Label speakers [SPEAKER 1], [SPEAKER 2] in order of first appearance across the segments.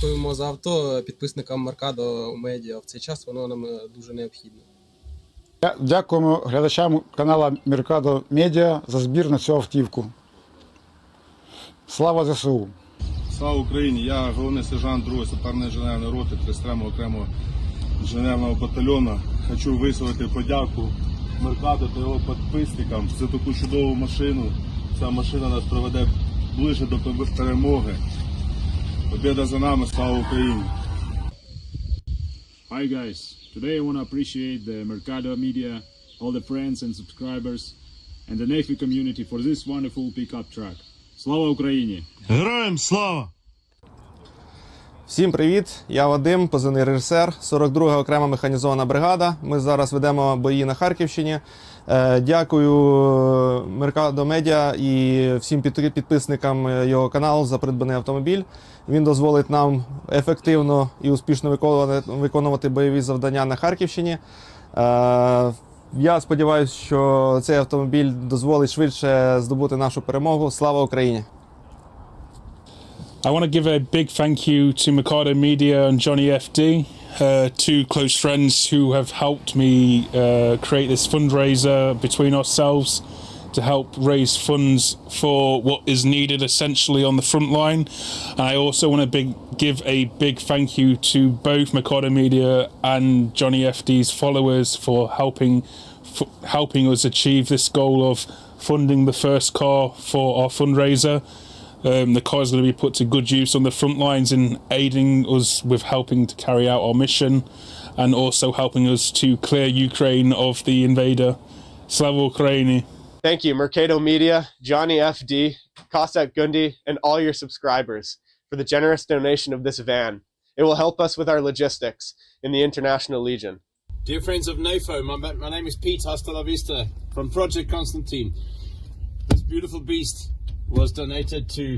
[SPEAKER 1] Дякуємо за авто підписникам Mercado Media. В цей час воно нам дуже необхідне.
[SPEAKER 2] Дякуємо глядачам каналу Mercado Media за збір на цю автівку. Слава ЗСУ!
[SPEAKER 3] Слава Україні! Я головний сержант 2-ї саперної інженерної роти 33-го окремого інженерного батальйону. Хочу висловити подяку Mercado та його підписникам за таку чудову машину. Ця машина нас приведе ближче до перемоги. Победа за нами, слава Україні!
[SPEAKER 4] Hi guys, today I want to appreciate the Mercado Media, all the friends and subscribers, and the Navy community for this wonderful pickup truck. Слава Україні!
[SPEAKER 5] Героям слава! Всім привіт! Я Вадим, позивний РСР, 42-га окрема механізована бригада. Ми зараз ведемо бої на Харківщині. Дякую Mercado Media і всім підписникам його каналу за придбаний автомобіль. Він дозволить нам ефективно і успішно виконувати бойові завдання на Харківщині. Я сподіваюся, що цей автомобіль дозволить швидше здобути нашу перемогу. Слава Україні!
[SPEAKER 6] I want to give a big thank you to Mercado Media and Johnny FD, two close friends who have helped me create this fundraiser between ourselves to help raise funds for what is needed essentially on the front line. And I also want to give a big thank you to both Mercado Media and Johnny FD's followers for helping us achieve this goal of funding the first car for our fundraiser. The car is going to be put to good use on the front lines in aiding us with helping to carry out our mission and also helping us to clear Ukraine of the invader. Slava Ukraini.
[SPEAKER 7] Thank you, Mercado Media, Johnny FD, Kostak Gundi, and all your subscribers for the generous donation of this van. It will help us with our logistics in the International Legion.
[SPEAKER 8] Dear friends of NAFO, my name is Pete, hasta la vista, from Project Constantine. This beautiful beast was donated to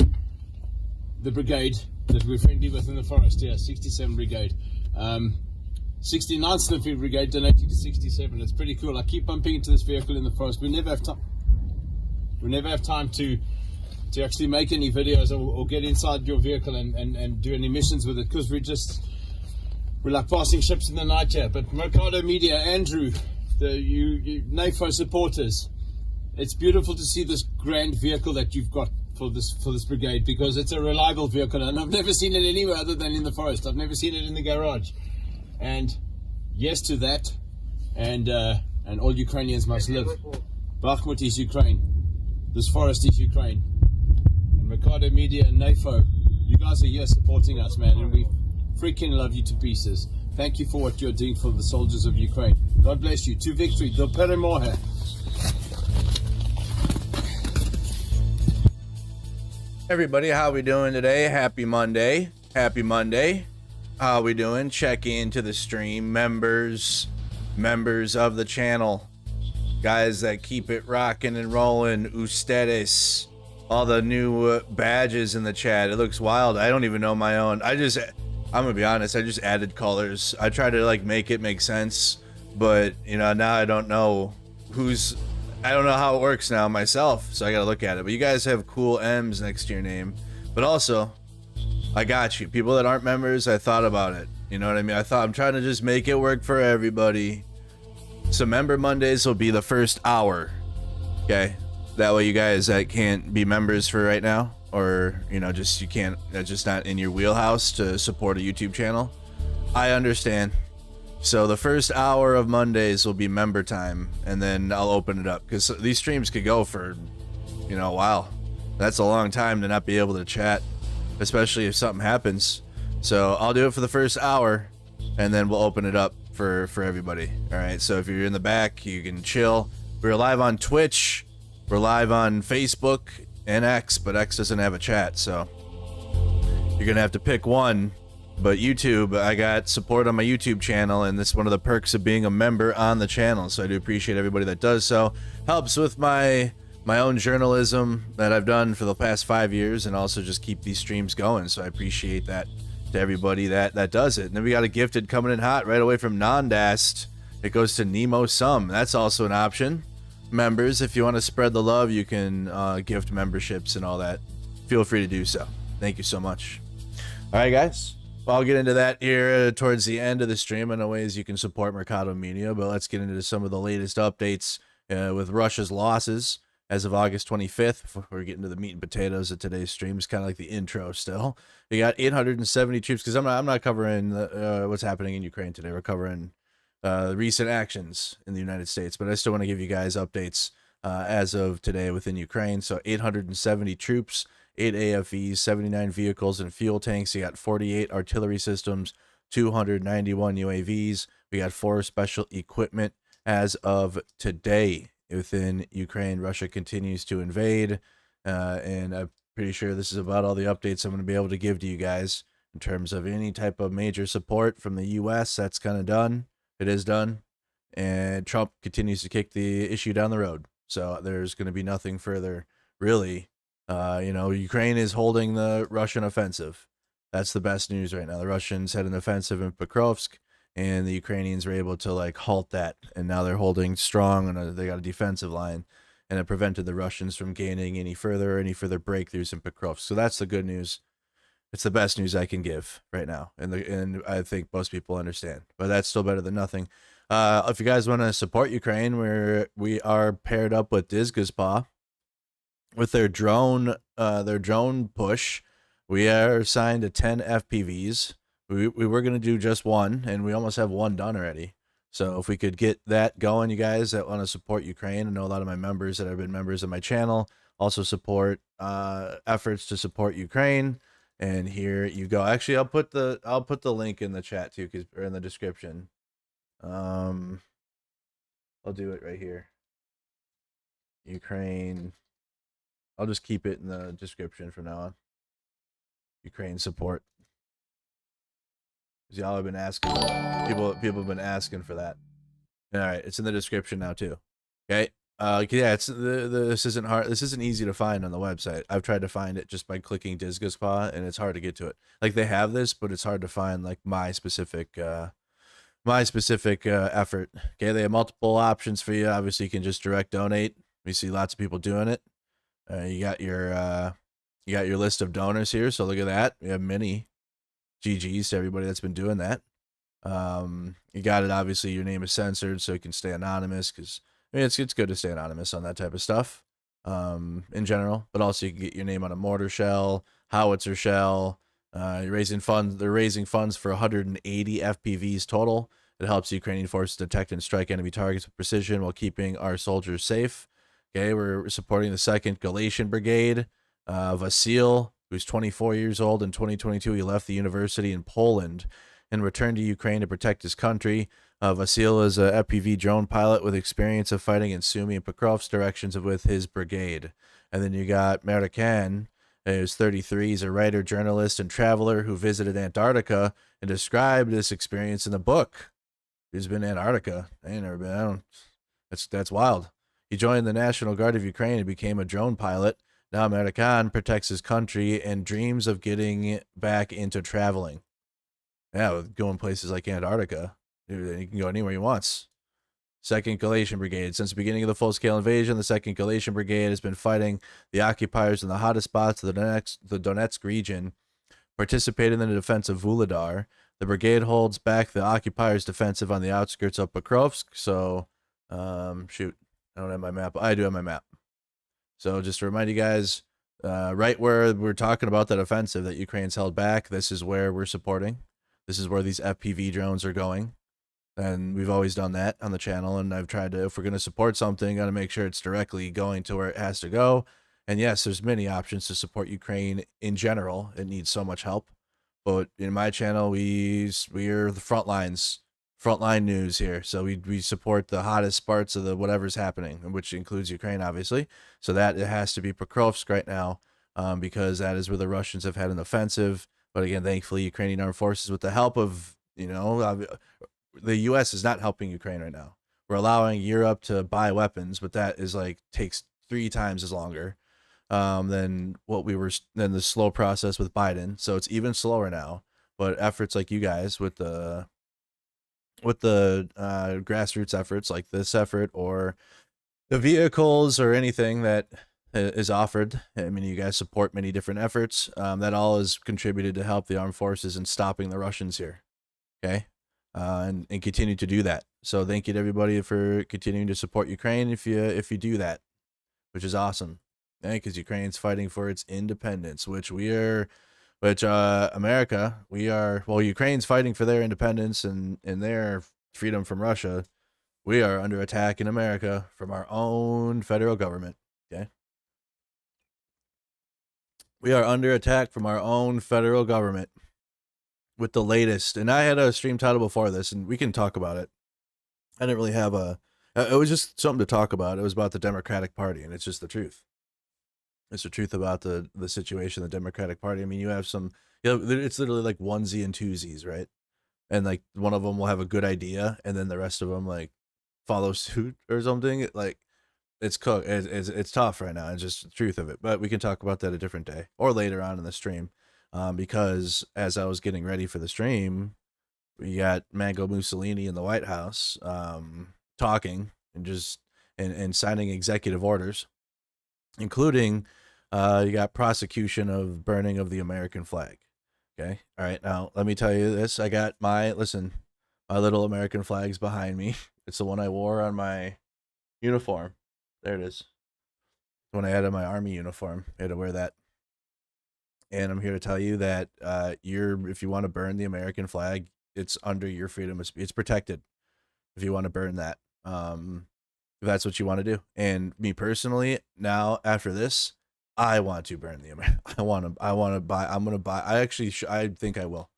[SPEAKER 8] the brigade that we're friendly with in the forest, 67 Brigade. 69th Infantry Brigade donating to 67. It's pretty cool. I keep bumping into this vehicle in the forest. We never have time. We never have time to actually make any videos or get inside your vehicle and do any missions with it, because we're like passing ships in the night here. But Mercado Media, Andrew, you NAFO supporters, it's beautiful to see this grand vehicle that you've got for this brigade, because it's a reliable vehicle, and I've never seen it anywhere other than in the forest. I've never seen it in the garage. And yes to that, and all Ukrainians must live. Bakhmut is Ukraine. This forest is Ukraine. And Mercado Media and NAFO, you guys are here supporting us, man, and we freaking love you to pieces. Thank you for what you're doing for the soldiers of Ukraine. God bless you. To victory. Do перемоги.
[SPEAKER 9] Everybody, how we doing today? Happy Monday. Happy Monday. How we doing? Check into the stream. Members of the channel. Guys that keep it rocking and rolling. Ustedes. All the new badges in the chat. It looks wild. I don't even know my own. I'm gonna be honest, I just added colors. I try to like make it make sense, but you know, now I don't know I don't know how it works now myself, so I gotta look at it. But you guys have cool M's next to your name. But also, I got you. People that aren't members, I thought about it. You know what I mean? I'm trying to just make it work for everybody. So member Mondays will be the first hour. Okay? That way you guys that can't be members for right now, or you know, just you can't, that's just not in your wheelhouse to support a YouTube channel. I understand. So the first hour of Mondays will be member time, and then I'll open it up, because these streams could go for, you know, a while. That's a long time to not be able to chat, especially if something happens. So I'll do it for the first hour, and then we'll open it up for everybody. All right, so if you're in the back, you can chill. We're live on Twitch, we're live on Facebook and X, but X doesn't have a chat, so you're gonna have to pick one. But YouTube, I got support on my YouTube channel, and this is one of the perks of being a member on the channel, so I do appreciate everybody that does so. Helps with my own journalism that I've done for the past 5 years, and also just keep these streams going, so I appreciate that to everybody that does it. And then we got a gifted coming in hot right away from Nondast. It goes to Nemo Sum. That's also an option. Members, if you want to spread the love, you can gift memberships and all that. Feel free to do so. Thank you so much. All right, guys. Well, I'll get into that here towards the end of the stream and the ways you can support Mercado Media, but let's get into some of the latest updates with Russia's losses as of August 25th. Before we get into the meat and potatoes of today's stream, it's kind of like the intro still. We got 870 troops, because I'm not covering what's happening in Ukraine today. We're covering recent actions in the United States, but I still want to give you guys updates as of today within Ukraine. So 870 troops, 8 AFVs, 79 vehicles and fuel tanks. You got 48 artillery systems, 291 UAVs. We got 4 special equipment as of today within Ukraine. Russia continues to invade, and I'm pretty sure this is about all the updates I'm going to be able to give to you guys in terms of any type of major support from the U.S. That's kind of done. It is done. And Trump continues to kick the issue down the road. So there's going to be nothing further, really. Ukraine is holding the Russian offensive. That's the best news right now. The Russians had an offensive in Pokrovsk, and the Ukrainians were able to like halt that. And now they're holding strong, and they got a defensive line, and it prevented the Russians from gaining any further breakthroughs in Pokrovsk. So that's the good news. It's the best news I can give right now, and I think most people understand. But that's still better than nothing. If you guys want to support Ukraine, we are paired up with Dizgazpa with their drone push. We are assigned to 10 FPVs. We were going to do just one, and we almost have one done already. So if we could get that going, you guys that want to support Ukraine, I know a lot of my members that have been members of my channel also support efforts to support Ukraine. And here you go. Actually, I'll put the link in the chat too, or in the description. I'll do it right here. Ukraine. I'll just keep it in the description from now on. Ukraine support. Because y'all have been asking. People have been asking for that. All right, it's in the description now too. Okay. Yeah, this isn't hard. This isn't easy to find on the website. I've tried to find it just by clicking Dizgazpa, and it's hard to get to it. Like they have this, but it's hard to find like my specific effort. Okay, they have multiple options for you. Obviously, you can just direct donate. We see lots of people doing it. You got your list of donors here. So look at that. We have many GGs to everybody that's been doing that. You got it. Obviously, your name is censored, so you can stay anonymous because. I mean, it's good to stay anonymous on that type of stuff, in general. But also, you can get your name on a mortar shell, howitzer shell. You're raising funds. They're raising funds for 180 FPVs total. It helps Ukrainian forces detect and strike enemy targets with precision while keeping our soldiers safe. Okay, we're supporting the 2nd Galatian Brigade. Vasil, who's 24 years old in 2022, he left the university in Poland and returned to Ukraine to protect his country. Vasil is a FPV drone pilot with experience of fighting in Sumy and Pokrovsk directions with his brigade. And then you got Mercado, who's 33. He's a writer, journalist, and traveler who visited Antarctica and described this experience in the book. He's been to Antarctica. I ain't never been. That's wild. He joined the National Guard of Ukraine and became a drone pilot. Now Mercado protects his country and dreams of getting back into traveling. Yeah, going places like Antarctica. He can go anywhere he wants. 2nd Galatian Brigade. Since the beginning of the full-scale invasion, the 2nd Galatian Brigade has been fighting the occupiers in the hottest spots of the Donetsk region, participating in the defense of Vuhledar. The brigade holds back the occupiers' defensive on the outskirts of Pokrovsk. So, shoot, I don't have my map. I do have my map. So just to remind you guys, right where we're talking about that offensive that Ukraine's held back, this is where we're supporting. This is where these FPV drones are going. And we've always done that on the channel, and I've tried to, if we're going to support something, got to make sure it's directly going to where it has to go. And yes, there's many options to support Ukraine in general. It needs so much help. But in my channel, we're the frontline news here. So we support the hottest parts of the whatever's happening, which includes Ukraine, obviously. So that it has to be Pokrovsk right now, because that is where the Russians have had an offensive. But again, thankfully, Ukrainian armed forces, with the help of, the U.S. is not helping Ukraine right now. We're allowing Europe to buy weapons, but that is takes 3 times as longer than the slow process with Biden. So it's even slower now. But efforts like you guys with the grassroots efforts like this effort, or the vehicles or anything that is offered. I mean, you guys support many different efforts. That all has contributed to help the armed forces in stopping the Russians here. Okay. And continue to do that. So thank you to everybody for continuing to support Ukraine if you do that, which is awesome. Because Ukraine's fighting for its independence, Ukraine's fighting for their independence and their freedom from Russia. We are under attack in America from our own federal government. Okay. We are under attack from our own federal government. With the latest, and I had a stream title before this, and we can talk about it. I didn't really have it was just something to talk about. It was about the Democratic Party, and it's just the truth. It's the truth about the situation, the Democratic Party. I mean, you have some It's literally like onesie and twosies, right? And like one of them will have a good idea, and then the rest of them like follow suit or something. Like it's cooked. It's tough right now. It's just the truth of it. But we can talk about that a different day or later on in the stream, because as I was getting ready for the stream, we got Mango Mussolini in the White House, talking and just and signing executive orders, including you got prosecution of burning of the American flag. Okay. All right. Now let me tell you this. I got my little American flag's behind me. It's the one I wore on my uniform. There it is. When I had on my army uniform, I had to wear that. And I'm here to tell you that if you want to burn the American flag, it's under your freedom of speech. It's protected if you want to burn that. If that's what you want to do. And me personally, now after this, I want to burn the American. I'm going to buy. I think I will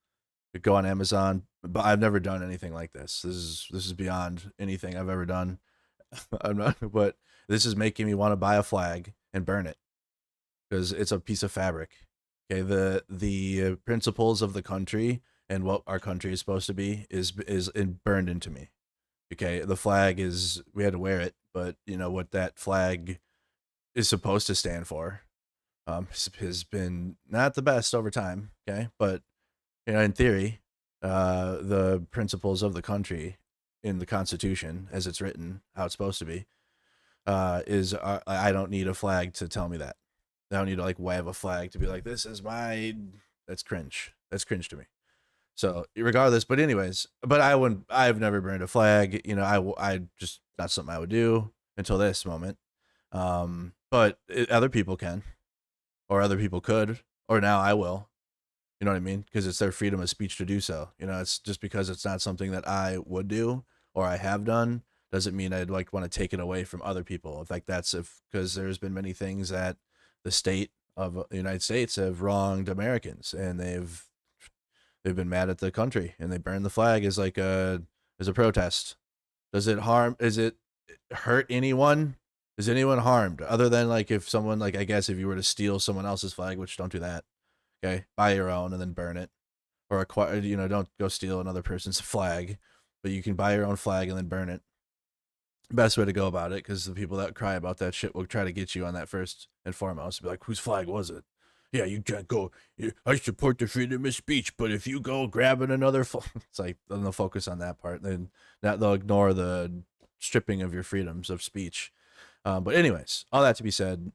[SPEAKER 9] go on Amazon, but I've never done anything like this. This is beyond anything I've ever done. I'm not, but this is making me want to buy a flag and burn it because it's a piece of fabric. Okay. The principles of the country and what our country is supposed to be is burned into me. Okay. The flag we had to wear it, but you know what that flag is supposed to stand for has been not the best over time. Okay. But you know, in theory, the principles of the country in the Constitution, as it's written, how it's supposed to be, I don't need a flag to tell me that. I don't need to like wave a flag to be like, this is that's cringe. That's cringe to me. So regardless, but anyways, I've never burned a flag. You know, I just, not something I would do until this moment. But other people can, or other people could, or now I will. You know what I mean? Because it's their freedom of speech to do so. You know, it's just because it's not something that I would do or I have done doesn't mean I'd like want to take it away from other people. In fact, because there's been many things that the state of the United States have wronged Americans, and they've been mad at the country, and they burn the flag as a protest. Does it hurt anyone? Is anyone harmed other than like if someone, like, I guess if you were to steal someone else's flag, which don't do that. Okay. Buy your own and then burn it, or acquire, you know, don't go steal another person's flag, but you can buy your own flag and then burn it. Best way to go about it. Cause the people that cry about that shit will try to get you on that first and foremost. Be like, whose flag was it? Yeah. You can't go. I support the freedom of speech, but if you go grabbing another it's like, then they'll focus on that part. Then they'll ignore the stripping of your freedoms of speech. But anyways, all that to be said,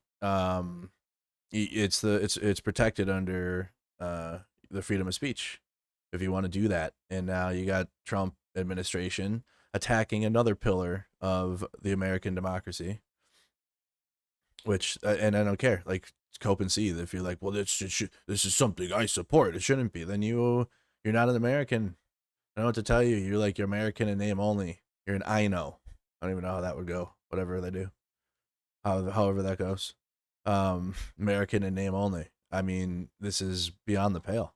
[SPEAKER 9] it's protected under the freedom of speech if you want to do that. And now you got Trump administration attacking another pillar of the American democracy, which and I don't care, like, cope and see. If you're like, well, this is something I support, it shouldn't be, then you're not an American. I don't know what to tell you. You're American in name only. You're an I know. I don't even know how that would go. Whatever they do, however that goes. American in name only. I mean, this is beyond the pale.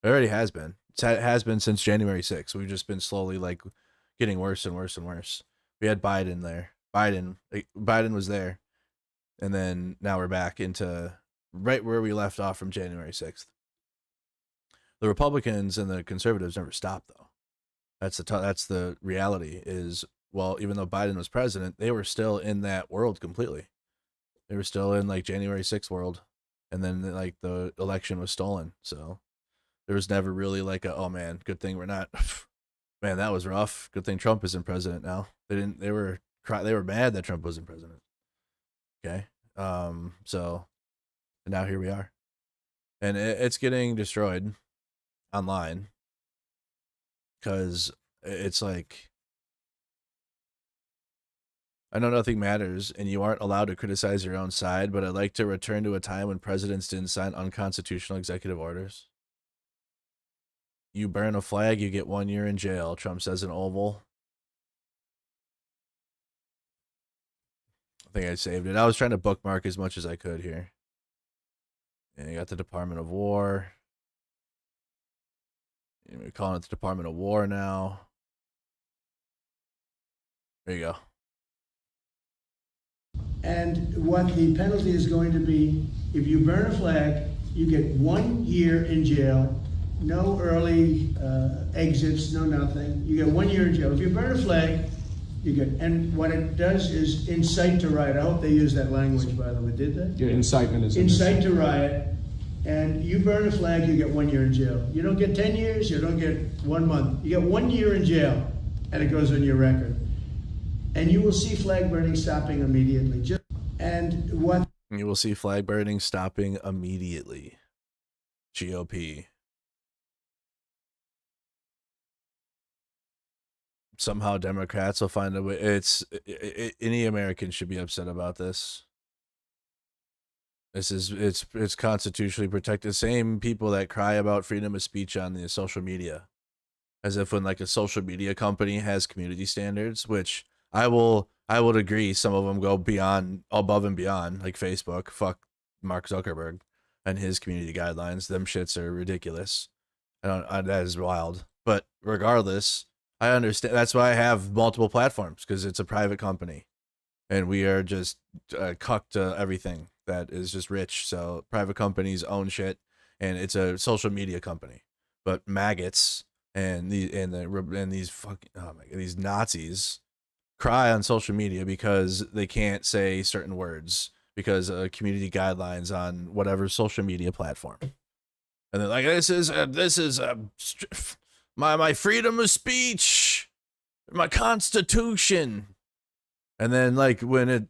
[SPEAKER 9] It already has been. It has been since January 6th. We've just been slowly like getting worse and worse and worse. We had Biden there. Biden was there. And then now we're back into right where we left off from January 6th. The Republicans and the conservatives never stopped, though. That's the reality is, well, even though Biden was president, they were still in that world completely. They were still in like January 6th world. And then like the election was stolen. So there was never really like oh man, good thing we're not, man, that was rough. Good thing Trump isn't president now. They were mad that Trump wasn't president. Okay. So now here we are. And it's getting destroyed online because it's like, I know nothing matters, and you aren't allowed to criticize your own side, but I'd like to return to a time when presidents didn't sign unconstitutional executive orders. You burn a flag, you get 1 year in jail, Trump says in Oval. I think I saved it. I was trying to bookmark as much as I could here. And you got the Department of War. We're calling it the Department of War now. There you go.
[SPEAKER 10] And what the penalty is going to be if you burn a flag you get 1 year in jail, no early exits, no nothing. You get 1 year in jail. If you burn a flag, you get, and what it does is incite to riot. I hope they use that language, by the way. Did they?
[SPEAKER 1] Yeah, incitement is
[SPEAKER 10] Incite to riot. And you burn a flag, you get 1 year in jail. You don't get 10 years, you don't get 1 month. You get 1 year in jail, and it goes on your record. And you will see flag burning stopping immediately.
[SPEAKER 9] You will see flag burning stopping immediately. GOP. Somehow Democrats will find a way. Any American should be upset about this. It's constitutionally protected. Same people that cry about freedom of speech on the social media, as if when like a social media company has community standards, which I would agree some of them go above and beyond, like Facebook. Fuck Mark Zuckerberg and his community guidelines. Them shits are ridiculous. That is wild. But regardless, I understand. That's why I have multiple platforms, because it's a private company, and we are just cucked to everything that is just rich. So private companies own shit, and it's a social media company. But maggots and these fucking these Nazis cry on social media because they can't say certain words because of community guidelines on whatever social media platform, and they're like, this is my freedom of speech, my constitution. And then like when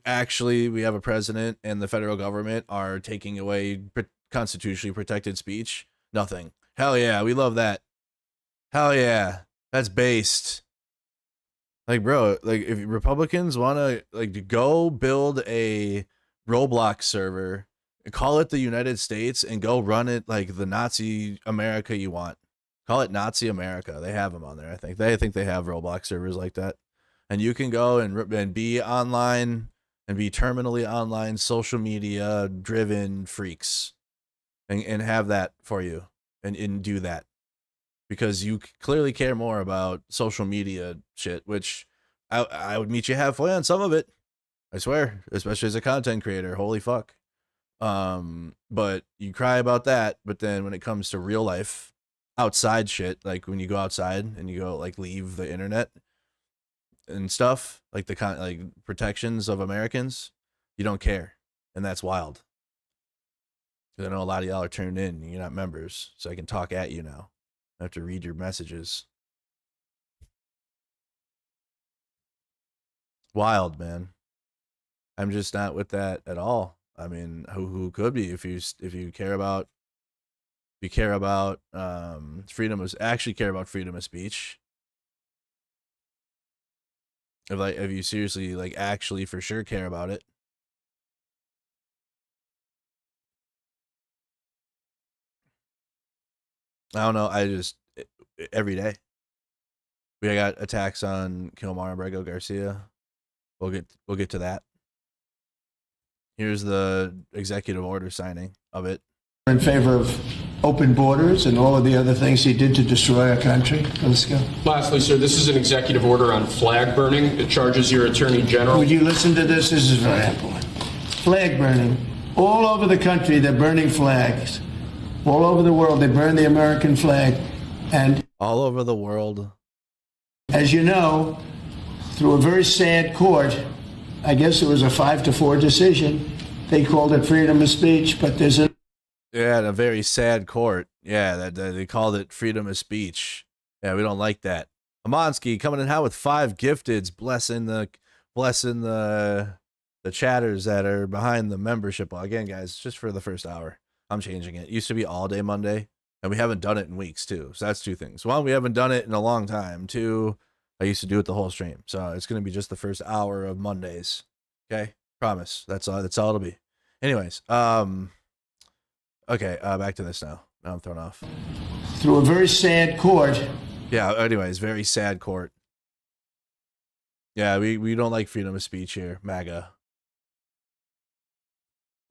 [SPEAKER 9] actually we have a president and the federal government are taking away constitutionally protected speech, nothing. Hell yeah, we love that. Hell yeah, that's based. Like, bro, like if Republicans want to like go build a Roblox server, call it the United States, and go run it like the Nazi America you want. Call it Nazi America. They have them on there. I think they have Roblox servers like that, and you can go and be online and be terminally online, social media driven freaks, and have that for you, and do that because you clearly care more about social media shit, which I would meet you halfway on some of it. I swear, especially as a content creator. Holy fuck. But you cry about that, but then when it comes to real life, outside shit, like when you go outside and you go like leave the internet and stuff, like like protections of Americans, you don't care, and that's wild. Because I know a lot of y'all are tuned in, and you're not members, so I can talk at you now. I have to read your messages. Wild, man. I'm just not with that at all. I mean, who could be if you care about freedom of speech? If you seriously like actually for sure care about it. I don't know. Every day we got attacks on Kilmar and Brego Garcia. We'll get to that. Here's the executive order signing of it.
[SPEAKER 11] In favor of open borders and all of the other things he did to destroy our country. Let's go.
[SPEAKER 12] Lastly, sir, this is an executive order on flag burning. It charges your attorney general.
[SPEAKER 11] Would you listen to this? This is very important. Flag burning. All over the country, they're burning flags. All over the world, they burn the American flag. And
[SPEAKER 9] all over the world.
[SPEAKER 11] As you know, through a very sad court, I guess it was a 5-4 decision. They called it freedom of speech, but there's a
[SPEAKER 9] a very sad court. Yeah, that they called it freedom of speech. Yeah, we don't like that. Amansky coming in hot with 5 gifteds, blessing the chatters that are behind the membership. Well, again, guys, just for the first hour, I'm changing it. It used to be all day Monday, and we haven't done it in weeks too. So that's 2 things. 1, we haven't done it in a long time. 2, I used to do it the whole stream. So it's going to be just the first hour of Mondays. Okay. Promise. That's all it'll be. Anyways. Okay. Back to this now. Now I'm thrown off.
[SPEAKER 11] Through a very sad court.
[SPEAKER 9] Yeah. Anyways, very sad court. Yeah. We don't like freedom of speech here. MAGA.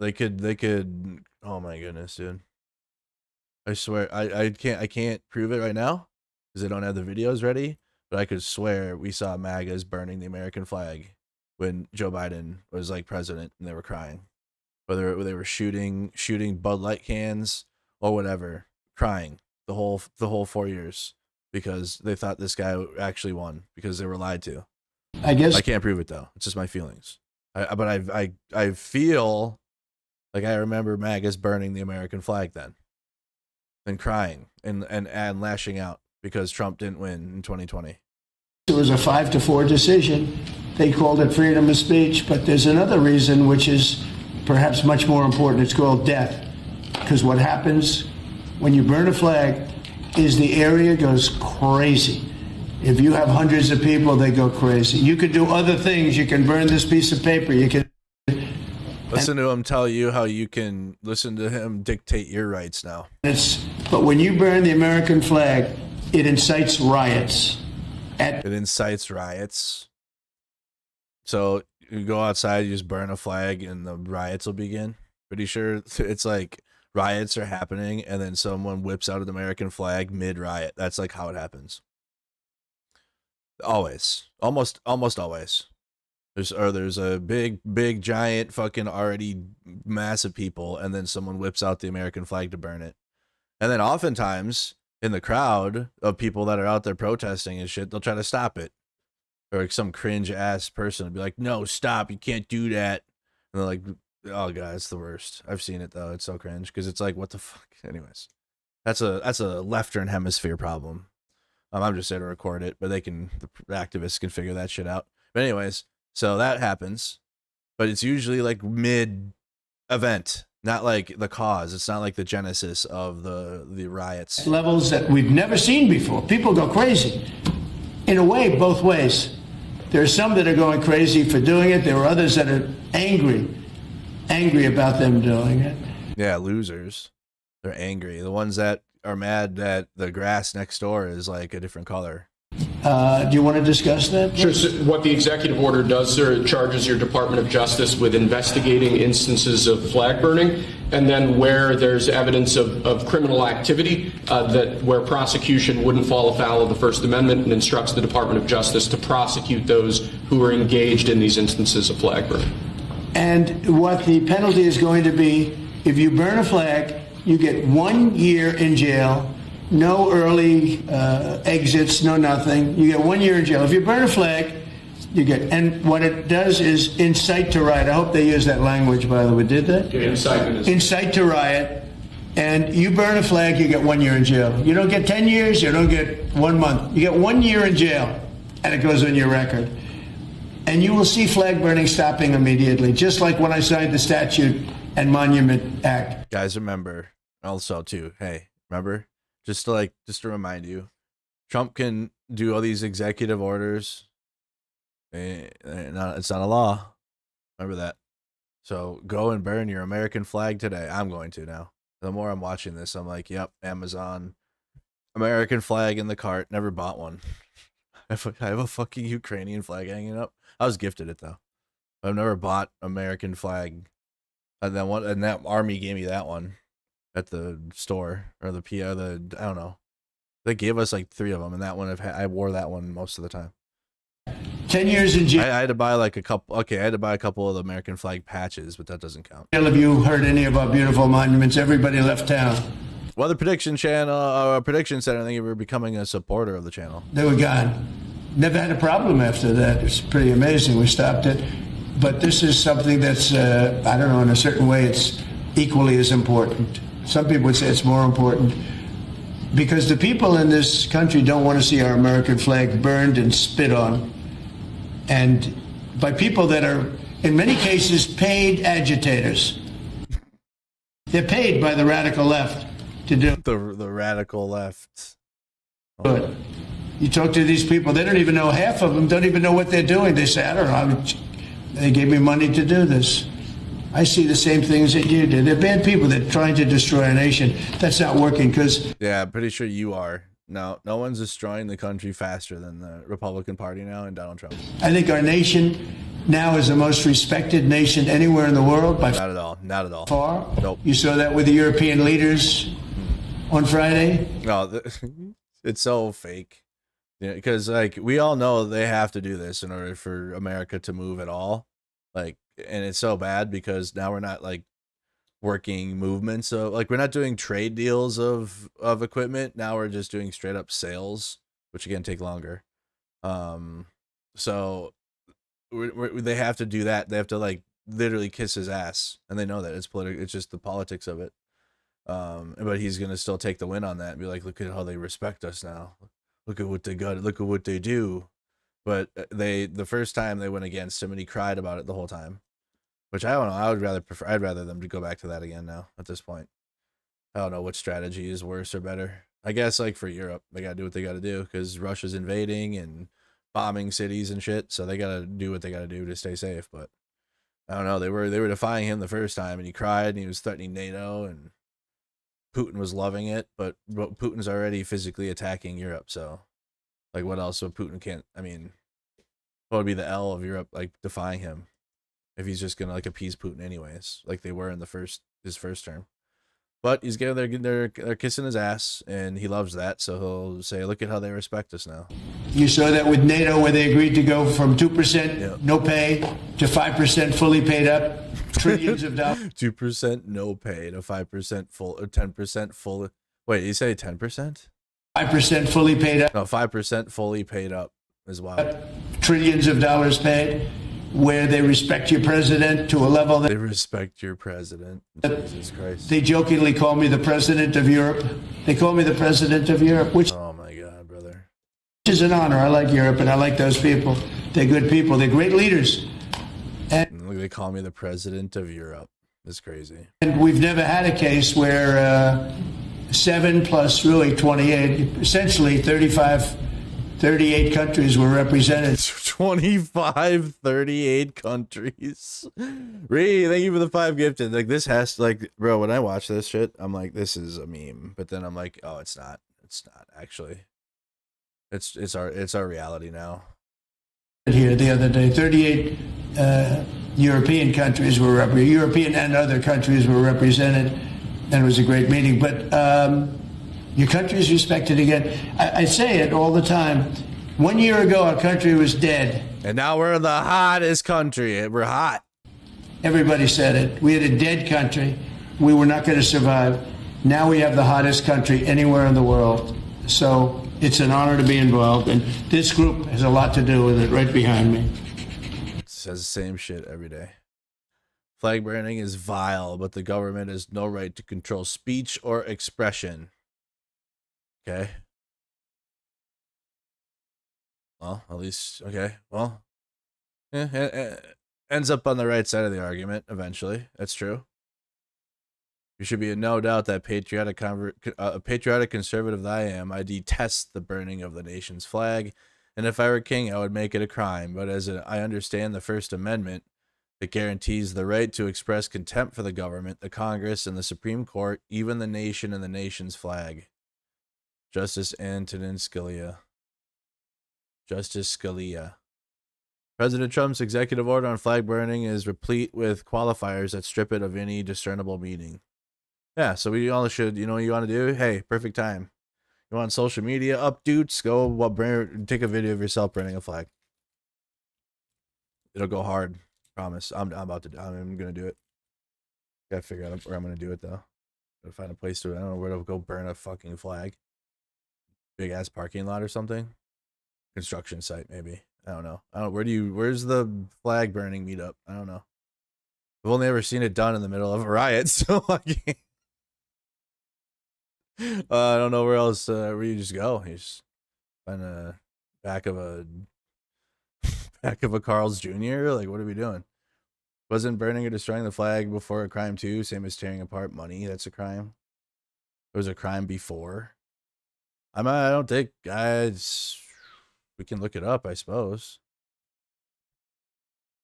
[SPEAKER 9] They could. Oh my goodness, dude. I swear. I can't prove it right now because I don't have the videos ready. But I could swear we saw MAGAs burning the American flag when Joe Biden was like president and they were crying. whether they were shooting Bud Light cans or whatever, crying the whole 4 years because they thought this guy actually won because they were lied to.
[SPEAKER 11] I guess
[SPEAKER 9] I can't prove it though. It's just my feelings. But I feel like I remember MAGAs burning the American flag then, and crying and lashing out because Trump didn't win in 2020.
[SPEAKER 11] it was a 5-4 decision. They called it freedom of speech, but there's another reason which is perhaps much more important. It's called death. Because what happens when you burn a flag is the area goes crazy. If you have hundreds of people, they go crazy. You could do other things. You can burn this piece of paper. You can
[SPEAKER 9] listen to him tell you how you can listen to him dictate your rights now.
[SPEAKER 11] But when you burn the American flag, it incites riots.
[SPEAKER 9] It incites riots. So you go outside, you just burn a flag, and the riots will begin. Pretty sure it's like riots are happening, and then someone whips out an American flag mid-riot. That's like how it happens. Always, almost always. There's a big giant fucking already massive people, and then someone whips out the American flag to burn it, and then oftentimes in the crowd of people that are out there protesting and shit, they'll try to stop it, or like some cringe ass person will be like, "No, stop! You can't do that," and they're like, "Oh god, it's the worst." I've seen it though; it's so cringe because it's like, what the fuck. Anyways, that's a Western Hemisphere problem. I'm just there to record it, but the activists can figure that shit out. But anyways, so that happens, but it's usually like mid-event, not like the cause. It's not like the genesis of the riots.
[SPEAKER 11] Levels that we've never seen before. People go crazy. In a way, both ways. There are some that are going crazy for doing it. There are others that are angry about them doing it.
[SPEAKER 9] Yeah, losers. They're angry. The ones that are mad that the grass next door is like a different color.
[SPEAKER 11] Do you want to discuss that?
[SPEAKER 12] Sure. So what the executive order does, sir, it charges your Department of Justice with investigating instances of flag burning, and then where there's evidence of criminal activity, where prosecution wouldn't fall afoul of the First Amendment, and instructs the Department of Justice to prosecute those who are engaged in these instances of flag burning.
[SPEAKER 11] And what the penalty is going to be, if you burn a flag, you get 1 year in jail, no early exits, no nothing. You get 1 year in jail. If you burn a flag, you get, and what it does is incite to riot. I hope they use that language, by the way. Did they?
[SPEAKER 12] Yeah, incitement.
[SPEAKER 11] Incite to riot. And you burn a flag, you get 1 year in jail. You don't get 10 years, you don't get 1 month. You get 1 year in jail, and it goes on your record. And you will see flag burning stopping immediately, just like when I signed the Statute and Monument Act.
[SPEAKER 9] Guys, remember also too, hey, remember, just to remind you, Trump can do all these executive orders. It's not a law. Remember that. So go and burn your American flag today. I'm going to now. The more I'm watching this, I'm like, yep, Amazon, American flag in the cart. Never bought one. I have a fucking Ukrainian flag hanging up. I was gifted it though. I've never bought American flag. And that army gave me that one at the store, or I don't know. They gave us like 3 of them, and that one I wore that one most of the time.
[SPEAKER 11] 10 years in jail.
[SPEAKER 9] I had to buy like a couple. Okay, I had to buy a couple of the American flag patches, but that doesn't count.
[SPEAKER 11] Have you heard any of our beautiful monuments? Everybody left town.
[SPEAKER 9] Weather Prediction Channel, Prediction Center. I think you were becoming a supporter of the channel.
[SPEAKER 11] They were gone. Never had a problem after that. It's pretty amazing. We stopped it. But this is something that's, I don't know, in a certain way, it's equally as important. Some people would say it's more important because the people in this country don't want to see our American flag burned and spit on. And by people that are, in many cases, paid agitators. They're paid by the radical left to do
[SPEAKER 9] the radical left.
[SPEAKER 11] it. You talk to these people, they don't even know, half of them don't even know what they're doing. They say, I don't know, they gave me money to do this. I see the same things that you did. They're bad people. They're trying to destroy a nation. That's not working because...
[SPEAKER 9] Yeah, I'm pretty sure you are. No one's destroying the country faster than the Republican Party now and Donald Trump.
[SPEAKER 11] I think our nation now is the most respected nation anywhere in the world. By
[SPEAKER 9] not at all. Not at all.
[SPEAKER 11] Far.
[SPEAKER 9] Nope.
[SPEAKER 11] You saw that with the European leaders on Friday?
[SPEAKER 9] No, it's so fake. Yeah, because like we all know they have to do this in order for America to move at all. Like, and it's so bad because now we're not like working movement. So like we're not doing trade deals of equipment. Now we're just doing straight up sales, which again take longer. So they have to do that. They have to like literally kiss his ass, and they know that it's political. It's just the politics of it. But he's gonna still take the win on that and be like, look at how they respect us now. Look at what they got. Look at what they do. But the first time they went against him, and he cried about it the whole time. Which I don't know. I'd rather them to go back to that again now at this point. I don't know what strategy is worse or better. I guess like for Europe, they gotta do what they gotta do because Russia's invading and bombing cities and shit. So they gotta do what they gotta do to stay safe. But I don't know. They were defying him the first time, and he cried, and he was threatening NATO, and Putin was loving it. But Putin's already physically attacking Europe. So like, what else? So Putin can't. I mean, what would be the L of Europe like defying him? If he's just gonna like appease Putin anyways, like they were in his first term. But he's they're kissing his ass, and he loves that. So he'll say, "Look at how they respect us now."
[SPEAKER 11] You saw that with NATO, where they agreed to go from 2% no pay to 5% fully paid up, trillions of dollars.
[SPEAKER 9] 2% no pay to 5% full, or 10% full. Wait, you say 10%?
[SPEAKER 11] 5% fully paid up.
[SPEAKER 9] No, 5% fully paid up is wild.
[SPEAKER 11] Trillions of dollars paid, where they respect your president to a level that
[SPEAKER 9] they respect your president. Jesus Christ.
[SPEAKER 11] They jokingly call me the president of Europe. They call me the president of Europe, which
[SPEAKER 9] oh my God, brother,
[SPEAKER 11] is an honor. I like Europe, and I like those people. They're good people. They're great leaders. And
[SPEAKER 9] they call me the president of Europe. That's crazy.
[SPEAKER 11] And we've never had a case where 7 plus really 28, essentially 38 countries were represented.
[SPEAKER 9] 25, 38 countries. Ree, thank you for the 5 gifted. Like this has to, like, bro, when I watch this shit, I'm like, this is a meme. But then I'm like, oh, it's not. It's not actually. It's our reality now.
[SPEAKER 11] Here the other day, 38 European countries were European and other countries were represented, and it was a great meeting. But your country is respected again. I say it all the time. 1 year ago, our country was dead.
[SPEAKER 9] And now we're the hottest country. We're hot.
[SPEAKER 11] Everybody said it. We had a dead country. We were not going to survive. Now we have the hottest country anywhere in the world. So it's an honor to be involved. And this group has a lot to do with it, right behind me.
[SPEAKER 9] It says the same shit every day. Flag burning is vile, but the government has no right to control speech or expression. Okay. Well, at least, okay. Well, yeah, ends up on the right side of the argument eventually. That's true. You should be in no doubt that patriotic conservative that I am, I detest the burning of the nation's flag. And if I were king, I would make it a crime. But as I understand the First Amendment, it guarantees the right to express contempt for the government, the Congress, and the Supreme Court, even the nation and the nation's flag. Justice Antonin Scalia. Justice Scalia. President Trump's executive order on flag burning is replete with qualifiers that strip it of any discernible meaning. Yeah, so we all should, you know what you want to do? Hey, perfect time. You want social media updates? Go take a video of yourself burning a flag. It'll go hard. Promise. I'm gonna do it. Gotta figure out where I'm gonna do it though. Gotta find a place to. I don't know where to go burn a fucking flag. Big ass parking lot or something. Construction site maybe. I don't know. Where's the flag burning meetup? I don't know. I've only ever seen it done in the middle of a riot, so I can't. I don't know where else where you just go. You just find a back of a Carl's Jr. Like, what are we doing? Wasn't burning or destroying the flag before a crime too? Same as tearing apart money. That's a crime. It was a crime before. I don't think, guys. We can look it up, I suppose.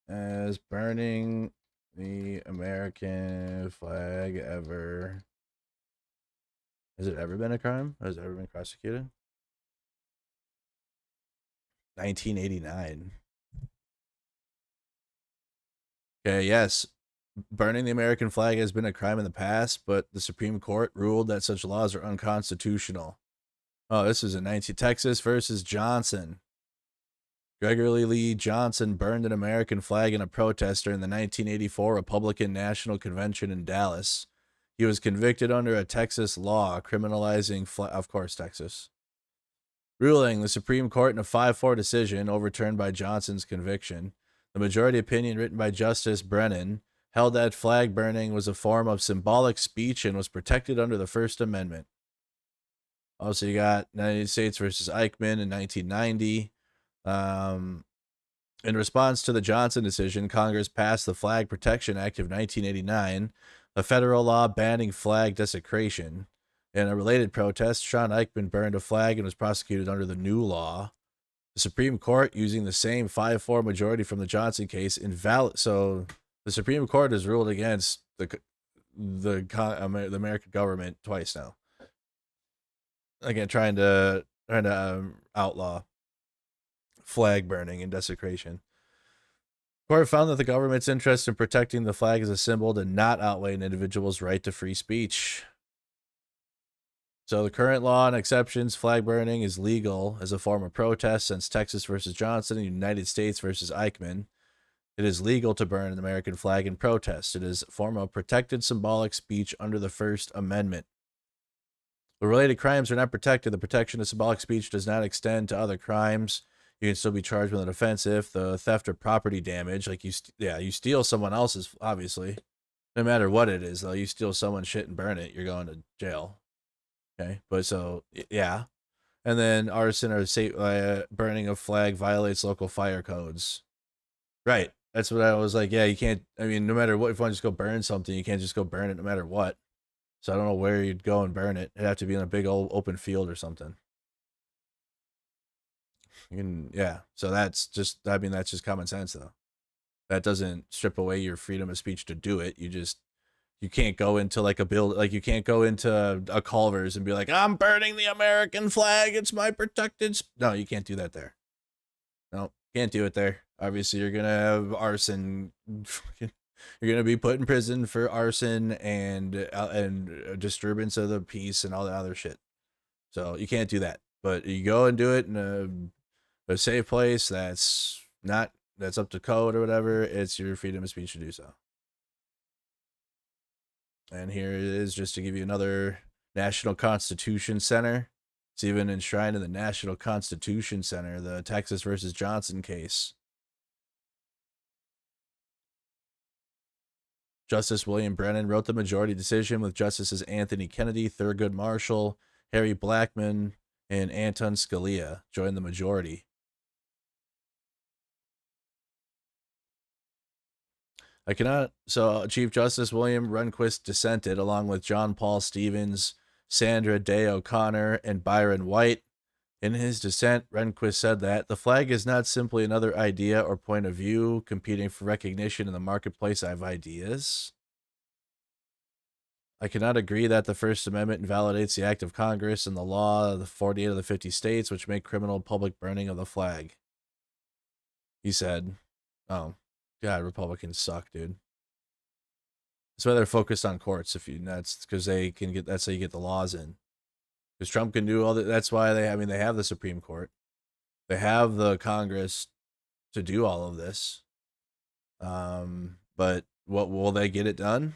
[SPEAKER 9] As burning the American flag ever. Has it ever been a crime? Has it ever been prosecuted? 1989. Okay, yes. Burning the American flag has been a crime in the past, but the Supreme Court ruled that such laws are unconstitutional. Oh, this is in Texas versus Johnson. Gregory Lee Johnson burned an American flag in a protest during the 1984 Republican National Convention in Dallas. He was convicted under a Texas law criminalizing, of course, Texas. Ruling, the Supreme Court in a 5-4 decision overturned by Johnson's conviction. The majority opinion written by Justice Brennan held that flag burning was a form of symbolic speech and was protected under the First Amendment. Also, you got United States versus Eichmann in 1990. In response to the Johnson decision, Congress passed the Flag Protection Act of 1989, a federal law banning flag desecration. In a related protest, Sean Eichmann burned a flag and was prosecuted under the new law. The Supreme Court, using the same 5-4 majority from the Johnson case, so the Supreme Court has ruled against the American government twice now. Again, trying to outlaw flag burning and desecration. The court found that the government's interest in protecting the flag as a symbol did not outweigh an individual's right to free speech. So the current law and exceptions, flag burning is legal as a form of protest since Texas versus Johnson and United States versus Eichmann. It is legal to burn an American flag in protest. It is a form of protected symbolic speech under the First Amendment. The related crimes are not protected. The protection of symbolic speech does not extend to other crimes. You can still be charged with an offense if the theft of property damage, like you steal someone else's, obviously. No matter what it is, though, you steal someone's shit and burn it, you're going to jail. Okay, but so, yeah. And then arson or burning of flag violates local fire codes. Right. That's what I was like, yeah, you can't, I mean, no matter what, if you want to just go burn something, you can't just go burn it no matter what. So I don't know where you'd go and burn it. It'd have to be in a big old open field or something. Yeah, so that's just, I mean, that's just common sense, though. That doesn't strip away your freedom of speech to do it. You can't go into like you can't go into a Culver's and be like, I'm burning the American flag. It's my protected. No, you can't do that there. No, can't do it there. Obviously, you're going to have arson. You're going to be put in prison for arson and disturbance of the peace and all that other shit. So you can't do that. But you go and do it in a safe place that's up to code or whatever. It's your freedom of speech to do so. And here it is, just to give you another National Constitution Center. It's even enshrined in the National Constitution Center, the Texas versus Johnson case. Justice William Brennan wrote the majority decision with Justices Anthony Kennedy, Thurgood Marshall, Harry Blackmun, and Anton Scalia joined the majority. So Chief Justice William Rehnquist dissented along with John Paul Stevens, Sandra Day O'Connor, and Byron White. In his dissent, Rehnquist said that the flag is not simply another idea or point of view competing for recognition in the marketplace of ideas. I cannot agree that the First Amendment invalidates the act of Congress and the law of the 48 of the 50 states which make criminal public burning of the flag. He said, oh, God, Republicans suck, dude. That's why they're focused on courts. That's because they can get, that's how you get the laws in. Because Trump can do all that. That's why they have the Supreme Court. They have the Congress to do all of this. But what will they get it done?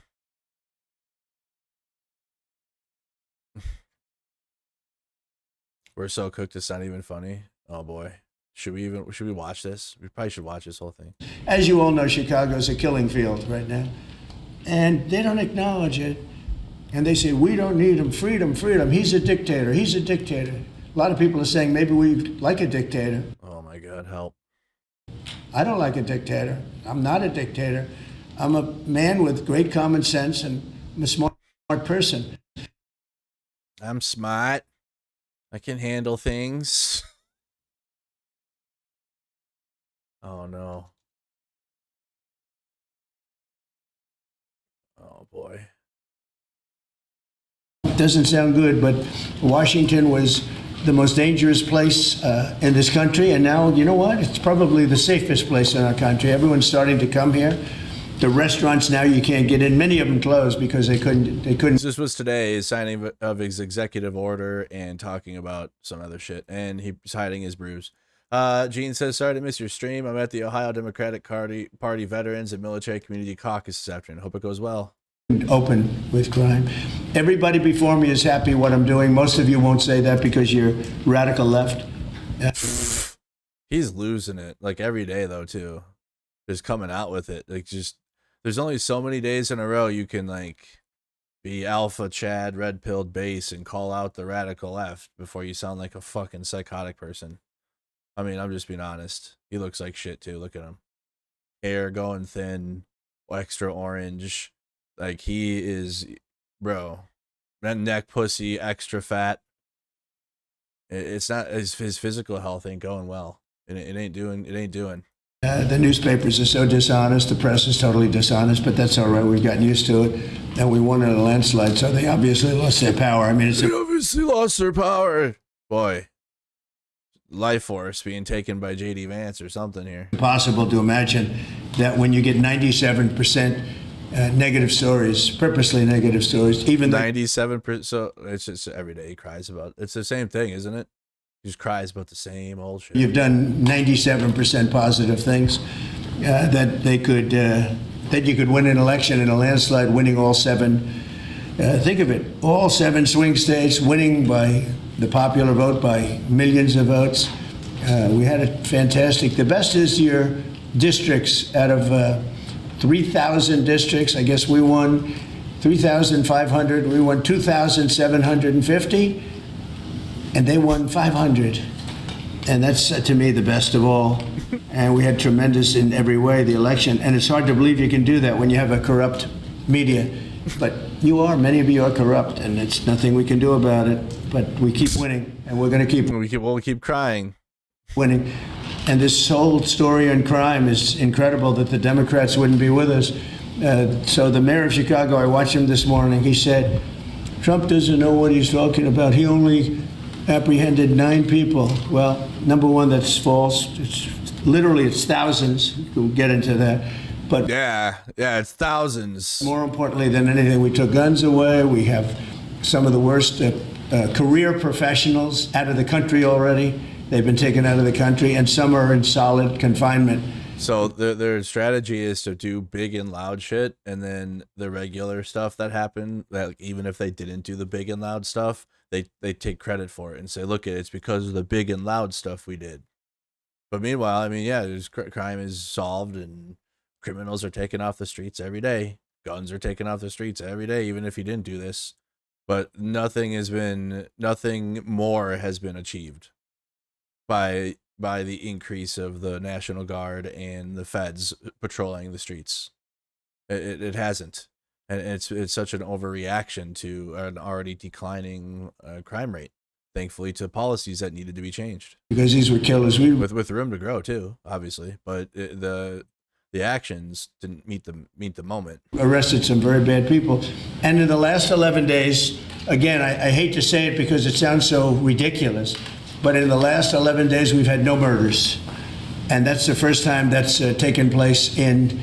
[SPEAKER 9] We're so cooked it's not even funny. Oh boy. Should we watch this? We probably should watch this whole thing.
[SPEAKER 11] As you all know, Chicago's a killing field right now. And they don't acknowledge it. And they say, we don't need him, freedom, freedom. He's a dictator, he's a dictator. A lot of people are saying maybe we like a dictator.
[SPEAKER 9] Oh my God, help.
[SPEAKER 11] I don't like a dictator. I'm not a dictator. I'm a man with great common sense and I'm a smart person.
[SPEAKER 9] I'm smart. I can handle things. Oh no. Oh boy.
[SPEAKER 11] Doesn't sound good, but Washington was the most dangerous place in this country, and now, you know what? It's probably the safest place in our country. Everyone's starting to come here. The restaurants now you can't get in. Many of them closed because they couldn't.
[SPEAKER 9] This was today, his signing of his executive order and talking about some other shit, and he's hiding his bruise. Gene says, sorry to miss your stream. I'm at the Ohio Democratic Party Veterans and Military Community Caucus this afternoon. Hope it goes well.
[SPEAKER 11] open with crime. Everybody before me is happy what I'm doing. Most of you won't say that because you're radical left.
[SPEAKER 9] He's losing it like every day though too. Just coming out with it. Like just there's only so many days in a row you can like be alpha Chad red pilled base and call out the radical left before you sound like a fucking psychotic person. I mean, I'm just being honest. He looks like shit too. Look at him. Hair going thin, extra orange. Like he is, bro. That neck pussy, extra fat. It's not his physical health ain't going well. It ain't doing.
[SPEAKER 11] The newspapers are so dishonest. The press is totally dishonest, but that's all right. We've gotten used to it, and we won in a landslide. So they obviously lost their power. I mean,
[SPEAKER 9] They obviously lost their power. Boy, life force being taken by JD Vance or something here.
[SPEAKER 11] Impossible to imagine that when you get 97% negative stories, purposely negative stories, even
[SPEAKER 9] 97%. So it's just every day he cries about. It's the same thing, isn't it? He just cries about the same old shit.
[SPEAKER 11] You've done 97% positive things that they could that you could win an election in a landslide, winning all 7. Think of it, all 7 swing states, winning by the popular vote by millions of votes. We had a fantastic. The best is your districts. Out of 3,000 districts, I guess we won 3,500. We won 2,750. And they won 500. And that's, to me, the best of all. And we had tremendous in every way, the election. And it's hard to believe you can do that when you have a corrupt media. But many of you are corrupt, and it's nothing we can do about it. But we keep winning, and we're going to keep
[SPEAKER 9] we keep crying.
[SPEAKER 11] Winning. And this whole story on crime is incredible that the Democrats wouldn't be with us. So the mayor of Chicago, I watched him this morning, he said, Trump doesn't know what he's talking about. He only apprehended 9 people. Well, number one, that's false. It's thousands. We'll get into that. But
[SPEAKER 9] yeah, it's thousands.
[SPEAKER 11] More importantly than anything, we took guns away. We have some of the worst career professionals out of the country already. They've been taken out of the country, and some are in solid confinement.
[SPEAKER 9] So their strategy is to do big and loud shit, and then the regular stuff that happened, that even if they didn't do the big and loud stuff, they take credit for it and say, look, it's because of the big and loud stuff we did. But meanwhile, I mean, yeah, crime is solved and criminals are taken off the streets every day. Guns are taken off the streets every day, even if you didn't do this. But nothing more has been achieved by the increase of the National Guard and the feds patrolling the streets. It hasn't. And it's such an overreaction to an already declining crime rate. Thankfully, to policies that needed to be changed.
[SPEAKER 11] Because these were killers.
[SPEAKER 9] With room to grow too, obviously, but the actions didn't meet the moment.
[SPEAKER 11] Arrested some very bad people, and in the last 11 days, again, I hate to say it because it sounds so ridiculous, but in the last 11 days we've had no murders, and that's the first time that's taken place in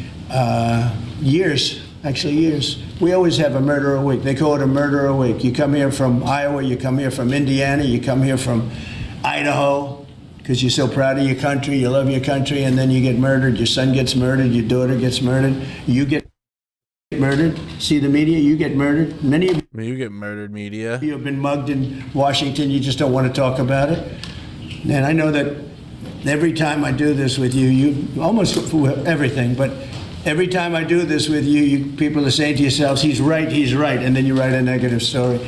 [SPEAKER 11] years. Actually, years. We always have a murder a week. They call it a murder a week. You come here from Iowa, you come here from Indiana, you come here from Idaho, because you're so proud of your country, you love your country, and then you get murdered. Your son gets murdered, your daughter gets murdered, you get murdered. See the media, you get murdered. Many of
[SPEAKER 9] you get murdered, media.
[SPEAKER 11] You have been mugged in Washington, you just don't want to talk about it. And I know that every time I do this with you almost everything, but every time I do this with you, people are saying to yourselves, he's right, and then you write a negative story.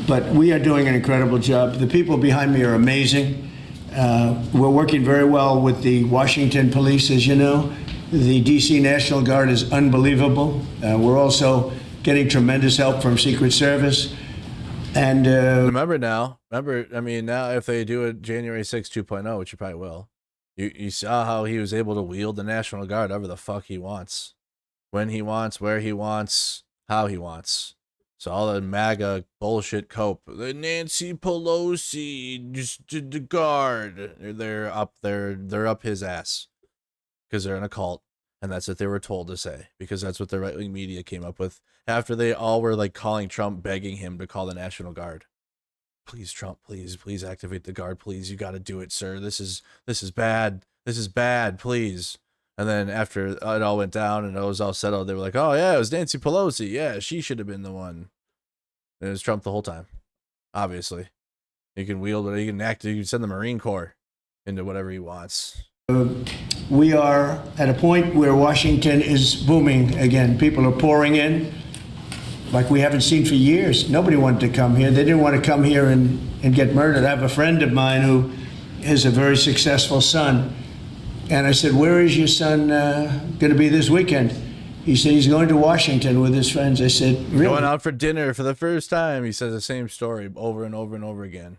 [SPEAKER 11] But we are doing an incredible job. The people behind me are amazing. We're working very well with the Washington police, as you know. The D.C. National Guard is unbelievable. We're also getting tremendous help from Secret Service. And
[SPEAKER 9] remember, I mean, now if they do a January 6 2.0, which you probably will, you saw how he was able to wield the National Guard however the fuck he wants, when he wants, where he wants, how he wants. So all the MAGA bullshit cope, the Nancy Pelosi, just the guard, they're up his ass because they're in a cult, and that's what they were told to say, because that's what the right-wing media came up with after they all were like calling Trump, begging him to call the National Guard. Please, Trump, please activate the guard, please. You got to do it, sir. This is bad. This is bad, please. And then after it all went down and it was all settled, they were like, "Oh yeah, it was Nancy Pelosi. Yeah, she should have been the one." And it was Trump the whole time. Obviously, he can wield it. He can act. He can send the Marine Corps into whatever he wants.
[SPEAKER 11] We are at a point where Washington is booming again. People are pouring in like we haven't seen for years. Nobody wanted to come here. They didn't want to come here and get murdered. I have a friend of mine who has a very successful son. And I said, "Where is your son going to be this weekend?" He said he's going to Washington with his friends. I said, "Really?"
[SPEAKER 9] Going out for dinner for the first time. He says the same story over and over and over again.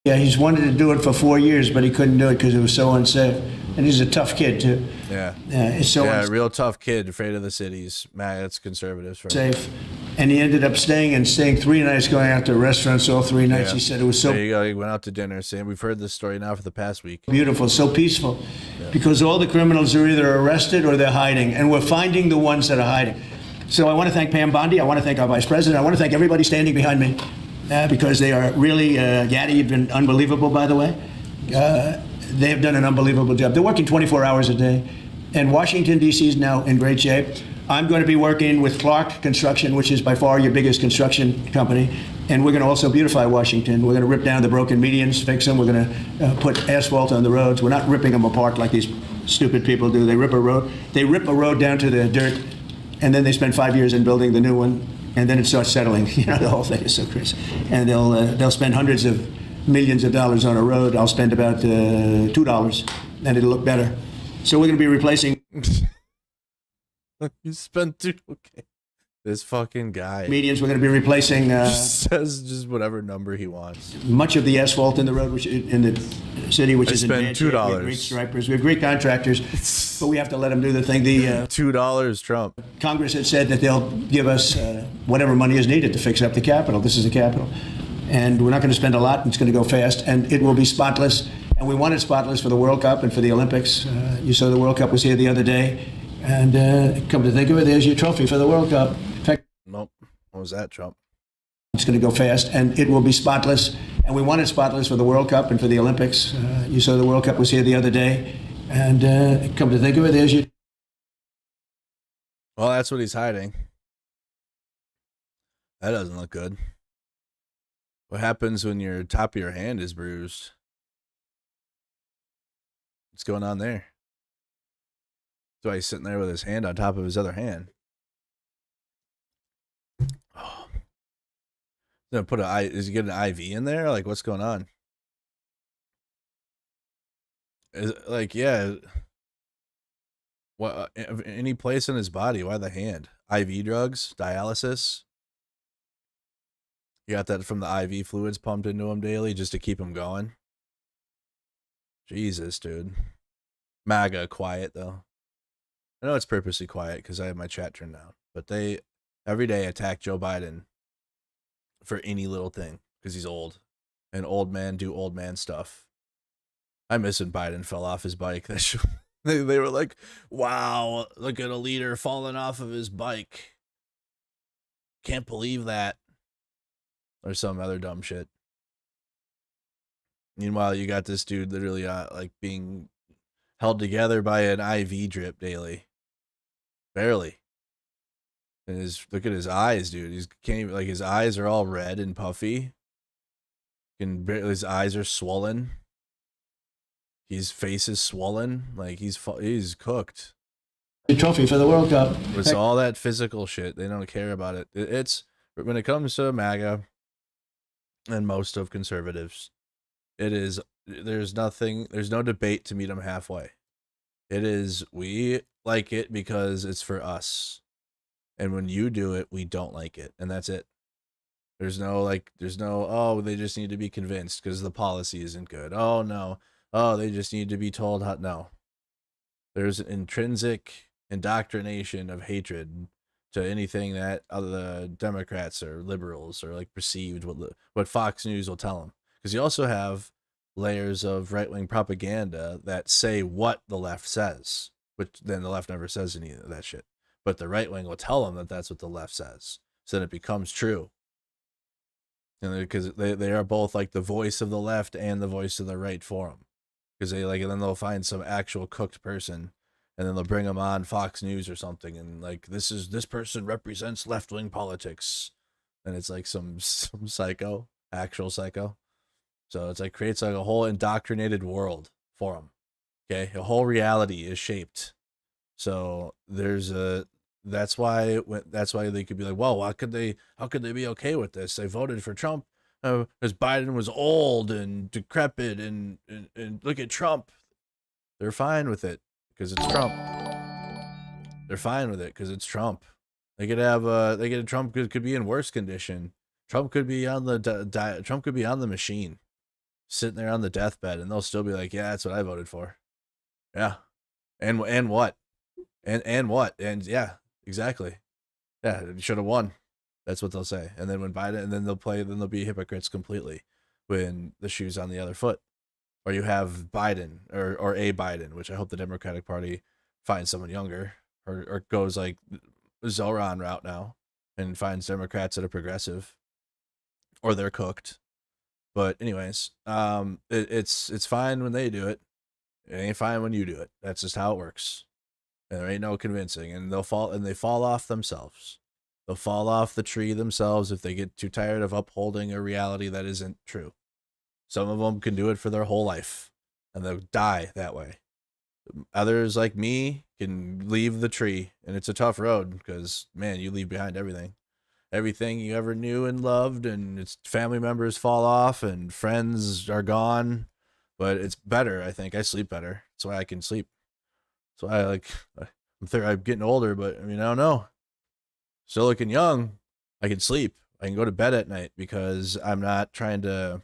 [SPEAKER 11] Yeah, he's wanted to do it for 4 years, but he couldn't do it because it was so unsafe. And he's a tough kid, too.
[SPEAKER 9] Yeah.
[SPEAKER 11] It's so
[SPEAKER 9] real tough kid, afraid of the cities. Man, that's conservatives. For
[SPEAKER 11] safe. And he ended up staying 3 nights, going out to restaurants all 3 nights.
[SPEAKER 9] Yeah.
[SPEAKER 11] He said it was so
[SPEAKER 9] There you go. He went out to dinner. Saying we've heard this story now for the past week.
[SPEAKER 11] beautiful, so peaceful, because all the criminals are either arrested or they're hiding, and we're finding the ones that are hiding. So I want to thank Pam Bondi. I want to thank our vice president. I want to thank everybody standing behind me because they are really, Gaddy, you've been unbelievable, by the way. They have done an unbelievable job. They're working 24 hours a day, and Washington, D.C. is now in great shape. I'm going to be working with Clark Construction, which is by far your biggest construction company, and we're going to also beautify Washington. We're going to rip down the broken medians, fix them. We're going to put asphalt on the roads. We're not ripping them apart like these stupid people do. They rip a road down to the dirt, and then they spend 5 years in building the new one, and then it starts settling. You know, the whole thing is so crazy. And they'll spend hundreds of millions of dollars on a road. I'll spend about $2, and it'll look better. So we're going to be replacing.
[SPEAKER 9] You spent okay. This fucking guy.
[SPEAKER 11] Medians. We're going to be replacing.
[SPEAKER 9] Says just whatever number he wants.
[SPEAKER 11] Much of the asphalt in the road, which in the city, which is in
[SPEAKER 9] spend
[SPEAKER 11] bad shape. We have
[SPEAKER 9] $2.
[SPEAKER 11] great stripers. We have great contractors, but we have to let them do the thing. The
[SPEAKER 9] $2, Trump.
[SPEAKER 11] Congress had said that they'll give us whatever money is needed to fix up the Capitol. This is the Capitol, and we're not going to spend a lot. And it's going to go fast, and it will be spotless. And we want it spotless for the World Cup and for the Olympics. You saw the World Cup was here the other day, and come to think of it, there's your trophy for the World Cup. In fact,
[SPEAKER 9] Nope. What was that, Trump?
[SPEAKER 11] it's going to go fast, and it will be spotless. And we want it spotless for the World Cup and for the Olympics. You saw the World Cup was here the other day, and come to think of it, there's your.
[SPEAKER 9] Well, that's what he's hiding. That doesn't look good. What happens when your top of your hand is bruised? What's going on there? So he's sitting there with his hand on top of his other hand. Oh. Is he getting an IV in there? Like, what's going on? Is like, yeah. What any place in his body? Why the hand? IV drugs, dialysis. You got that from the IV fluids pumped into him daily just to keep him going. Jesus, dude. MAGA quiet though. I know it's purposely quiet because I have my chat turned down, but they every day attack Joe Biden for any little thing because he's old, and old men do old man stuff. I miss when Biden fell off his bike. They were like, "Wow, look at a leader falling off of his bike. Can't believe that," or some other dumb shit. Meanwhile, you got this dude literally like being held together by an IV drip daily. Barely. And look at his eyes, dude. He's can't even, like, his eyes are all red and puffy. His eyes are swollen. His face is swollen. Like he's cooked.
[SPEAKER 11] The trophy for the World Cup.
[SPEAKER 9] It's all that physical shit. They don't care about it. It's when it comes to MAGA and most of conservatives, there's no debate to meet them halfway. It is, we like it because it's for us. And when you do it, we don't like it. And that's it. There's no, oh, they just need to be convinced because the policy isn't good. Oh, no. Oh, they just need to be told how. No. There's an intrinsic indoctrination of hatred to anything that other Democrats or liberals or like perceived what Fox News will tell them. Because you also have layers of right-wing propaganda that say what the left says, which then the left never says any of that shit. But the right wing will tell them that that's what the left says. So then it becomes true. And because they are both like the voice of the left and the voice of the right for them. Because and then they'll find some actual cooked person and then they'll bring them on Fox News or something, and like this person represents left-wing politics, and it's like some psycho, actual psycho. So it's like creates like a whole indoctrinated world for them. Okay, a whole reality is shaped. So that's why they could be like, well, how could they be okay with this? They voted for Trump because Biden was old and decrepit, and look at Trump. They're fine with it because it's Trump. They're fine with it because it's Trump. They could have Trump could be in worse condition. Trump could be on the machine, sitting there on the deathbed, and they'll still be like, yeah, that's what I voted for. Yeah, and what, and what, and yeah, exactly. Yeah, you should have won. That's what they'll say. And then when Biden, and then they'll be hypocrites completely when the shoe's on the other foot. Or you have Biden or a Biden, which I hope the Democratic Party finds someone younger or goes like Zoran route now and finds Democrats that are progressive, or they're cooked. But anyways, it's fine when they do it. It ain't fine when you do it. That's just how it works. And there ain't no convincing. And they fall off themselves. They'll fall off the tree themselves if they get too tired of upholding a reality that isn't true. Some of them can do it for their whole life, and they'll die that way. Others, like me, can leave the tree, and it's a tough road because, man, you leave behind everything you ever knew and loved, and its family members fall off, and friends are gone. But it's better, I think. I sleep better. That's why I can sleep. That's why I'm getting older, but I mean, I don't know. Still looking young. I can sleep. I can go to bed at night because I'm not trying to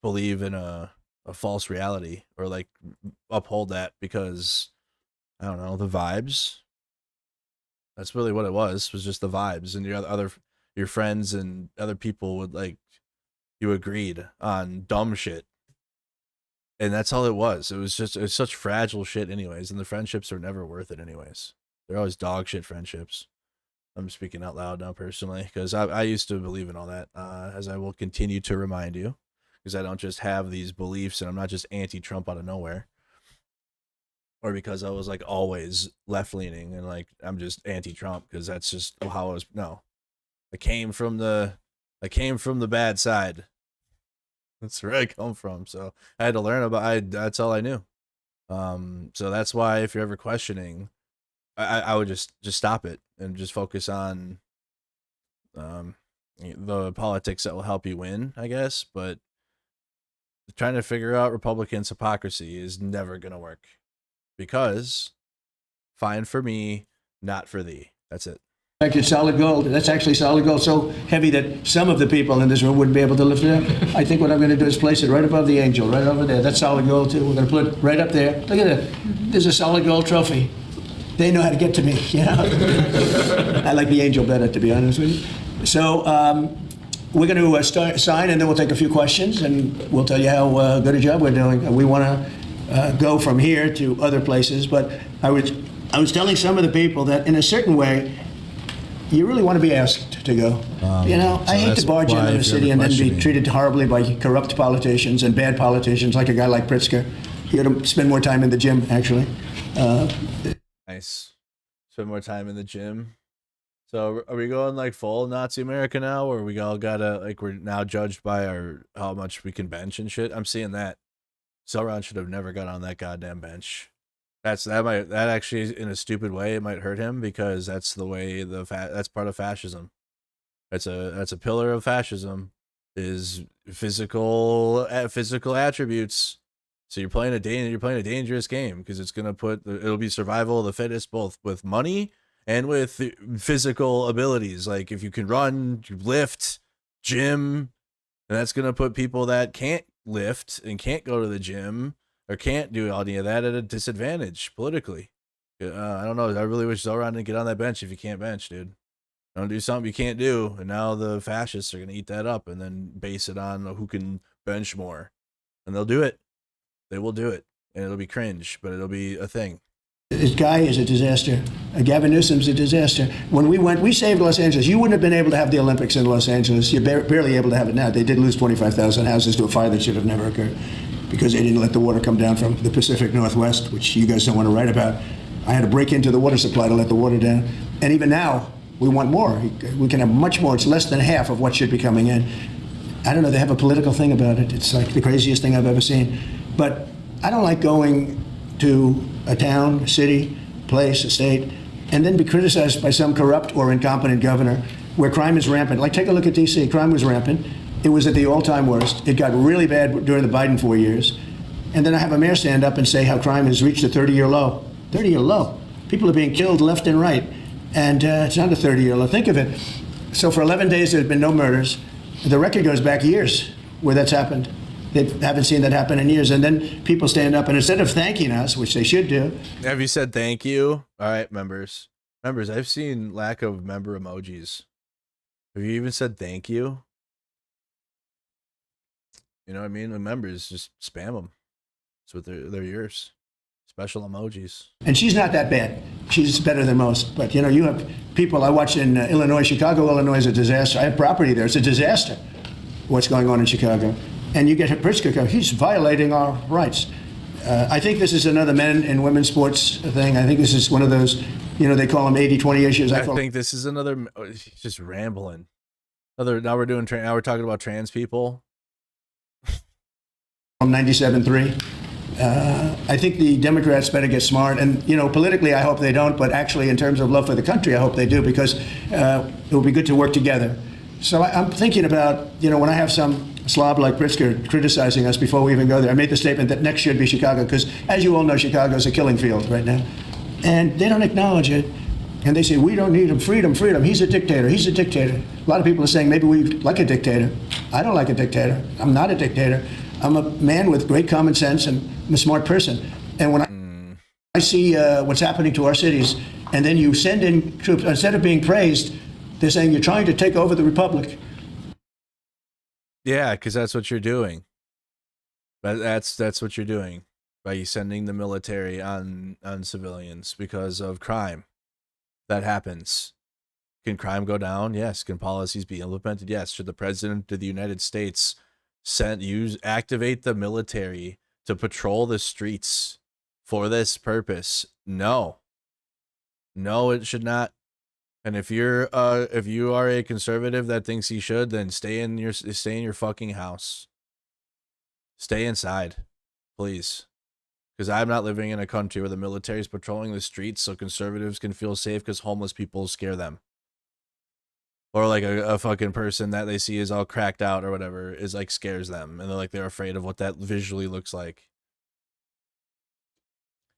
[SPEAKER 9] believe in a false reality or like uphold that because, I don't know, the vibes. That's really what it was just the vibes, and your friends and other people would like, you agreed on dumb shit. And that's all it was. It's such fragile shit anyways, and the friendships are never worth it anyways. They're always dog shit friendships. I'm speaking out loud now personally because I used to believe in all that, as I will continue to remind you, because I don't just have these beliefs and I'm not just anti-Trump out of nowhere, or because I was like always left-leaning and like I'm just anti-Trump because that's just how I was. No, I came from the bad side. That's where I come from. So I had to learn that's all I knew. So that's why if you're ever questioning, I would just stop it and just focus on the politics that will help you win, I guess. But trying to figure out Republicans' hypocrisy is never going to work because fine for me, not for thee. That's it.
[SPEAKER 11] Like it's solid gold. That's actually solid gold, so heavy that some of the people in this room wouldn't be able to lift it up. I think what I'm going to do is place it right above the angel, right over there. That's solid gold too. We're going to put it right up there. Look at that. There's a solid gold trophy. They know how to get to me, you know. I like the angel better, to be honest with you. So we're going to sign, and then we'll take a few questions, and we'll tell you how good a job we're doing. We want to go from here to other places, but I was telling some of the people that in a certain way, you really want to be asked to go. You know, I hate to barge into the city and then be treated horribly by corrupt politicians and bad politicians, like a guy like Pritzker. He ought to spend more time in the gym, actually.
[SPEAKER 9] Nice. Spend more time in the gym. So are we going like full Nazi America now, or we all gotta like we're now judged by how much we can bench and shit? I'm seeing that. Zoran should have never got on that goddamn bench. That actually in a stupid way it might hurt him because that's the way that's part of fascism. That's a pillar of fascism is physical attributes. So you're playing a dangerous game because it'll be survival of the fittest, both with money and with physical abilities. Like if you can run, lift, gym, and that's gonna put people that can't lift and can't go to the gym or can't do any of that at a disadvantage politically. I don't know. I really wish Zoran didn't get on that bench if you can't bench, dude. Don't do something you can't do, and now the fascists are gonna eat that up and then base it on who can bench more, and they'll do it. They will do it, and it'll be cringe, but it'll be a thing.
[SPEAKER 11] This guy is a disaster. Gavin Newsom's a disaster. When we went, we saved Los Angeles. You wouldn't have been able to have the Olympics in Los Angeles. You're barely able to have it now. They did lose 25,000 houses to a fire that should have never occurred. because they didn't let the water come down from the Pacific Northwest, which you guys don't want to write about. I had to break into the water supply to let the water down. And even now, we want more. We can have much more. It's less than half of what should be coming in. I don't know, they have a political thing about it. It's like the craziest thing I've ever seen. But I don't like going to a town, a city, place, a state, and then be criticized by some corrupt or incompetent governor where crime is rampant. Like, take a look at D.C. Crime was rampant. It was at the all-time worst. It got really bad during the Biden 4 years. And then I have a mayor stand up and say how crime has reached a 30-year low. 30-year low. People are being killed left and right. And it's not a 30-year low. Think of it. So for 11 days, there's been no murders. The record goes back years where that's happened. They haven't seen that happen in years. And then people stand up, and instead of thanking us, which they should do.
[SPEAKER 9] Have you said thank you? All right, members. Members, I've seen lack of member emojis. Have you even said thank you? You know what I mean? With members, just spam them. That's what they're yours. Special emojis.
[SPEAKER 11] And she's not that bad. She's better than most. But, you know, you have people, I watch in Illinois. Chicago, Illinois is a disaster. I have property there. It's a disaster what's going on in Chicago. And you get Pritzker, he's violating our rights. I think this is another men and women's sports thing. I think this is one of those, you know, they call them 80-20 issues.
[SPEAKER 9] I think this is another, he's just rambling. Now we're doing, now we're talking about trans people.
[SPEAKER 11] 97-3. I think the Democrats better get smart. And, you know, politically, I hope they don't. But actually, in terms of love for the country, I hope they do, because it will be good to work together. So I'm thinking about, you know, when I have some slob like Pritzker criticizing us before we even go there, I made the statement that next should be Chicago, because, as you all know, Chicago is a killing field right now. And they don't acknowledge it. And they say, we don't need him. Freedom, freedom. He's a dictator. He's a dictator. A lot of people are saying maybe we like a dictator. I don't like a dictator. I'm not a dictator. I'm a man with great common sense, and I'm a smart person. And when I see what's happening to our cities, and then you send in troops, instead of being praised, they're saying you're trying to take over the republic.
[SPEAKER 9] Yeah, because that's what you're doing. But that's what you're doing by sending the military on civilians because of crime. That happens. Can crime go down? Yes. Can policies be implemented? Yes. Should the president of the United States activate the military to patrol the streets for this purpose? No. No, it should not. And if you are a conservative that thinks he should, then stay in your fucking house. Stay inside, please. Because I'm not living in a country where the military is patrolling the streets so conservatives can feel safe because homeless people scare them. Or like a fucking person that they see is all cracked out or whatever is like scares them. And they're afraid of what that visually looks like.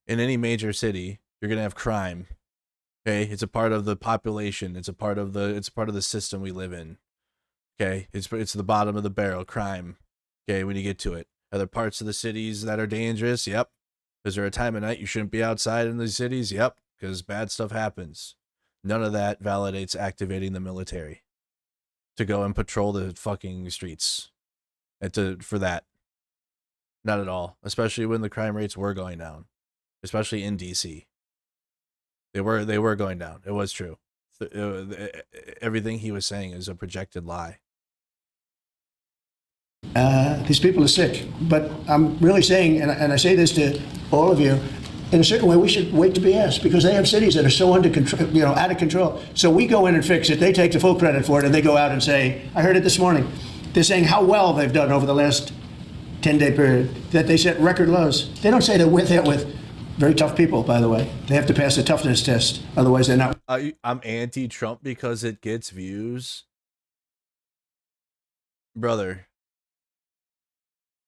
[SPEAKER 9] In any major city, you're going to have crime. Okay, it's a part of the population. It's a part of the system we live in. Okay, it's the bottom of the barrel, crime. Okay, when you get to it. Are there parts of the cities that are dangerous? Yep. Is there a time of night you shouldn't be outside in these cities? Yep, because bad stuff happens. None of that validates activating the military to go and patrol the fucking streets. For that. Not at all. Especially when the crime rates were going down. Especially in DC. They were going down. It was true. Everything he was saying is a projected lie.
[SPEAKER 11] These people are sick. But I'm really saying, and I say this to all of you, in a certain way, we should wait to be asked, because they have cities that are so under control, you know, out of control. So we go in and fix it. They take the full credit for it, and they go out and say, I heard it this morning. They're saying how well they've done over the last 10-day period, that they set record lows. They don't say they're with very tough people, by the way. They have to pass a toughness test. Otherwise, they're not.
[SPEAKER 9] I'm anti-Trump because it gets views. Brother,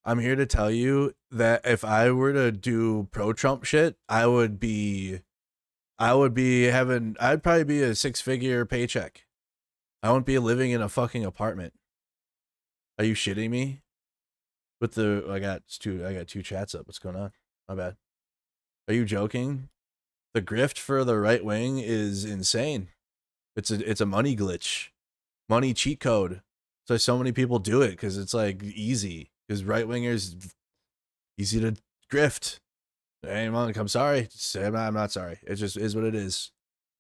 [SPEAKER 9] I'm here to tell you that if I were to do pro-Trump shit, I'd probably be a 6-figure paycheck. I wouldn't be living in a fucking apartment. Are you shitting me? I got two chats up. What's going on? My bad. Are you joking? The grift for the right wing is insane. It's a money glitch, money cheat code. So many people do it because it's like easy. Because right wingers easy to grift. Hey, I'm sorry. I'm not sorry. It just is what it is.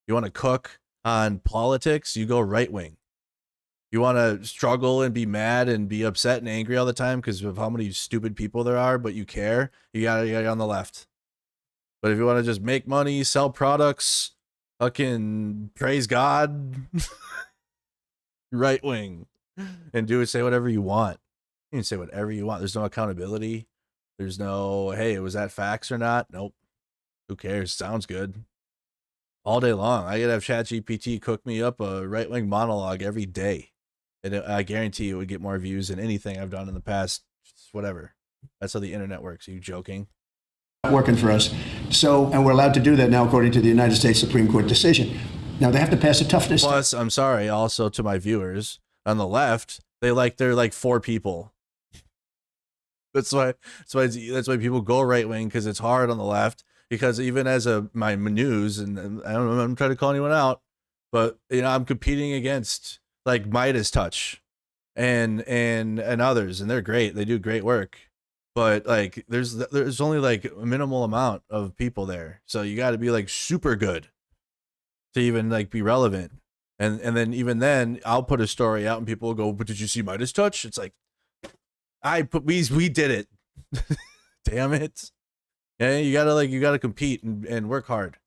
[SPEAKER 9] You want to cook on politics? You go right wing. You want to struggle and be mad and be upset and angry all the time because of how many stupid people there are, but you care, you gotta get on the left. But if you want to just make money, sell products, fucking praise God, right wing, and say whatever you want. You can say whatever you want. There's no accountability. There's no, hey, was that facts or not? Nope. Who cares? Sounds good. All day long. I could have ChatGPT cook me up a right-wing monologue every day. And I guarantee it would get more views than anything I've done in the past, whatever. That's how the internet works. Are you joking?
[SPEAKER 11] Working for us. So, and we're allowed to do that now according to the United States Supreme Court decision. Now they have to pass a toughness.
[SPEAKER 9] Plus, I'm sorry, also to my viewers on the left, they're like 4 people. That's why people go right wing, because it's hard on the left. Because even as my news, and I don't know, I'm trying to call anyone out, but I'm competing against like Midas Touch and others, and they're great. They do great work. But like there's only like a minimal amount of people there. So you got to be like super good to even like be relevant. And then even then I'll put a story out and people will go, "But did you see Midas Touch?" It's like we did it. Damn it. Yeah, you gotta compete and work hard.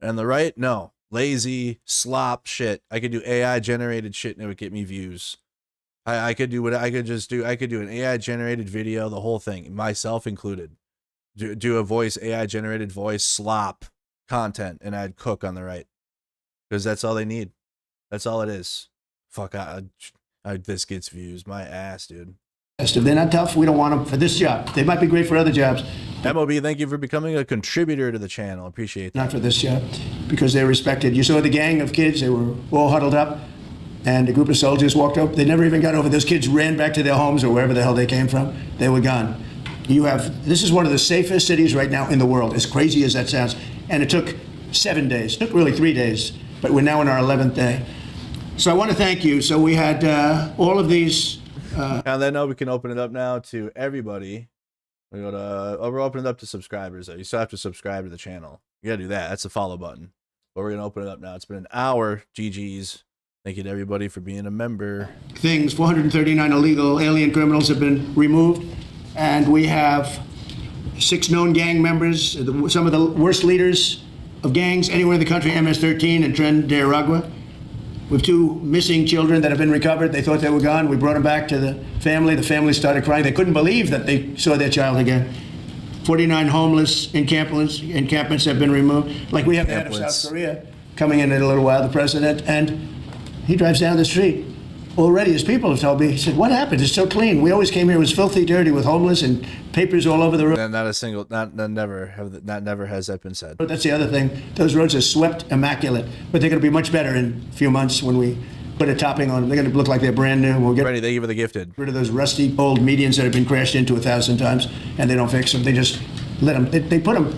[SPEAKER 9] And the right, no. Lazy, slop shit. I could do AI generated shit and it would get me views. I could do what I could just do. I could do an AI generated video, the whole thing, myself included. Do a voice, AI generated voice, slop content, and I'd cook on the right. Because that's all they need. That's all it is. Fuck, this gets views. My ass, dude.
[SPEAKER 11] If they're not tough, we don't want them for this job. They might be great for other jobs.
[SPEAKER 9] MOB, thank you for becoming a contributor to the channel. Appreciate that.
[SPEAKER 11] Not for this job, because they're respected. You saw the gang of kids. They were all huddled up, and a group of soldiers walked up. They never even got over. Those kids ran back to their homes or wherever the hell they came from. They were gone. This is one of the safest cities right now in the world, as crazy as that sounds. And it took 7 days. It took really 3 days, but we're now in our 11th day. So I want to thank you. So we had all of these.
[SPEAKER 9] On that note, we can open it up now to everybody. We go to we're opening it up to subscribers though. You still have to subscribe to the channel. You gotta do that. That's the follow button. But we're gonna open it up now. It's been an hour. GG's. Thank you to everybody for being a member.
[SPEAKER 11] 439 illegal alien criminals have been removed, and we have 6 known gang members, some of the worst leaders of gangs anywhere in the country, MS-13 and Tren de Aragua. We have 2 missing children that have been recovered. They thought they were gone. We brought them back to the family. The family started crying. They couldn't believe that they saw their child again. 49 homeless encampments have been removed. Like we have the head of South Korea coming in a little while, the president, and he drives down the street. Already his people have told me, he said, "What happened? It's so clean. We always came here, it was filthy dirty with homeless and papers all over the road."
[SPEAKER 9] Never has that been said.
[SPEAKER 11] But that's the other thing. Those roads are swept immaculate, but they're going to be much better in a few months when we put a topping on them. They're going to look like they're brand new. We'll get
[SPEAKER 9] ready. Thank you for the gifted.
[SPEAKER 11] Rid of those rusty old medians that have been crashed into 1,000 times, and they don't fix them. They just let them.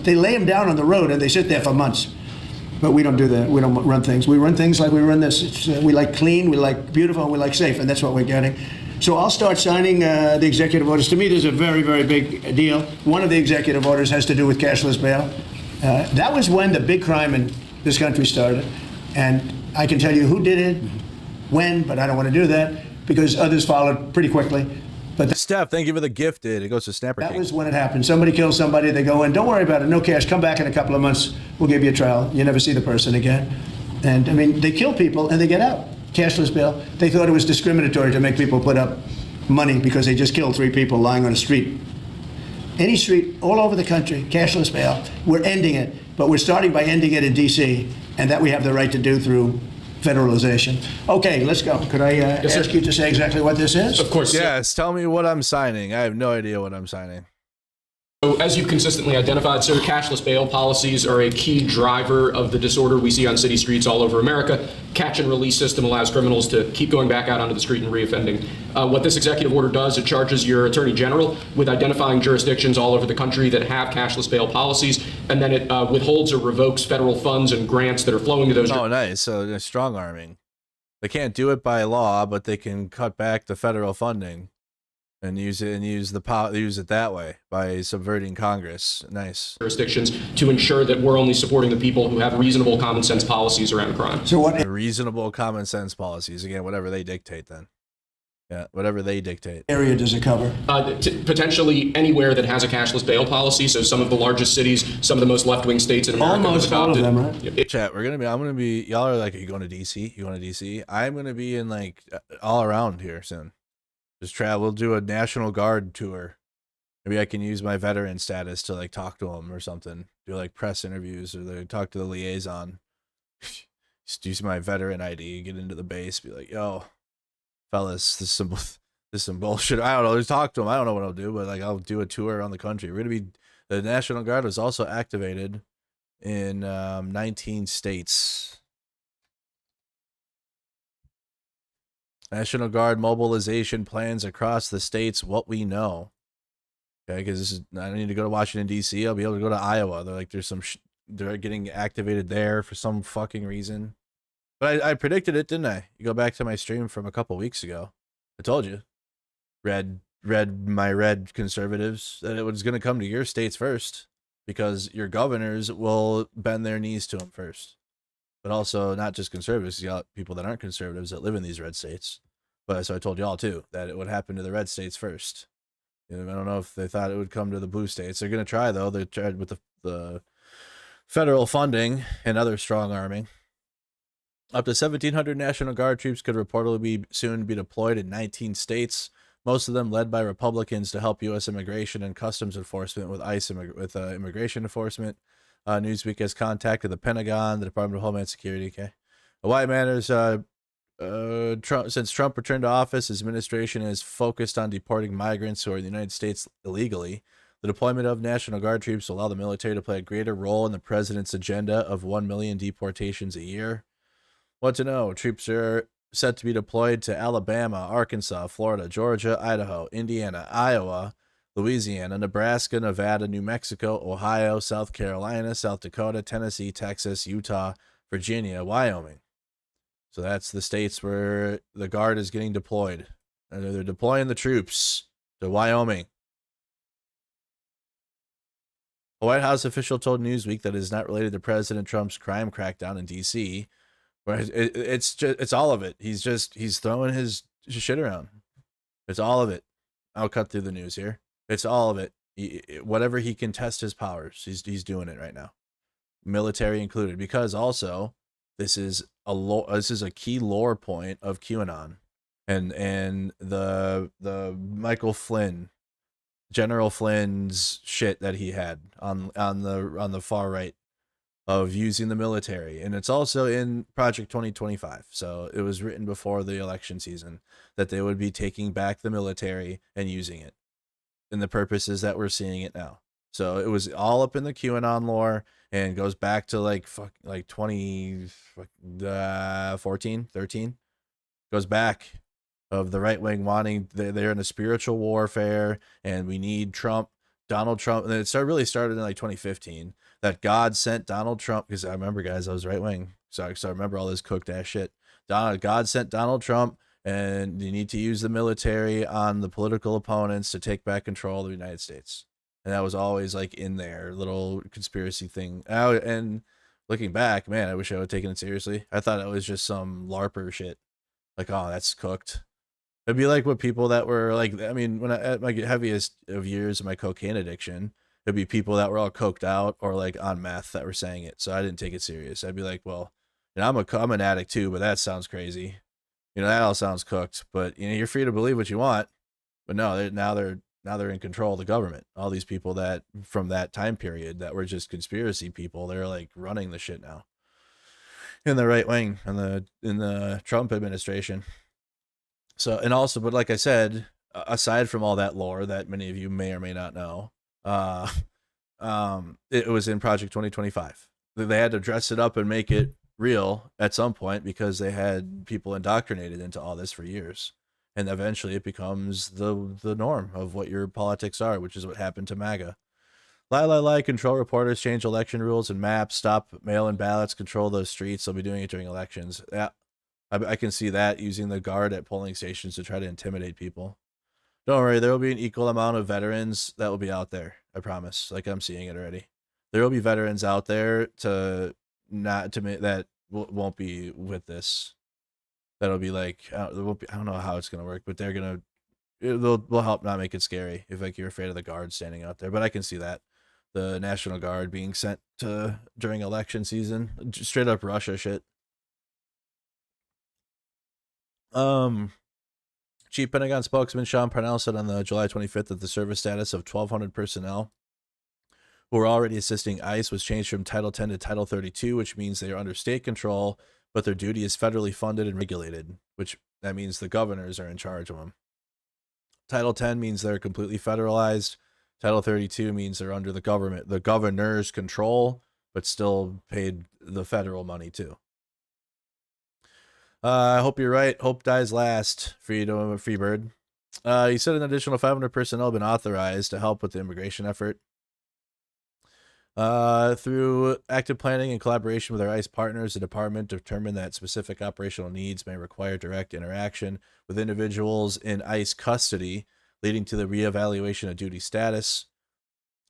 [SPEAKER 11] They lay them down on the road, and they sit there for months. But we don't do that. We don't run things. We run things like we run this. We like clean, we like beautiful, and we like safe, and that's what we're getting. So I'll start signing the executive orders. To me, there's a very, very big deal. One of the executive orders has to do with cashless bail. That was when the big crime in this country started. And I can tell you who did it, when, but I don't want to do that because others followed pretty quickly. But
[SPEAKER 9] Steph, thank you for the gifted. It goes to Snapper King.
[SPEAKER 11] That was when it happened. Somebody kills somebody, they go in, don't worry about it, no cash, come back in a couple of months, we'll give you a trial. You never see the person again. And I mean, they kill people and they get out. Cashless bail. They thought it was discriminatory to make people put up money because they just killed 3 people lying on a street. Any street, all over the country, cashless bail. We're ending it, but we're starting by ending it in D.C., and that we have the right to do through federalization. Okay, let's go. Could I ask you to say exactly what this is?
[SPEAKER 12] Of course.
[SPEAKER 9] Yes, tell me what I'm signing. I have no idea what I'm signing.
[SPEAKER 12] So as you've consistently identified, sir, cashless bail policies are a key driver of the disorder we see on city streets all over America. Catch and release system allows criminals to keep going back out onto the street and reoffending. What this executive order does, it charges your attorney general with identifying jurisdictions all over the country that have cashless bail policies, and then it withholds or revokes federal funds and grants that are flowing to those.
[SPEAKER 9] Oh, nice. So they're strong arming. They can't do it by law, but they can cut back the federal funding. and use the power, use it that way by subverting Congress. Nice.
[SPEAKER 12] Jurisdictions to ensure that we're only supporting the people who have reasonable common sense policies around crime.
[SPEAKER 11] So what?
[SPEAKER 9] Reasonable common sense policies. Again, whatever they dictate then. Yeah, whatever they dictate.
[SPEAKER 11] Area does it cover?
[SPEAKER 12] Potentially anywhere that has a cashless bail policy. So some of the largest cities, some of the most left-wing states in America.
[SPEAKER 11] Almost all of them, right?
[SPEAKER 9] Chat, I'm gonna be, y'all are like, are you going to DC? You going to DC? I'm gonna be in like all around here soon. Just travel, we'll do a National Guard tour. Maybe I can use my veteran status to like talk to them or something. Do like press interviews or like, talk to the liaison. Just use my veteran ID, get into the base, be like, yo, fellas, this is some bullshit. I don't know. Just talk to them. I don't know what I'll do, but like I'll do a tour around the country. We're gonna be, the National Guard was also activated in 19 states. National Guard mobilization plans across the states. What we know, okay? Because this is, I don't need to go to Washington D.C. I'll be able to go to Iowa. They're like, there's some, they're getting activated there for some fucking reason. But I predicted it, didn't I? You go back to my stream from a couple weeks ago. I told you, my red conservatives, that it was going to come to your states first because your governors will bend their knees to them first. But also not just conservatives, you got people that aren't conservatives that live in these red states. But so I told y'all too that it would happen to the red states first. You know, I don't know if they thought it would come to the blue states. They're going to try though. They tried with the federal funding and other strong arming. Up to 1,700 National Guard troops could reportedly soon be deployed in 19 states, most of them led by Republicans to help U.S. immigration and customs enforcement with immigration enforcement. Newsweek has contacted the Pentagon, the Department of Homeland Security. Okay, why it matters. Since Trump returned to office, his administration is focused on deporting migrants who are in the United States illegally. The deployment of National Guard troops will allow the military to play a greater role in the president's agenda of 1 million deportations a year. What to know? Troops are set to be deployed to Alabama, Arkansas, Florida, Georgia, Idaho, Indiana, Iowa, Louisiana, Nebraska, Nevada, New Mexico, Ohio, South Carolina, South Dakota, Tennessee, Texas, Utah, Virginia, Wyoming. So that's the states where the Guard is getting deployed. And they're deploying the troops to Wyoming. A White House official told Newsweek that it is not related to President Trump's crime crackdown in D.C., but it's all of it. He's throwing his shit around. It's all of it. I'll cut through the news here. It's all of it. Whatever he can test his powers, he's doing it right now, military included. Because also, this is a key lore point of QAnon, and the Michael Flynn, General Flynn's shit that he had on the far right of using the military. And it's also in Project 2025. So it was written before the election season that they would be taking back the military and using it in the purposes that we're seeing it now. So it was all up in the QAnon lore and goes back to like 2014, 13. Goes back of the right wing wanting, they're in a spiritual warfare and we need Trump, Donald Trump. And it really started in like 2015 that God sent Donald Trump, because I remember, guys, I was right wing. So I remember all this cooked ass shit. God sent Donald Trump, and you need to use the military on the political opponents to take back control of the United States. And that was always like in their little conspiracy thing. And looking back, man, I wish I would have taken it seriously. I thought it was just some LARPer shit. Like, oh, that's cooked. It'd be like what people that were like, I mean, when at my heaviest of years of my cocaine addiction, it'd be people that were all coked out or like on meth that were saying it. So I didn't take it serious. I'd be like, well, you know, I'm an addict too, but that sounds crazy. You know, that all sounds cooked, but you know, you're free to believe what you want. But no, now they're in control of the government. All these people that from that time period that were just conspiracy people, they're like running the shit now in the right wing and in the Trump administration. So, and also, but like I said, aside from all that lore that many of you may or may not know, it was in Project 2025. They had to dress it up and make it real at some point because they had people indoctrinated into all this for years. And eventually it becomes the norm of what your politics are, which is what happened to MAGA. Lie, control reporters, change election rules and maps, stop mail-in ballots, control those streets. They'll be doing it during elections. Yeah, I can see that, using the Guard at polling stations to try to intimidate people. Don't worry, there will be an equal amount of veterans that will be out there. I promise. Like, I'm seeing it already. There will be veterans out there that won't be with this. That'll be like, I don't know how it's gonna work, but they'll help not make it scary if like you're afraid of the guards standing out there. But I can see that the National Guard being sent during election season, straight up Russia shit. Chief Pentagon spokesman Sean Parnell said on the July 25th that the service status of 1,200 personnel who were already assisting ICE was changed from Title 10 to Title 32, which means they are under state control, but their duty is federally funded and regulated, which that means the governors are in charge of them. Title 10 means they're completely federalized. Title 32 means they're under the governor's control, but still paid the federal money too. I hope you're right. Hope dies last. Freebird. He said an additional 500 personnel have been authorized to help with the immigration effort. Through active planning and collaboration with our ICE partners, the department determined that specific operational needs may require direct interaction with individuals in ICE custody, leading to the reevaluation of duty status.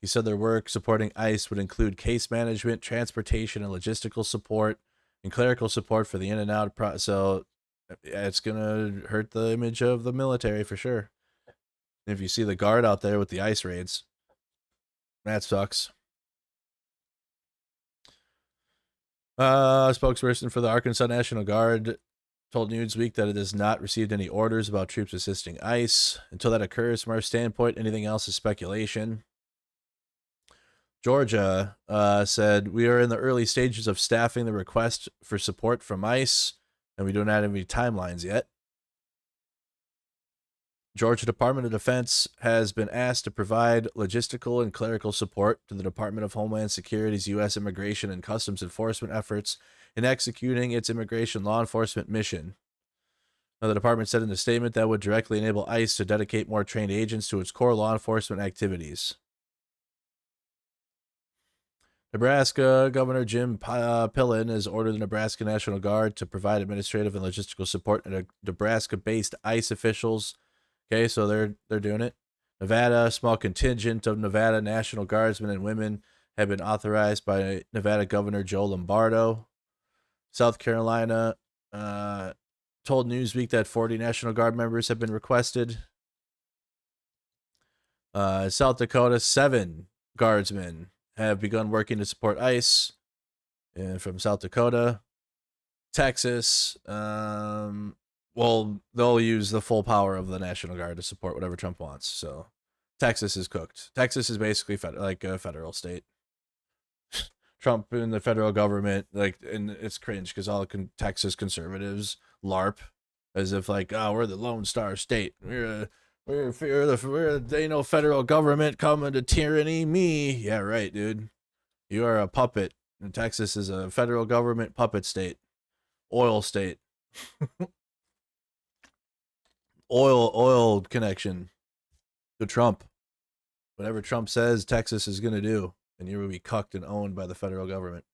[SPEAKER 9] He said their work supporting ICE would include case management, transportation, and logistical support, and clerical support for the in and out. So it's going to hurt the image of the military for sure. If you see the guard out there with the ICE raids, that sucks. Spokesperson for the Arkansas National Guard told Newsweek that it has not received any orders about troops assisting ICE. Until that occurs, from our standpoint, anything else is speculation. Georgia said, we are in the early stages of staffing the request for support from ICE, and we don't have any timelines yet. Georgia Department of Defense has been asked to provide logistical and clerical support to the Department of Homeland Security's U.S. Immigration and Customs Enforcement efforts in executing its immigration law enforcement mission. Now, the department said in a statement that would directly enable ICE to dedicate more trained agents to its core law enforcement activities. Nebraska Governor Jim Pillen has ordered the Nebraska National Guard to provide administrative and logistical support to Nebraska-based ICE officials. Okay, so they're doing it. Nevada, a small contingent of Nevada National Guardsmen and women have been authorized by Nevada Governor Joe Lombardo. South Carolina told Newsweek that 40 National Guard members have been requested. South Dakota, 7 guardsmen have begun working to support ICE. And from South Dakota, Texas, well, they'll use the full power of the National Guard to support whatever Trump wants. So Texas is cooked. Texas is basically like a federal state. Trump and the federal government, and it's cringe because all Texas conservatives LARP as if we're the Lone Star State. We're they know federal government coming to tyranny me. Yeah, right, dude. You are a puppet. And Texas is a federal government puppet state. Oil state. oil connection to Trump. Whatever Trump says Texas is going to do, and you will be cucked and owned by the federal government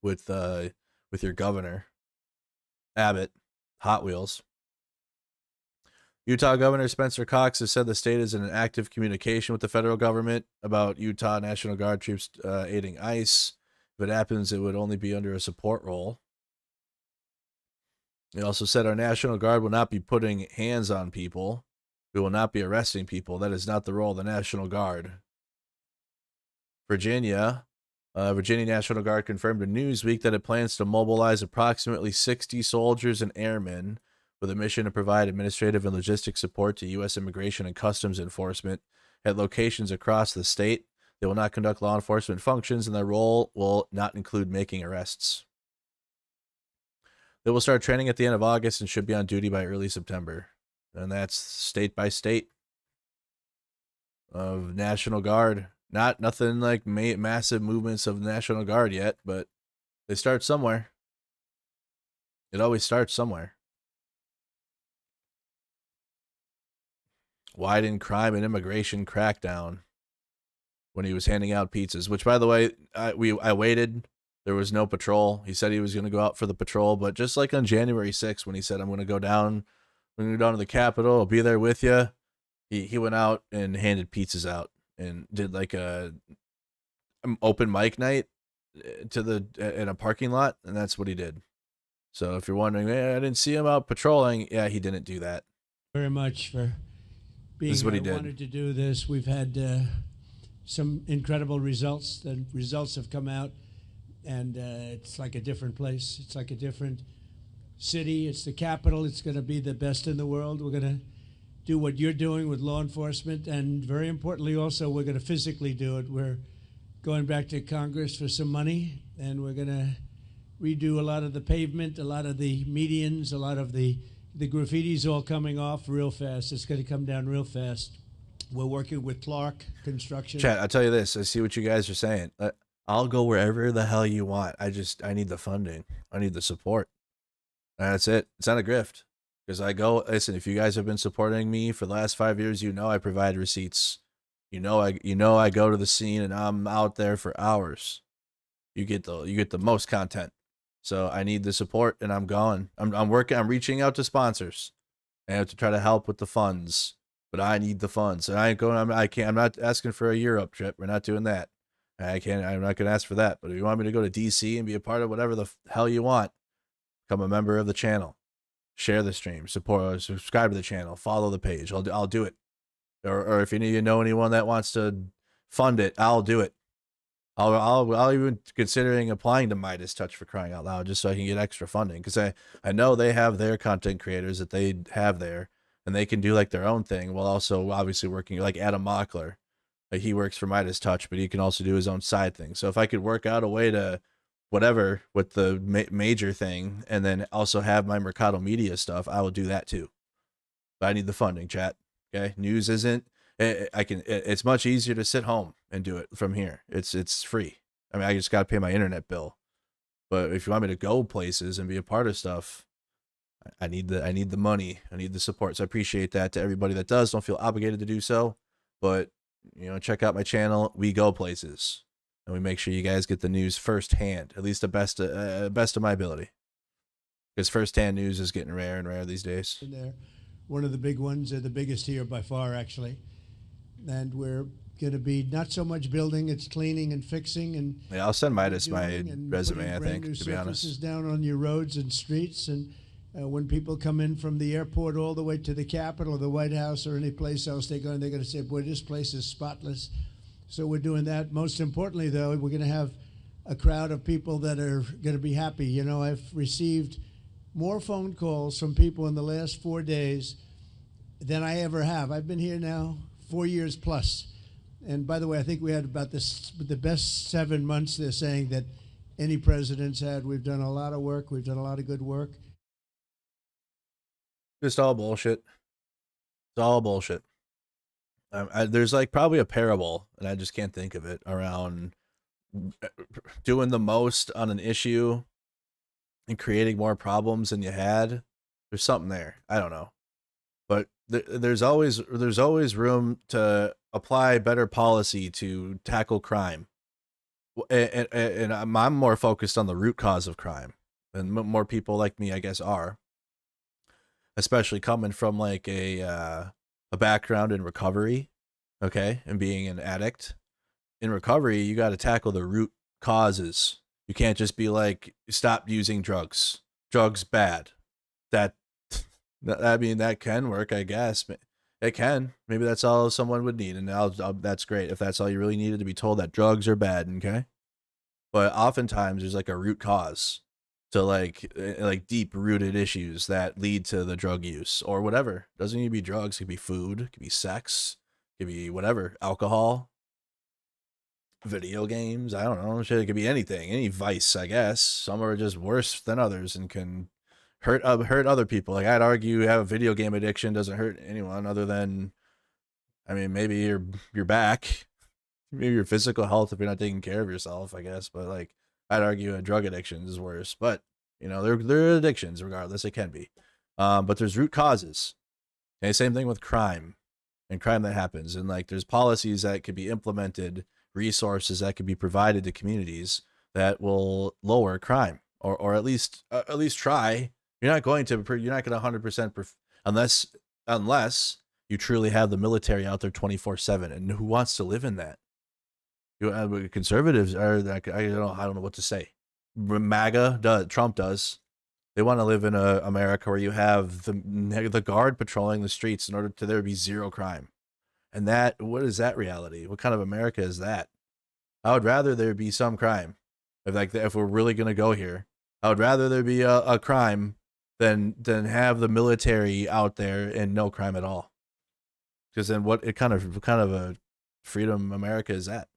[SPEAKER 9] with your governor Abbott, Hot Wheels. Utah Governor Spencer Cox has said the state is in an active communication with the federal government about Utah National Guard troops aiding ICE. If it happens, it would only be under a support role. He also said our National Guard will not be putting hands on people. We will not be arresting people. That is not the role of the National Guard. Virginia National Guard confirmed to Newsweek that it plans to mobilize approximately 60 soldiers and airmen with a mission to provide administrative and logistic support to U.S. Immigration and Customs Enforcement at locations across the state. They will not conduct law enforcement functions, and their role will not include making arrests. They will start training at the end of August and should be on duty by early September. And that's state by state of National Guard. Nothing like massive movements of National Guard yet, but they start somewhere. It always starts somewhere. Widen crime and immigration crackdown when he was handing out pizzas, which, by the way, I waited. There was no patrol. He said he was going to go out for the patrol, but just like on January 6th when he said, I'm going to go down to the Capitol, I'll be there with you. He went out and handed pizzas out and did like a open mic night in a parking lot, and that's what he did. So if you're wondering, hey, I didn't see him out patrolling, yeah, he didn't do that.
[SPEAKER 10] Very much for being
[SPEAKER 9] This is what he
[SPEAKER 10] here. I
[SPEAKER 9] did.
[SPEAKER 10] wanted to do this. We've had some incredible results. The results have come out, and it's like a different place. It's like a different city. It's the capital. It's going to be the best in the world. We're going to do what you're doing with law enforcement, and very importantly also, we're going to physically do it. We're going back to Congress for some money, and we're going to redo a lot of the pavement, a lot of the medians, a lot of the graffiti's all coming off real fast. It's going to come down real fast. We're working with Clark Construction.
[SPEAKER 9] Chat, I'll tell you this. I see what you guys are saying. I'll go wherever the hell you want. I need the funding. I need the support. And that's it. It's not a grift. Because listen, if you guys have been supporting me for the last 5 years, you know I provide receipts. You know I go to the scene and I'm out there for hours. You get the most content. So I need the support, and I'm going. I'm reaching out to sponsors. I have to try to help with the funds, but I need the funds. And I'm not asking for a Europe trip. We're not doing that. I'm not gonna ask for that. But if you want me to go to DC and be a part of whatever the hell you want, become a member of the channel. Share the stream, subscribe to the channel, follow the page. I'll do it. Or if you know anyone that wants to fund it, I'll do it. I'll even considering applying to Midas Touch, for crying out loud, just so I can get extra funding, because I know they have their content creators that they have there, and they can do like their own thing while also obviously working, like Adam Mockler. Like, he works for Midas Touch, but he can also do his own side thing. So if I could work out a way to whatever with the major thing, and then also have my Mercado Media stuff, I will do that too. But I need the funding, chat. Okay, news isn't. It's much easier to sit home and do it from here. It's free. I mean, I just got to pay my internet bill. But if you want me to go places and be a part of stuff, I need the money. I need the support. So I appreciate that to everybody that does. Don't feel obligated to do so, but check out my channel. We go places, and we make sure you guys get the news firsthand, at least the best of my ability. Because firsthand news is getting rare and rare these days.
[SPEAKER 10] They're one of the big ones. They're the biggest here by far, actually. And we're going to be not so much building, it's cleaning and fixing. And
[SPEAKER 9] yeah, I'll send Midas my resume, I think, to be honest.
[SPEAKER 10] Down on your roads and streets. And when people come in from the airport all the way to the Capitol or the White House or any place else they're going to say, boy, this place is spotless. So we're doing that. Most importantly, though, we're going to have a crowd of people that are going to be happy. I've received more phone calls from people in the last 4 days than I ever have. I've been here now 4 years plus. And by the way, I think we had about the best 7 months, they're saying, that any president's had. We've done a lot of work. We've done a lot of good work.
[SPEAKER 9] Just all bullshit. It's all bullshit. There's like probably a parable, and I just can't think of it, around doing the most on an issue and creating more problems than you had. There's something there. I don't know. But there's always room to apply better policy to tackle crime. And I'm more focused on the root cause of crime. And more people like me, I guess, are. Especially coming from like a background in recovery, okay, and being an addict. In recovery, you got to tackle the root causes. You can't just be like, stop using drugs. Drugs bad. That can work, I guess. It can. Maybe that's all someone would need, and that's great if that's all you really needed, to be told that drugs are bad, okay? But oftentimes there's like a root cause to like deep rooted issues that lead to the drug use or whatever. Doesn't need to be drugs. It could be food. It could be sex. It could be whatever. Alcohol. Video games. I don't know. Shit, it could be anything. Any vice, I guess. Some are just worse than others and can hurt other people. Like, I'd argue have a video game addiction doesn't hurt anyone other than, I mean, maybe your back, maybe your physical health if you're not taking care of yourself, I guess. But like, I'd argue a drug addiction is worse. But they're addictions regardless. It can be, but there's root causes. Okay, same thing with crime and crime that happens. And like, there's policies that could be implemented, resources that could be provided to communities that will lower crime, or at least try. You're not going to 100% unless you truly have the military out there 24/7, and who wants to live in that? Conservatives are like, I don't know what to say. MAGA does, Trump does. They want to live in a America where you have the guard patrolling the streets in order to there be zero crime. And what is that reality? What kind of America is that? I would rather there be some crime. If we're really gonna go here, I would rather there be a crime than have the military out there and no crime at all. Because then what kind of a freedom America is that?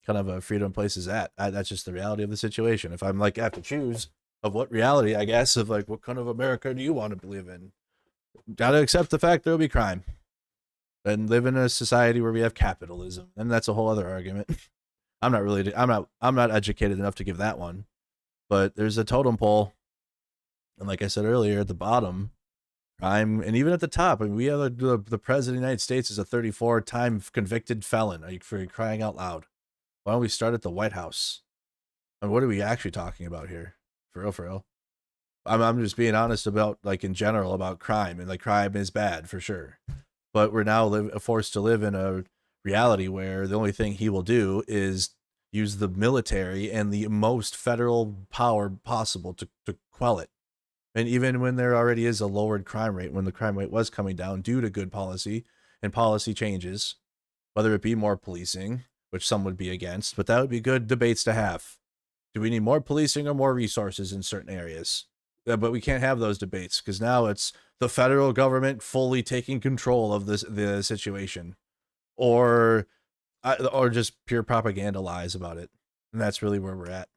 [SPEAKER 9] Kind of a freedom place is that? That's just the reality of the situation. If I'm like, I have to choose of what reality, I guess, of like, what kind of America do you want to live in? Gotta accept the fact there'll be crime. And live in a society where we have capitalism. And that's a whole other argument. I'm not educated enough to give that one. But there's a totem pole. And like I said earlier, at the bottom, crime, and even at the top, I mean, we have the president of the United States is a 34-time convicted felon. Are you crying out loud? Why don't we start at the White House? And what are we actually talking about here? For real. I'm just being honest about, like, in general about crime, and like crime is bad for sure. But we're now forced to live in a reality where the only thing he will do is use the military and the most federal power possible to quell it. And even when there already is a lowered crime rate, when the crime rate was coming down due to good policy and policy changes, whether it be more policing, which some would be against, but that would be good debates to have. Do we need more policing or more resources in certain areas? But we can't have those debates because now it's the federal government fully taking control of the situation, or just pure propaganda lies about it, and that's really where we're at.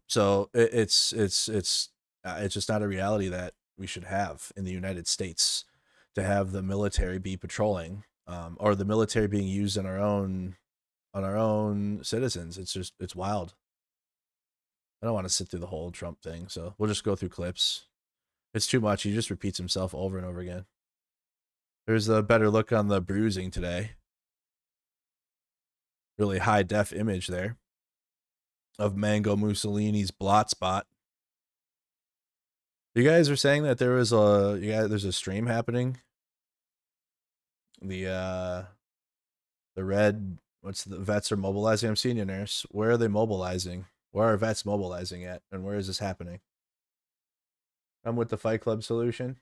[SPEAKER 9] So it's just not a reality that we should have in the United States, to have the military be patrolling, or the military being used on our own citizens. It's wild. I don't want to sit through the whole Trump thing, so we'll just go through clips. It's too much. He just repeats himself over and over again. There's a better look on the bruising today. Really high def image there of Mango Mussolini's blot spot. You guys are saying that there's a stream happening. The vets are mobilizing. I'm seeing you, nurse. Where are they mobilizing? Where are vets mobilizing at? And where is this happening? I'm with the Fight Club solution.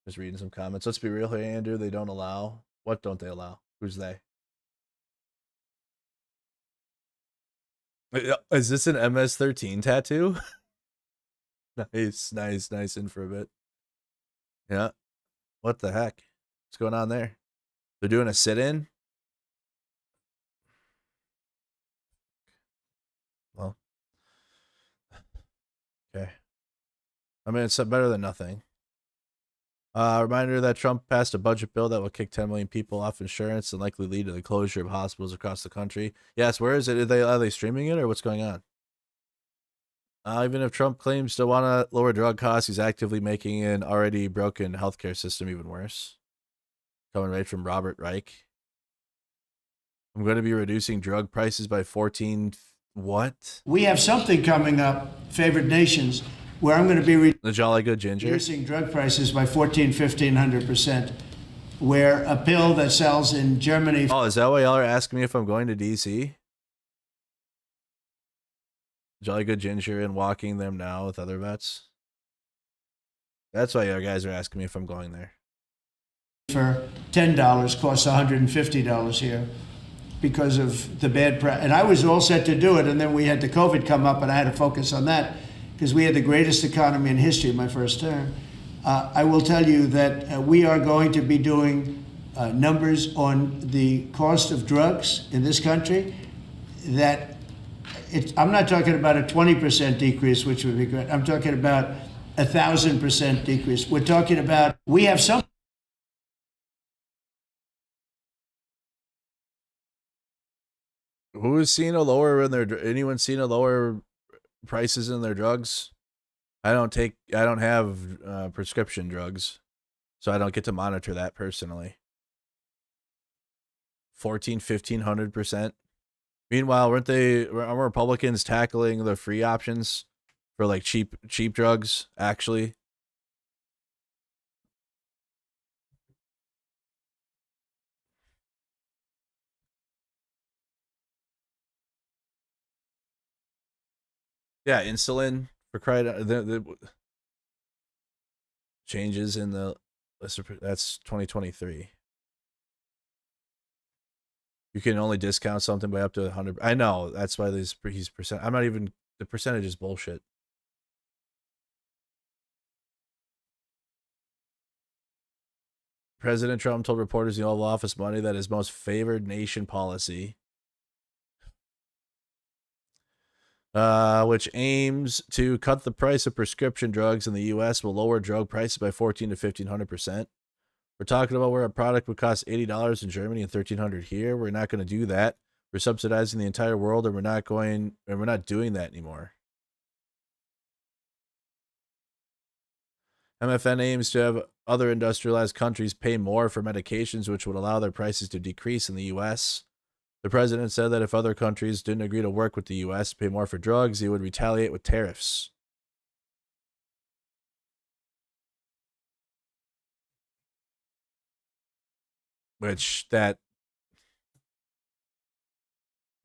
[SPEAKER 9] Just reading some comments. Let's be real here, Andrew. They don't allow. What don't they allow? Who's they? Is this an MS-13 tattoo? Nice in for a bit. Yeah. What the heck? What's going on there? They're doing a sit-in? Well. Okay. I mean, it's better than nothing. Reminder that Trump passed a budget bill that will kick 10 million people off insurance and likely lead to the closure of hospitals across the country. Yes, where is it? Are they streaming it, or what's going on? Even if Trump claims to want to lower drug costs, he's actively making an already broken healthcare system even worse. Coming right from Robert Reich. I'm going to be reducing drug prices by 14... What?
[SPEAKER 10] We have something coming up, favored nations, where I'm going to be
[SPEAKER 9] the Jolly Good Ginger
[SPEAKER 10] reducing drug prices by 1,500%, where a pill that sells in Germany...
[SPEAKER 9] Oh, is that why y'all are asking me if I'm going to DC? Jolly Good Ginger and walking them now with other vets? That's why you guys are asking me if I'm going there.
[SPEAKER 10] For $10 costs $150 here because of the bad price. And I was all set to do it, and then we had the COVID come up, and I had to focus on that because we had the greatest economy in history in my first term. I will tell you that we are going to be doing numbers on the cost of drugs in this country that I'm not talking about a 20% decrease, which would be great. I'm talking about 1,000% decrease. We're talking about, we have some.
[SPEAKER 9] Who has seen a lower in their, anyone seen a lower prices in their drugs? I don't have prescription drugs, so I don't get to monitor that personally. 1,500%. Meanwhile, weren't Republicans tackling the free options for like cheap drugs? Actually, Yeah, insulin for crying. The changes in the list of, that's 2023. You can only discount something by up to 100. I know, that's why he's percent. I'm not even, the percentage is bullshit. President Trump told reporters in the Oval Office Monday that his most favored nation policy, which aims to cut the price of prescription drugs in the U.S., will lower drug prices by 1,400 to 1,500%. We're talking about where a product would cost $80 in Germany and $1,300 here. We're not going to do that. We're subsidizing the entire world, and we're not doing that anymore. MFN aims to have other industrialized countries pay more for medications, which would allow their prices to decrease in the U.S. The president said that if other countries didn't agree to work with the U.S. to pay more for drugs, he would retaliate with tariffs. Which that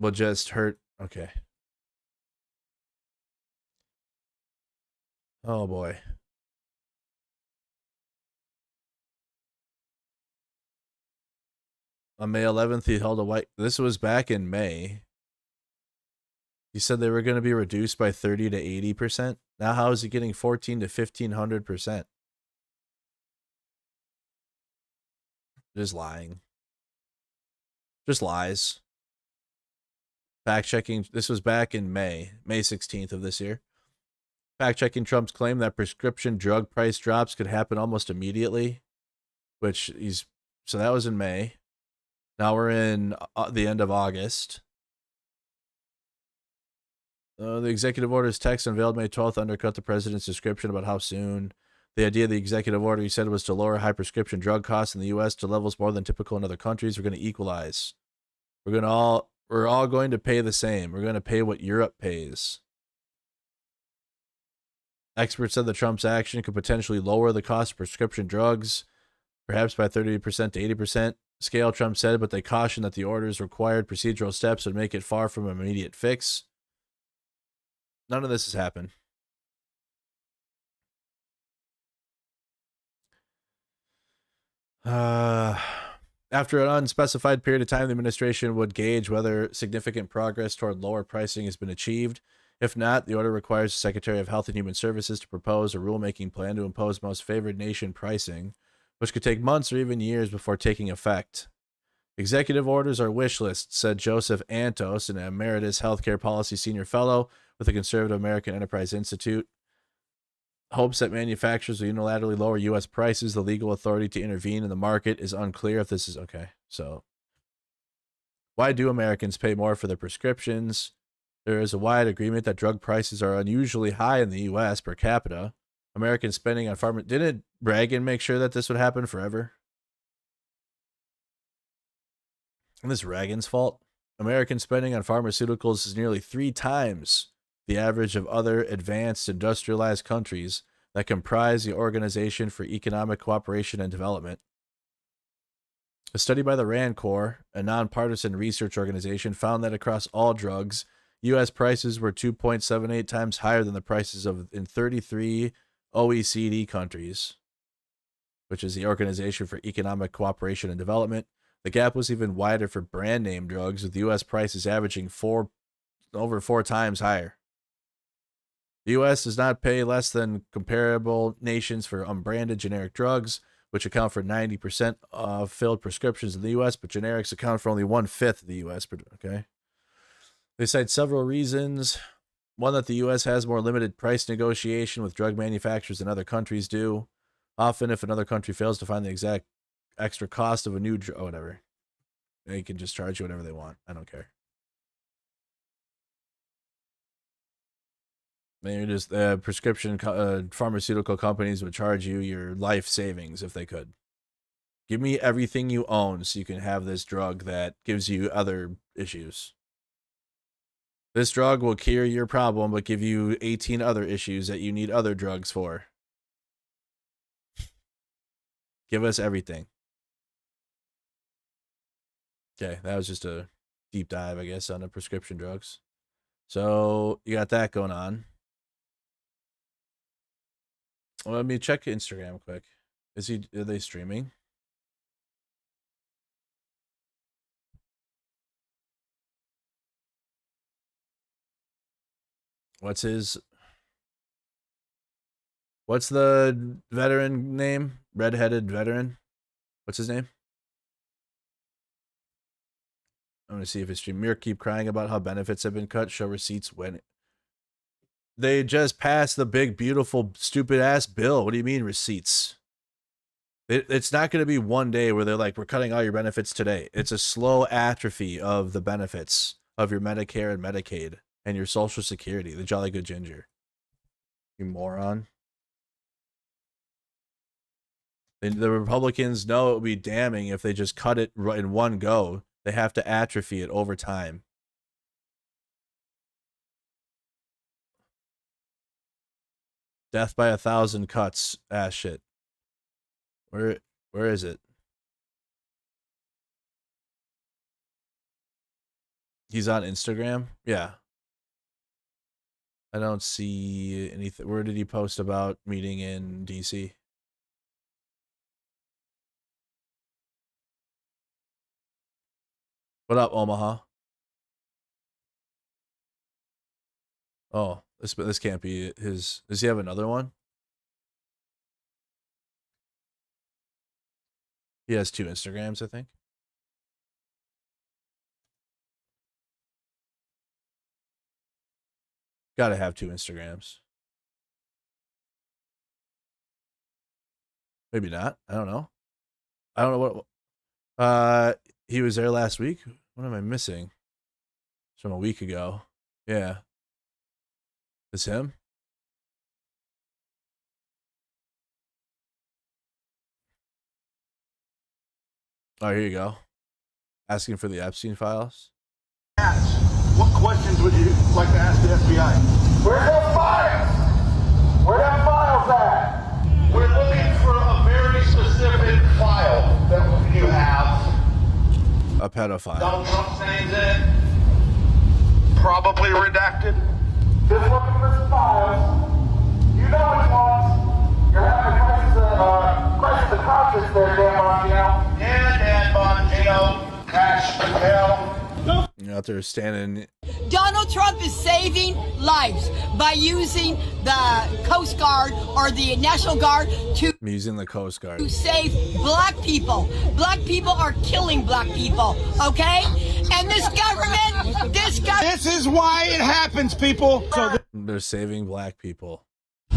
[SPEAKER 9] will just hurt. Okay. Oh boy. On May 11th, he held a white. This was back in May. He said they were going to be reduced by 30 to 80%. Now, how is he getting 1,400 to 1,500%? Just lying. Just lies. Fact checking. This was back in May 16th of this year. Fact checking Trump's claim that prescription drug price drops could happen almost immediately, so that was in May. Now we're in the end of August. The executive order's text unveiled May 12th undercut the president's description about how soon. The idea of the executive order, he said, was to lower high prescription drug costs in the U.S. to levels more than typical in other countries. We're going to equalize. We're all going to pay the same. We're going to pay what Europe pays. Experts said that Trump's action could potentially lower the cost of prescription drugs, perhaps by 30% to 80% scale, Trump said, but they cautioned that the order's required procedural steps would make it far from an immediate fix. None of this has happened. After an unspecified period of time, the administration would gauge whether significant progress toward lower pricing has been achieved. If not, the order requires the Secretary of Health and Human Services to propose a rulemaking plan to impose most favored nation pricing, which could take months or even years before taking effect. Executive orders are wish lists, said Joseph Antos, an emeritus healthcare policy senior fellow with the Conservative American Enterprise Institute. Hopes that manufacturers will unilaterally lower U.S. prices. The legal authority to intervene in the market is unclear if this is okay. So, why do Americans pay more for their prescriptions? There is a wide agreement that drug prices are unusually high in the U.S. per capita. American spending on pharma. Didn't Reagan make sure that this would happen forever? And this is Reagan's fault. American spending on pharmaceuticals is nearly 3 times the average of other advanced industrialized countries that comprise the Organization for Economic Cooperation and Development. A study by the RAND Corps, a nonpartisan research organization, found that across all drugs, U.S. prices were 2.78 times higher than the prices in 33 OECD countries, which is the Organization for Economic Cooperation and Development. The gap was even wider for brand name drugs, with U.S. prices averaging over 4 times higher. The U.S. does not pay less than comparable nations for unbranded generic drugs, which account for 90% of filled prescriptions in the U.S., but generics account for only 1/5 of the U.S. Okay. They cite several reasons. One, that the U.S. has more limited price negotiation with drug manufacturers than other countries do. Often, if another country fails to find the exact extra cost of a new drug, whatever, they can just charge you whatever they want. I don't care. Maybe just prescription pharmaceutical companies would charge you your life savings if they could. Give me everything you own so you can have this drug that gives you other issues. This drug will cure your problem, but give you 18 other issues that you need other drugs for. Give us everything. Okay, that was just a deep dive, I guess, on the prescription drugs. So you got that going on. Well, let me check Instagram quick. Are they streaming? What's the veteran name? Redheaded veteran? What's his name? I'm gonna see if it's stream. Mir keep crying about how benefits have been cut. Show receipts when they just passed the big, beautiful, stupid ass bill. What do you mean receipts? It's not going to be one day where they're like, we're cutting all your benefits today. It's a slow atrophy of the benefits of your Medicare and Medicaid and your Social Security, the Jolly Good Ginger. You moron. The Republicans know it would be damning if they just cut it in one go. They have to atrophy it over time. Death by 1,000 cuts. Ah, shit. Where is it? He's on Instagram? Yeah. I don't see anything. Where did he post about meeting in DC? What up, Omaha? Oh, this can't be his. Does he have another one? He has 2 Instagrams, I think. Gotta have 2 Instagrams. Maybe not. I don't know. I don't know what. He was there last week. What am I missing? It's from a week ago. Yeah. It's him? Oh, here you go. Asking for the Epstein files.
[SPEAKER 13] What questions would you like to ask the FBI? Where's the files? Where are files at? We're looking for a very specific file that you have.
[SPEAKER 9] A pedophile.
[SPEAKER 13] Donald Trump's name's in it. Probably redacted. Just looking for some files. You know which ones. You're having crisis of conscience there, Dan Bongino. Yeah, Dan Bongino. Cash Patel.
[SPEAKER 9] You're out there standing.
[SPEAKER 14] Donald Trump is saving lives by using the Coast Guard or the National Guard to
[SPEAKER 9] Using the Coast Guard.
[SPEAKER 14] save black people. Black people are killing black people, okay? And this government,
[SPEAKER 13] This is why it happens, people. So
[SPEAKER 9] They're saving black people.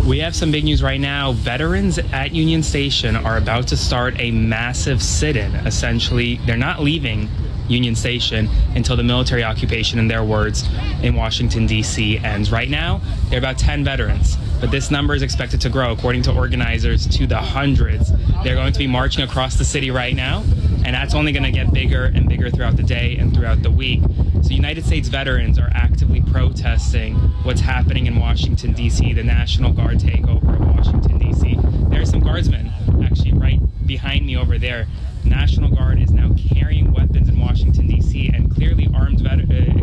[SPEAKER 15] We have some big news right now. Veterans at Union Station are about to start a massive sit-in. Essentially, they're not leaving Union Station until the military occupation, in their words, in Washington, D.C. ends. Right now, there are about 10 veterans, but this number is expected to grow, according to organizers, to the hundreds. They're going to be marching across the city right now, and that's only going to get bigger and bigger throughout the day and throughout the week. So United States veterans are actively protesting what's happening in Washington, D.C., the National Guard takeover of Washington, D.C. There are some guardsmen actually right behind me over there. National Guard is now carrying weapons in Washington, D.C., and clearly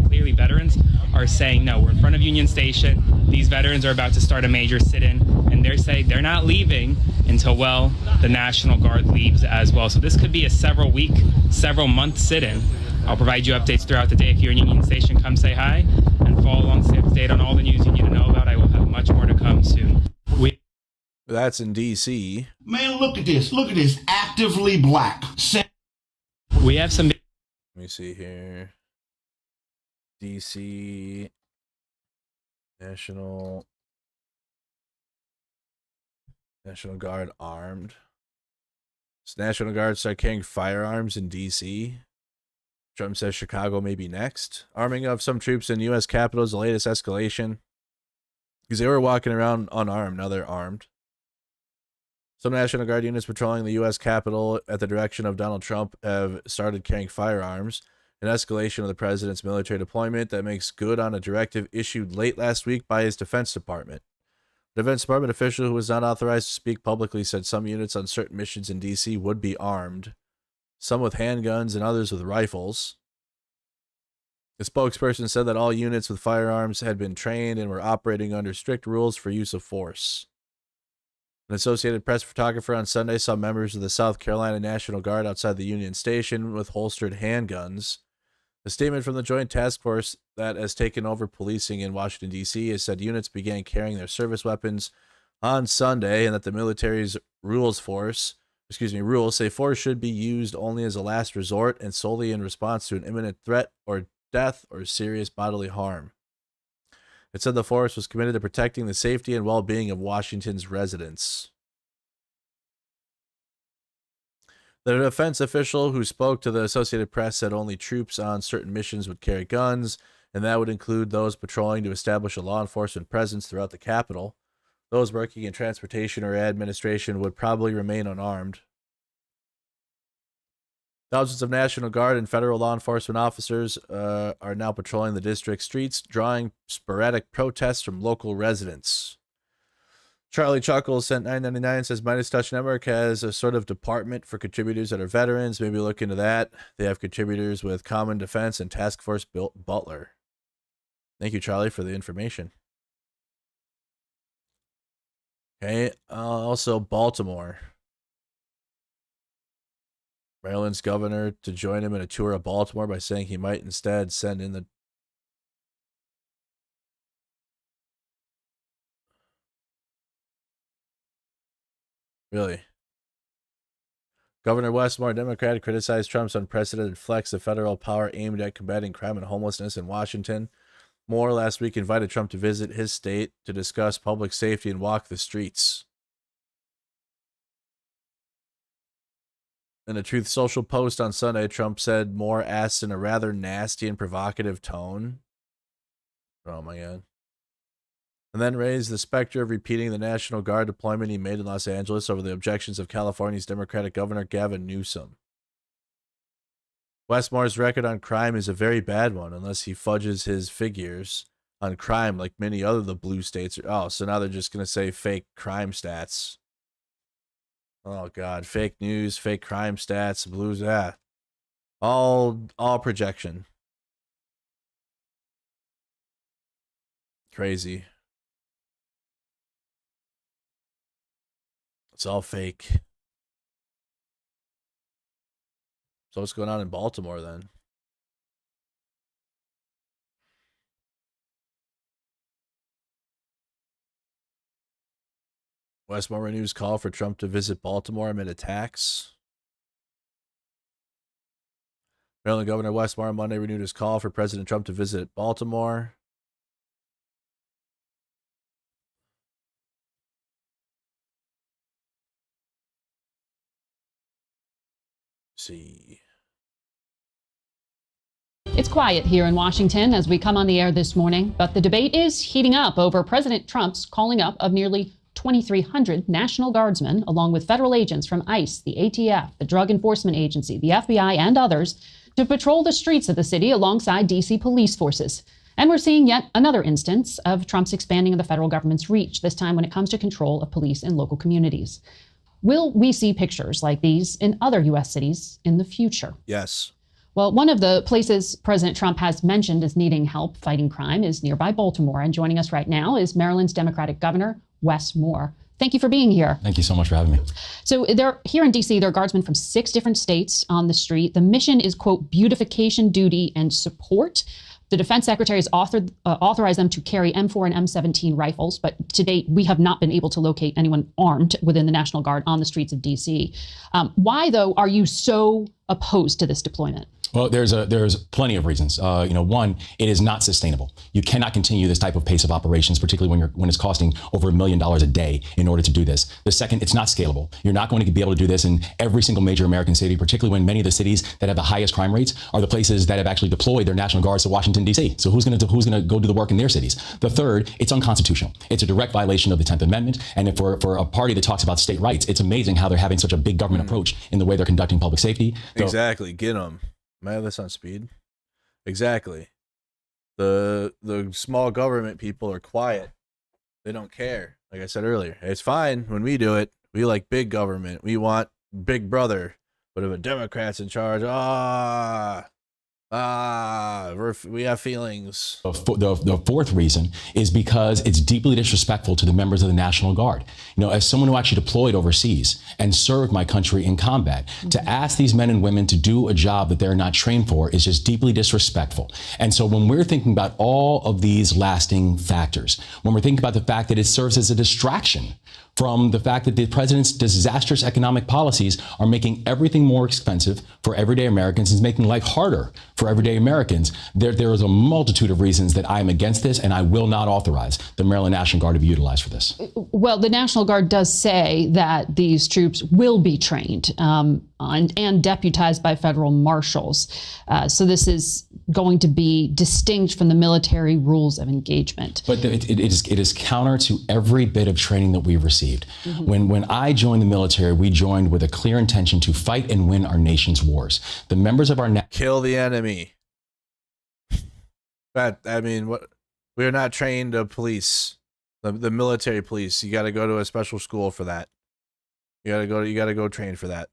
[SPEAKER 15] clearly veterans are saying, no, we're in front of Union Station. These veterans are about to start a major sit-in, and they're saying they're not leaving until, well, the National Guard leaves as well. So this could be a several-week, several-month sit-in. I'll provide you updates throughout the day. If you're in Union Station, come say hi and follow along, stay up to date on all the news you need to know about. I will have much more to come soon.
[SPEAKER 9] That's in D.C.
[SPEAKER 13] Man, look at this. Look at this. Actively black.
[SPEAKER 15] We have some.
[SPEAKER 9] Let me see here. D.C. National Guard armed. So National Guard start carrying firearms in D.C. Trump says Chicago may be next. Arming of some troops in U.S. Capitol is the latest escalation. Because they were walking around unarmed, now they're armed. Some National Guard units patrolling the U.S. Capitol at the direction of Donald Trump have started carrying firearms, an escalation of the president's military deployment that makes good on a directive issued late last week by his Defense Department. The Defense Department official who was not authorized to speak publicly said some units on certain missions in D.C. would be armed, some with handguns and others with rifles. The spokesperson said that all units with firearms had been trained and were operating under strict rules for use of force. An Associated Press photographer on Sunday saw members of the South Carolina National Guard outside the Union Station with holstered handguns. A statement from the Joint Task Force that has taken over policing in Washington, D.C. has said units began carrying their service weapons on Sunday and that the military's rules say force should be used only as a last resort and solely in response to an imminent threat or death or serious bodily harm. It said the force was committed to protecting the safety and well-being of Washington's residents. The defense official who spoke to the Associated Press said only troops on certain missions would carry guns, and that would include those patrolling to establish a law enforcement presence throughout the Capitol. Those working in transportation or administration would probably remain unarmed. Thousands of National Guard and federal law enforcement officers are now patrolling the district streets, drawing sporadic protests from local residents. Charlie Chuckles sent $9.99, says Midas Touch Network has a sort of department for contributors that are veterans. Maybe look into that. They have contributors with Common Defense and Task Force Butler. Thank you, Charlie, for the information. Okay, also Baltimore. Maryland's governor to join him in a tour of Baltimore by saying he might instead send in the Really? Governor Westmore, Democrat, criticized Trump's unprecedented flex of federal power aimed at combating crime and homelessness in Washington. Moore last week invited Trump to visit his state to discuss public safety and walk the streets. In a Truth Social post on Sunday, Trump said Moore asked in a rather nasty and provocative tone. Oh my God. And then raised the specter of repeating the National Guard deployment he made in Los Angeles over the objections of California's Democratic Governor Gavin Newsom. Westmore's record on crime is a very bad one, unless he fudges his figures on crime like many other of the blue states. Oh, so now they're just going to say fake crime stats. Oh, God. Fake news, fake crime stats, blues, that. All projection. Crazy. It's all fake. So what's going on in Baltimore then? Westmore renews call for Trump to visit Baltimore amid attacks. Maryland Governor Westmore on Monday renewed his call for President Trump to visit Baltimore. See.
[SPEAKER 16] It's quiet here in Washington as we come on the air this morning, but the debate is heating up over President Trump's calling up of nearly 2,300 National Guardsmen, along with federal agents from ICE, the ATF, the Drug Enforcement Agency, the FBI, and others, to patrol the streets of the city alongside D.C. police forces. And we're seeing yet another instance of Trump's expanding of the federal government's reach, this time when it comes to control of police in local communities. Will we see pictures like these in other U.S. cities in the future?
[SPEAKER 9] Yes.
[SPEAKER 16] Well, one of the places President Trump has mentioned as needing help fighting crime is nearby Baltimore. And joining us right now is Maryland's Democratic Governor, Wes Moore. Thank you for being here.
[SPEAKER 17] Thank you so much for having me.
[SPEAKER 16] So here in D.C., there are guardsmen from 6 different states on the street. The mission is, quote, beautification, duty, and support. The defense secretary has authorized them to carry M4 and M17 rifles, but to date, we have not been able to locate anyone armed within the National Guard on the streets of D.C. Why, though, are you so opposed to this deployment?
[SPEAKER 17] Well, there's plenty of reasons. One, it is not sustainable. You cannot continue this type of pace of operations, particularly when it's costing over $1 million a day in order to do this. The second, it's not scalable. You're not going to be able to do this in every single major American city, particularly when many of the cities that have the highest crime rates are the places that have actually deployed their National Guards to Washington, D.C. So who's going to go do the work in their cities? The third, it's unconstitutional. It's a direct violation of the 10th Amendment. And for a party that talks about state rights, it's amazing how they're having such a big government approach in the way they're conducting public safety.
[SPEAKER 9] Exactly. Get them. Am I have this on speed? Exactly. The small government people are quiet. They don't care. Like I said earlier, it's fine when we do it. We like big government. We want Big Brother. But if a Democrat's in charge, We have feelings.
[SPEAKER 17] The fourth reason is because it's deeply disrespectful to the members of the National Guard. You know, as someone who actually deployed overseas and served my country in combat, to ask these men and women to do a job that they're not trained for is just deeply disrespectful. And so when we're thinking about all of these lasting factors, when we're thinking about the fact that it serves as a distraction from the fact that the president's disastrous economic policies are making everything more expensive for everyday Americans and making life harder for everyday Americans, there is a multitude of reasons that I'm against this, and I will not authorize the Maryland National Guard to be utilized for this.
[SPEAKER 16] Well, the National Guard does say that these troops will be trained and deputized by federal marshals. So this is going to be distinct from the military rules of engagement.
[SPEAKER 17] But it is counter to every bit of training that we've received. When I joined the military, we joined with a clear intention to fight and win our nation's wars. The members of our
[SPEAKER 9] kill the enemy. What we are not trained to police the military police. You got to go to a special school for that. You got to go train for that.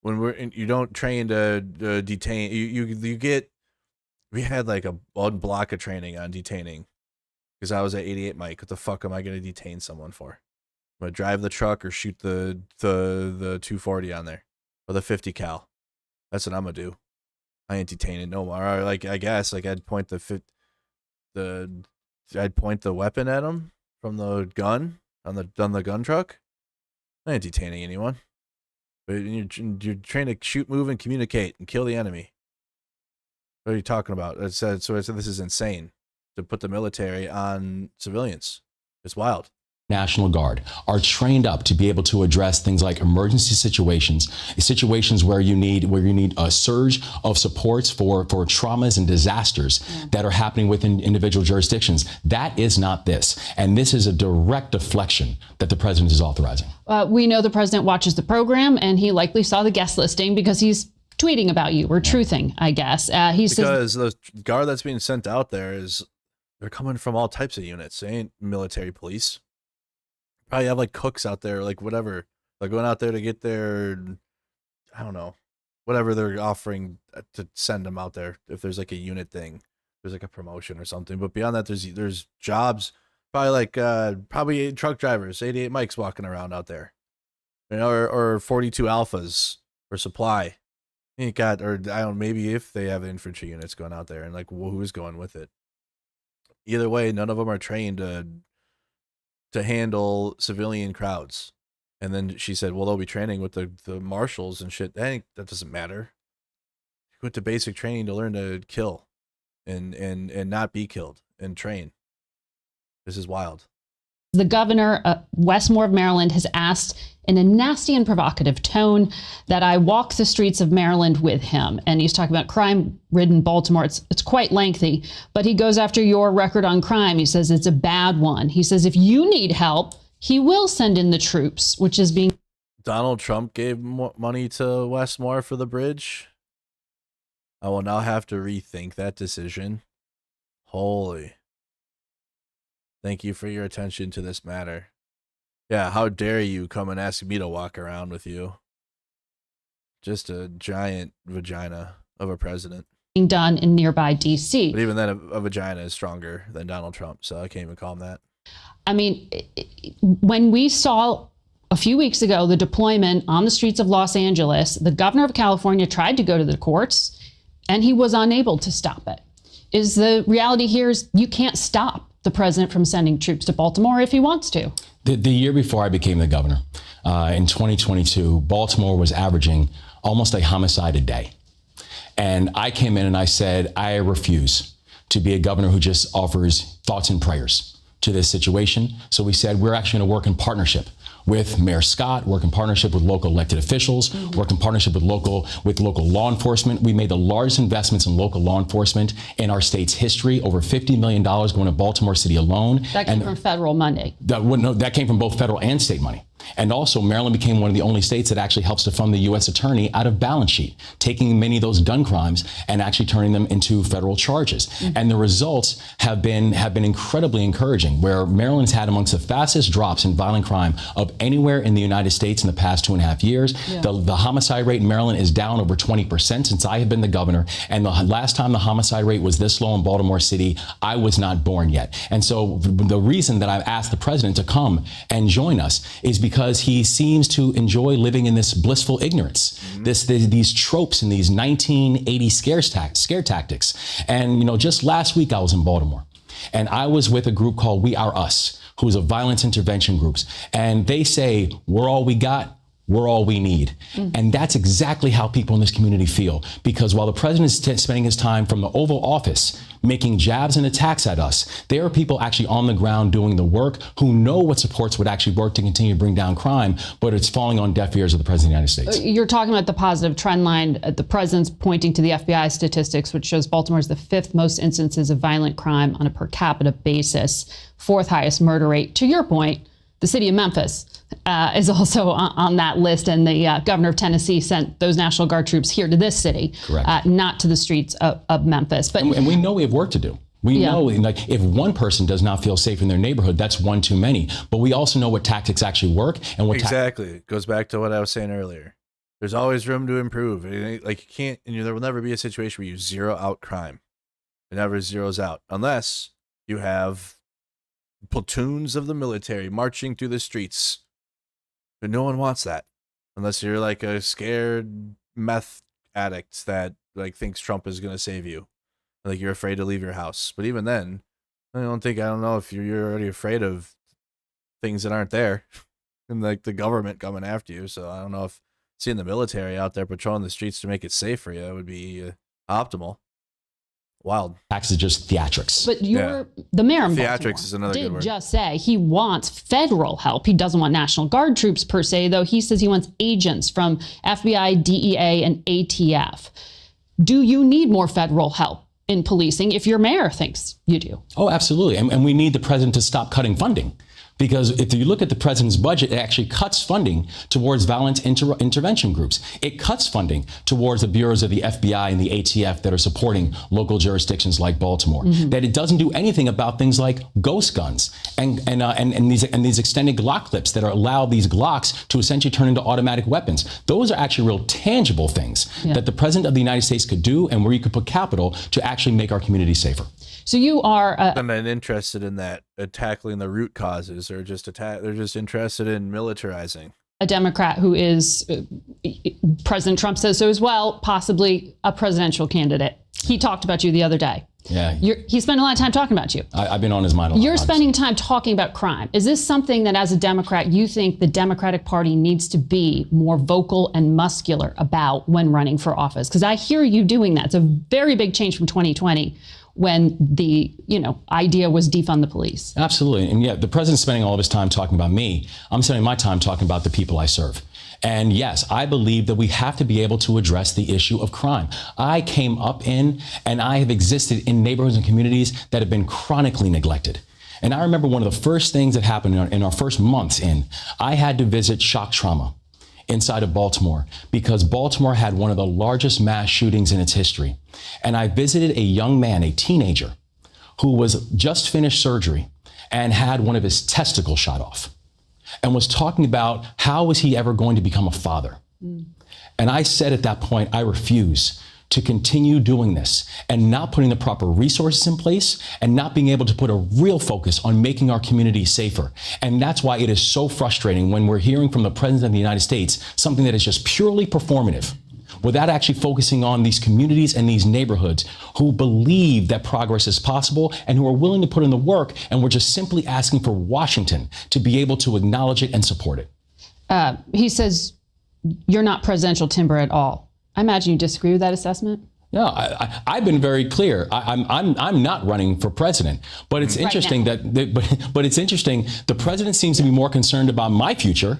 [SPEAKER 9] You don't train to detain. You get. We had like one block of training on detaining because I was at 88 Mike. What the fuck am I going to detain someone for? I'm going to drive the truck or shoot the 240 on there or the 50 cal. That's what I'm going to do. I ain't detaining no more. Or like, I guess like I'd point the weapon at him from the gun on the gun truck. I ain't detaining anyone. But you're trying to shoot, move, and communicate and kill the enemy. What are you talking about? So this is insane to put the military on civilians. It's wild.
[SPEAKER 17] National Guard are trained up to be able to address things like emergency situations where you need a surge of supports for traumas and disasters that are happening within individual jurisdictions. That is not this. And this is a direct deflection that the president is authorizing.
[SPEAKER 16] We know the president watches the program, and he likely saw the guest listing because he's tweeting about you or truthing, I guess.
[SPEAKER 9] Because the guard that's being sent out there they're coming from all types of units. They ain't military police. Probably have like cooks out there, like whatever. They're going out there to get their, I don't know, whatever they're offering to send them out there. If there's like a unit thing, there's like a promotion or something. But beyond that, there's jobs, probably like probably truck drivers, 88 Mikes walking around out there, you know, or 42 Alphas or supply. You got, or I don't, maybe if they have infantry units going out there and like who's going with it. Either way, none of them are trained to handle civilian crowds. And then she said, well, they'll be training with the marshals and shit. That doesn't matter. You went to basic training to learn to kill and not be killed and train. This is wild.
[SPEAKER 16] The governor, Wes Moore of Maryland, has asked in a nasty and provocative tone that I walk the streets of Maryland with him. And he's talking about crime-ridden Baltimore. It's quite lengthy, but he goes after your record on crime. He says it's a bad one. He says if you need help, he will send in the troops, which is being...
[SPEAKER 9] Donald Trump gave money to Wes Moore for the bridge. I will now have to rethink that decision. Holy... Thank you for your attention to this matter. Yeah, how dare you come and ask me to walk around with you? Just a giant vagina of a president.
[SPEAKER 16] Being done in nearby D.C.
[SPEAKER 9] But even then, a vagina is stronger than Donald Trump, so I can't even call him that.
[SPEAKER 16] I mean, when we saw a few weeks ago the deployment on the streets of Los Angeles, the governor of California tried to go to the courts, and he was unable to stop it. Is the reality here is you can't stop the president from sending troops to Baltimore if he wants to.
[SPEAKER 17] The year before I became the governor, in 2022, Baltimore was averaging almost a homicide a day. And I came in and I said, I refuse to be a governor who just offers thoughts and prayers to this situation. So we said, we're actually going to work in partnership with Mayor Scott, work in partnership with local elected officials, work in partnership with local law enforcement. We made the largest investments in local law enforcement in our state's history, over $50 million going to Baltimore City alone.
[SPEAKER 16] That came from federal money.
[SPEAKER 17] That came from both federal and state money. And also, Maryland became one of the only states that actually helps to fund the U.S. attorney out of balance sheet, taking many of those gun crimes and actually turning them into federal charges. And the results have been incredibly encouraging, where Maryland's had amongst the fastest drops in violent crime of anywhere in the United States in the past 2.5 years.
[SPEAKER 18] Yeah.
[SPEAKER 17] The homicide rate in Maryland is down over 20% since I have been the governor. And the last time the homicide rate was this low in Baltimore City, I was not born yet. And so the reason that I've asked the president to come and join us is because he seems to enjoy living in this blissful ignorance, these tropes and these 1980 scare tactics. And, you know, just last week I was in Baltimore, and I was with a group called We Are Us, who's a violence intervention group. And they say, we're all we got, we're all we need. And that's exactly how people in this community feel. Because while the president is spending his time from the Oval Office making jabs and attacks at us, there are people actually on the ground doing the work who know what supports would actually work to continue to bring down crime, but it's falling on deaf ears of the president of the United States.
[SPEAKER 16] You're talking about the positive trend line. The president's pointing to the FBI statistics, which shows Baltimore is the 5th most instances of violent crime on a per capita basis, 4th highest murder rate. To your point, the city of Memphis is also on that list, and the governor of Tennessee sent those National Guard troops here to this city, not to the streets of Memphis. But
[SPEAKER 17] and we know we have work to do. We know, like, if one person does not feel safe in their neighborhood, that's one too many. But we also know what tactics actually work and what
[SPEAKER 9] exactly. It goes back to what I was saying earlier. There's always room to improve. Like, you can't, and there will never be a situation where you zero out crime. It never zeroes out unless you have platoons of the military marching through the streets. But no one wants that unless you're like a scared meth addict that like thinks Trump is going to save you. Like, you're afraid to leave your house. But even then, I don't know if you're already afraid of things that aren't there and like the government coming after you. So I don't know if seeing the military out there patrolling the streets to make it safe for you would be optimal. Wild.
[SPEAKER 17] Tax is just theatrics.
[SPEAKER 16] But the mayor of
[SPEAKER 9] theatrics is another good
[SPEAKER 16] did
[SPEAKER 9] word.
[SPEAKER 16] just say he wants federal help. He doesn't want National Guard troops per se, though. He says he wants agents from FBI, DEA, and ATF. Do you need more federal help in policing if your mayor thinks you do?
[SPEAKER 17] Oh, absolutely. And we need the president to stop cutting funding. Because if you look at the president's budget, it actually cuts funding towards violence intervention groups. It cuts funding towards the bureaus of the FBI and the ATF that are supporting local jurisdictions like Baltimore. That it doesn't do anything about things like ghost guns and these extended Glock clips that allow these Glocks to essentially turn into automatic weapons. Those are actually real tangible things that the president of the United States could do, and where you could put capital to actually make our community safer.
[SPEAKER 16] So you are
[SPEAKER 9] I'm not interested in that, tackling the root causes, or just they're just interested in militarizing.
[SPEAKER 16] a Democrat who is, President Trump says so as well, possibly a presidential candidate. He talked about you the other day.
[SPEAKER 17] Yeah.
[SPEAKER 16] He spent a lot of time talking about you.
[SPEAKER 17] I've been on his mind a lot.
[SPEAKER 16] You're spending time talking about crime. Is this something that, as a Democrat, you think the Democratic Party needs to be more vocal and muscular about when running for office? Because I hear you doing that. It's a very big change from 2020 when the idea was defund the police.
[SPEAKER 17] Absolutely. And yeah, the president's spending all of his time talking about me. I'm spending my time talking about the people I serve. And yes, I believe that we have to be able to address the issue of crime. I came up in and I have existed in neighborhoods and communities that have been chronically neglected. And I remember one of the first things that happened in our first months in, I had to visit shock trauma inside of Baltimore because Baltimore had one of the largest mass shootings in its history. And I visited a young man, a teenager, who was just finished surgery and had one of his testicles shot off, and was talking about how was he ever going to become a father. And I said at that point, I refuse to continue doing this and not putting the proper resources in place and not being able to put a real focus on making our community safer. And that's why it is so frustrating when we're hearing from the President of the United States something that is just purely performative, without actually focusing on these communities and these neighborhoods who believe that progress is possible and who are willing to put in the work, and we're just simply asking for Washington to be able to acknowledge it and support it.
[SPEAKER 16] He says you're not presidential timber at all. I imagine you disagree with that assessment?
[SPEAKER 17] No, I've been very clear. I'm not running for president, but it's interesting but it's interesting. The president seems to be more concerned about my future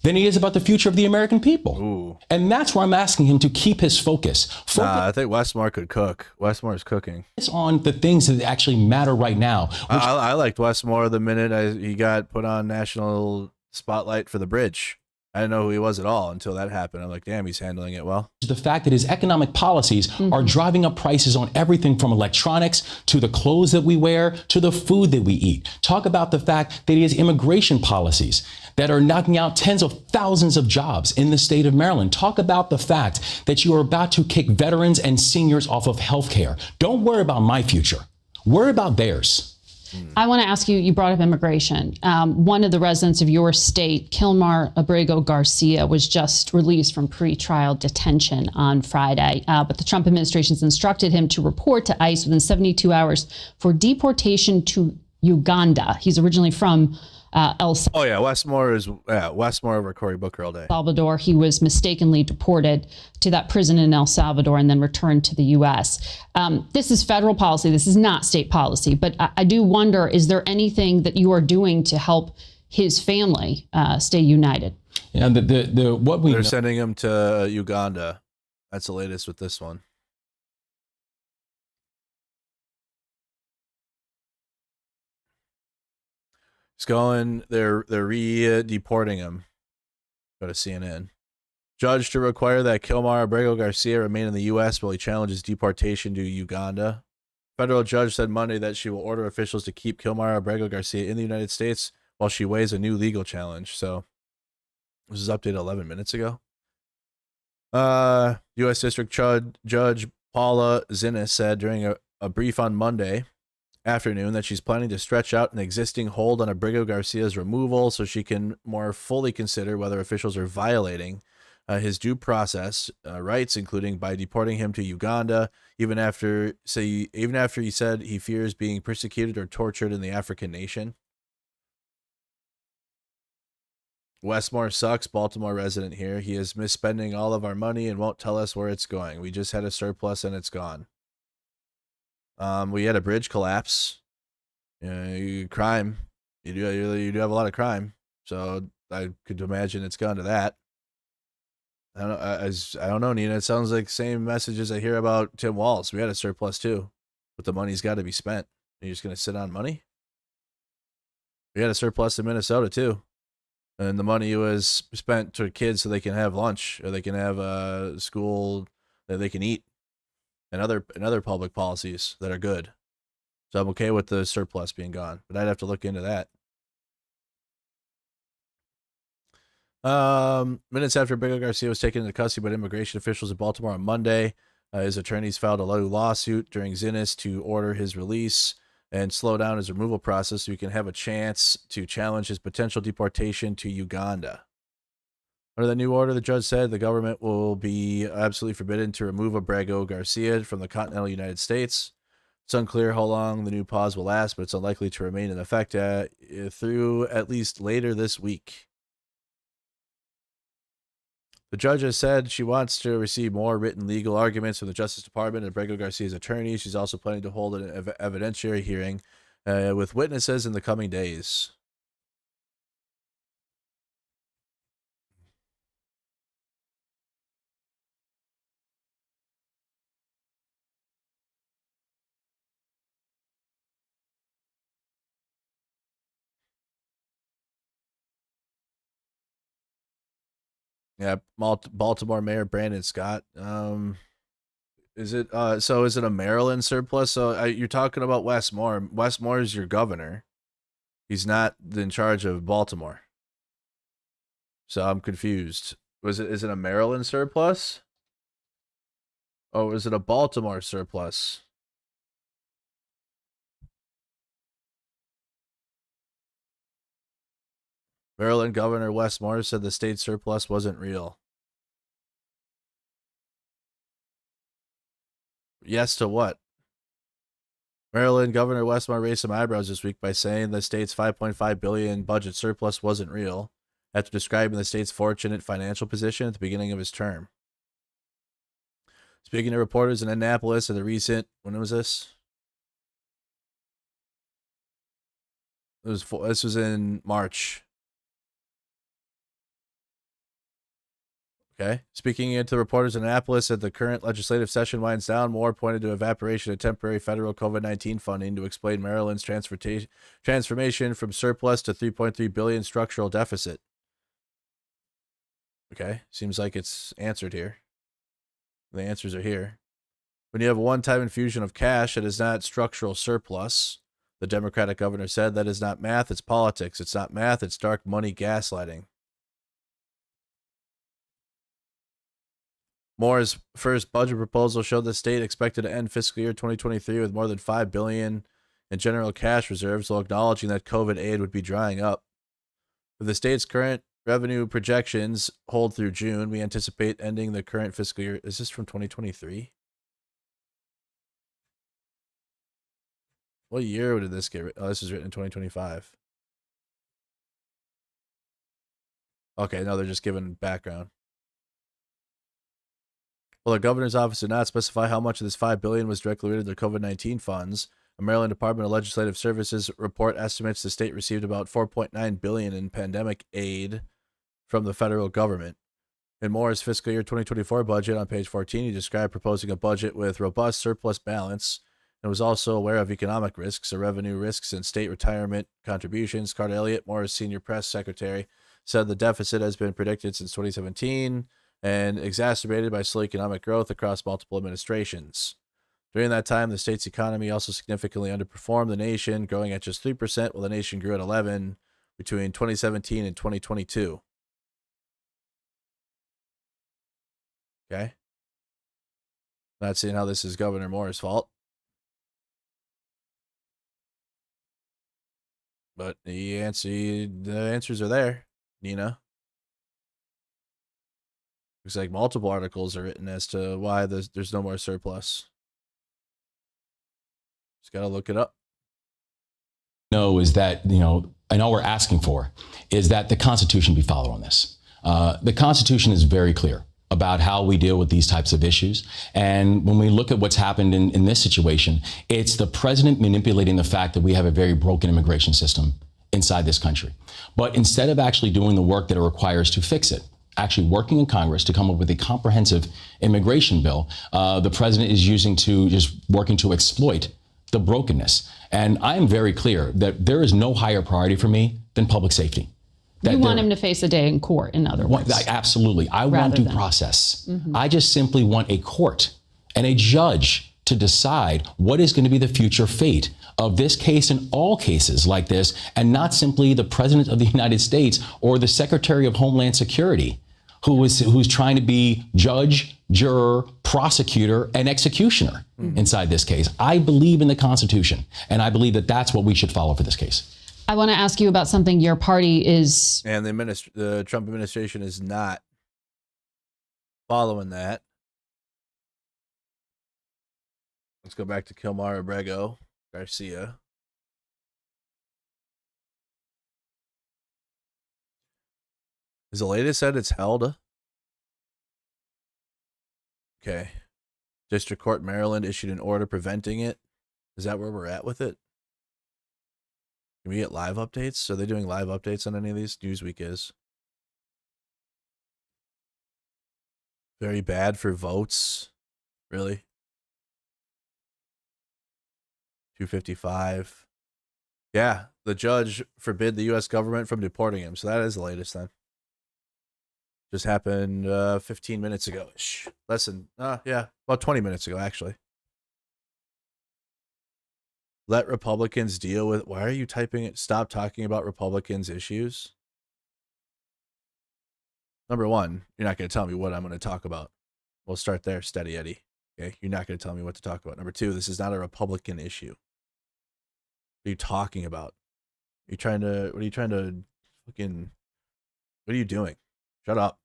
[SPEAKER 17] than he is about the future of the American people.
[SPEAKER 9] Ooh.
[SPEAKER 17] And that's where I'm asking him to keep his focus.
[SPEAKER 9] I think Westmore could cook. Westmore's cooking.
[SPEAKER 17] It's on the things that actually matter right now.
[SPEAKER 9] I liked Westmore the minute he got put on national spotlight for the bridge. I didn't know who he was at all until that happened. I'm like, damn, he's handling it well.
[SPEAKER 17] The fact that his economic policies are driving up prices on everything from electronics to the clothes that we wear to the food that we eat. Talk about the fact that he has immigration policies that are knocking out tens of thousands of jobs in the state of Maryland. Talk about the fact that you are about to kick veterans and seniors off of health care. Don't worry about my future. Worry about theirs.
[SPEAKER 16] I want to ask you, you brought up immigration. One of the residents of your state, Kilmar Abrego Garcia, was just released from pretrial detention on Friday. But the Trump administration's instructed him to report to ICE within 72 hours for deportation to Uganda. He's originally from El
[SPEAKER 9] Oh yeah, Westmore over Cory Booker all day.
[SPEAKER 16] Salvador. He was mistakenly deported to that prison in El Salvador and then returned to the U.S. This is federal policy. This is not state policy. But I do wonder, is there anything that you are doing to help his family stay united?
[SPEAKER 17] Yeah,
[SPEAKER 9] They're sending him to Uganda. That's the latest with this one. It's going. They're re-deporting him. Go to CNN. Judge to require that Kilmar Abrego Garcia remain in the U.S. while he challenges deportation to Uganda. Federal judge said Monday that she will order officials to keep Kilmar Abrego Garcia in the United States while she weighs a new legal challenge. So this was updated 11 minutes ago. U.S. District Judge Paula Zinnes said during a brief on Monday afternoon that she's planning to stretch out an existing hold on Abrego Garcia's removal so she can more fully consider whether officials are violating his due process rights, including by deporting him to Uganda, even after he said he fears being persecuted or tortured in the African nation. Westmore sucks, Baltimore resident here. He is misspending all of our money and won't tell us where it's going. We just had a surplus and it's gone. We had a bridge collapse. Crime. You do have a lot of crime. So I could imagine it's gone to that. I don't know, Nina. It sounds like the same messages I hear about Tim Walz. We had a surplus too, but the money's got to be spent. Are you just going to sit on money? We had a surplus in Minnesota too, and the money was spent to kids so they can have lunch or they can have a school that they can eat, and other public policies that are good. So I'm okay with the surplus being gone, but I'd have to look into that. Minutes after Abrego Garcia was taken into custody by immigration officials in Baltimore on Monday, his attorneys filed a lawsuit during Zinnes to order his release and slow down his removal process so he can have a chance to challenge his potential deportation to Uganda. Under the new order, the judge said the government will be absolutely forbidden to remove Abrego Garcia from the continental United States. It's unclear how long the new pause will last, but it's unlikely to remain in effect through at least later this week. The judge has said she wants to receive more written legal arguments from the Justice Department and Abrego Garcia's attorney. She's also planning to hold an evidentiary hearing with witnesses in the coming days. Yeah, Baltimore Mayor Brandon Scott. Is it a Maryland surplus? So you're talking about Westmore. Westmore is your governor. He's not in charge of Baltimore. So I'm confused. Is it a Maryland surplus? Oh, is it a Baltimore surplus? Maryland Governor Westmore said the state surplus wasn't real. Yes to what? Maryland Governor Westmore raised some eyebrows this week by saying the state's $5.5 billion budget surplus wasn't real, after describing the state's fortunate financial position at the beginning of his term. Speaking to reporters in Annapolis at the recent, when was this? This was in March. Okay. Speaking to reporters in Annapolis as the current legislative session winds down, Moore pointed to evaporation of temporary federal COVID-19 funding to explain Maryland's transformation from surplus to $3.3 billion structural deficit. Okay. Seems like it's answered here. The answers are here. When you have a one-time infusion of cash, it is not structural surplus. The Democratic governor said that is not math, it's politics. It's not math, it's dark money gaslighting. Moore's first budget proposal showed the state expected to end fiscal year 2023 with more than $5 billion in general cash reserves, while acknowledging that COVID aid would be drying up. If the state's current revenue projections hold through June, we anticipate ending the current fiscal year. Is this from 2023? What year did this get written? Oh, this is written in 2025. Okay, no, they're just giving background. Well, the governor's office did not specify how much of this $5 billion was directly related to COVID-19 funds. A Maryland Department of Legislative Services report estimates the state received about $4.9 billion in pandemic aid from the federal government. In Moore's fiscal year 2024 budget on page 14, he described proposing a budget with robust surplus balance and was also aware of economic risks, or revenue risks, and state retirement contributions. Carter Elliott, Moore's senior press secretary, said the deficit has been predicted since 2017 and exacerbated by slow economic growth across multiple administrations. During that time, the state's economy also significantly underperformed the nation, growing at just 3%, while the nation grew at 11% between 2017 and 2022. Okay. Not seeing how this is Governor Moore's fault. But the answers are there, Nina. Looks like multiple articles are written as to why there's no more surplus. Just gotta look it up.
[SPEAKER 17] Know is that, and all we're asking for is that the Constitution be followed on this. The Constitution is very clear about how we deal with these types of issues. And when we look at what's happened in this situation, it's the president manipulating the fact that we have a very broken immigration system inside this country. But instead of actually doing the work that it requires to fix it, actually working in Congress to come up with a comprehensive immigration bill, the president is working to exploit the brokenness. And I am very clear that there is no higher priority for me than public safety.
[SPEAKER 16] You want him to face a day in court, in other words.
[SPEAKER 17] Absolutely. I want due process. Mm-hmm. I just simply want a court and a judge to decide what is going to be the future fate of this case and all cases like this, and not simply the President of the United States or the Secretary of Homeland Security, who's trying to be judge, juror, prosecutor, and executioner inside this case. I believe in the Constitution, and I believe that that's what we should follow for this case.
[SPEAKER 16] I want to ask you about something your party is...
[SPEAKER 9] And the Trump administration is not following that. Let's go back to Kilmar Abrego Garcia. Is the latest said it's held? Okay. District Court Maryland issued an order preventing it. Is that where we're at with it? Can we get live updates? Are they doing live updates on any of these? Newsweek is. Very bad for votes. Really? 255. Yeah, the judge forbid the U.S. government from deporting him. So that is the latest then. Just happened 15 minutes ago. About 20 minutes ago, actually. Let Republicans deal with... Why are you typing it? Stop talking about Republicans' issues. Number one, you're not going to tell me what I'm going to talk about. We'll start there, Steady Eddie. Okay, you're not going to tell me what to talk about. Number two, this is not a Republican issue. What are you talking about? What are you doing? Shut up.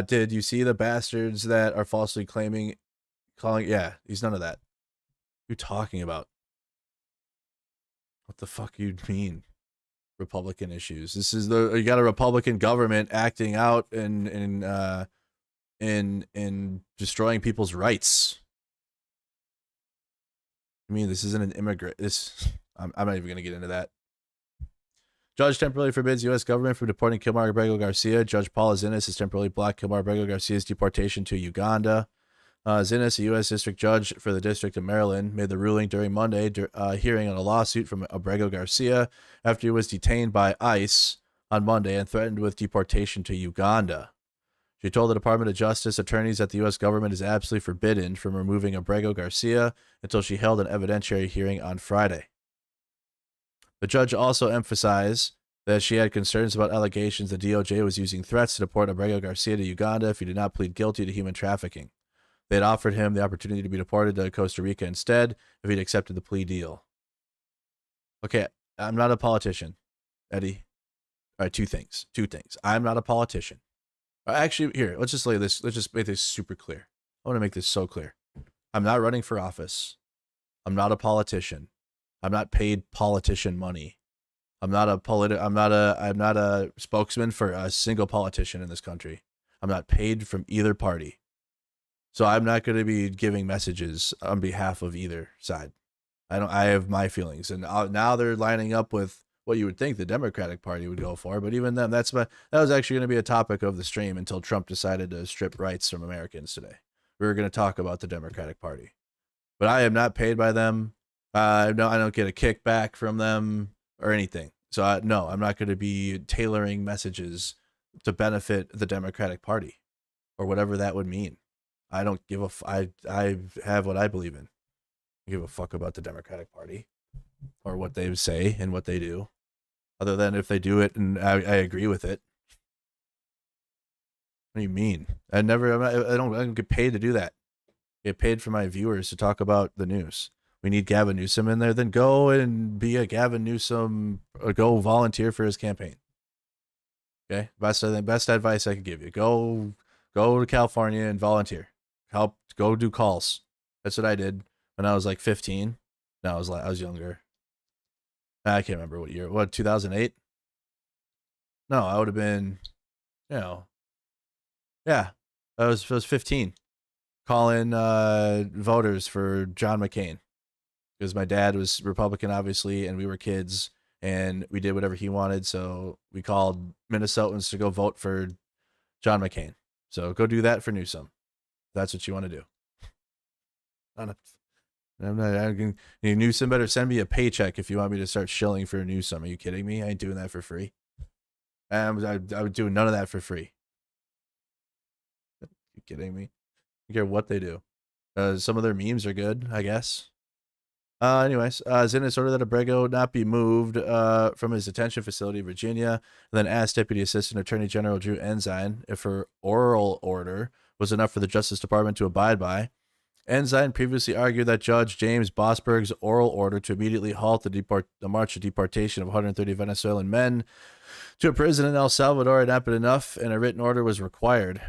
[SPEAKER 9] Did you see the bastards that are falsely calling? Yeah, he's none of that. What are you talking about? What the fuck you mean? Republican issues. This is you got a Republican government acting out in destroying people's rights. I mean, this isn't an immigrant. I'm not even gonna get into that. Judge temporarily forbids U.S. government from deporting Kilmar Abrego Garcia. Judge Paula Zinnes has temporarily blocked Kilmar Abrego Garcia's deportation to Uganda. Zinnes, a U.S. District Judge for the District of Maryland, made the ruling during Monday hearing on a lawsuit from Abrego Garcia after he was detained by ICE on Monday and threatened with deportation to Uganda. She told the Department of Justice attorneys that the U.S. government is absolutely forbidden from removing Abrego Garcia until she held an evidentiary hearing on Friday. The judge also emphasized that she had concerns about allegations the DOJ was using threats to deport Abrego Garcia to Uganda if he did not plead guilty to human trafficking. They had offered him the opportunity to be deported to Costa Rica instead if he'd accepted the plea deal. Okay, I'm not a politician, Eddie. All right, two things. I'm not a politician. Actually, here, let's just make this super clear. I want to make this so clear. I'm not running for office. I'm not a politician. I'm not paid politician money. I'm not a spokesman for a single politician in this country. I'm not paid from either party. So I'm not going to be giving messages on behalf of either side. I have my feelings, and now they're lining up with what you would think the Democratic Party would go for, but even them, that was actually going to be a topic of the stream until Trump decided to strip rights from Americans today. We were going to talk about the Democratic Party, but I am not paid by them. I don't get a kickback from them or anything. So no, I'm not going to be tailoring messages to benefit the Democratic Party or whatever that would mean. I don't give I have what I believe in. I give a fuck about the Democratic Party or what they say and what they do, other than if they do it and I agree with it. What do you mean? I don't get paid to do that. I get paid for my viewers to talk about the news. We need Gavin Newsom in there, then go and be a Gavin Newsom or go volunteer for his campaign. Okay? Best advice I could give you. Go to California and volunteer. Go do calls. That's what I did when I was like 15. No, I was younger. I can't remember what year. What, 2008? No, I would have been, yeah, I was 15. Calling voters for John McCain. Because my dad was Republican, obviously, and we were kids, and we did whatever he wanted. So we called Minnesotans to go vote for John McCain. So go do that for Newsom. That's what you want to do. Newsom better send me a paycheck if you want me to start shilling for Newsom. Are you kidding me? I ain't doing that for free. I'm doing none of that for free. Are you kidding me? I don't care what they do. Some of their memes are good, I guess. Anyways, Zinnes ordered that Abrego not be moved from his detention facility in Virginia, and then asked Deputy Assistant Attorney General Drew Ensign if her oral order was enough for the Justice Department to abide by. Ensign previously argued that Judge James Bosberg's oral order to immediately halt the march of deportation of 130 Venezuelan men to a prison in El Salvador had not been enough, and a written order was required.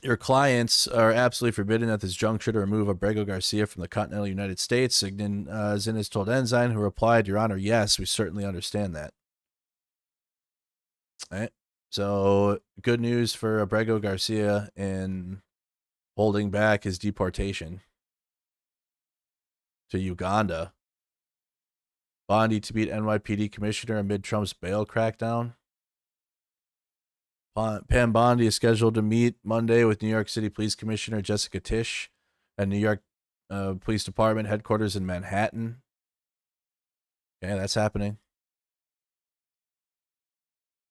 [SPEAKER 9] Your clients are absolutely forbidden at this juncture to remove Abrego Garcia from the continental United States, Zinnes told Ensign, who replied, Your Honor, yes, we certainly understand that. All right. So, good news for Abrego Garcia in holding back his deportation to Uganda. Bondi to beat NYPD commissioner amid Trump's bail crackdown. Pam Bondi is scheduled to meet Monday with New York City Police Commissioner Jessica Tisch at New York Police Department headquarters in Manhattan. Okay, that's happening.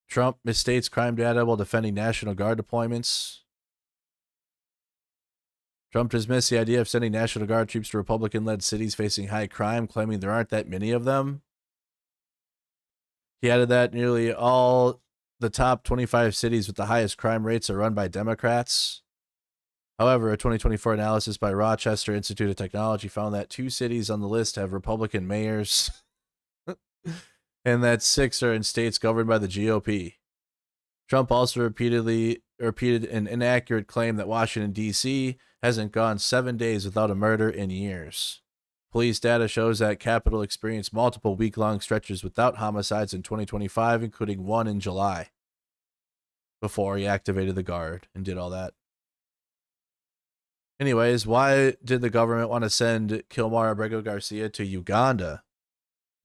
[SPEAKER 9] Trump misstates crime data while defending National Guard deployments. Trump dismissed the idea of sending National Guard troops to Republican-led cities facing high crime, claiming there aren't that many of them. He added that nearly all the top 25 cities with the highest crime rates are run by Democrats. However, a 2024 analysis by Rochester Institute of Technology found that 2 cities on the list have Republican mayors and that 6 are in states governed by the GOP. Trump also repeated an inaccurate claim that Washington, D.C. hasn't gone 7 days without a murder in years. Police data shows that Capitol experienced multiple week-long stretches without homicides in 2025, including one in July, before he activated the guard and did all that. Anyways, why did the government want to send Kilmar Abrego Garcia to Uganda?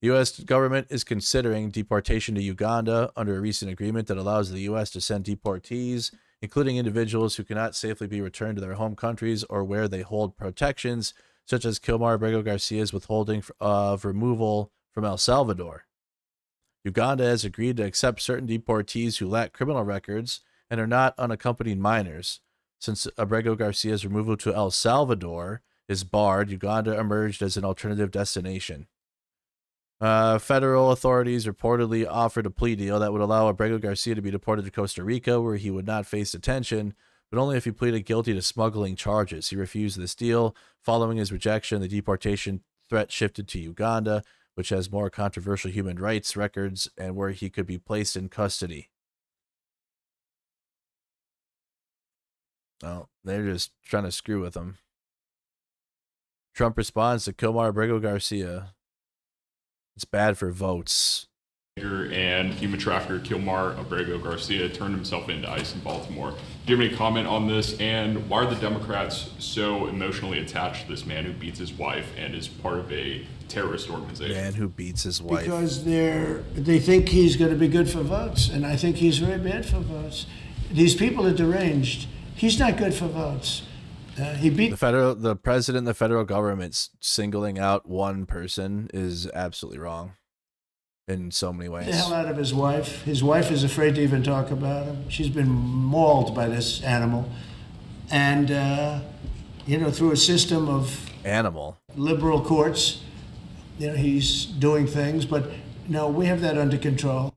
[SPEAKER 9] The U.S. government is considering deportation to Uganda under a recent agreement that allows the U.S. to send deportees, including individuals who cannot safely be returned to their home countries or where they hold protections, such as Kilmar Abrego Garcia's withholding of removal from El Salvador. Uganda has agreed to accept certain deportees who lack criminal records and are not unaccompanied minors. Since Abrego Garcia's removal to El Salvador is barred, Uganda emerged as an alternative destination. Federal authorities reportedly offered a plea deal that would allow Abrego Garcia to be deported to Costa Rica, where he would not face detention, but only if he pleaded guilty to smuggling charges. He refused this deal. Following his rejection, the deportation threat shifted to Uganda, which has more controversial human rights records and where he could be placed in custody. Oh, they're just trying to screw with him. Trump responds to Kilmar Abrego Garcia. It's bad for votes.
[SPEAKER 18] And human trafficker Kilmar Abrego Garcia turned himself into ICE in Baltimore. Do you have any comment on this? And why are the Democrats so emotionally attached to this man who beats his wife and is part of a terrorist organization?
[SPEAKER 9] Man who beats his wife.
[SPEAKER 10] Because they think he's going to be good for votes, and I think he's very bad for votes. These people are deranged. He's not good for votes. He beat
[SPEAKER 9] the president, the federal government singling out one person is absolutely wrong in so many ways.
[SPEAKER 10] The hell out of his wife. His wife is afraid to even talk about him. She's been mauled by this animal, and through a system of liberal courts, he's doing things. But no, we have that under control.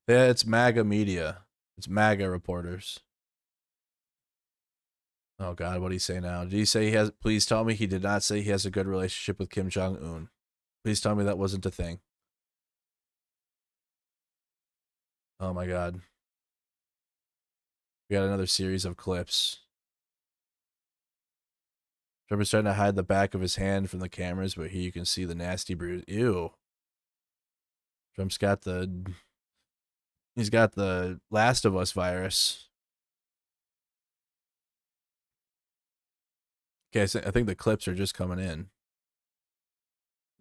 [SPEAKER 9] Yeah, it's MAGA media. It's MAGA reporters. Oh God, what did he say now? Did he say he has? Please tell me he did not say he has a good relationship with Kim Jong-un. Please tell me that wasn't a thing. Oh my God. We got another series of clips. Trump is trying to hide the back of his hand from the cameras, but here you can see the nasty bruise. Ew. Trump's got he's got the Last of Us virus. Okay, so I think the clips are just coming in.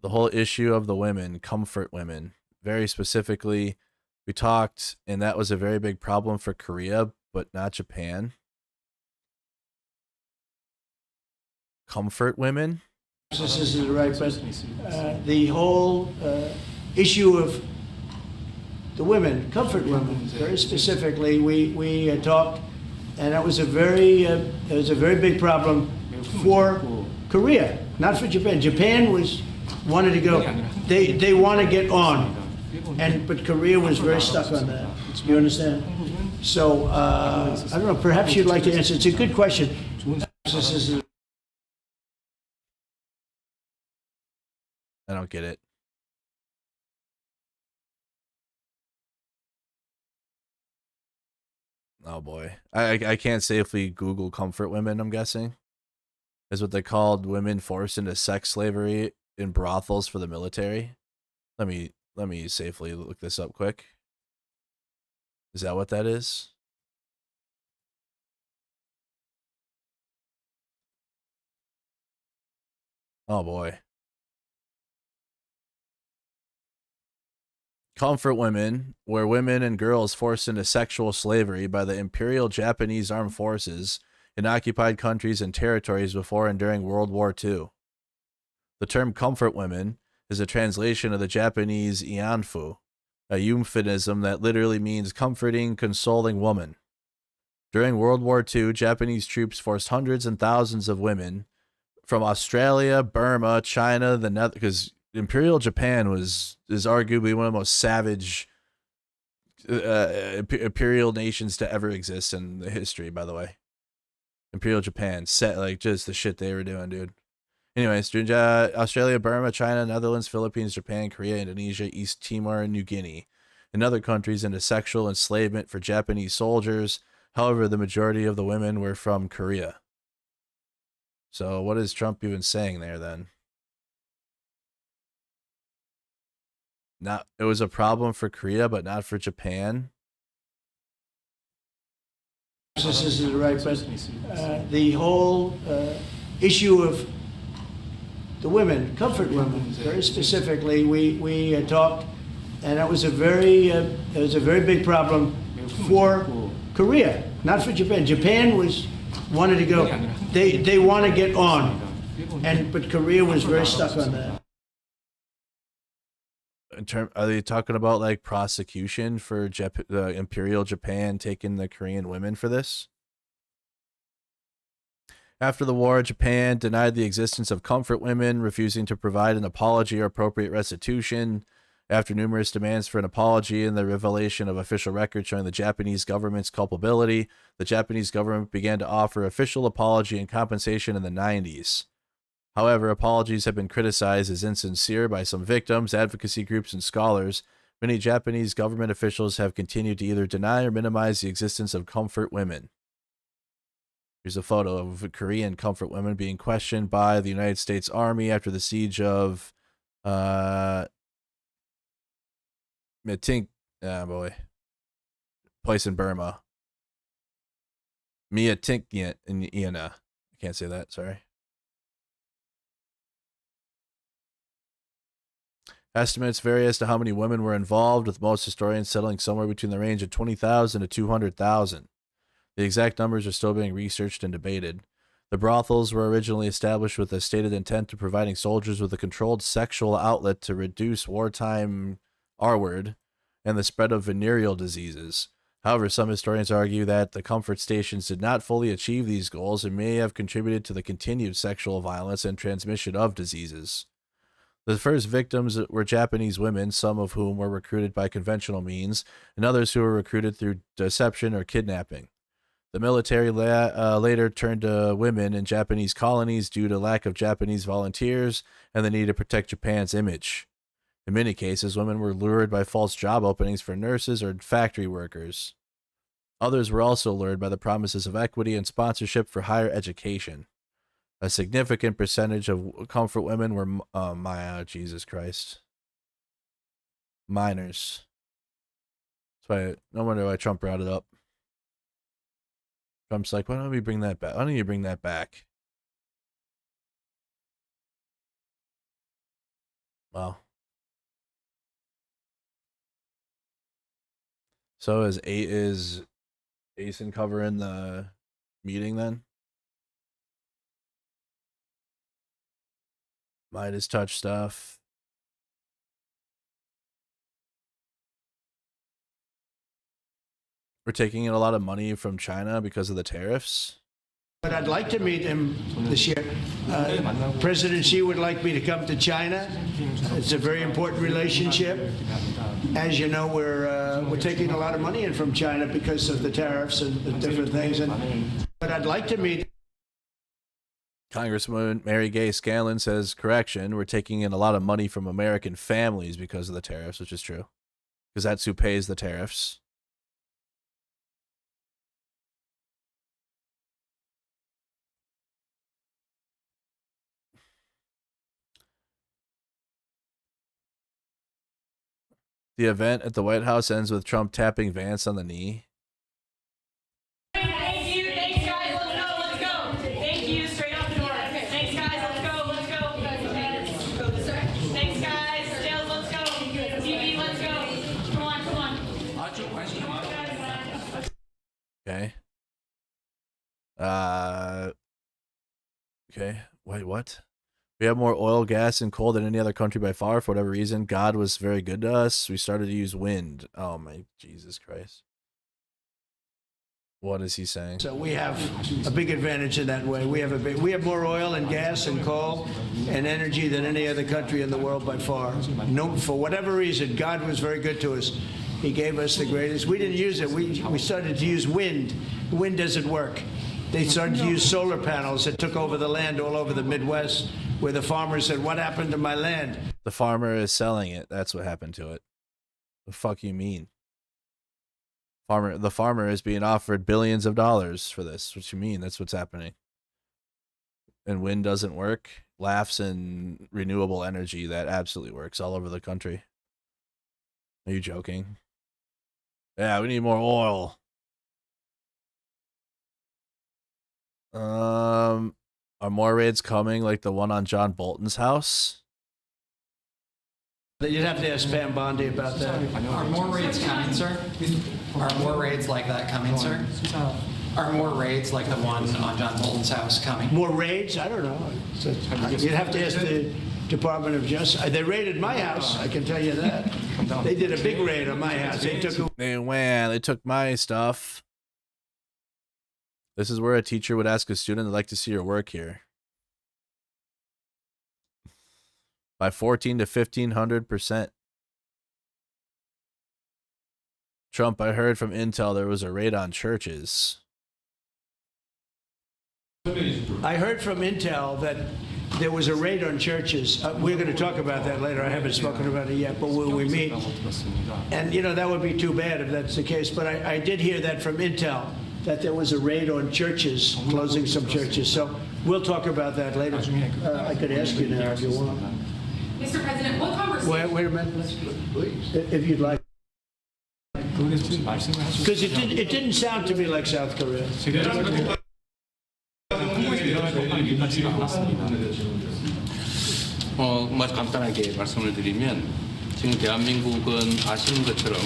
[SPEAKER 9] The whole issue of the women, comfort women. Very specifically, we talked, and that was a very big problem for Korea, but not Japan. Comfort women?
[SPEAKER 10] This is the right president. The whole issue of the women, comfort women, very specifically, we talked, and that was a very big problem for Korea, not for Japan. Japan wanted to go. They want to get on, but Korea was very stuck on that. You understand? So I don't know. Perhaps you'd like to answer. It's a good question.
[SPEAKER 9] I don't get it. Oh boy, I can't safely Google comfort women. I'm guessing is what they called women forced into sex slavery in brothels for the military. Let me safely look this up quick. Is that what that is? Oh boy. Comfort women were women and girls forced into sexual slavery by the Imperial Japanese Armed Forces in occupied countries and territories before and during World War II. The term comfort women is a translation of the Japanese ianfu, a euphemism that literally means comforting, consoling woman. During World War II, Japanese troops forced hundreds and thousands of women from Australia, Burma, China, the Netherlands, because Imperial Japan is arguably one of the most savage imperial nations to ever exist in the history, by the way. Imperial Japan, just the shit they were doing, dude. Anyways, Australia, Burma, China, Netherlands, Philippines, Japan, Korea, Indonesia, East Timor, and New Guinea, and other countries into sexual enslavement for Japanese soldiers. However, the majority of the women were from Korea. So what is Trump even saying there then? It was a problem for Korea, but not for Japan.
[SPEAKER 10] This is the right president. The whole issue of the women, comfort women, very specifically. We talked, and that was a very big problem for Korea, not for Japan. Japan wanted to go. They want to get on, but Korea was very stuck on that.
[SPEAKER 9] Are they talking about like prosecution for Imperial Japan taking the Korean women for this? After the war, Japan denied the existence of comfort women, refusing to provide an apology or appropriate restitution. After numerous demands for an apology and the revelation of official records showing the Japanese government's culpability, the Japanese government began to offer official apology and compensation in the 90s. However, apologies have been criticized as insincere by some victims, advocacy groups, and scholars. Many Japanese government officials have continued to either deny or minimize the existence of comfort women. Here's a photo of Korean comfort women being questioned by the United States Army after the siege of place in Burma. Mia Tinkyet in Iana. I can't say that, sorry. Estimates vary as to how many women were involved, with most historians settling somewhere between the range of 20,000 to 200,000. The exact numbers are still being researched and debated. The brothels were originally established with the stated intent of providing soldiers with a controlled sexual outlet to reduce wartime R-word and the spread of venereal diseases. However, some historians argue that the comfort stations did not fully achieve these goals and may have contributed to the continued sexual violence and transmission of diseases. The first victims were Japanese women, some of whom were recruited by conventional means, and others who were recruited through deception or kidnapping. The military later turned to women in Japanese colonies due to lack of Japanese volunteers and the need to protect Japan's image. In many cases, women were lured by false job openings for nurses or factory workers. Others were also lured by the promises of equity and sponsorship for higher education. A significant percentage of comfort women were Jesus Christ. Minors. That's why, no wonder why Trump brought it up. Trump's like, why don't we bring that back? Why don't you bring that back? Well. So is Asen covering the meeting then? Midas touch stuff. We're taking in a lot of money from China because of the tariffs.
[SPEAKER 10] But I'd like to meet him this year. President Xi would like me to come to China. It's a very important relationship. As you know, we're taking a lot of money in from China because of the tariffs and different things. But I'd like to meet.
[SPEAKER 9] Congresswoman Mary Gay Scanlon says, correction, we're taking in a lot of money from American families because of the tariffs, which is true. Because that's who pays the tariffs. The event at the White House ends with Trump tapping Vance on the knee.
[SPEAKER 19] Thank you. Thanks, guys. Let's go. Thank you. Straight off the door. Thanks, guys. Let's go. Thanks, guys. Sales, let's go. TV, let's go. Come on.
[SPEAKER 9] Okay. Okay. Wait, what? We have more oil, gas, and coal than any other country by far. For whatever reason, God was very good to us. We started to use wind. Oh my Jesus Christ. What is he saying?
[SPEAKER 10] So we have a big advantage in that way. We have more oil and gas and coal and energy than any other country in the world by far. No, for whatever reason, God was very good to us. He gave us the greatest. We didn't use it. We started to use wind. Wind doesn't work. They started to use solar panels that took over the land all over the Midwest, where the farmers said, what happened to my land?
[SPEAKER 9] The farmer is selling it. That's what happened to it. The fuck you mean? The farmer is being offered billions of dollars for this. What you mean? That's what's happening. And wind doesn't work. Laughs and renewable energy, that absolutely works all over the country. Are you joking? Yeah, we need more oil. Are more raids coming like the one on John Bolton's house?
[SPEAKER 11] You'd have to ask Pam Bondi about that.
[SPEAKER 20] Are more raids coming, sir? Are more raids like that coming, sir? Are more raids like the one on John Bolton's house coming?
[SPEAKER 11] More raids? I don't know. You'd have to ask the Department of Justice. They raided my house, I can tell you that. They did a big raid on my house. They
[SPEAKER 9] took my stuff. This is where a teacher would ask a student, I'd like to see your work here. By 14 to 1500%. Trump, I heard from Intel there was a raid on churches.
[SPEAKER 11] I heard from Intel that there was a raid on churches. We're going to talk about that later. I haven't spoken about it yet, but when we meet. And, you know, that would be too bad if that's the case. But I did hear that from Intel, that there was a raid on churches, closing some churches. So we'll talk about that later. I could ask you now if you want.
[SPEAKER 19] Mr. President, what conversation?
[SPEAKER 11] Wait a minute, if you'd like. Because it didn't sound to me like South Korea.
[SPEAKER 21] 간단하게 말씀을 드리면 지금 대한민국은 아시는 것처럼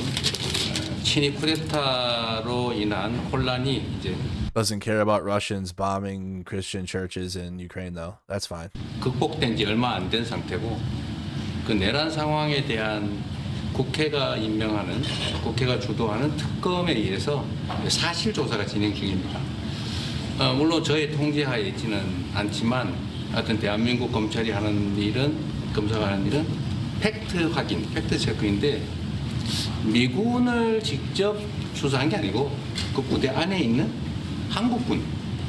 [SPEAKER 21] 친위 쿠데타로 인한 혼란이 이제
[SPEAKER 9] Doesn't care about Russians bombing Christian churches in Ukraine though. That's fine.
[SPEAKER 21] 극복된 지 얼마 안 된 상태고 그 내란 상황에 대한 국회가 임명하는 국회가 주도하는 특검에 의해서 사실 조사가 진행 중입니다. 물론 저의 통제하에 있지는 않지만 하여튼 대한민국 검찰이 하는 일은 검사가 하는 일은 팩트 확인, 팩트 체크인데 미군을 직접 수사한 게 아니고 그 부대 안에 있는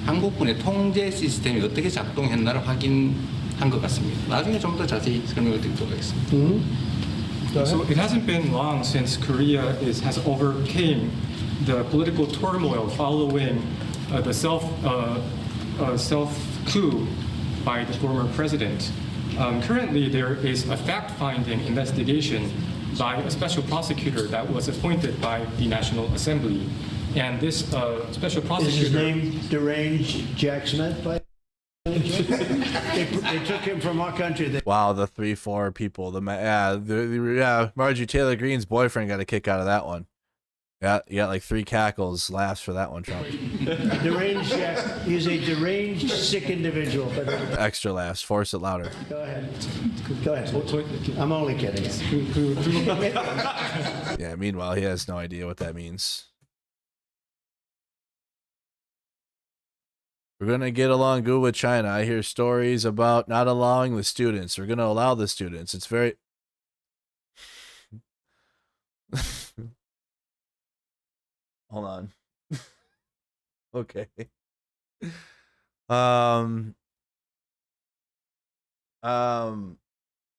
[SPEAKER 21] 한국군의 통제 시스템이 어떻게 작동했나를 확인한 것 같습니다. 나중에 좀 더 자세히 설명을 드리도록 하겠습니다.
[SPEAKER 22] So it hasn't been long since Korea has overcame the political turmoil following the self coup by the former president. Currently, there is a fact-finding investigation by a special prosecutor that was appointed by the National Assembly, and this special prosecutor.
[SPEAKER 11] Is his name deranged Jack Smith? They took him from our country.
[SPEAKER 9] Wow, the 3-4 people. Marjorie Taylor Greene's boyfriend got a kick out of that one. Yeah, you got like 3 cackles laughs for that one, Trump.
[SPEAKER 11] Deranged Jack. He's a deranged, sick individual. But
[SPEAKER 9] extra laughs. Force it louder.
[SPEAKER 11] Go ahead. Go ahead. I'm only kidding.
[SPEAKER 9] Yeah, meanwhile, he has no idea what that means. We're going to get along good with China. I hear stories about not allowing the students. We're going to allow the students. It's very... Hold on. Okay. How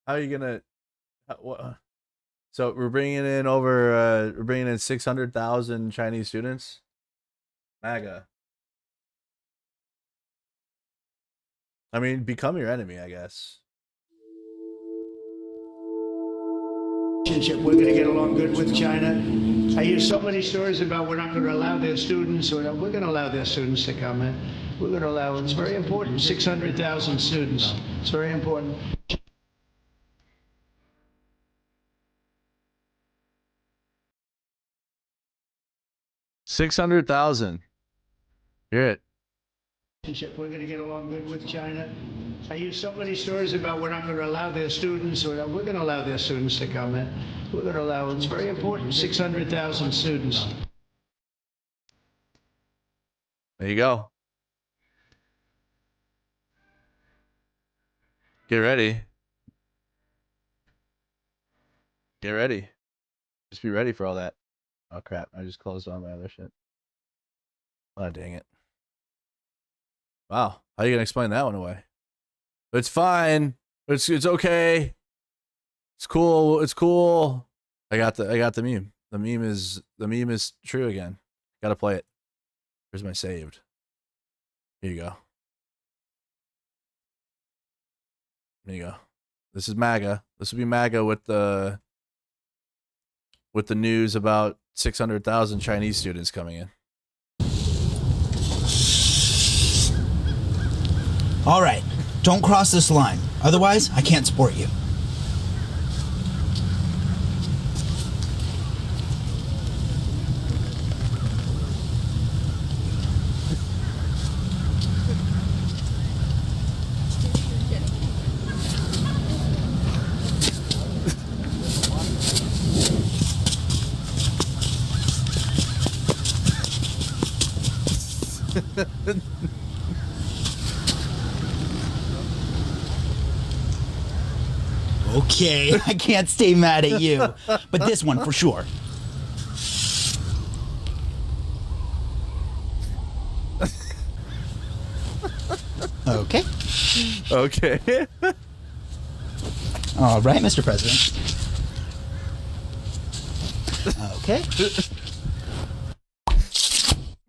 [SPEAKER 9] are you going to... So we're bringing in 600,000 Chinese students? MAGA. I mean, become your enemy, I guess.
[SPEAKER 11] We're going to get along good with China. I hear so many stories about we're not going to allow their students, or we're going to allow their students to come in. We're going to allow, it's very important, 600,000 students. It's very important.
[SPEAKER 9] $600,000. Hear it.
[SPEAKER 11] We're going to get along good with China. I hear so many stories about we're not going to allow their students, or we're going to allow their students to come in. We're going to allow, it's very important, 600,000 students.
[SPEAKER 9] There you go. Get ready. Get ready. Just be ready for all that. Oh crap, I just closed all my other shit. Oh dang it. Wow, how are you gonna explain that one away? It's fine. It's okay. It's cool. It's cool. I got the meme. The meme is true again. Gotta play it. Here's my saved. Here you go. There you go. This is MAGA. This would be MAGA with the news about 600,000 Chinese students coming in.
[SPEAKER 2] All right, don't cross this line. Otherwise, I can't support you. Okay, I can't stay mad at you, but this one for sure. Okay.
[SPEAKER 9] Okay.
[SPEAKER 2] All right, Mr. President. Okay.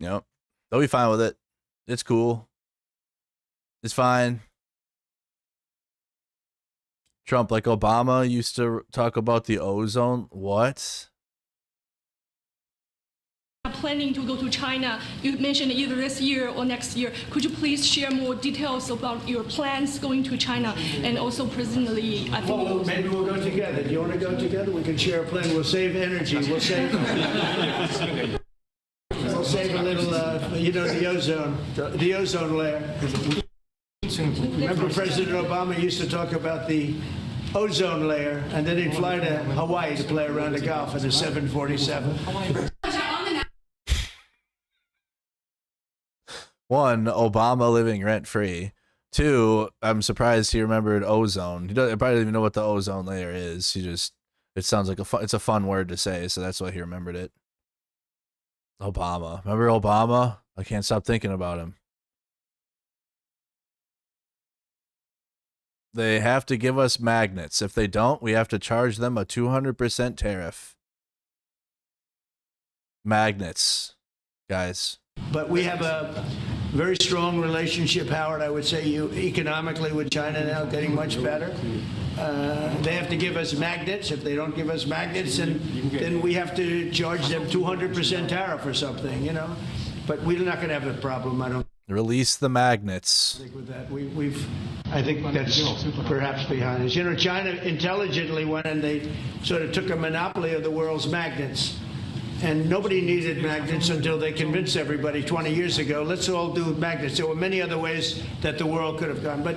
[SPEAKER 9] Yep. They'll be fine with it. It's cool. It's fine. Trump, like Obama used to talk about the ozone. What?
[SPEAKER 3] Planning to go to China. You mentioned either this year or next year. Could you please share more details about your plans going to China and also presently? I think
[SPEAKER 10] Well, maybe we'll go together. Do you want to go together? We can share a plane. We'll save energy. We'll save. We'll save a little. The ozone layer. Remember, President Obama used to talk about the ozone layer, and then he'd fly to Hawaii to play around the golf in a 747.
[SPEAKER 9] One, Obama living rent free. Two, I'm surprised he remembered ozone. He probably doesn't even know what the ozone layer is. It sounds like it's a fun word to say, so that's why he remembered it. Obama. Remember Obama? I can't stop thinking about him. They have to give us magnets. If they don't, we have to charge them a 200% tariff. Magnets, guys.
[SPEAKER 10] But we have a very strong relationship, Howard, I would say, economically with China now, getting much better. They have to give us magnets. If they don't give us magnets, then we have to charge them 200% tariff or something, you know. But we're not going to have a problem, I don't
[SPEAKER 9] Release the magnets.
[SPEAKER 10] think, with that. I think that's perhaps behind us. You know, China intelligently went and they sort of took a monopoly of the world's magnets. And nobody needed magnets until they convinced everybody 20 years ago, let's all do magnets. There were many other ways that the world could have gone. But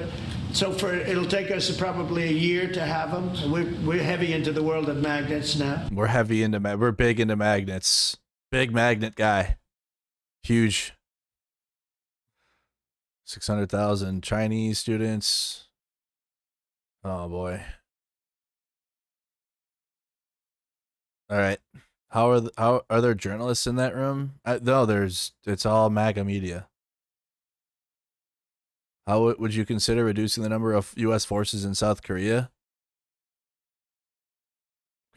[SPEAKER 10] so it'll take us probably a year to have them. We're heavy into the world of magnets now.
[SPEAKER 9] We're big into magnets. Big magnet guy. Huge. 600,000 Chinese students. Oh boy. All right. How are there journalists in that room? No, it's all MAGA media. How would you consider reducing the number of U.S. forces in South Korea?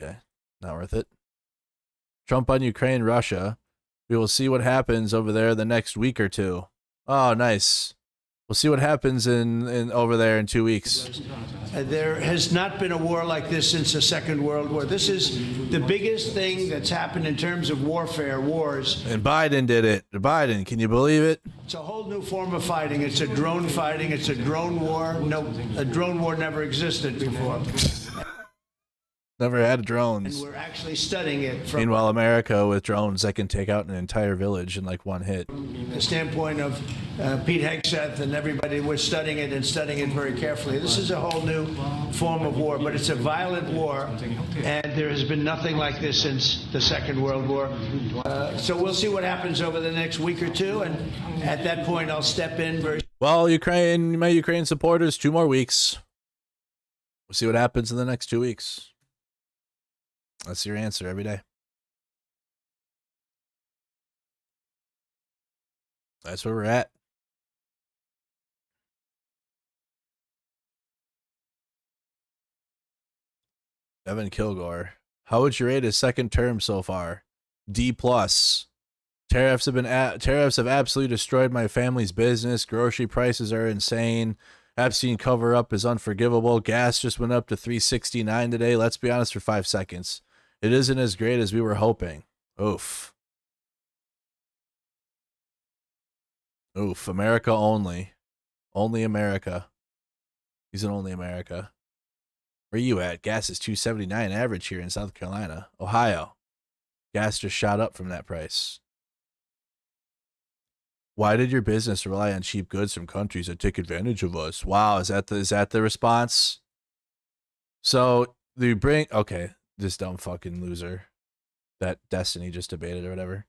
[SPEAKER 9] Okay, not worth it. Trump on Ukraine, Russia. We will see what happens over there the next week or two. Oh, nice. We'll see what happens in over there in 2 weeks.
[SPEAKER 10] There has not been a war like this since the Second World War. This is the biggest thing that's happened in terms of warfare, wars.
[SPEAKER 9] And Biden did it. Biden, can you believe it?
[SPEAKER 10] It's a whole new form of fighting. It's a drone fighting. It's a drone war. No, a drone war never existed before.
[SPEAKER 9] Never had drones.
[SPEAKER 10] And we're actually studying it from
[SPEAKER 9] Meanwhile, America with drones that can take out an entire village in like one hit.
[SPEAKER 10] the standpoint of Pete Hegseth and everybody. We're studying it and studying it very carefully. This is a whole new form of war, but it's a violent war, and there has been nothing like this since the Second World War. So we'll see what happens over the next week or two, and at that point, I'll step in very.
[SPEAKER 9] Well, my Ukraine supporters, 2 more weeks. We'll see what happens in the next 2 weeks. That's your answer every day. That's where we're at. Evan Kilgore. How would you rate his second term so far? D+. Tariffs have absolutely destroyed my family's business. Grocery prices are insane. Epstein cover-up is unforgivable. Gas just went up to $3.69 today. Let's be honest for 5 seconds. It isn't as great as we were hoping. Oof. Oof. America only. Only America. He's in Only America. Where you at? Gas is $2.79 average here in South Carolina. Ohio. Gas just shot up from that price. Why did your business rely on cheap goods from countries that take advantage of us? Wow, is that the response? So you bring this dumb fucking loser that Destiny just debated or whatever.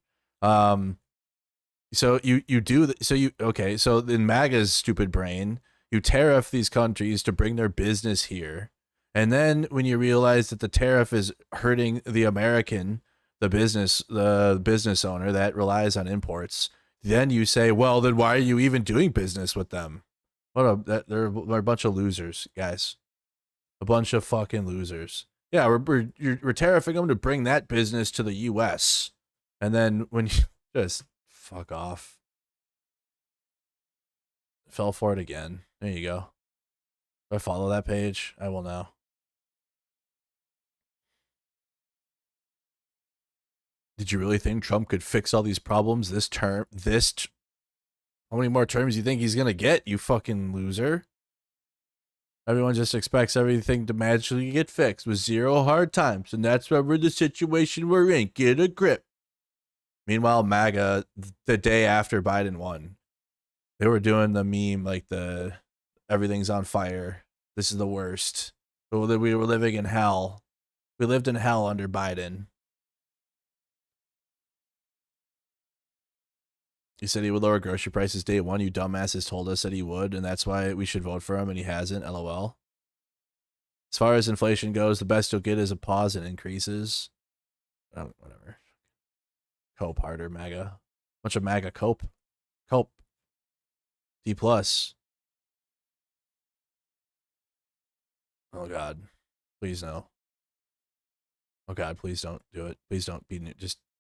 [SPEAKER 9] So so in MAGA's stupid brain, you tariff these countries to bring their business here. And then when you realize that the tariff is hurting the American, the business owner that relies on imports, then you say, well, then why are you even doing business with them? They're a bunch of losers, guys. A bunch of fucking losers. Yeah, we're tariffing them to bring that business to the U.S. And then when you just fuck off. Fell for it again. There you go. If I follow that page, I will now. Did you really think Trump could fix all these problems this term? How many more terms do you think he's going to get, you fucking loser? Everyone just expects everything to magically get fixed with 0 hard times, and that's why we're the situation we're in. Get a grip. Meanwhile, MAGA, the day after Biden won, they were doing the meme like everything's on fire. This is the worst. We were living in hell. We lived in hell under Biden. He said he would lower grocery prices day one. You dumbasses told us that he would, and that's why we should vote for him, and he hasn't. LOL. As far as inflation goes, the best you'll get is a pause in increases. Whatever. Cope harder, MAGA. Bunch of MAGA cope. Cope. D+. Oh, God. Please no. Oh, God, please don't do it. Please don't be...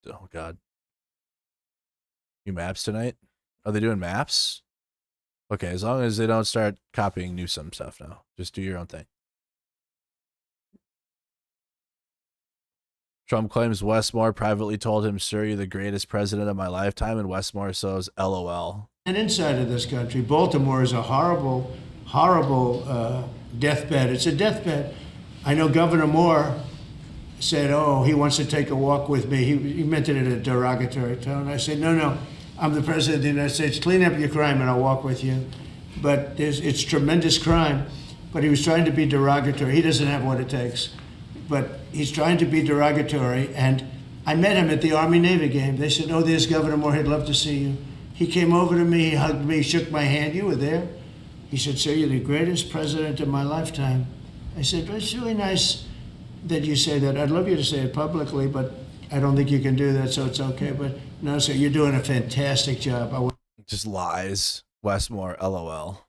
[SPEAKER 9] oh, God. Maps tonight? Are they doing maps? Okay, as long as they don't start copying Newsom stuff now. Just do your own thing. Trump claims Westmore privately told him, sir, you're the greatest president of my lifetime, and Westmore says, LOL.
[SPEAKER 10] And inside of this country, Baltimore is a horrible, horrible deathbed. It's a deathbed. I know Governor Moore said, oh, he wants to take a walk with me. He meant it in a derogatory tone. I said, no, I'm the president of the United States. Clean up your crime and I'll walk with you. But it's tremendous crime. But he was trying to be derogatory. He doesn't have what it takes. But he's trying to be derogatory. And I met him at the Army-Navy game. They said, oh, there's Governor Moore. He'd love to see you. He came over to me. He hugged me, shook my hand. You were there. He said, sir, you're the greatest president of my lifetime. I said, well, it's really nice that you say that. I'd love you to say it publicly, but I don't think you can do that, so it's okay. But no, sir, you're doing a fantastic job.
[SPEAKER 9] Just lies. Westmore, LOL.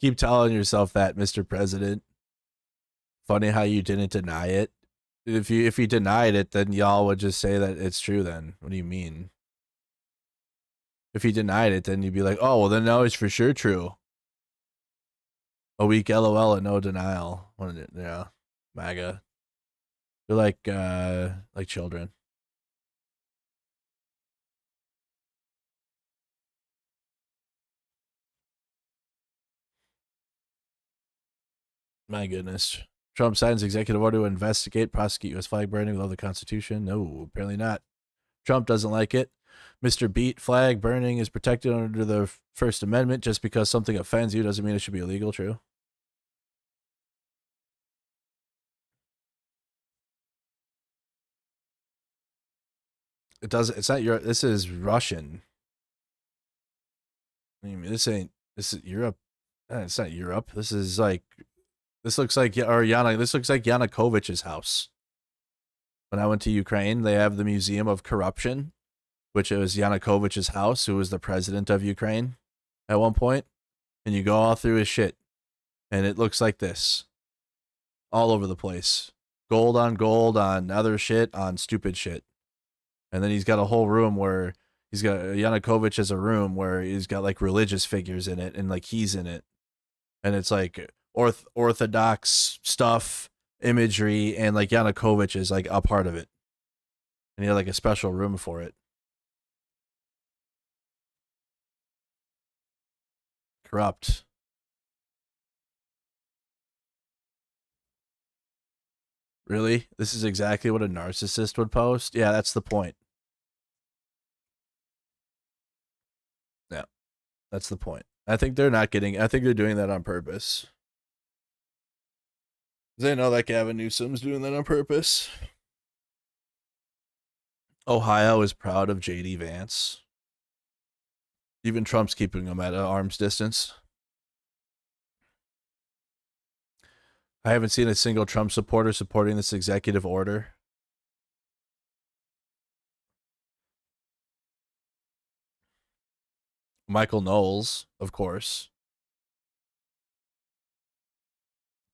[SPEAKER 9] Keep telling yourself that, Mr. President. Funny how you didn't deny it. If you denied it, then y'all would just say that it's true then. What do you mean? If you denied it, then you'd be like, oh, well, then now it's for sure true. A weak LOL and no denial. Yeah, MAGA. They're like children. My goodness. Trump signs executive order to investigate, prosecute U.S. flag burning below the Constitution. No, apparently not. Trump doesn't like it. Mr. Beat, flag burning is protected under the First Amendment. Just because something offends you doesn't mean it should be illegal. True. It doesn't. It's not Europe. This is Russian. I mean, this is Europe. It's not Europe. This is like. This looks like This looks like Yanukovych's house. When I went to Ukraine, they have the Museum of Corruption, which was Yanukovych's house, who was the president of Ukraine at one point. And you go all through his shit, and it looks like this, all over the place. Gold on other shit, on stupid shit. And then he's got a whole room where Yanukovych has a room where he's got like religious figures in it, and like he's in it. And it's like Orthodox stuff, imagery, and like Yanukovych is like a part of it. And he had like a special room for it. Corrupt. Really? This is exactly what a narcissist would post? Yeah, that's the point. Yeah, that's the point. I think they're doing that on purpose. They know that Gavin Newsom's doing that on purpose. Ohio is proud of J.D. Vance. Even Trump's keeping him at an arm's distance. I haven't seen a single Trump supporter supporting this executive order. Michael Knowles, of course.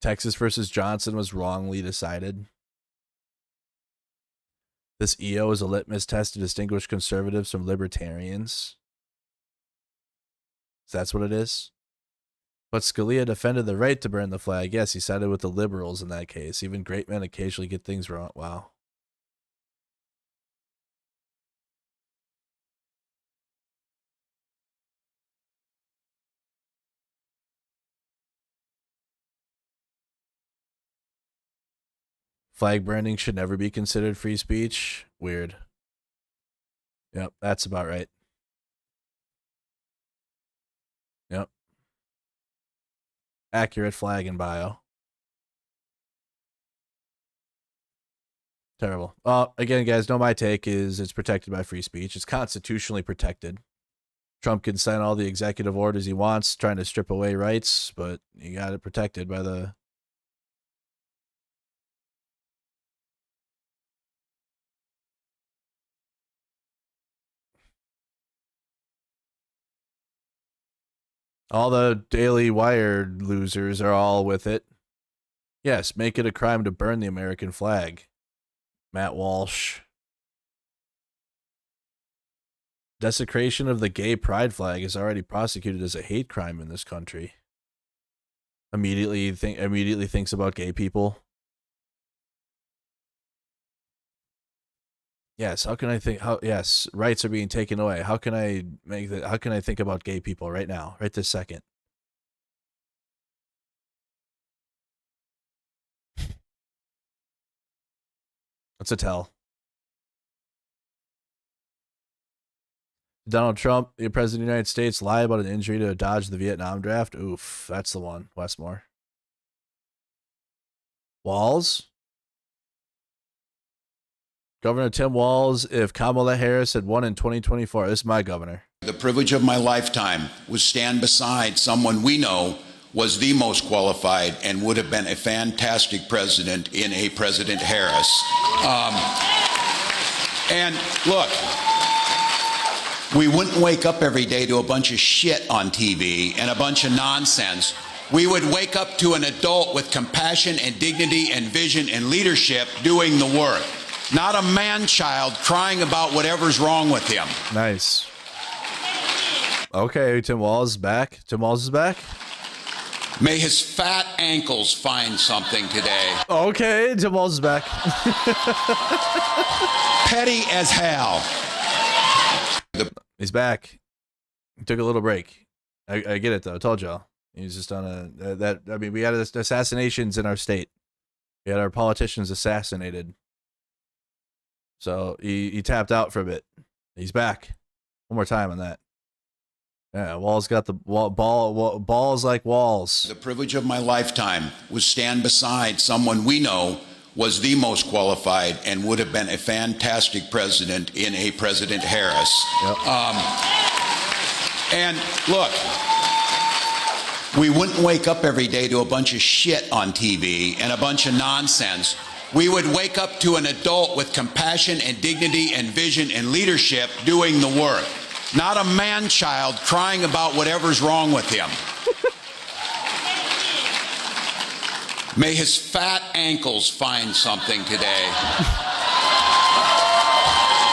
[SPEAKER 9] Texas versus Johnson was wrongly decided. This EO is a litmus test to distinguish conservatives from libertarians. So that's what it is. But Scalia defended the right to burn the flag. Yes, he sided with the liberals in that case. Even great men occasionally get things wrong. Wow. Flag burning should never be considered free speech. Weird. Yep, that's about right. Yep. Accurate flag in bio. Terrible. Again, guys, know my take is it's protected by free speech. It's constitutionally protected. Trump can sign all the executive orders he wants, trying to strip away rights, but you got it protected by the... All the Daily Wire losers are all with it. Yes, make it a crime to burn the American flag. Matt Walsh. Desecration of the gay pride flag is already prosecuted as a hate crime in this country. Immediately thinks about gay people. Yes, how can I think yes, rights are being taken away. How can I think about gay people right now, right this second? What's a tell? Donald Trump, the president of the United States, lie about an injury to dodge the Vietnam draft? Oof, that's the one. Westmore. Walz? Governor Tim Walz, if Kamala Harris had won in 2024, this is my governor.
[SPEAKER 4] The privilege of my lifetime was stand beside someone we know was the most qualified and would have been a fantastic president in a President Harris. And look, we wouldn't wake up every day to a bunch of shit on TV and a bunch of nonsense. We would wake up to an adult with compassion and dignity and vision and leadership doing the work. Not a man-child crying about whatever's wrong with him.
[SPEAKER 9] Nice. Okay, Tim Walz is back. Tim Walz is back.
[SPEAKER 4] May his fat ankles find something today.
[SPEAKER 9] Okay, Tim Walz is back.
[SPEAKER 4] Petty as hell.
[SPEAKER 9] He's back. He took a little break. I get it, though. I told y'all. He's just on we had assassinations in our state. We had our politicians assassinated. So he tapped out for a bit. He's back. One more time on that. Yeah, Walz got the balls like walls.
[SPEAKER 4] The privilege of my lifetime was stand beside someone we know was the most qualified and would have been a fantastic president in a President Harris.
[SPEAKER 9] Yep.
[SPEAKER 4] And look, we wouldn't wake up every day to a bunch of shit on TV and a bunch of nonsense. We would wake up to an adult with compassion and dignity and vision and leadership doing the work. Not a man-child crying about whatever's wrong with him. May his fat ankles find something today.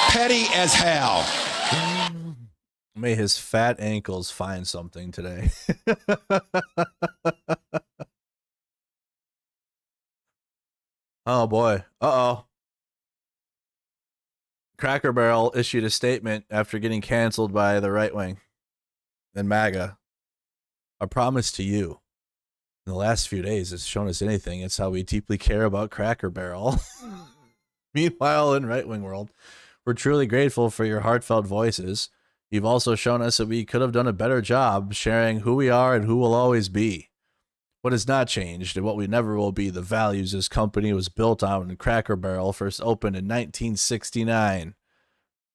[SPEAKER 4] Petty as hell.
[SPEAKER 9] May his fat ankles find something today. Oh boy. Uh-oh. Cracker Barrel issued a statement after getting canceled by the right wing and MAGA. Our promise to you in the last few days has shown us anything. It's how we deeply care about Cracker Barrel. Meanwhile, in right-wing world, we're truly grateful for your heartfelt voices. You've also shown us that we could have done a better job sharing who we are and who we'll always be. What has not changed and what we never will be, the values this company was built on when Cracker Barrel first opened in 1969.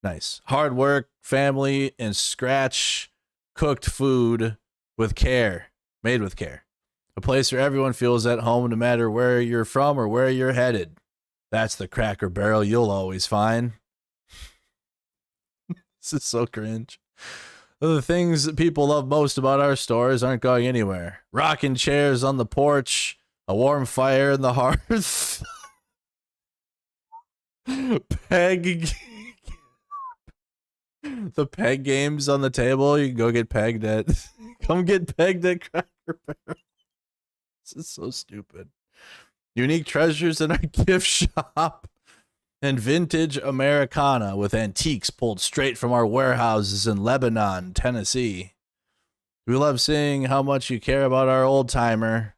[SPEAKER 9] Nice. Hard work, family, and scratch cooked food with care. Made with care. A place where everyone feels at home no matter where you're from or where you're headed. That's the Cracker Barrel you'll always find. This is so cringe. The things that people love most about our stores aren't going anywhere. Rocking chairs on the porch, a warm fire in the hearth, peg, the peg games on the table. You can go get pegged at. Come get pegged at Cracker Barrel. This is so stupid. Unique treasures in our gift shop. And vintage Americana with antiques pulled straight from our warehouses in Lebanon, Tennessee. We love seeing how much you care about our old timer.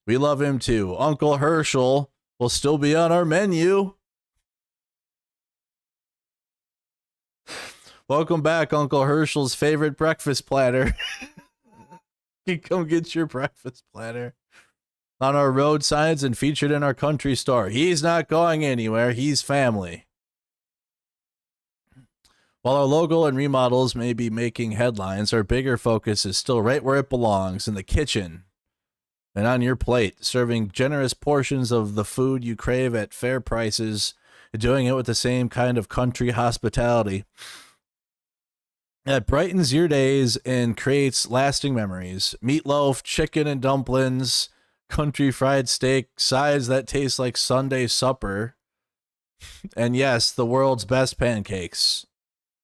[SPEAKER 9] We love him too. Uncle Herschel will still be on our menu. Welcome back, Uncle Herschel's favorite breakfast platter. You come get your breakfast platter. On our road signs and featured in our country store. He's not going anywhere. He's family. While our logo and remodels may be making headlines, our bigger focus is still right where it belongs, in the kitchen and on your plate, serving generous portions of the food you crave at fair prices, doing it with the same kind of country hospitality that brightens your days and creates lasting memories. Meatloaf, chicken and dumplings, country fried steak, sides that taste like Sunday supper, and yes, the world's best pancakes.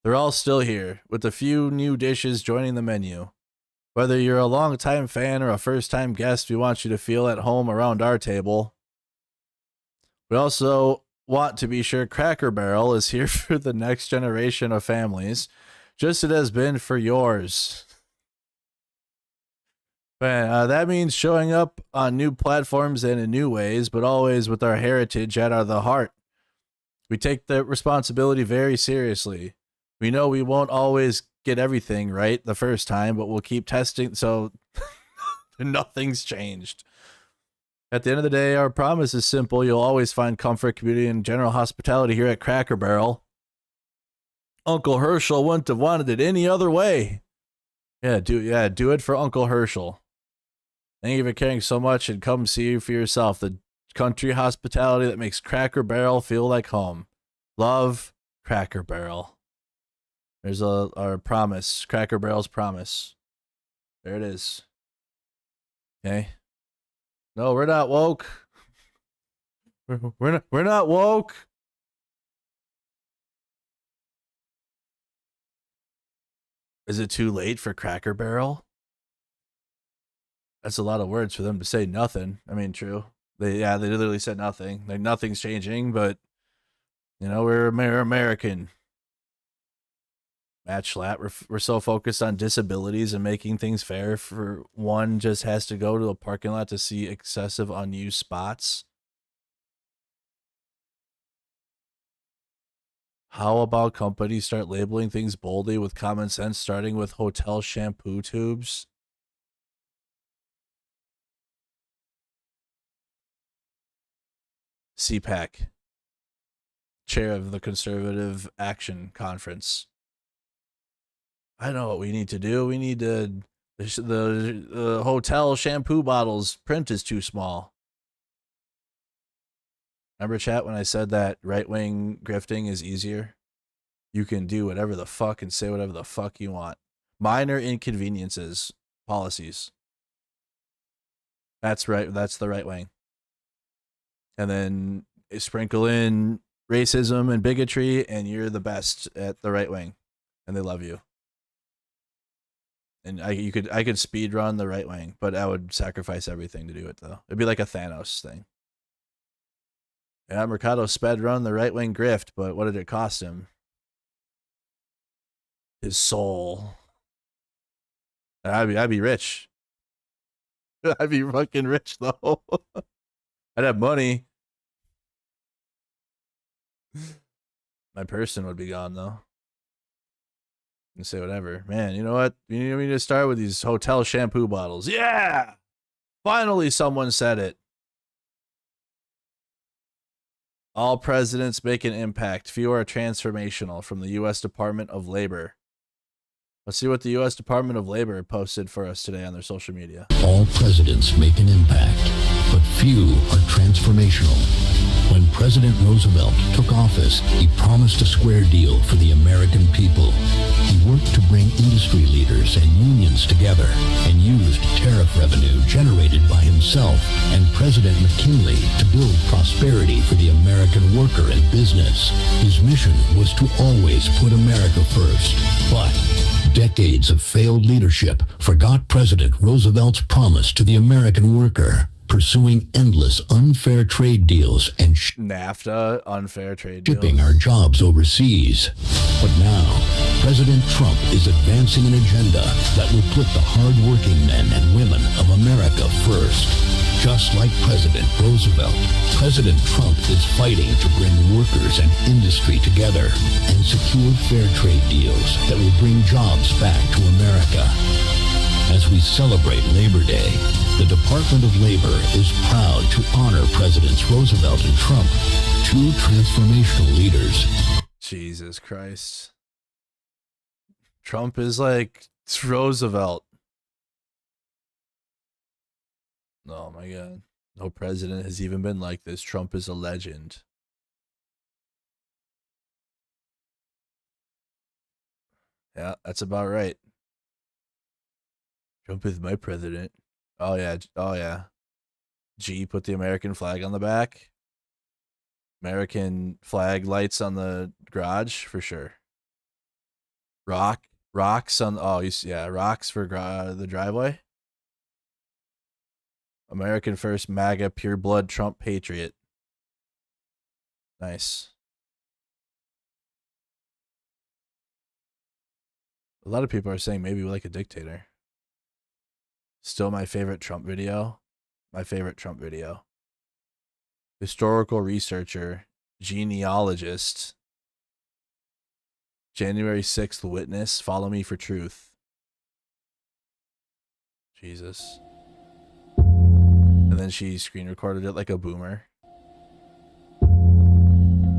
[SPEAKER 9] They're all still here, with a few new dishes joining the menu. Whether you're a long-time fan or a first-time guest, we want you to feel at home around our table. We also want to be sure Cracker Barrel is here for the next generation of families, just as it has been for yours. That means showing up on new platforms and in new ways, but always with our heritage at the heart. We take the responsibility very seriously. We know we won't always get everything right the first time, but we'll keep testing, so nothing's changed. At the end of the day, our promise is simple. You'll always find comfort, community, and general hospitality here at Cracker Barrel. Uncle Herschel wouldn't have wanted it any other way. Do it for Uncle Herschel. Thank you for caring so much, and come see you for yourself. The country hospitality that makes Cracker Barrel feel like home. Love, Cracker Barrel. There's our promise. Cracker Barrel's promise. There it is. Okay. No, we're not woke. We're not woke. Is it too late for Cracker Barrel? That's a lot of words for them to say nothing. I mean, true. They literally said nothing. Like, nothing's changing, but you know, we're American. Matt Schlatt, we're so focused on disabilities and making things fair for one just has to go to a parking lot to see excessive unused spots. How about companies start labeling things boldly with common sense, starting with hotel shampoo tubes? CPAC, chair of the Conservative Action Conference. I know what we need to do. We need to, the hotel shampoo bottles print is too small. Remember, chat, when I said that right-wing grifting is easier? You can do whatever the fuck and say whatever the fuck you want. Minor inconveniences, policies. That's right. That's the right wing. And then sprinkle in racism and bigotry, and you're the best at the right wing, and they love you. And I could speed run the right wing, but I would sacrifice everything to do it, though. It'd be like a Thanos thing. Yeah, Mercado sped run the right wing grift, but what did it cost him? His soul. I'd be rich. I'd be fucking rich though. I'd have money. My person would be gone though. And say whatever. Man, you know what? You need me to start with these hotel shampoo bottles. Yeah! Finally someone said it. All presidents make an impact. Few are transformational, from the U.S. Department of Labor. Let's see what the U.S. Department of Labor posted for us today on their social media.
[SPEAKER 5] All presidents make an impact, but few are transformational. When President Roosevelt took office, he promised a square deal for the American people. He worked to bring industry leaders and unions together and used tariff revenue generated by himself and President McKinley to build prosperity for the American worker and business. His mission was to always put America first. But decades of failed leadership forgot President Roosevelt's promise to the American worker, pursuing endless unfair trade deals and
[SPEAKER 9] NAFTA, unfair trade
[SPEAKER 5] shipping
[SPEAKER 9] deals.
[SPEAKER 5] our jobs overseas. But now, President Trump is advancing an agenda that will put the hard-working men and women of America first. Just like President Roosevelt, President Trump is fighting to bring workers and industry together and secure fair trade deals that will bring jobs back to America. As we celebrate Labor Day, the Department of Labor is proud to honor Presidents Roosevelt and Trump, two transformational leaders.
[SPEAKER 9] Jesus Christ. Trump is like Roosevelt. Oh my God. No president has even been like this. Trump is a legend. Yeah, that's about right. Trump is my president. Oh yeah. Oh yeah. G, put the American flag on the back. American flag lights on the garage for sure. Rocks on, yeah, rocks for the driveway. American first, MAGA, pure blood Trump patriot. Nice. A lot of people are saying maybe we like a dictator. Still my favorite Trump video. My favorite Trump video. Historical researcher, genealogist. January 6th witness. Follow me for truth. Jesus. And then she screen recorded it like a boomer.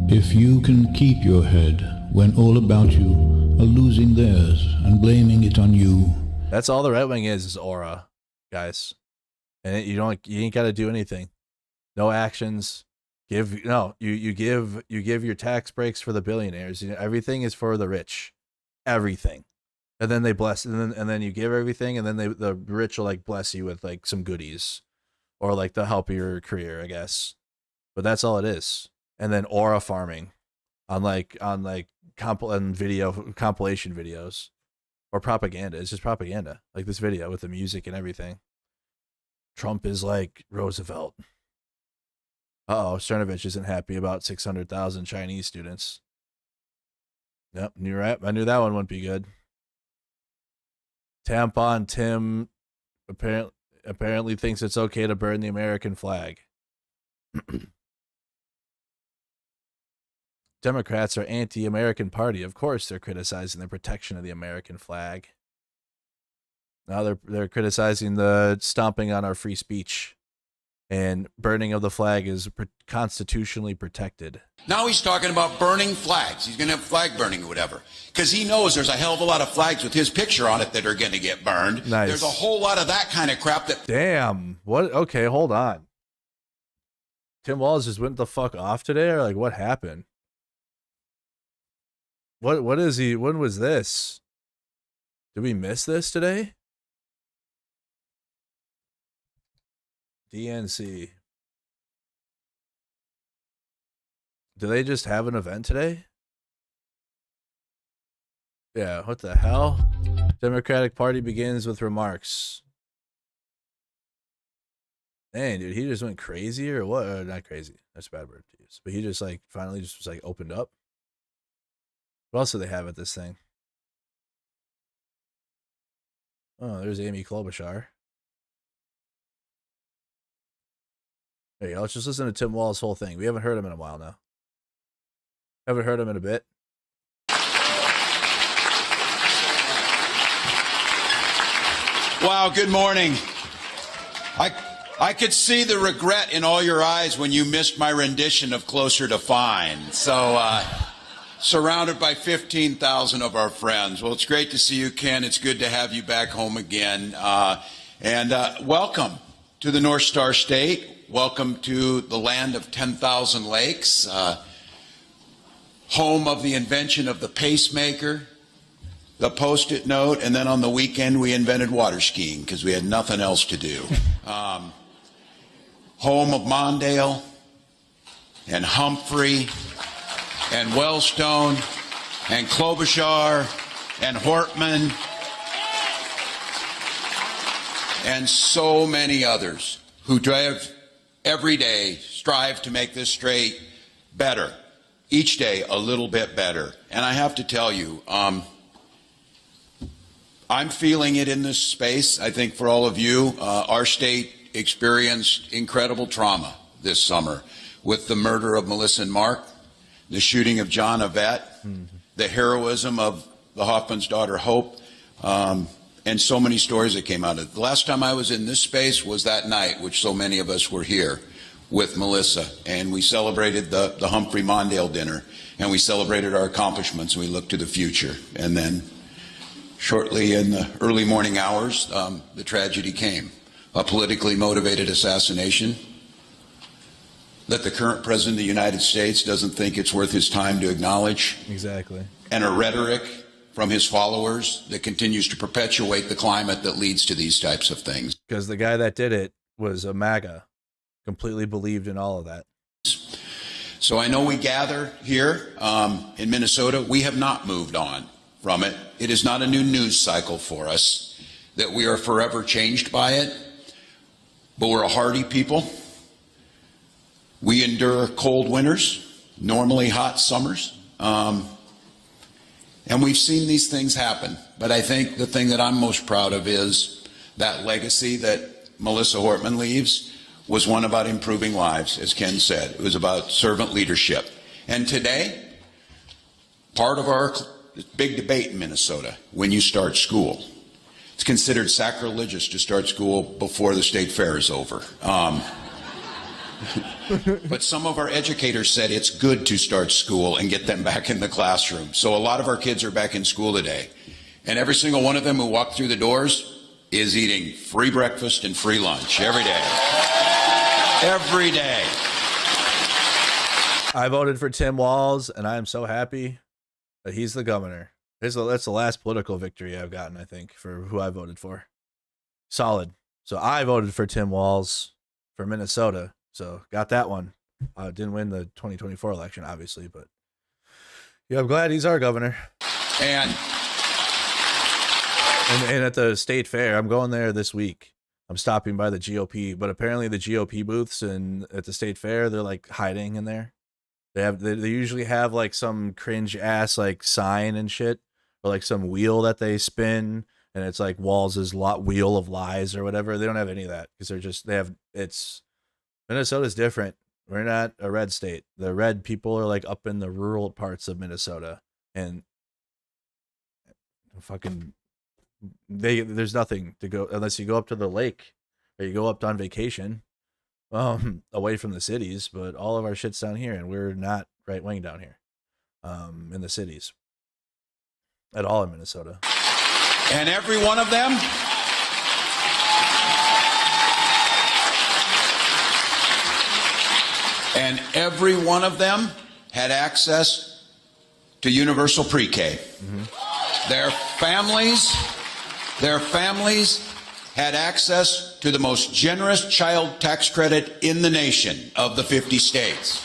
[SPEAKER 5] If you can keep your head when all about you are losing theirs and blaming it on you.
[SPEAKER 9] That's all the right wing is aura, guys. And you ain't got to do anything. No actions. You give your tax breaks for the billionaires. You know, everything is for the rich. Everything. And then they bless, and then you give everything, and then the rich will like bless you with like some goodies. Or like the help your career, I guess. But that's all it is. And then aura farming on compilation videos or propaganda. It's just propaganda. Like this video with the music and everything. Trump is like Roosevelt. Cernovich isn't happy about 600,000 Chinese students. Yep, I knew that one wouldn't be good. Tampon Tim apparently thinks it's okay to burn the American flag. Democrats are anti-American party. Of course, they're criticizing the protection of the American flag. Now they're criticizing the stomping on our free speech, and burning of the flag is constitutionally protected.
[SPEAKER 4] Now he's talking about burning flags. He's going to have flag burning or whatever. Because he knows there's a hell of a lot of flags with his picture on it that are going to get burned.
[SPEAKER 9] Nice.
[SPEAKER 4] There's a whole lot of that kind of crap that...
[SPEAKER 9] Damn. What? Okay, hold on. Tim Walz just went the fuck off today? Or like, what happened? What is he? When was this? Did we miss this today? DNC. Do they just have an event today? Yeah, what the hell? Democratic Party begins with remarks. Dang, dude, he just went crazy or what? Not crazy. That's a bad word to use. But he just like finally just was like opened up. What else do they have at this thing? Oh, there's Amy Klobuchar. There you go. Let's just listen to Tim Walz's whole thing. We haven't heard him in a while now. Haven't heard him in a bit.
[SPEAKER 4] Wow, good morning. I could see the regret in all your eyes when you missed my rendition of Closer to Fine. So, surrounded by 15,000 of our friends. Well, it's great to see you, Ken. It's good to have you back home again. And welcome to the North Star State. Welcome to the land of 10,000 lakes. Home of the invention of the pacemaker, the Post-it note, and then on the weekend we invented water skiing because we had nothing else to do. Home of Mondale and Humphrey and Wellstone and Klobuchar and Hortman and so many others who drive every day, strive to make this state better, each day a little bit better. And I have to tell you, I'm feeling it in this space. I think for all of you, our state experienced incredible trauma this summer with the murder of Melissa and Mark, the shooting of John Yvette, the heroism of the Hoffman's daughter Hope, and so many stories that came out of it. The last time I was in this space was that night, which so many of us were here with Melissa, and we celebrated the Humphrey Mondale dinner, and we celebrated our accomplishments, and we looked to the future. And then shortly in the early morning hours, the tragedy came. A politically motivated assassination that the current president of the United States doesn't think it's worth his time to acknowledge.
[SPEAKER 9] Exactly.
[SPEAKER 4] And a rhetoric from his followers that continues to perpetuate the climate that leads to these types of things.
[SPEAKER 9] Because the guy that did it was a MAGA, completely believed in all of that.
[SPEAKER 4] So I know we gather here in Minnesota. We have not moved on from it. It is not a new news cycle for us that we are forever changed by it. But we're a hardy people. We endure cold winters, normally hot summers. And we've seen these things happen. But I think the thing that I'm most proud of is that legacy that Melissa Hortman leaves was one about improving lives, as Ken said. It was about servant leadership. And today, part of our big debate in Minnesota, when you start school, it's considered sacrilegious to start school before the state fair is over. But some of our educators said it's good to start school and get them back in the classroom. So a lot of our kids are back in school today. And every single one of them who walked through the doors is eating free breakfast and free lunch every day. Every day.
[SPEAKER 9] I voted for Tim Walz, and I am so happy that he's the governor. That's the last political victory I've gotten, I think, for who I voted for. Solid. So I voted for Tim Walz for Minnesota. So got that one. Didn't win the 2024 election, obviously, but yeah, I'm glad he's our governor.
[SPEAKER 4] And
[SPEAKER 9] at the state fair, I'm going there this week. I'm stopping by the GOP, but apparently the GOP booths at the state fair, they're like hiding in there. They usually have like some cringe ass like sign and shit, or like some wheel that they spin, and it's like Walz's wheel of lies or whatever. They don't have any of that because Minnesota's different. We're not a red state. The red people are like up in the rural parts of Minnesota, and there's nothing to go unless you go up to the lake or you go up on vacation, away from the cities. But all of our shit's down here, and we're not right wing down here, in the cities at all in Minnesota.
[SPEAKER 4] And every one of them had access to universal pre-K. Mm-hmm. Their families had access to the most generous child tax credit in the nation of the 50 states.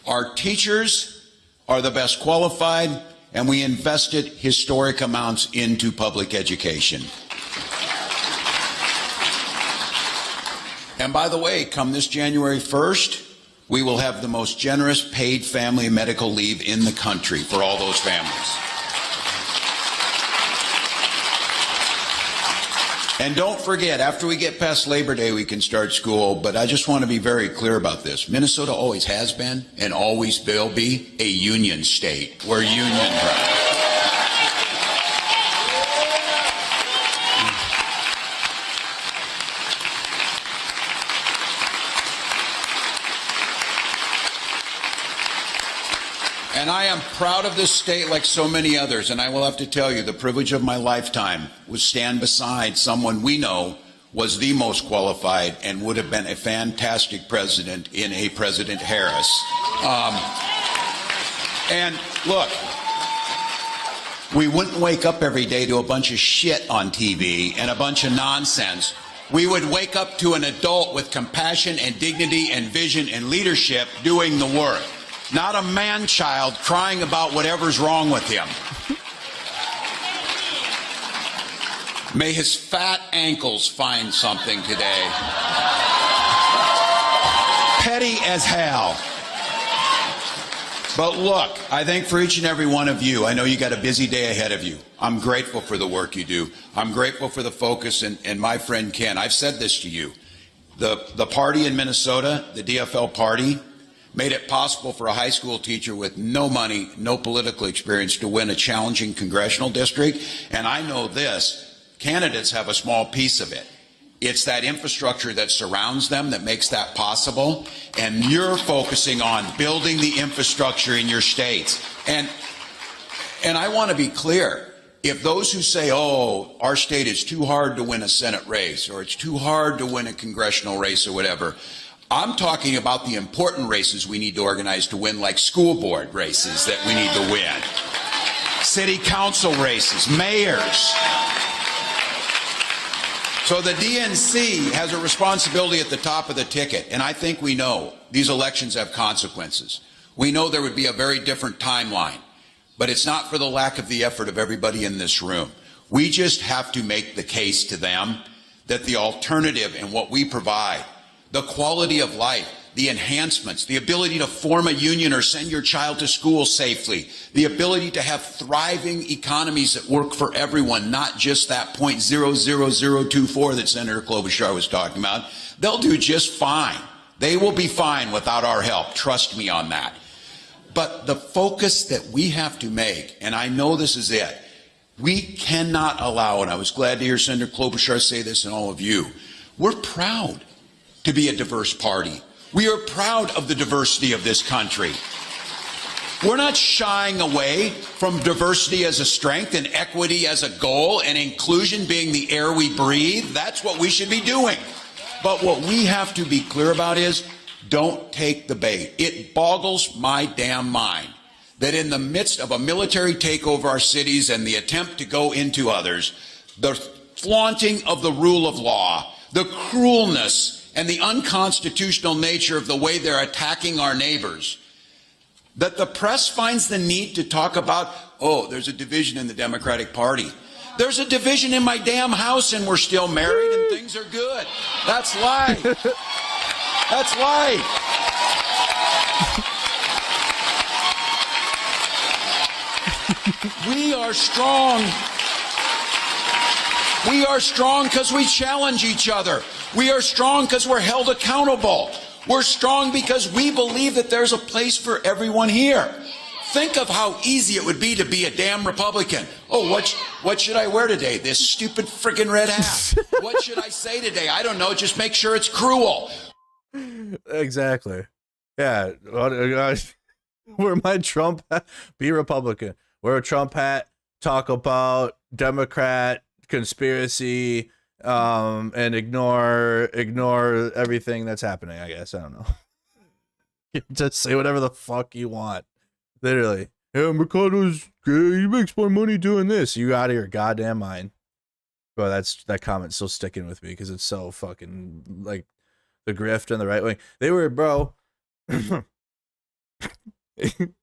[SPEAKER 4] Our teachers are the best qualified, and we invested historic amounts into public education. And by the way, come this January 1st, we will have the most generous paid family medical leave in the country for all those families. And don't forget, after we get past Labor Day, we can start school. But I just want to be very clear about this. Minnesota always has been and always will be a union state. We're union proud. And I am proud of this state like so many others. And I will have to tell you, the privilege of my lifetime was stand beside someone we know was the most qualified and would have been a fantastic president in a President Harris. And look, we wouldn't wake up every day to a bunch of shit on TV and a bunch of nonsense. We would wake up to an adult with compassion and dignity and vision and leadership doing the work. Not a man-child crying about whatever's wrong with him. May his fat ankles find something today. Petty as hell. But look, I think for each and every one of you, I know you got a busy day ahead of you. I'm grateful for the work you do. I'm grateful for the focus, and my friend Ken, I've said this to you. The party in Minnesota, the DFL party, made it possible for a high school teacher with no money, no political experience to win a challenging congressional district. And I know this, candidates have a small piece of it. It's that infrastructure that surrounds them that makes that possible. And you're focusing on building the infrastructure in your states. And I want to be clear. If those who say, oh, our state is too hard to win a Senate race, or it's too hard to win a congressional race or whatever, I'm talking about the important races we need to organize to win, like school board races that we need to win, city council races, mayors. So the DNC has a responsibility at the top of the ticket, and I think we know these elections have consequences. We know there would be a very different timeline, but it's not for the lack of the effort of everybody in this room. We just have to make the case to them that the alternative and what we provide, the quality of life, the enhancements, the ability to form a union or send your child to school safely, the ability to have thriving economies that work for everyone, not just that 0.00024 that Senator Klobuchar was talking about, they'll do just fine. They will be fine without our help. Trust me on that. But the focus that we have to make, and I know this is it, we cannot allow, and I was glad to hear Senator Klobuchar say this and all of you, we're proud to be a diverse party. We are proud of the diversity of this country. We're not shying away from diversity as a strength and equity as a goal and inclusion being the air we breathe. That's what we should be doing. But what we have to be clear about is don't take the bait. It boggles my damn mind that in the midst of a military takeover of our cities and the attempt to go into others, the flaunting of the rule of law, the cruelness and the unconstitutional nature of the way they're attacking our neighbors, that the press finds the need to talk about, oh, there's a division in the Democratic Party. There's a division in my damn house and we're still married and things are good. That's life. That's life. We are strong. We are strong because we challenge each other. We are strong because we're held accountable. We're strong because we believe that there's a place for everyone here. Think of how easy it would be to be a damn Republican. Oh, what should I wear today? This stupid freaking red hat. What should I say today? I don't know. Just make sure it's cruel.
[SPEAKER 9] Exactly. Yeah. Wear my Trump hat, be Republican. Wear a Trump hat, talk about Democrat conspiracy, and ignore everything that's happening, I guess. I don't know. Just say whatever the fuck you want. Literally. Yeah, Mercado's he makes more money doing this. You out of your goddamn mind. Bro, that comment's still sticking with me because it's so fucking like the grift and the right wing. They were, bro.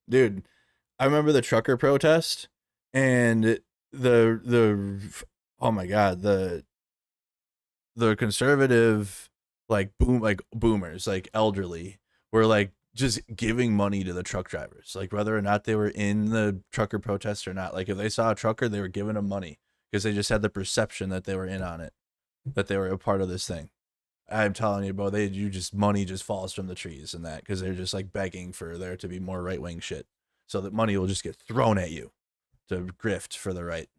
[SPEAKER 9] Dude, I remember the trucker protest and the oh my god, the conservative boomers, like elderly, were like just giving money to the truck drivers, like whether or not they were in the trucker protest or not. Like if they saw a trucker, they were giving them money because they just had the perception that they were in on it. that they were a part of this thing. I'm telling you, bro, money just falls from the trees and that, because they're just like begging for there to be more right wing shit, so that money will just get thrown at you to grift for the right.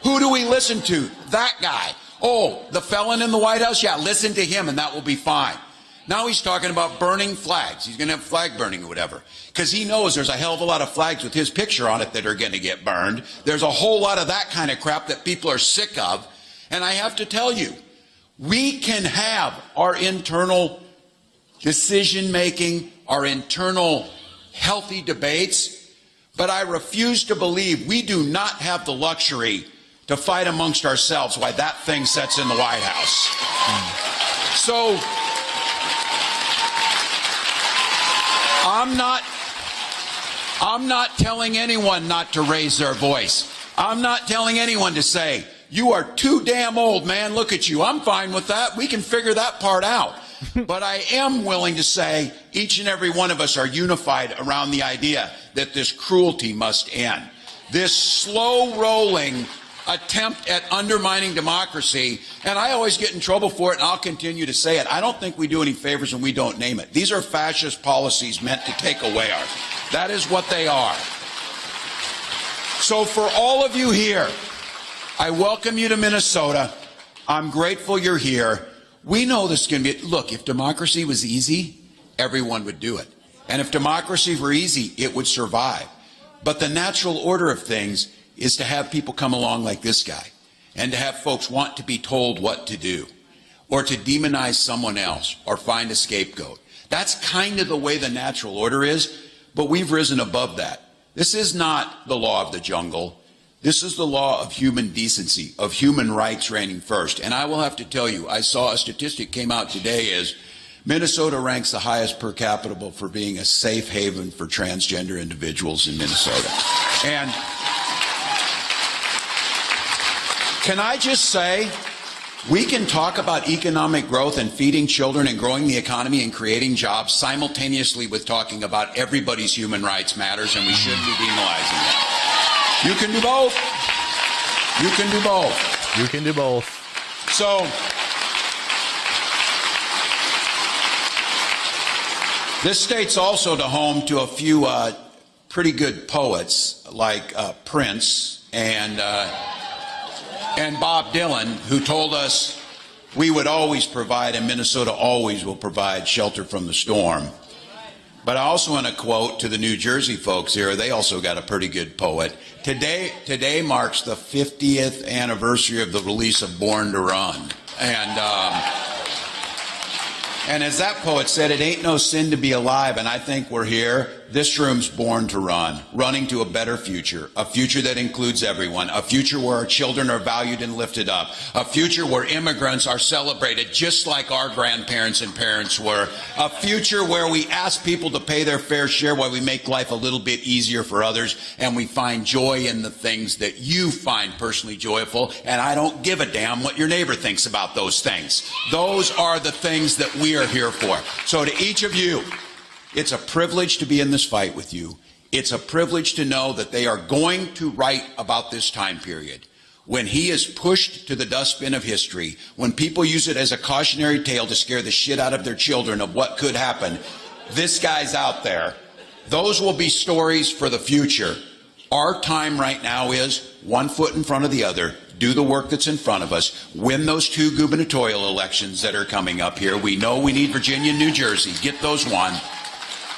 [SPEAKER 4] Who do we listen to? That guy. Oh, the felon in the White House? Yeah, listen to him and that will be fine. Now he's talking about burning flags. He's going to have flag burning or whatever. Because he knows there's a hell of a lot of flags with his picture on it that are going to get burned. There's a whole lot of that kind of crap that people are sick of. And I have to tell you, we can have our internal decision making, our internal healthy debates, but I refuse to believe we do not have the luxury to fight amongst ourselves why that thing sits in the White House. So I'm not telling anyone not to raise their voice. I'm not telling anyone to say, you are too damn old, man, look at you. I'm fine with that. We can figure that part out. But I am willing to say each and every one of us are unified around the idea that this cruelty must end. This slow-rolling attempt at undermining democracy, and I always get in trouble for it, and I'll continue to say it. I don't think we do any favors when we don't name it. These are fascist policies meant to take away ours. That is what they are. So for all of you here, I welcome you to Minnesota. I'm grateful you're here. We know this is going to be, look, if democracy was easy, everyone would do it. And if democracy were easy, it would survive. But the natural order of things is to have people come along like this guy and to have folks want to be told what to do or to demonize someone else or find a scapegoat. That's kind of the way the natural order is, but we've risen above that. This is not the law of the jungle. This is the law of human decency, of human rights reigning first. And I will have to tell you, I saw a statistic came out today is Minnesota ranks the highest per capita for being a safe haven for transgender individuals in Minnesota. And can I just say, we can talk about economic growth and feeding children and growing the economy and creating jobs simultaneously with talking about everybody's human rights matters, and we shouldn't be demonizing that. You can do both. You can do both.
[SPEAKER 9] You can do both.
[SPEAKER 4] So, this state's also the home to a few pretty good poets like Prince and Bob Dylan, who told us we would always provide, and Minnesota always will provide, shelter from the storm. But I also want to quote to the New Jersey folks here. They also got a pretty good poet. Today marks the 50th anniversary of the release of Born to Run. And as that poet said, it ain't no sin to be alive, and I think we're here. This room's born to run, running to a better future, a future that includes everyone, a future where our children are valued and lifted up, a future where immigrants are celebrated just like our grandparents and parents were, a future where we ask people to pay their fair share while we make life a little bit easier for others, and we find joy in the things that you find personally joyful, and I don't give a damn what your neighbor thinks about those things. Those are the things that we are here for. So to each of you, it's a privilege to be in this fight with you. It's a privilege to know that they are going to write about this time period. When he is pushed to the dustbin of history, when people use it as a cautionary tale to scare the shit out of their children of what could happen, this guy's out there. Those will be stories for the future. Our time right now is one foot in front of the other. Do the work that's in front of us. Win those 2 gubernatorial elections that are coming up here. We know we need Virginia and New Jersey. Get those won.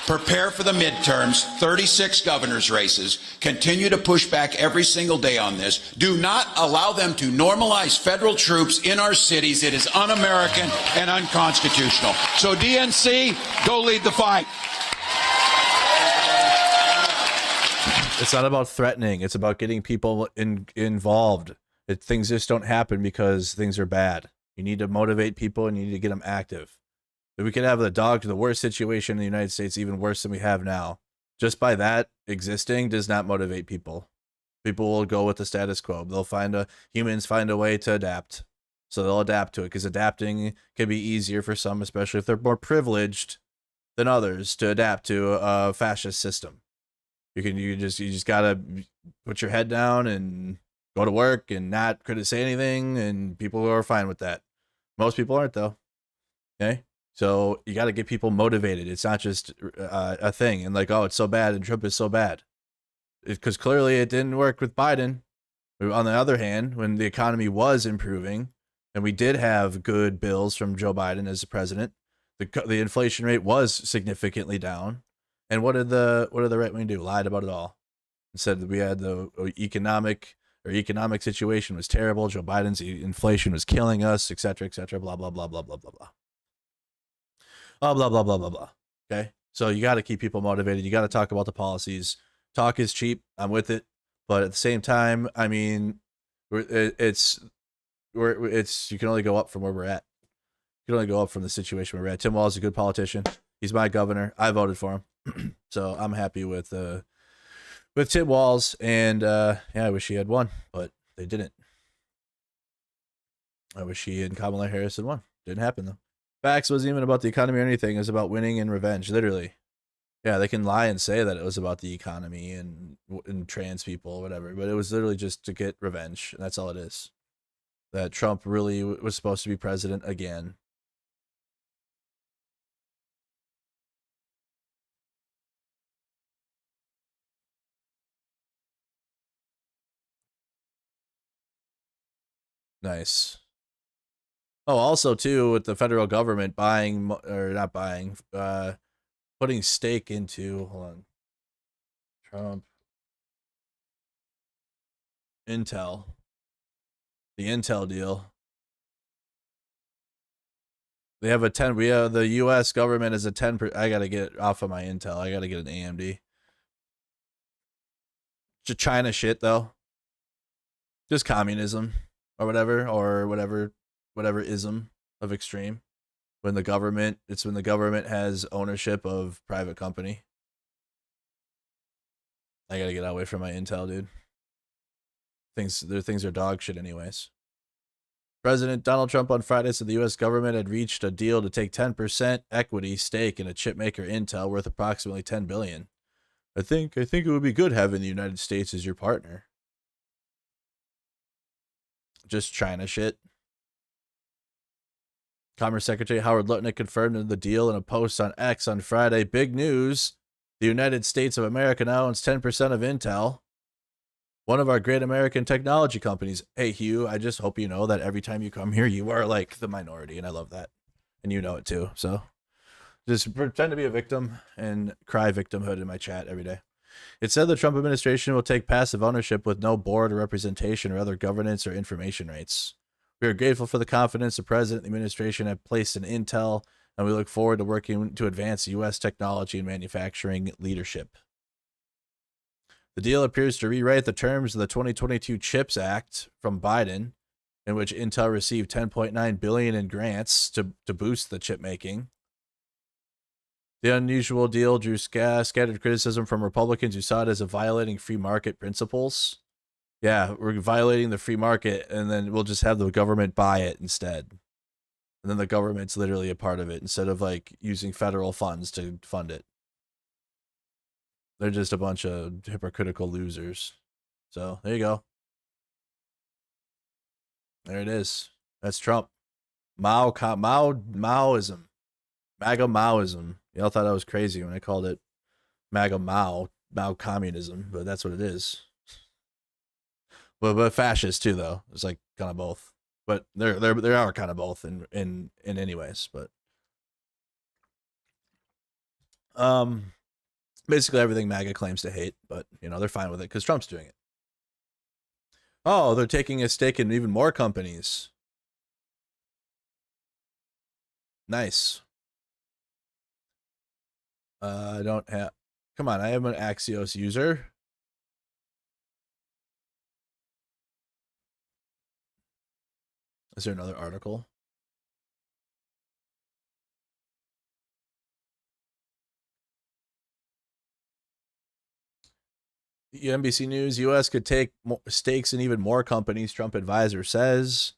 [SPEAKER 4] Prepare for the midterms, 36 governor's races. Continue to push back every single day on this. Do not allow them to normalize federal troops in our cities. It is un-American and unconstitutional. So DNC, go lead the fight.
[SPEAKER 9] It's not about threatening. It's about getting people involved. Things just don't happen because things are bad. You need to motivate people and you need to get them active. We could have the worst situation in the United States, even worse than we have now. Just by that existing does not motivate people. People will go with the status quo. Humans find a way to adapt. So they'll adapt to it, because adapting can be easier for some, especially if they're more privileged than others, to adapt to a fascist system. You just gotta put your head down and go to work and not couldn't say anything, and people are fine with that. Most people aren't, though. Okay, so you got to get people motivated. It's not just a thing and like, oh, it's so bad and Trump is so bad, because clearly it didn't work with Biden. On the other hand, when the economy was improving and we did have good bills from Joe Biden as the president, the inflation rate was significantly down. And what did the right wing do? Lied about it all. And said that we had the economic situation was terrible. Joe Biden's inflation was killing us, et cetera, blah, blah, blah, blah, blah, blah, blah. Blah, blah, blah, blah, blah, blah. Okay. So you got to keep people motivated. You got to talk about the policies. Talk is cheap. I'm with it. But at the same time, I mean, it's you can only go up from where we're at. You can only go up from the situation where we're at. Tim Walz is a good politician. He's my governor. I voted for him. So I'm happy with Tim Walz, and yeah, I wish he had won, but they didn't. I wish he and Kamala Harris had won. Didn't happen though. Facts wasn't even about the economy or anything. It was about winning and revenge, literally. Yeah, they can lie and say that it was about the economy and trans people or whatever, but it was literally just to get revenge. And that's all it is. That Trump really was supposed to be president again. Nice. Oh, also too, with the federal government putting stake into, hold on, Trump, Intel, the Intel deal. They have the U.S. government is a 10%. I gotta get off of my Intel. I gotta get an AMD. Just China shit though. Just communism or whatever ism of extreme. When the government has ownership of private company. I gotta get away from my Intel, dude. Things are dog shit anyways. President Donald Trump on Friday said the U.S. government had reached a deal to take 10% equity stake in a chip maker Intel worth approximately $10 billion. I think it would be good having the United States as your partner. Just China shit. Commerce Secretary Howard Lutnick confirmed the deal in a post on X on Friday. Big news. The United States of America now owns 10% of Intel, one of our great American technology companies. Hey, Hugh, I just hope you know that every time you come here, you are like the minority, and I love that. And you know it too. So just pretend to be a victim and cry victimhood in my chat every day. It said the Trump administration will take passive ownership with no board or representation or other governance or information rights. We are grateful for the confidence the president and the administration have placed in Intel, and we look forward to working to advance U.S. technology and manufacturing leadership. The deal appears to rewrite the terms of the 2022 CHIPS Act from Biden, in which Intel received $10.9 billion in grants to boost the chip making. The unusual deal drew scattered criticism from Republicans who saw it as a violating free market principles. Yeah, we're violating the free market, and then we'll just have the government buy it instead. And then the government's literally a part of it instead of like using federal funds to fund it. They're just a bunch of hypocritical losers. So there you go. There it is. That's Trump. Maoism. MAGA Maoism. Y'all thought I was crazy when I called it MAGA Mao communism, but that's what it is. But fascist too, though. It's like kind of both. But there are kind of both in any ways. But basically everything MAGA claims to hate, but you know they're fine with it because Trump's doing it. Oh, they're taking a stake in even more companies. Nice. I don't have. Come on, I am an Axios user. Is there another article? NBC News, U.S. could take stakes in even more companies, Trump advisor says.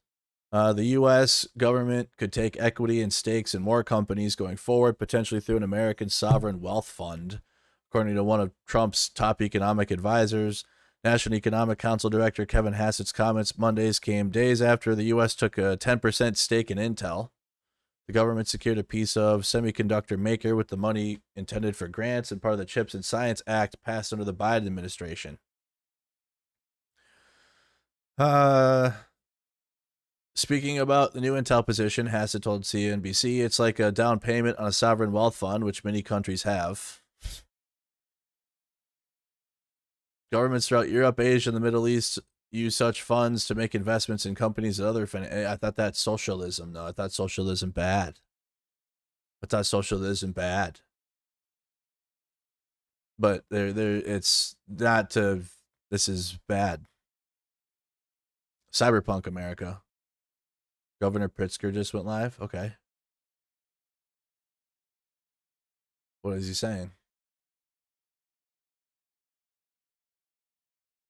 [SPEAKER 9] The U.S. government could take equity and stakes in more companies going forward, potentially through an American sovereign wealth fund. According to one of Trump's top economic advisors, National Economic Council Director Kevin Hassett's comments Mondays came days after the U.S. took a 10% stake in Intel. The government secured a piece of semiconductor maker with the money intended for grants and part of the CHIPS and Science Act passed under the Biden administration. Speaking about the new Intel position, Hassett told CNBC, it's like a down payment on a sovereign wealth fund, which many countries have. Governments throughout Europe, Asia, and the Middle East use such funds to make investments in companies and other. I thought that's socialism. No, I thought socialism bad. But it's not to. This is bad. Cyberpunk America. Governor Pritzker just went live. Okay. What is he saying?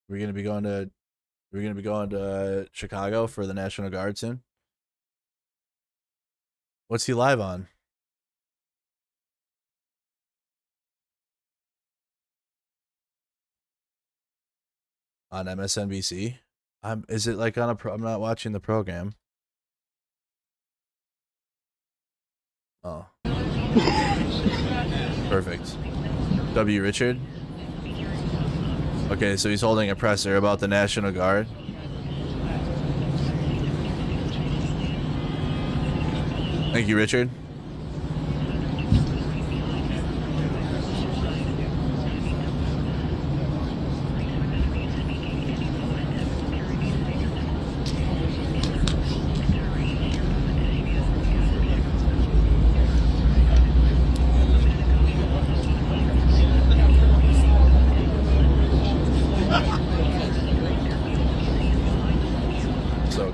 [SPEAKER 9] We're gonna be going to Chicago for the National Guard soon. What's he live on? On MSNBC? Is it like on I'm not watching the program. Oh. Perfect. W. Richard? Okay, so he's holding a presser about the National Guard. Thank you, Richard.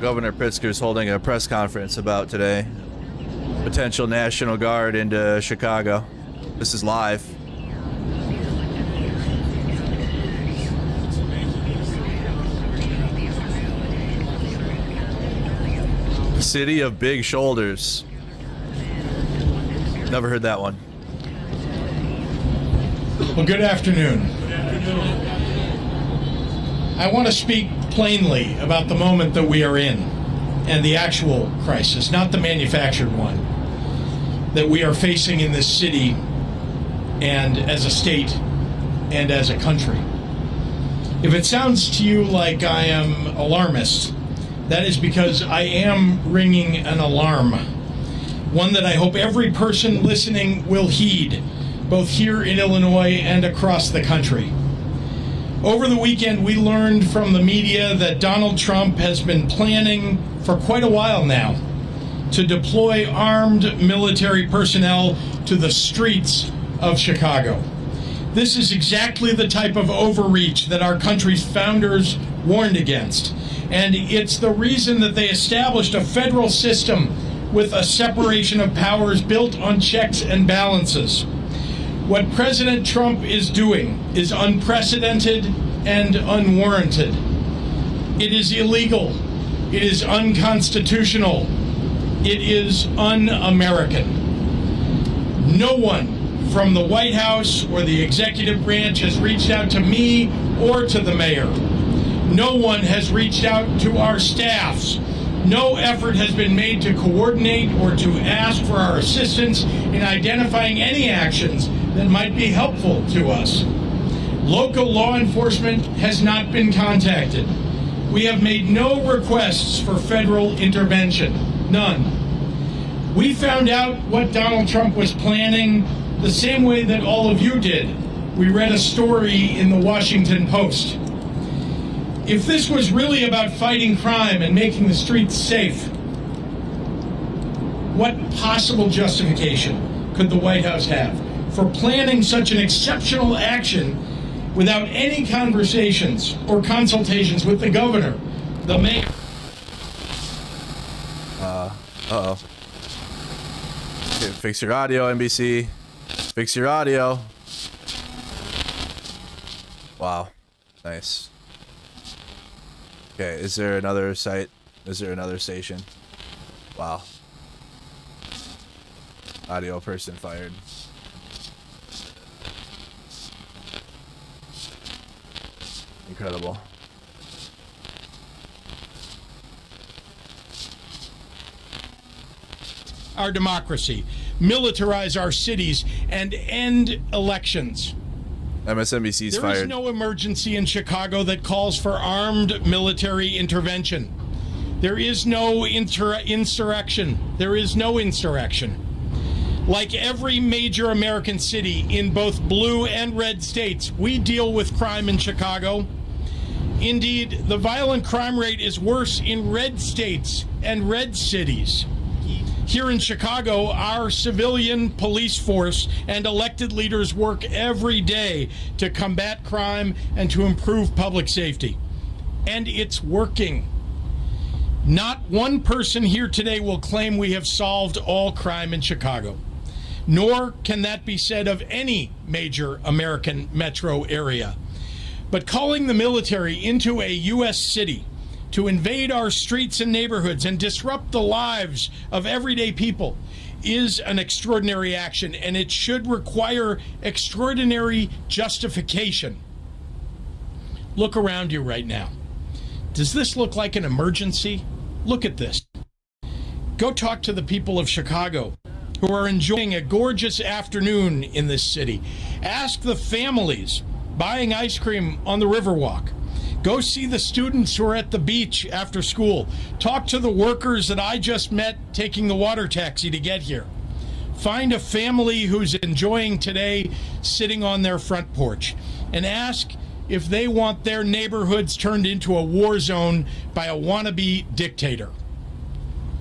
[SPEAKER 9] Governor Pritzker is holding a press conference about today. Potential National Guard into Chicago. This is live. City of Big Shoulders. Never heard that one.
[SPEAKER 6] Well, good afternoon. I want to speak plainly about the moment that we are in and the actual crisis, not the manufactured one, that we are facing in this city and as a state and as a country. If it sounds to you like I am alarmist, that is because I am ringing an alarm, one that I hope every person listening will heed, both here in Illinois and across the country. Over the weekend, we learned from the media that Donald Trump has been planning for quite a while now to deploy armed military personnel to the streets of Chicago. This is exactly the type of overreach that our country's founders warned against. And it's the reason that they established a federal system with a separation of powers built on checks and balances. What President Trump is doing is unprecedented and unwarranted. It is illegal. It is unconstitutional. It is un-American. No one from the White House or the executive branch has reached out to me or to the mayor. No one has reached out to our staffs. No effort has been made to coordinate or to ask for our assistance in identifying any actions that might be helpful to us. Local law enforcement has not been contacted. We have made no requests for federal intervention. None. We found out what Donald Trump was planning the same way that all of you did. We read a story in the Washington Post. If this was really about fighting crime and making the streets safe, what possible justification could the White House have for planning such an exceptional action without any conversations or consultations with the governor, the mayor?
[SPEAKER 9] Uh-oh. Okay, fix your audio, NBC. Fix your audio. Wow. Nice. Okay, is there another site? Is there another station? Wow. Audio person fired. Incredible.
[SPEAKER 6] Our democracy, militarize our cities, and end elections.
[SPEAKER 9] MSNBC's
[SPEAKER 6] There
[SPEAKER 9] fired.
[SPEAKER 6] is no emergency in Chicago that calls for armed military intervention. There is no insurrection. There is no insurrection. Like every major American city in both blue and red states, we deal with crime in Chicago. Indeed, the violent crime rate is worse in red states and red cities. Here in Chicago, our civilian police force and elected leaders work every day to combat crime and to improve public safety. And it's working. Not one person here today will claim we have solved all crime in Chicago. Nor can that be said of any major American metro area. But calling the military into a U.S. city to invade our streets and neighborhoods and disrupt the lives of everyday people is an extraordinary action, and it should require extraordinary justification. Look around you right now. Does this look like an emergency? Look at this. Go talk to the people of Chicago who are enjoying a gorgeous afternoon in this city. Ask the families buying ice cream on the Riverwalk. Go see the students who are at the beach after school. Talk to the workers that I just met taking the water taxi to get here. Find a family who's enjoying today sitting on their front porch and ask if they want their neighborhoods turned into a war zone by a wannabe dictator.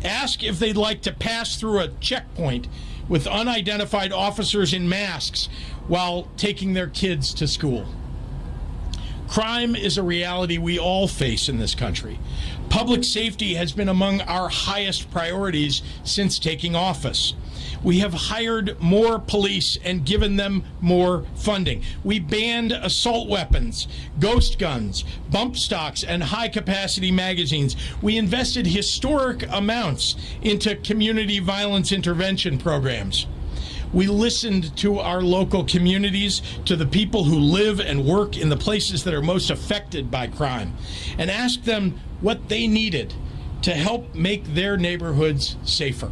[SPEAKER 6] Ask if they'd like to pass through a checkpoint with unidentified officers in masks while taking their kids to school. Crime is a reality we all face in this country. Public safety has been among our highest priorities since taking office. We have hired more police and given them more funding. We banned assault weapons, ghost guns, bump stocks, and high-capacity magazines. We invested historic amounts into community violence intervention programs. We listened to our local communities, to the people who live and work in the places that are most affected by crime, and asked them what they needed to help make their neighborhoods safer.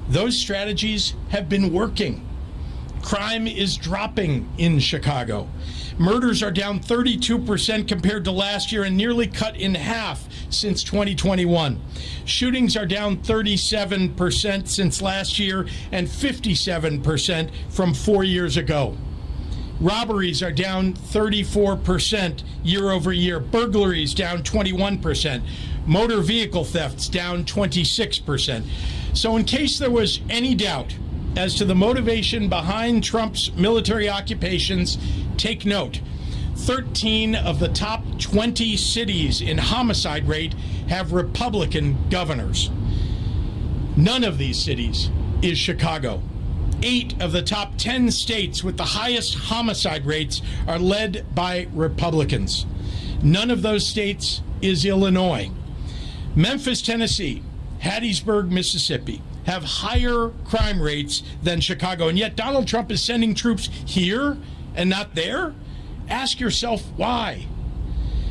[SPEAKER 6] Those strategies have been working. Crime is dropping in Chicago. Murders are down 32% compared to last year and nearly cut in half since 2021. Shootings are down 37% since last year and 57% from 4 years ago. Robberies are down 34% year over year. Burglaries down 21%. Motor vehicle thefts down 26%. So in case there was any doubt as to the motivation behind Trump's military occupations, take note. 13 of the top 20 cities in homicide rate have Republican governors. None of these cities is Chicago. 8 of the top 10 states with the highest homicide rates are led by Republicans. None of those states is Illinois. Memphis, Tennessee, Hattiesburg, Mississippi have higher crime rates than Chicago, and yet Donald Trump is sending troops here and not there? Ask yourself why.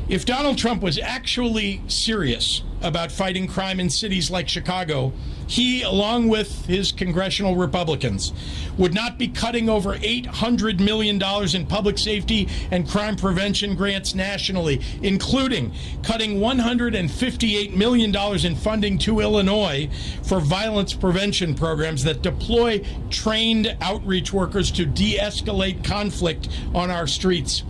[SPEAKER 6] If Donald Trump was actually serious about fighting crime in cities like Chicago, he, along with his congressional Republicans, would not be cutting over $800 million in public safety and crime prevention grants nationally, including cutting $158 million in funding to Illinois for violence prevention programs that deploy trained outreach workers to de-escalate conflict on our streets.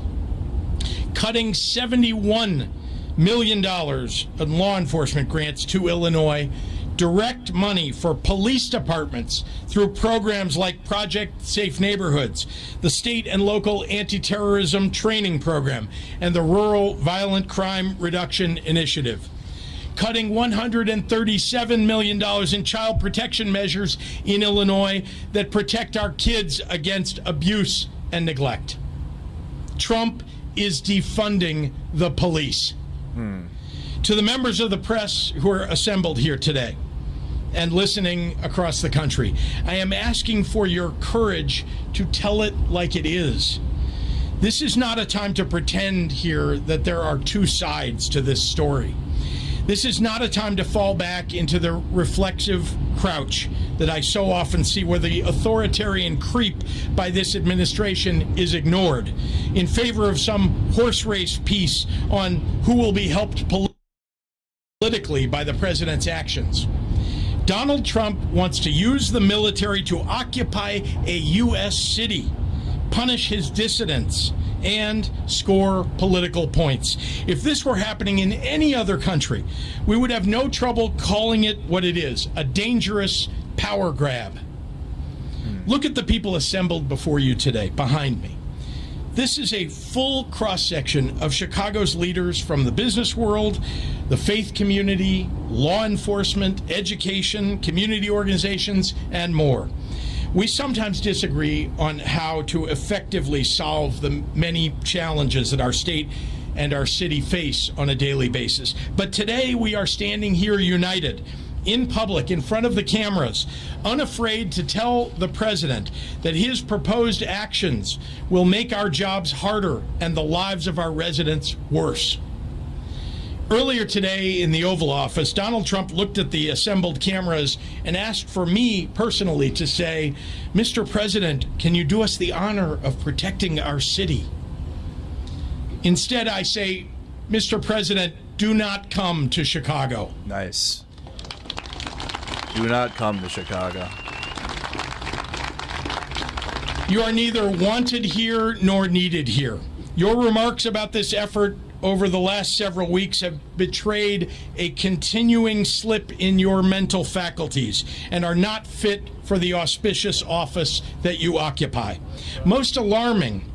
[SPEAKER 6] Cutting $71 million in law enforcement grants to Illinois, direct money for police departments through programs like Project Safe Neighborhoods, the state and local anti-terrorism training program, and the Rural Violent Crime Reduction Initiative. Cutting $137 million in child protection measures in Illinois that protect our kids against abuse and neglect. Trump is defunding the police. To the members of the press who are assembled here today and listening across the country, I am asking for your courage to tell it like it is. This is not a time to pretend here that there are two sides to this story. This is not a time to fall back into the reflexive crouch that I so often see, where the authoritarian creep by this administration is ignored in favor of some horse race piece on who will be helped politically by the president's actions. Donald Trump wants to use the military to occupy a U.S. city, punish his dissidents, and score political points. If this were happening in any other country, we would have no trouble calling it what it is, a dangerous power grab. Look at the people assembled before you today, behind me. This is a full cross-section of Chicago's leaders from the business world, the faith community, law enforcement, education, community organizations, and more. We sometimes disagree on how to effectively solve the many challenges that our state and our city face on a daily basis. But today we are standing here united, in public, in front of the cameras, unafraid to tell the president that his proposed actions will make our jobs harder and the lives of our residents worse. Earlier today in the Oval Office, Donald Trump looked at the assembled cameras and asked for me personally to say, "Mr. President, can you do us the honor of protecting our city?" Instead, I say, "Mr. President, do not come to Chicago."
[SPEAKER 9] Nice. Do not come to Chicago.
[SPEAKER 6] You are neither wanted here nor needed here. Your remarks about this effort over the last several weeks have betrayed a continuing slip in your mental faculties and are not fit for the auspicious office that you occupy. Most alarming,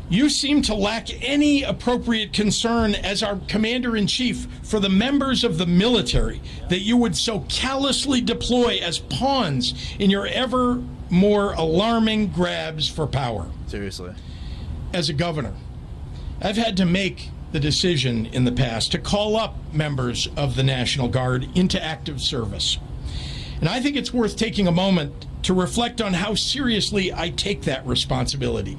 [SPEAKER 6] you seem to lack any appropriate concern as our commander-in-chief for the members of the military that you would so callously deploy as pawns in your ever more alarming grabs for power.
[SPEAKER 9] Seriously.
[SPEAKER 6] As a governor, I've had to make the decision in the past to call up members of the National Guard into active service. And I think it's worth taking a moment to reflect on how seriously I take that responsibility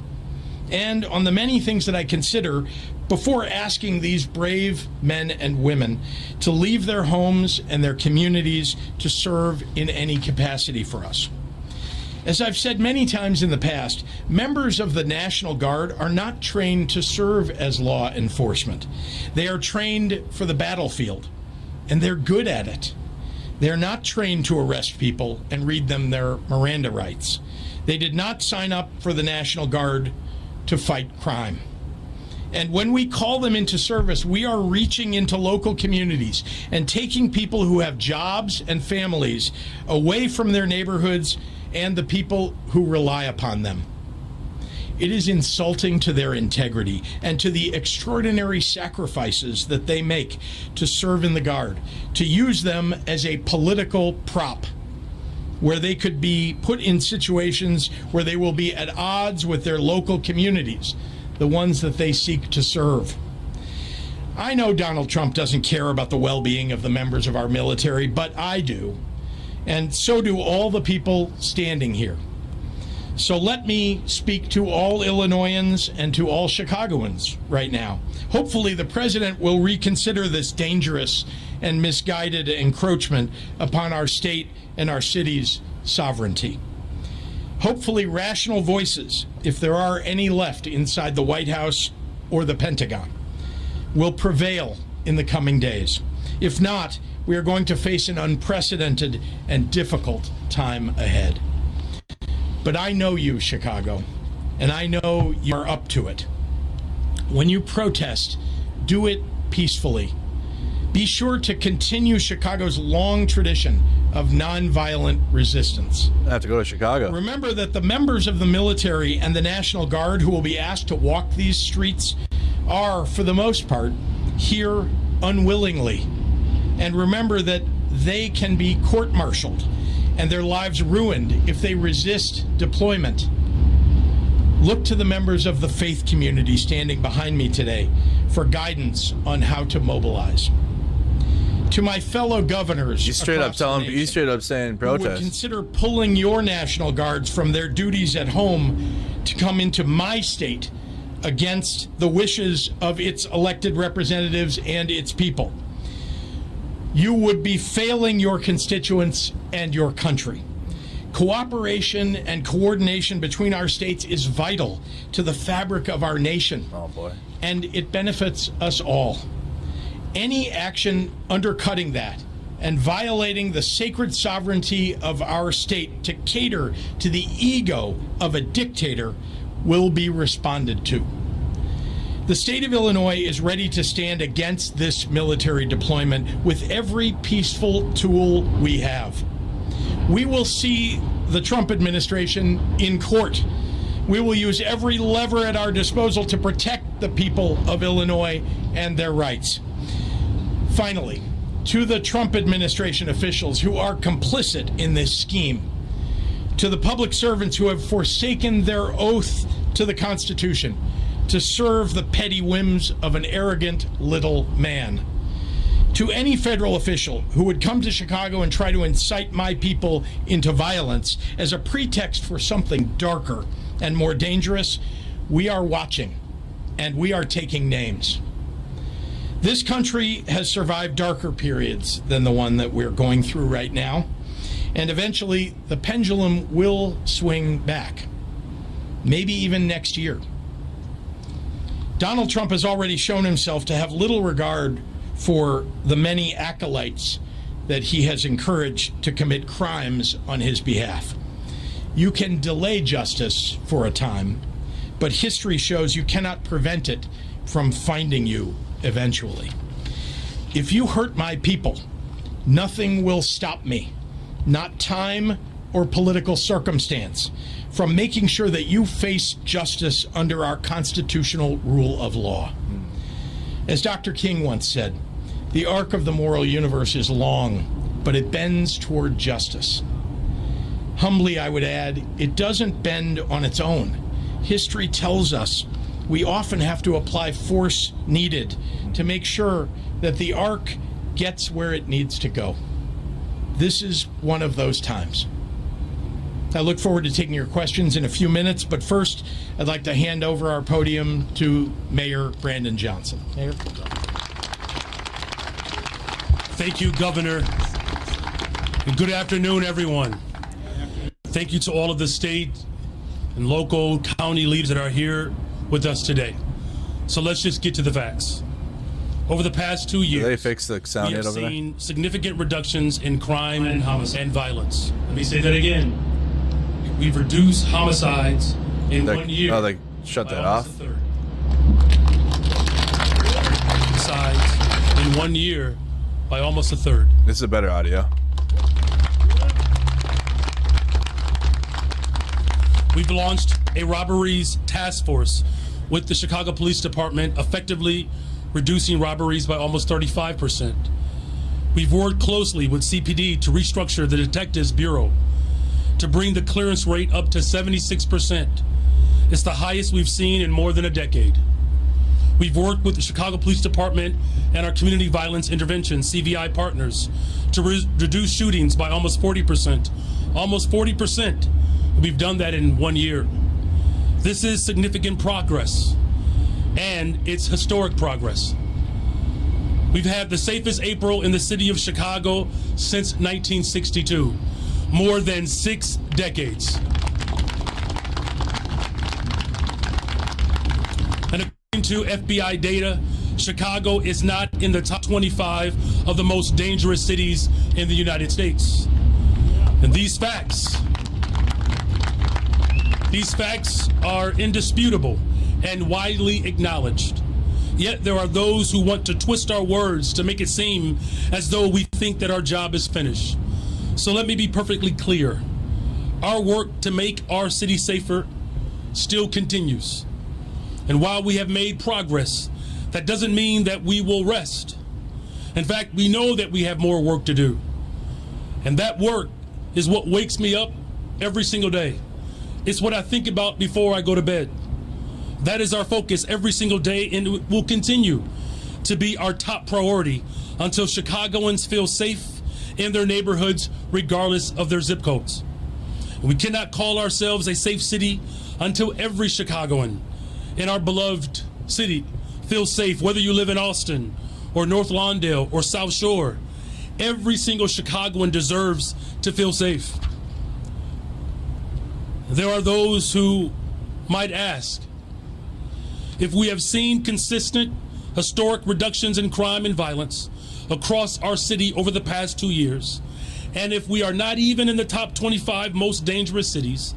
[SPEAKER 6] and on the many things that I consider before asking these brave men and women to leave their homes and their communities to serve in any capacity for us. As I've said many times in the past, members of the National Guard are not trained to serve as law enforcement. They are trained for the battlefield, and they're good at it. They're not trained to arrest people and read them their Miranda rights. They did not sign up for the National Guard to fight crime. And when we call them into service, we are reaching into local communities and taking people who have jobs and families away from their neighborhoods and the people who rely upon them. It is insulting to their integrity and to the extraordinary sacrifices that they make to serve in the Guard, to use them as a political prop, where they could be put in situations where they will be at odds with their local communities, the ones that they seek to serve. I know Donald Trump doesn't care about the well-being of the members of our military, but I do. And so do all the people standing here. So let me speak to all Illinoisans and to all Chicagoans right now. Hopefully the president will reconsider this dangerous and misguided encroachment upon our state and our city's sovereignty. Hopefully rational voices, if there are any left inside the White House or the Pentagon, will prevail in the coming days. If not, we are going to face an unprecedented and difficult time ahead. But I know you, Chicago, and I know you are up to it. When you protest, do it peacefully. Be sure to continue Chicago's long tradition of nonviolent resistance.
[SPEAKER 9] I have to go to Chicago.
[SPEAKER 6] Remember that the members of the military and the National Guard who will be asked to walk these streets are, for the most part, here unwillingly. And remember that they can be court-martialed and their lives ruined if they resist deployment. Look to the members of the faith community standing behind me today for guidance on how to mobilize. To my fellow governors,
[SPEAKER 9] You straight up saying
[SPEAKER 6] who would
[SPEAKER 9] protest.
[SPEAKER 6] consider pulling your National Guards from their duties at home to come into my state, against the wishes of its elected representatives and its people, you would be failing your constituents and your country. Cooperation and coordination between our states is vital to the fabric of our nation.
[SPEAKER 9] Oh boy.
[SPEAKER 6] And it benefits us all. Any action undercutting that and violating the sacred sovereignty of our state to cater to the ego of a dictator will be responded to. The state of Illinois is ready to stand against this military deployment with every peaceful tool we have. We will see the Trump administration in court. We will use every lever at our disposal to protect the people of Illinois and their rights. Finally, to the Trump administration officials who are complicit in this scheme, to the public servants who have forsaken their oath to the Constitution to serve the petty whims of an arrogant little man, to any federal official who would come to Chicago and try to incite my people into violence as a pretext for something darker and more dangerous, we are watching and we are taking names. This country has survived darker periods than the one that we're going through right now, and eventually the pendulum will swing back, maybe even next year. Donald Trump has already shown himself to have little regard for the many acolytes that he has encouraged to commit crimes on his behalf. You can delay justice for a time, but history shows you cannot prevent it from finding you eventually. If you hurt my people, nothing will stop me, not time or political circumstance, from making sure that you face justice under our constitutional rule of law. As Dr. King once said, the arc of the moral universe is long, but it bends toward justice. Humbly, I would add, it doesn't bend on its own. History tells us we often have to apply force needed to make sure that the arc gets where it needs to go. This is one of those times. I look forward to taking your questions in a few minutes, but first, I'd like to hand over our podium to Mayor Brandon Johnson. Mayor.
[SPEAKER 7] Thank you, Governor. And good afternoon, everyone. Thank you to all of the state and local county leaders that are here with us today. So let's just get to the facts. Over the past 2 years,
[SPEAKER 9] they fix the sound
[SPEAKER 7] we have
[SPEAKER 9] over
[SPEAKER 7] seen
[SPEAKER 9] there?
[SPEAKER 7] significant reductions in crime and homicide and violence. Let me say that again. We've reduced homicides in 1 year.
[SPEAKER 9] Oh, they shut that off?
[SPEAKER 7] Homicides in 1 year by almost a third.
[SPEAKER 9] This is a better audio.
[SPEAKER 7] We've launched a robberies task force with the Chicago Police Department, effectively reducing robberies by almost 35%. We've worked closely with CPD to restructure the Detectives Bureau to bring the clearance rate up to 76%. It's the highest we've seen in more than a decade. We've worked with the Chicago Police Department and our Community Violence Intervention, CVI partners, to reduce shootings by almost 40%. Almost 40%. We've done that in 1 year. This is significant progress, and it's historic progress. We've had the safest April in the city of Chicago since 1962, more than 6 decades. And according to FBI data, Chicago is not in the top 25 of the most dangerous cities in the United States. And these facts are indisputable and widely acknowledged. Yet there are those who want to twist our words to make it seem as though we think that our job is finished. So let me be perfectly clear. Our work to make our city safer still continues. And while we have made progress, that doesn't mean that we will rest. In fact, we know that we have more work to do. And that work is what wakes me up every single day. It's what I think about before I go to bed. That is our focus every single day, and it will continue to be our top priority until Chicagoans feel safe in their neighborhoods, regardless of their zip codes. We cannot call ourselves a safe city until every Chicagoan in our beloved city feel safe, whether you live in Austin or North Lawndale or South Shore. Every single Chicagoan deserves to feel safe. There are those who might ask if we have seen consistent historic reductions in crime and violence across our city over the past 2 years, and if we are not even in the top 25 most dangerous cities,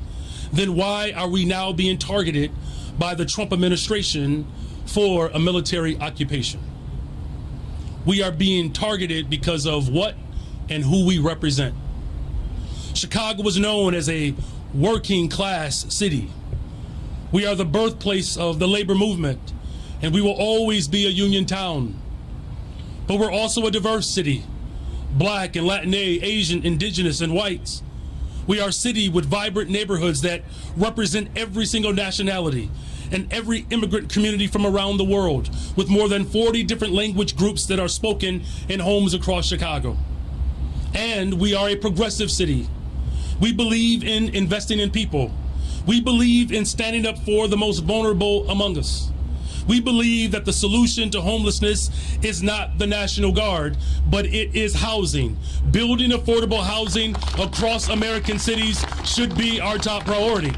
[SPEAKER 7] then why are we now being targeted by the Trump administration for a military occupation? We are being targeted because of what and who we represent. Chicago was known as a working class city. We are the birthplace of the labor movement, and we will always be a union town. But we're also a diverse city, Black and Latina, Asian, Indigenous, and whites. We are a city with vibrant neighborhoods that represent every single nationality and every immigrant community from around the world, with more than 40 different language groups that are spoken in homes across Chicago. And we are a progressive city. We believe in investing in people. We believe in standing up for the most vulnerable among us. We believe that the solution to homelessness is not the National Guard, but it is housing. Building affordable housing across American cities should be our top priority.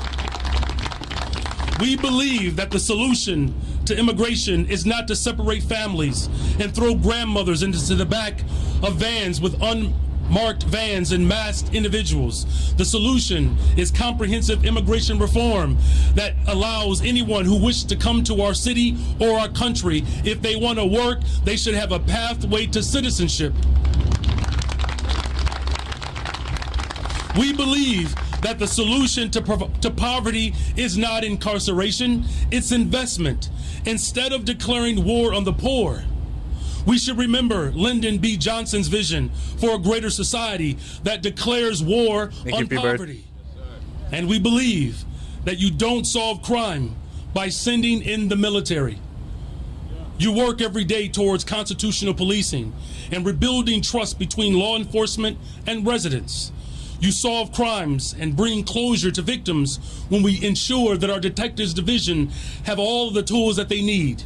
[SPEAKER 7] We believe that the solution to immigration is not to separate families and throw grandmothers into the back of vans with unmarked vans and masked individuals. The solution is comprehensive immigration reform that allows anyone who wishes to come to our city or our country. If they want to work, they should have a pathway to citizenship. We believe that the solution to poverty is not incarceration, it's investment. Instead of declaring war on the poor, we should remember Lyndon B. Johnson's vision for a greater society that declares war on poverty. And we believe that you don't solve crime by sending in the military. You work every day towards constitutional policing and rebuilding trust between law enforcement and residents. You solve crimes and bring closure to victims when we ensure that our detectives division have all of the tools that they need.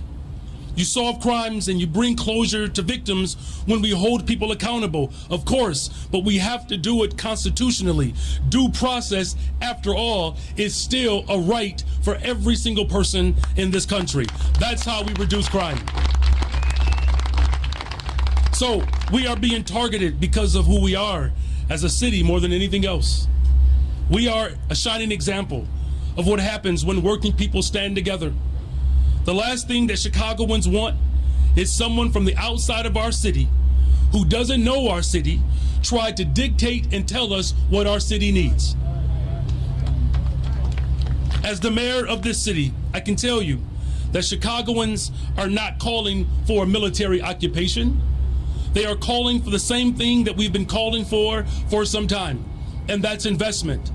[SPEAKER 7] You solve crimes and you bring closure to victims when we hold people accountable, of course, but we have to do it constitutionally. Due process, after all, is still a right for every single person in this country. That's how we reduce crime. So we are being targeted because of who we are as a city more than anything else. We are a shining example of what happens when working people stand together. The last thing that Chicagoans want is someone from the outside of our city who doesn't know our city try to dictate and tell us what our city needs. As the mayor of this city, I can tell you that Chicagoans are not calling for a military occupation. They are calling for the same thing that we've been calling for some time, and that's investment.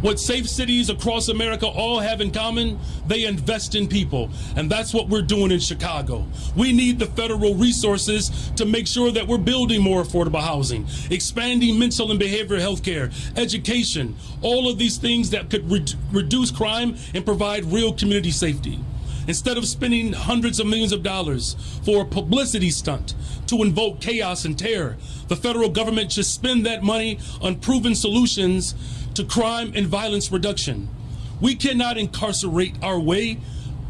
[SPEAKER 7] What safe cities across America all have in common, they invest in people, and that's what we're doing in Chicago. We need the federal resources to make sure that we're building more affordable housing, expanding mental and behavioral health care, education, all of these things that could reduce crime and provide real community safety. Instead of spending hundreds of millions of dollars for a publicity stunt to invoke chaos and terror, the federal government should spend that money on proven solutions to crime and violence reduction. We cannot incarcerate our way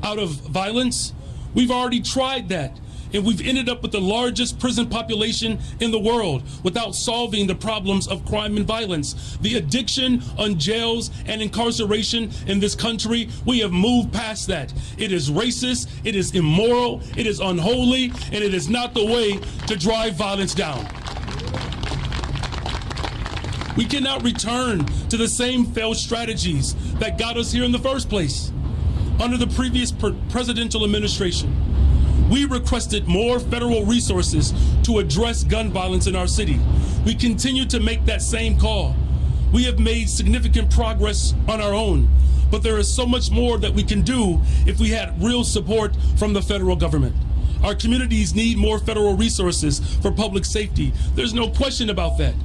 [SPEAKER 7] out of violence. We've already tried that, and we've ended up with the largest prison population in the world without solving the problems of crime and violence. The addiction on jails and incarceration in this country, we have moved past that. It is racist, it is immoral, it is unholy, and it is not the way to drive violence down. We cannot return to the same failed strategies that got us here in the first place. Under the previous presidential administration, we requested more federal resources to address gun violence in our city. We continue to make that same call. We have made significant progress on our own, but there is so much more that we can do if we had real support from the federal government. Our communities need more federal resources for public safety. There's no question about that.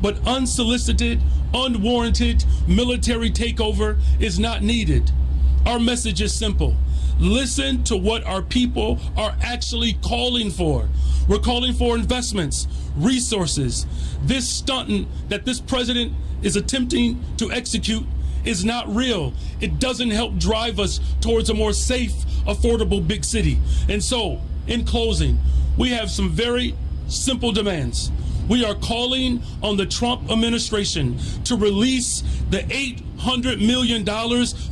[SPEAKER 7] But unsolicited, unwarranted military takeover is not needed. Our message is simple. Listen to what our people are actually calling for. We're calling for investments, resources. This stunt that this president is attempting to execute is not real. It doesn't help drive us towards a more safe, affordable big city. And so, in closing, we have some very simple demands. We are calling on the Trump administration to release the $800 million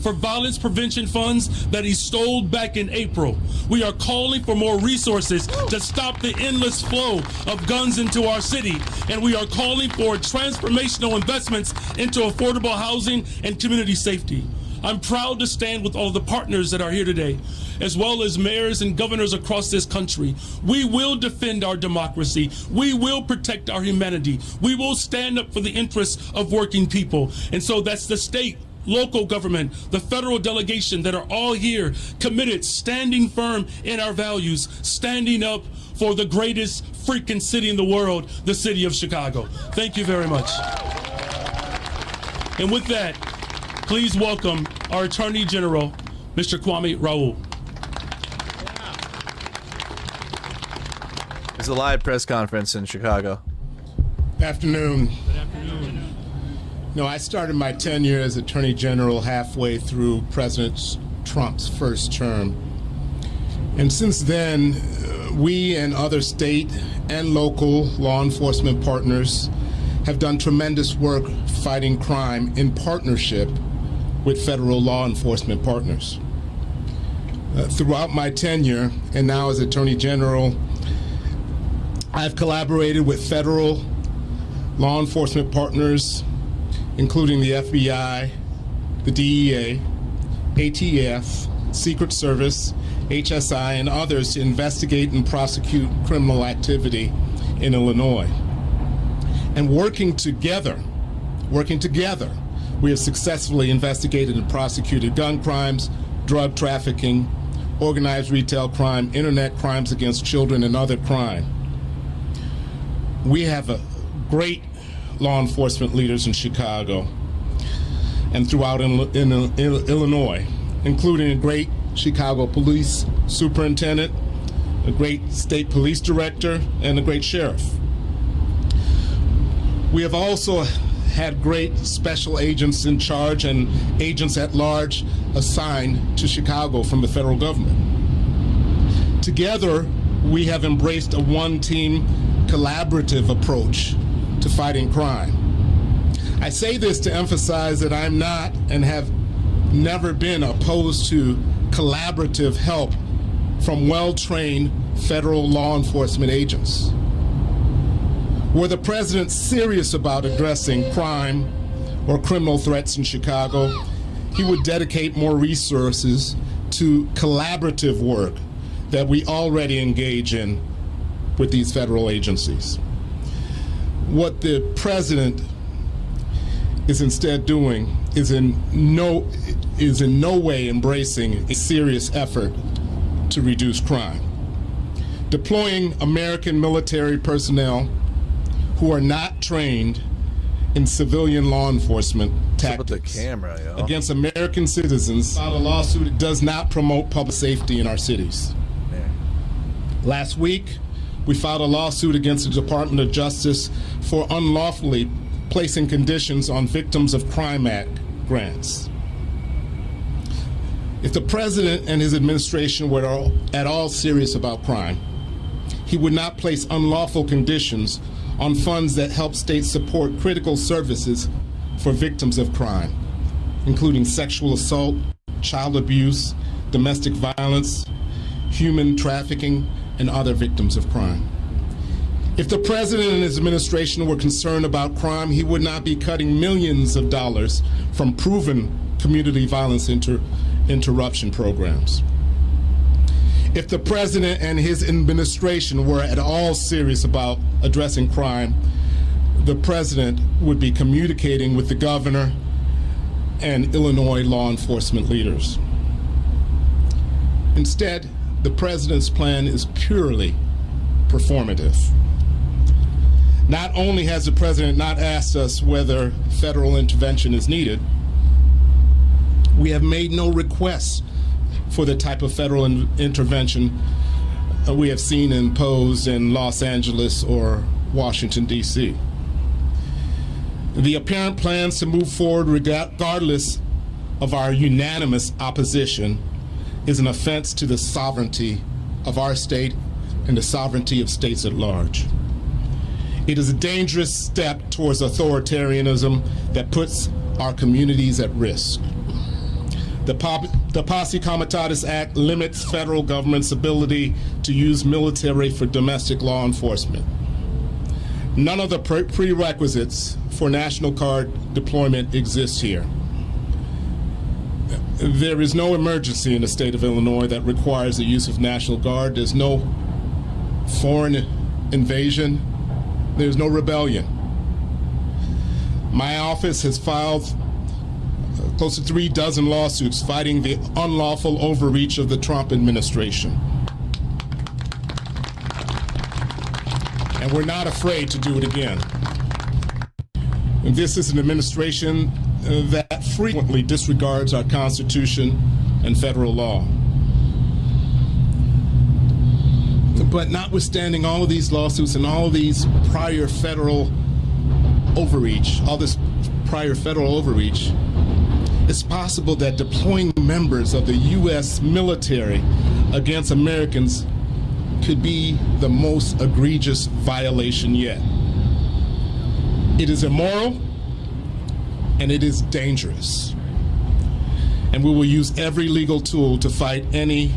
[SPEAKER 7] for violence prevention funds that he stole back in April. We are calling for more resources to stop the endless flow of guns into our city. And we are calling for transformational investments into affordable housing and community safety. I'm proud to stand with all the partners that are here today, as well as mayors and governors across this country. We will defend our democracy. We will protect our humanity. We will stand up for the interests of working people. And so that's the state, local government, the federal delegation that are all here committed, standing firm in our values, standing up for the greatest freaking city in the world, the city of Chicago. Thank you very much. And with that, please welcome our Attorney General, Mr. Kwame Raoul.
[SPEAKER 9] It's a live press conference in Chicago.
[SPEAKER 1] Afternoon. Good afternoon. No, I started my tenure as Attorney General halfway through President Trump's first term. And since then, we and other state and local law enforcement partners have done tremendous work fighting crime in partnership with federal law enforcement partners. Throughout my tenure, and now as Attorney General, I've collaborated with federal law enforcement partners, including the FBI, the DEA, ATF, Secret Service, HSI, and others to investigate and prosecute criminal activity in Illinois. And working together, we have successfully investigated and prosecuted gun crimes, drug trafficking, organized retail crime, internet crimes against children, and other crime. We have a great law enforcement leaders in Chicago and throughout in Illinois, including a great Chicago police superintendent, a great state police director, and a great sheriff. We have also had great special agents in charge and agents at large assigned to Chicago from the federal government. Together, we have embraced a one-team collaborative approach to fighting crime. I say this to emphasize that I'm not and have never been opposed to collaborative help from well-trained federal law enforcement agents. Were the president serious about addressing crime or criminal threats in Chicago, he would dedicate more resources to collaborative work that we already engage in with these federal agencies. What the president is instead doing is in no way embracing a serious effort to reduce crime. Deploying American military personnel who are not trained in civilian law enforcement tactics against American citizens filed a lawsuit that does not promote public safety in our cities. Last week, we filed a lawsuit against the Department of Justice for unlawfully placing conditions on Victims of Crime Act grants. If the president and his administration were at all serious about crime, he would not place unlawful conditions on funds that help states support critical services for victims of crime, including sexual assault, child abuse, domestic violence, human trafficking, and other victims of crime. If the president and his administration were concerned about crime, he would not be cutting millions of dollars from proven community violence interruption programs. If the president and his administration were at all serious about addressing crime, the president would be communicating with the governor and Illinois law enforcement leaders. Instead, the president's plan is purely performative. Not only has the president not asked us whether federal intervention is needed, we have made no requests for the type of federal intervention we have seen imposed in Los Angeles or Washington, D.C. The apparent plans to move forward regardless of our unanimous opposition is an offense to the sovereignty of our state and the sovereignty of states at large. It is a dangerous step towards authoritarianism that puts our communities at risk. The Posse Comitatus Act limits federal government's ability to use military for domestic law enforcement. None of the prerequisites for National Guard deployment exists here. There is no emergency in the state of Illinois that requires the use of National Guard. There's no foreign invasion. There's no rebellion. My office has filed close to 3 dozen lawsuits fighting the unlawful overreach of the Trump administration. And we're not afraid to do it again. And this is an administration that frequently disregards our Constitution and federal law. But notwithstanding all of these lawsuits and all of these prior federal overreach, it's possible that deploying members of the U.S. military against Americans could be the most egregious violation yet. It is immoral and it is dangerous. And we will use every legal tool to fight any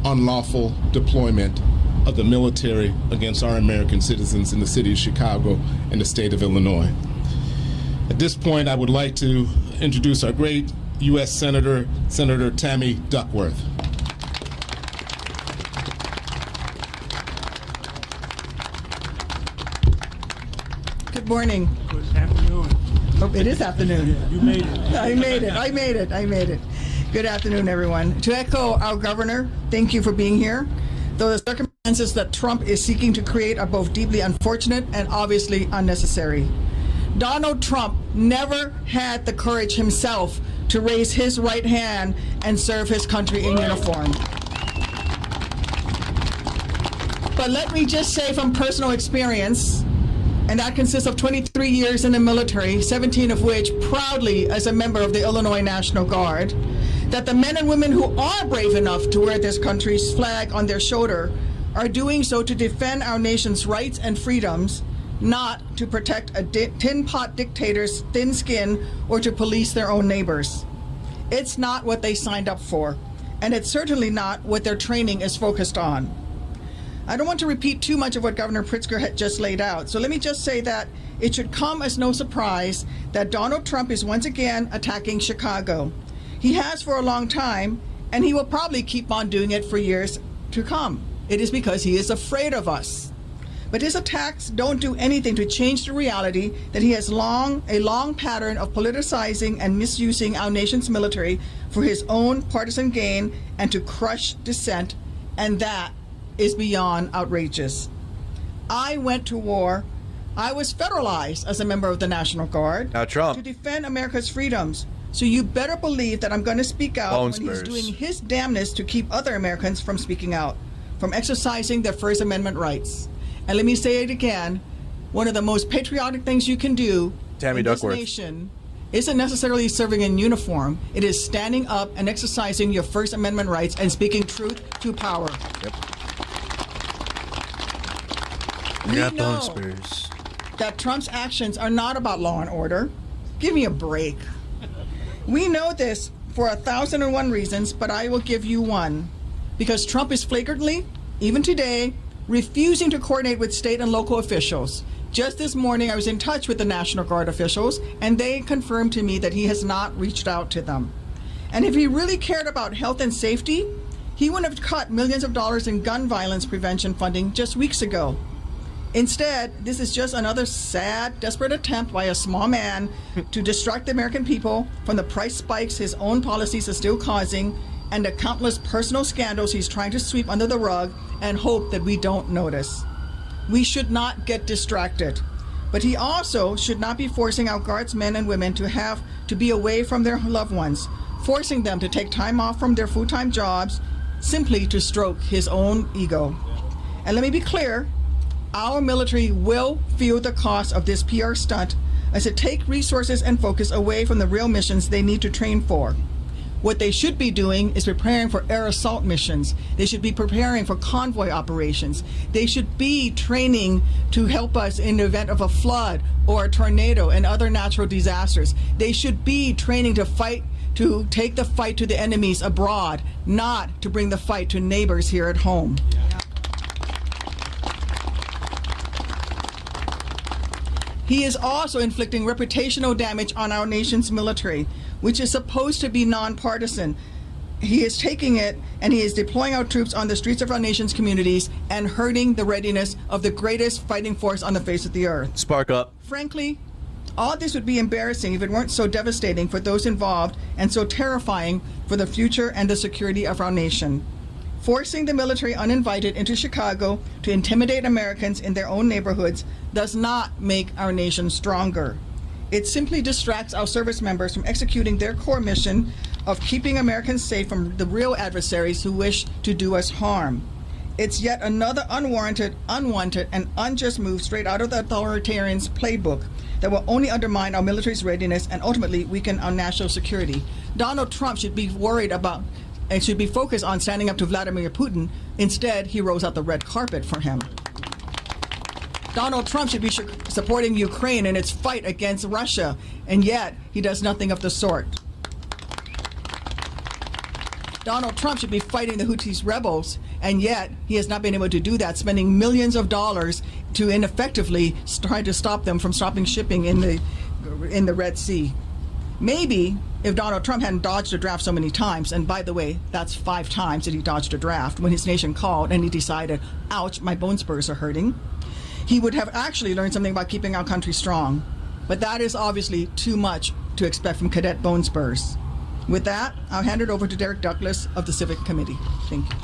[SPEAKER 1] unlawful deployment of the military against our American citizens in the city of Chicago and the state of Illinois. At this point, I would like to introduce our great U.S. Senator, Senator Tammy Duckworth.
[SPEAKER 8] Good morning.
[SPEAKER 12] Good afternoon.
[SPEAKER 8] Oh, it is afternoon.
[SPEAKER 12] Yeah, you made it.
[SPEAKER 8] I made it. Good afternoon, everyone. To echo our governor, thank you for being here. Though the circumstances that Trump is seeking to create are both deeply unfortunate and obviously unnecessary. Donald Trump never had the courage himself to raise his right hand and serve his country in uniform. But let me just say from personal experience, and that consists of 23 years in the military, 17 of which proudly as a member of the Illinois National Guard, that the men and women who are brave enough to wear this country's flag on their shoulder are doing so to defend our nation's rights and freedoms, not to protect a tin pot dictator's thin skin or to police their own neighbors. It's not what they signed up for, and it's certainly not what their training is focused on. I don't want to repeat too much of what Governor Pritzker had just laid out, so let me just say that it should come as no surprise that Donald Trump is once again attacking Chicago. He has for a long time, and he will probably keep on doing it for years to come. It is because he is afraid of us. But his attacks don't do anything to change the reality that he has a long pattern of politicizing and misusing our nation's military for his own partisan gain and to crush dissent, and that is beyond outrageous. I went to war. I was federalized as a member of the National Guard to defend America's freedoms. So you better believe that I'm going to speak out when he's doing his damnedest to keep other Americans from speaking out, from exercising their First Amendment rights. And let me say it again, one of the most patriotic things you can do in this nation isn't necessarily serving in uniform. It is standing up and exercising your First Amendment rights and speaking truth to power.
[SPEAKER 9] Yep.
[SPEAKER 8] We know that Trump's actions are not about law and order. Give me a break. We know this for 1,001 reasons, but I will give you one. Because Trump is flagrantly, even today, refusing to coordinate with state and local officials. Just this morning, I was in touch with the National Guard officials, and they confirmed to me that he has not reached out to them. And if he really cared about health and safety, he wouldn't have cut millions of dollars in gun violence prevention funding just weeks ago. Instead, this is just another sad, desperate attempt by a small man to distract the American people from the price spikes his own policies are still causing and the countless personal scandals he's trying to sweep under the rug and hope that we don't notice. We should not get distracted, but he also should not be forcing our Guardsmen and women to have to be away from their loved ones, forcing them to take time off from their full-time jobs simply to stroke his own ego. And let me be clear, our military will feel the cost of this PR stunt as it takes resources and focus away from the real missions they need to train for. What they should be doing is preparing for air assault missions. They should be preparing for convoy operations. They should be training to help us in the event of a flood or a tornado and other natural disasters. They should be training to fight, to take the fight to the enemies abroad, not to bring the fight to neighbors here at home. He is also inflicting reputational damage on our nation's military, which is supposed to be nonpartisan. He is taking it and he is deploying our troops on the streets of our nation's communities and hurting the readiness of the greatest fighting force on the face of the earth.
[SPEAKER 9] Spark up.
[SPEAKER 8] Frankly, all this would be embarrassing if it weren't so devastating for those involved and so terrifying for the future and the security of our nation. Forcing the military uninvited into Chicago to intimidate Americans in their own neighborhoods does not make our nation stronger. It simply distracts our service members from executing their core mission of keeping Americans safe from the real adversaries who wish to do us harm. It's yet another unwarranted, unwanted, and unjust move straight out of the authoritarian's playbook that will only undermine our military's readiness and ultimately weaken our national security. Donald Trump should be worried about and should be focused on standing up to Vladimir Putin. Instead, he rolls out the red carpet for him. Donald Trump should be supporting Ukraine in its fight against Russia, and yet he does nothing of the sort. Donald Trump should be fighting the Houthis rebels, and yet he has not been able to do that, spending millions of dollars to ineffectively try to stop them from stopping shipping in the Red Sea. Maybe if Donald Trump hadn't dodged a draft so many times, and by the way, that's 5 times that he dodged a draft when his nation called and he decided, ouch, my bone spurs are hurting, he would have actually learned something about keeping our country strong. But that is obviously too much to expect from Cadet Bone Spurs. With that, I'll hand it over to Derek Douglas of the Civic Committee. Thank you.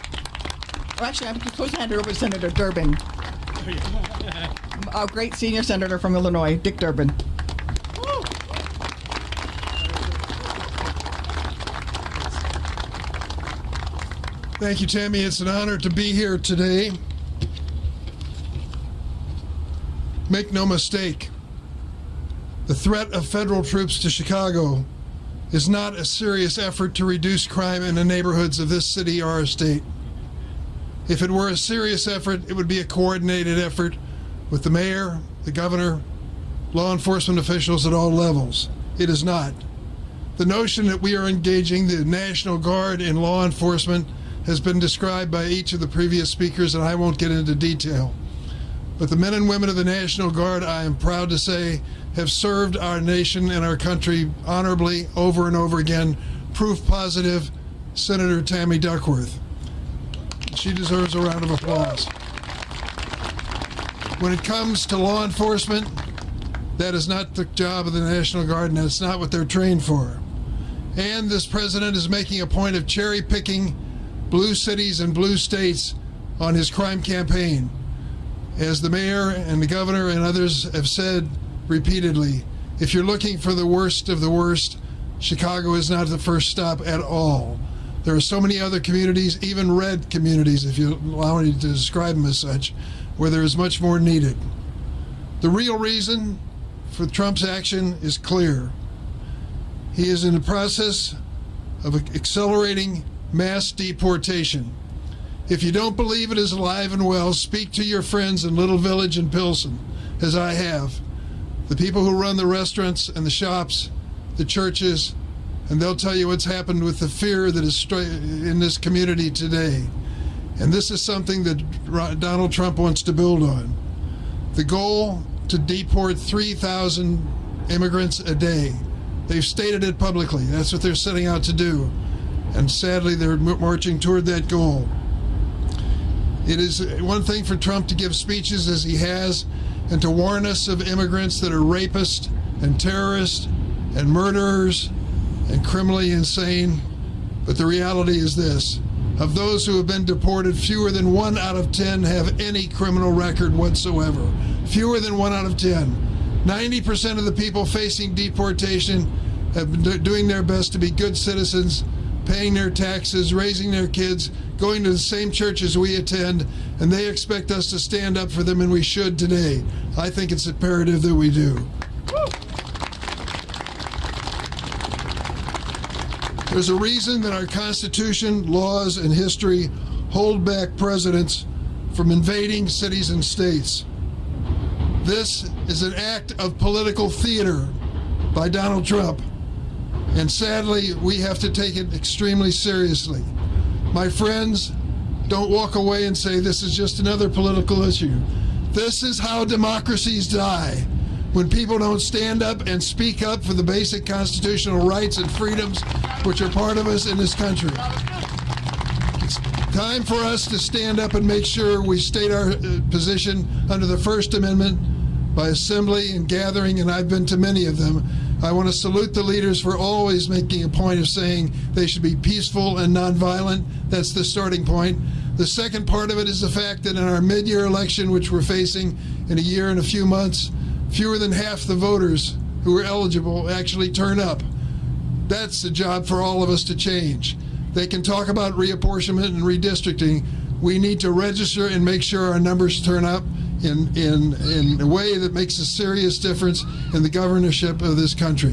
[SPEAKER 8] Or actually, I'm supposed to hand it over to Senator Durbin, our great senior senator from Illinois, Dick Durbin.
[SPEAKER 12] Thank you, Tammy. It's an honor to be here today. Make no mistake, the threat of federal troops to Chicago is not a serious effort to reduce crime in the neighborhoods of this city or our state. If it were a serious effort, it would be a coordinated effort with the mayor, the governor, law enforcement officials at all levels. It is not. The notion that we are engaging the National Guard in law enforcement has been described by each of the previous speakers, and I won't get into detail. But the men and women of the National Guard, I am proud to say, have served our nation and our country honorably over and over again. Proof positive, Senator Tammy Duckworth. She deserves a round of applause. When it comes to law enforcement, that is not the job of the National Guard, and that's not what they're trained for. And this president is making a point of cherry-picking blue cities and blue states on his crime campaign. As the mayor and the governor and others have said repeatedly, if you're looking for the worst of the worst, Chicago is not the first stop at all. There are so many other communities, even red communities, if you allow me to describe them as such, where there is much more needed. The real reason for Trump's action is clear. He is in the process of accelerating mass deportation. If you don't believe it is alive and well, speak to your friends in Little Village and Pilsen, as I have. The people who run the restaurants and the shops, the churches, and they'll tell you what's happened with the fear that is in this community today. And this is something that Donald Trump wants to build on. The goal to deport 3,000 immigrants a day. They've stated it publicly. That's what they're setting out to do. And sadly, they're marching toward that goal. It is one thing for Trump to give speeches as he has and to warn us of immigrants that are rapists and terrorists and murderers and criminally insane. But the reality is this. Of those who have been deported, fewer than 1 out of 10 have any criminal record whatsoever. Fewer than 1 out of 10. 90% of the people facing deportation have been doing their best to be good citizens, paying their taxes, raising their kids, going to the same churches we attend, and they expect us to stand up for them, and we should today. I think it's imperative that we do. There's a reason that our Constitution, laws, and history hold back presidents from invading cities and states. This is an act of political theater by Donald Trump, and sadly, we have to take it extremely seriously. My friends, don't walk away and say this is just another political issue. This is how democracies die, when people don't stand up and speak up for the basic constitutional rights and freedoms which are part of us in this country. It's time for us to stand up and make sure we state our position under the First Amendment by assembly and gathering, and I've been to many of them. I want to salute the leaders for always making a point of saying they should be peaceful and nonviolent. That's the starting point. The second part of it is the fact that in our mid-year election, which we're facing in a year and a few months, fewer than half the voters who are eligible actually turn up. That's the job for all of us to change. They can talk about reapportionment and redistricting. We need to register and make sure our numbers turn up in a way that makes a serious difference in the governorship of this country.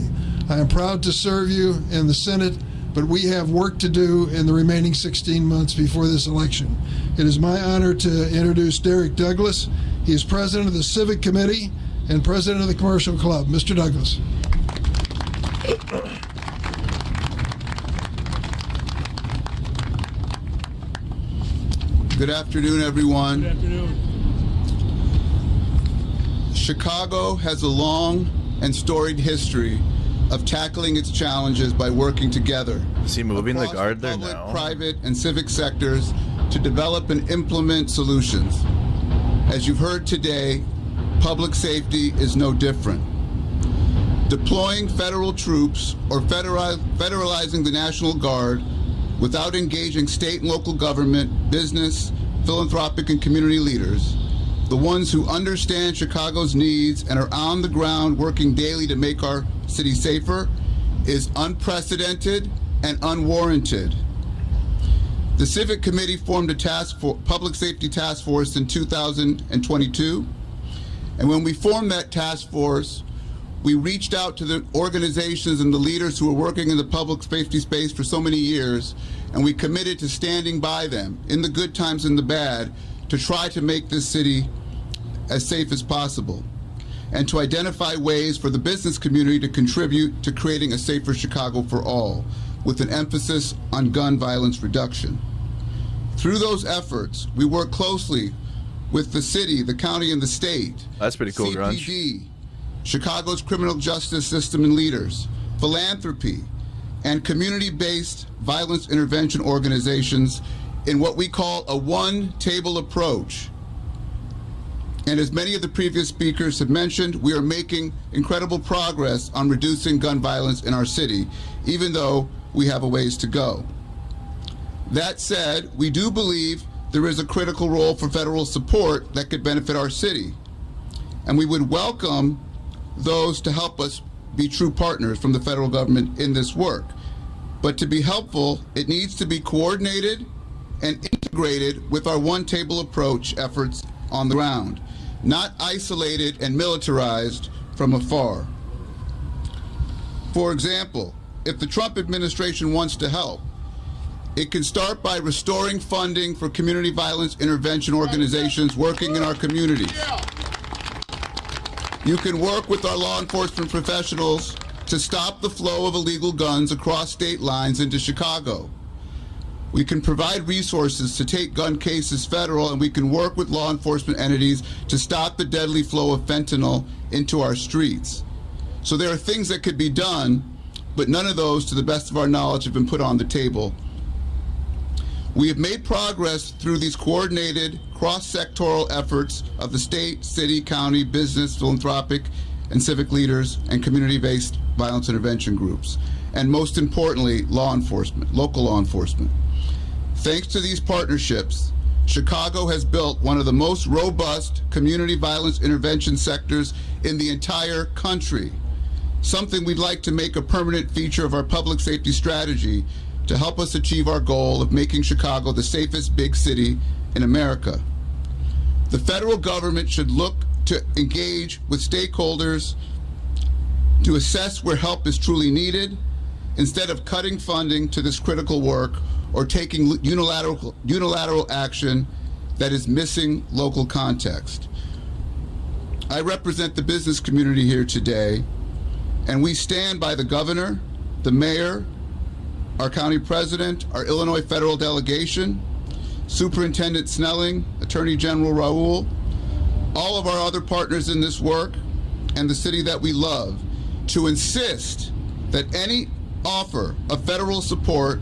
[SPEAKER 12] I am proud to serve you in the Senate, but we have work to do in the remaining 16 months before this election. It is my honor to introduce Derek Douglas. He is president of the Civic Committee and president of the Commercial Club. Mr. Douglas.
[SPEAKER 13] Good afternoon, everyone.
[SPEAKER 7] Good afternoon.
[SPEAKER 13] Chicago has a long and storied history of tackling its challenges by working together.
[SPEAKER 9] Is he moving the guard there
[SPEAKER 13] public,
[SPEAKER 9] now?
[SPEAKER 13] private, and civic sectors to develop and implement solutions. As you've heard today, public safety is no different. Deploying federal troops or federalizing the National Guard without engaging state and local government, business, philanthropic, and community leaders, the ones who understand Chicago's needs and are on the ground working daily to make our city safer, is unprecedented and unwarranted. The Civic Committee formed a public safety task force in 2022, and when we formed that task force, we reached out to the organizations and the leaders who were working in the public safety space for so many years, and we committed to standing by them in the good times and the bad to try to make this city as safe as possible, and to identify ways for the business community to contribute to creating a safer Chicago for all, with an emphasis on gun violence reduction. Through those efforts, we work closely with the city, the county, and the state.
[SPEAKER 9] That's pretty cool, Grunge.
[SPEAKER 13] CPD, Chicago's criminal justice system and leaders, philanthropy, and community-based violence intervention organizations in what we call a one-table approach. And as many of the previous speakers have mentioned, we are making incredible progress on reducing gun violence in our city, even though we have a ways to go. That said, we do believe there is a critical role for federal support that could benefit our city. And we would welcome those to help us be true partners from the federal government in this work. But to be helpful, it needs to be coordinated and integrated with our one-table approach efforts on the ground, not isolated and militarized from afar. For example, if the Trump administration wants to help, it can start by restoring funding for community violence intervention organizations working in our community. You can work with our law enforcement professionals to stop the flow of illegal guns across state lines into Chicago. We can provide resources to take gun cases federal, and we can work with law enforcement entities to stop the deadly flow of fentanyl into our streets. So there are things that could be done, but none of those, to the best of our knowledge, have been put on the table. We have made progress through these coordinated, cross-sectoral efforts of the state, city, county, business, philanthropic, and civic leaders, and community-based violence intervention groups, and most importantly, law enforcement, local law enforcement. Thanks to these partnerships, Chicago has built one of the most robust community violence intervention sectors in the entire country. something we'd like to make a permanent feature of our public safety strategy to help us achieve our goal of making Chicago the safest big city in America. The federal government should look to engage with stakeholders to assess where help is truly needed instead of cutting funding to this critical work or taking unilateral action that is missing local context. I represent the business community here today, and we stand by the governor, the mayor, our county president, our Illinois federal delegation, Superintendent Snelling, Attorney General Raoul, all of our other partners in this work, and the city that we love, to insist that any offer of federal support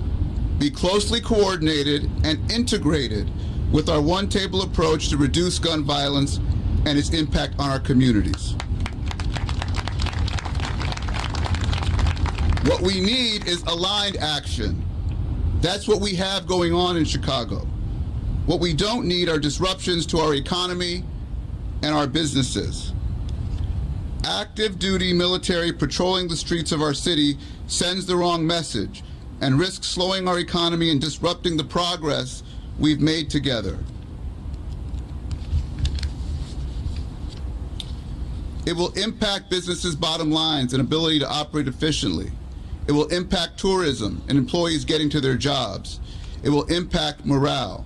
[SPEAKER 13] be closely coordinated and integrated with our one-table approach to reduce gun violence and its impact on our communities. What we need is aligned action. That's what we have going on in Chicago. What we don't need are disruptions to our economy and our businesses. Active duty military patrolling the streets of our city sends the wrong message and risks slowing our economy and disrupting the progress we've made together. It will impact businesses' bottom lines and ability to operate efficiently. It will impact tourism and employees getting to their jobs. It will impact morale.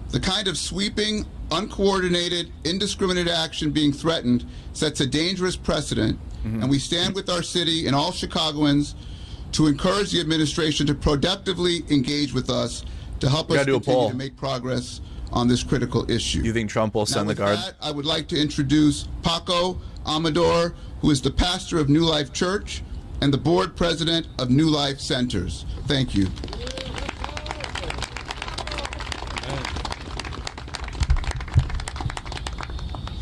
[SPEAKER 13] The kind of sweeping, uncoordinated, indiscriminate action being threatened sets a dangerous precedent, and we stand with our city and all Chicagoans to encourage the administration to productively engage with us to help us continue to make progress on this critical issue.
[SPEAKER 9] You think Trump will send the guard?
[SPEAKER 13] That, I would like to introduce Paco Amador, who is the pastor of New Life Church and the board president of New Life Centers. Thank you.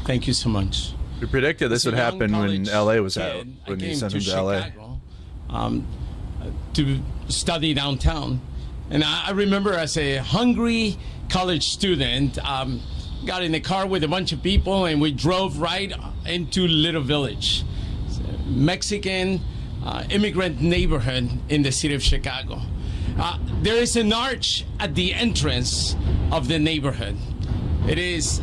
[SPEAKER 14] Thank you so much.
[SPEAKER 9] We predicted this would happen when LA was out, when you sent him to LA.
[SPEAKER 14] To study downtown. And I remember as a hungry college student, got in a car with a bunch of people and we drove right into Little Village, Mexican immigrant neighborhood in the city of Chicago. There is an arch at the entrance of the neighborhood. It is,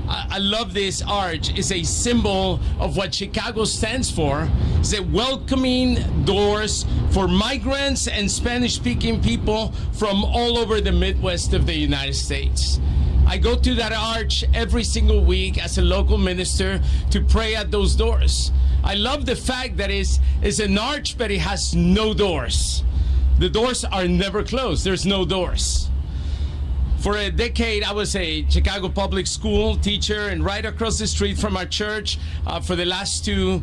[SPEAKER 14] I love this arch. It's a symbol of what Chicago stands for. It's a welcoming doors for migrants and Spanish-speaking people from all over the Midwest of the United States. I go to that arch every single week as a local minister to pray at those doors. I love the fact that it's an arch, but it has no doors. The doors are never closed. There's no doors. For a decade, I was a Chicago public school teacher, and right across the street from our church, for the last 2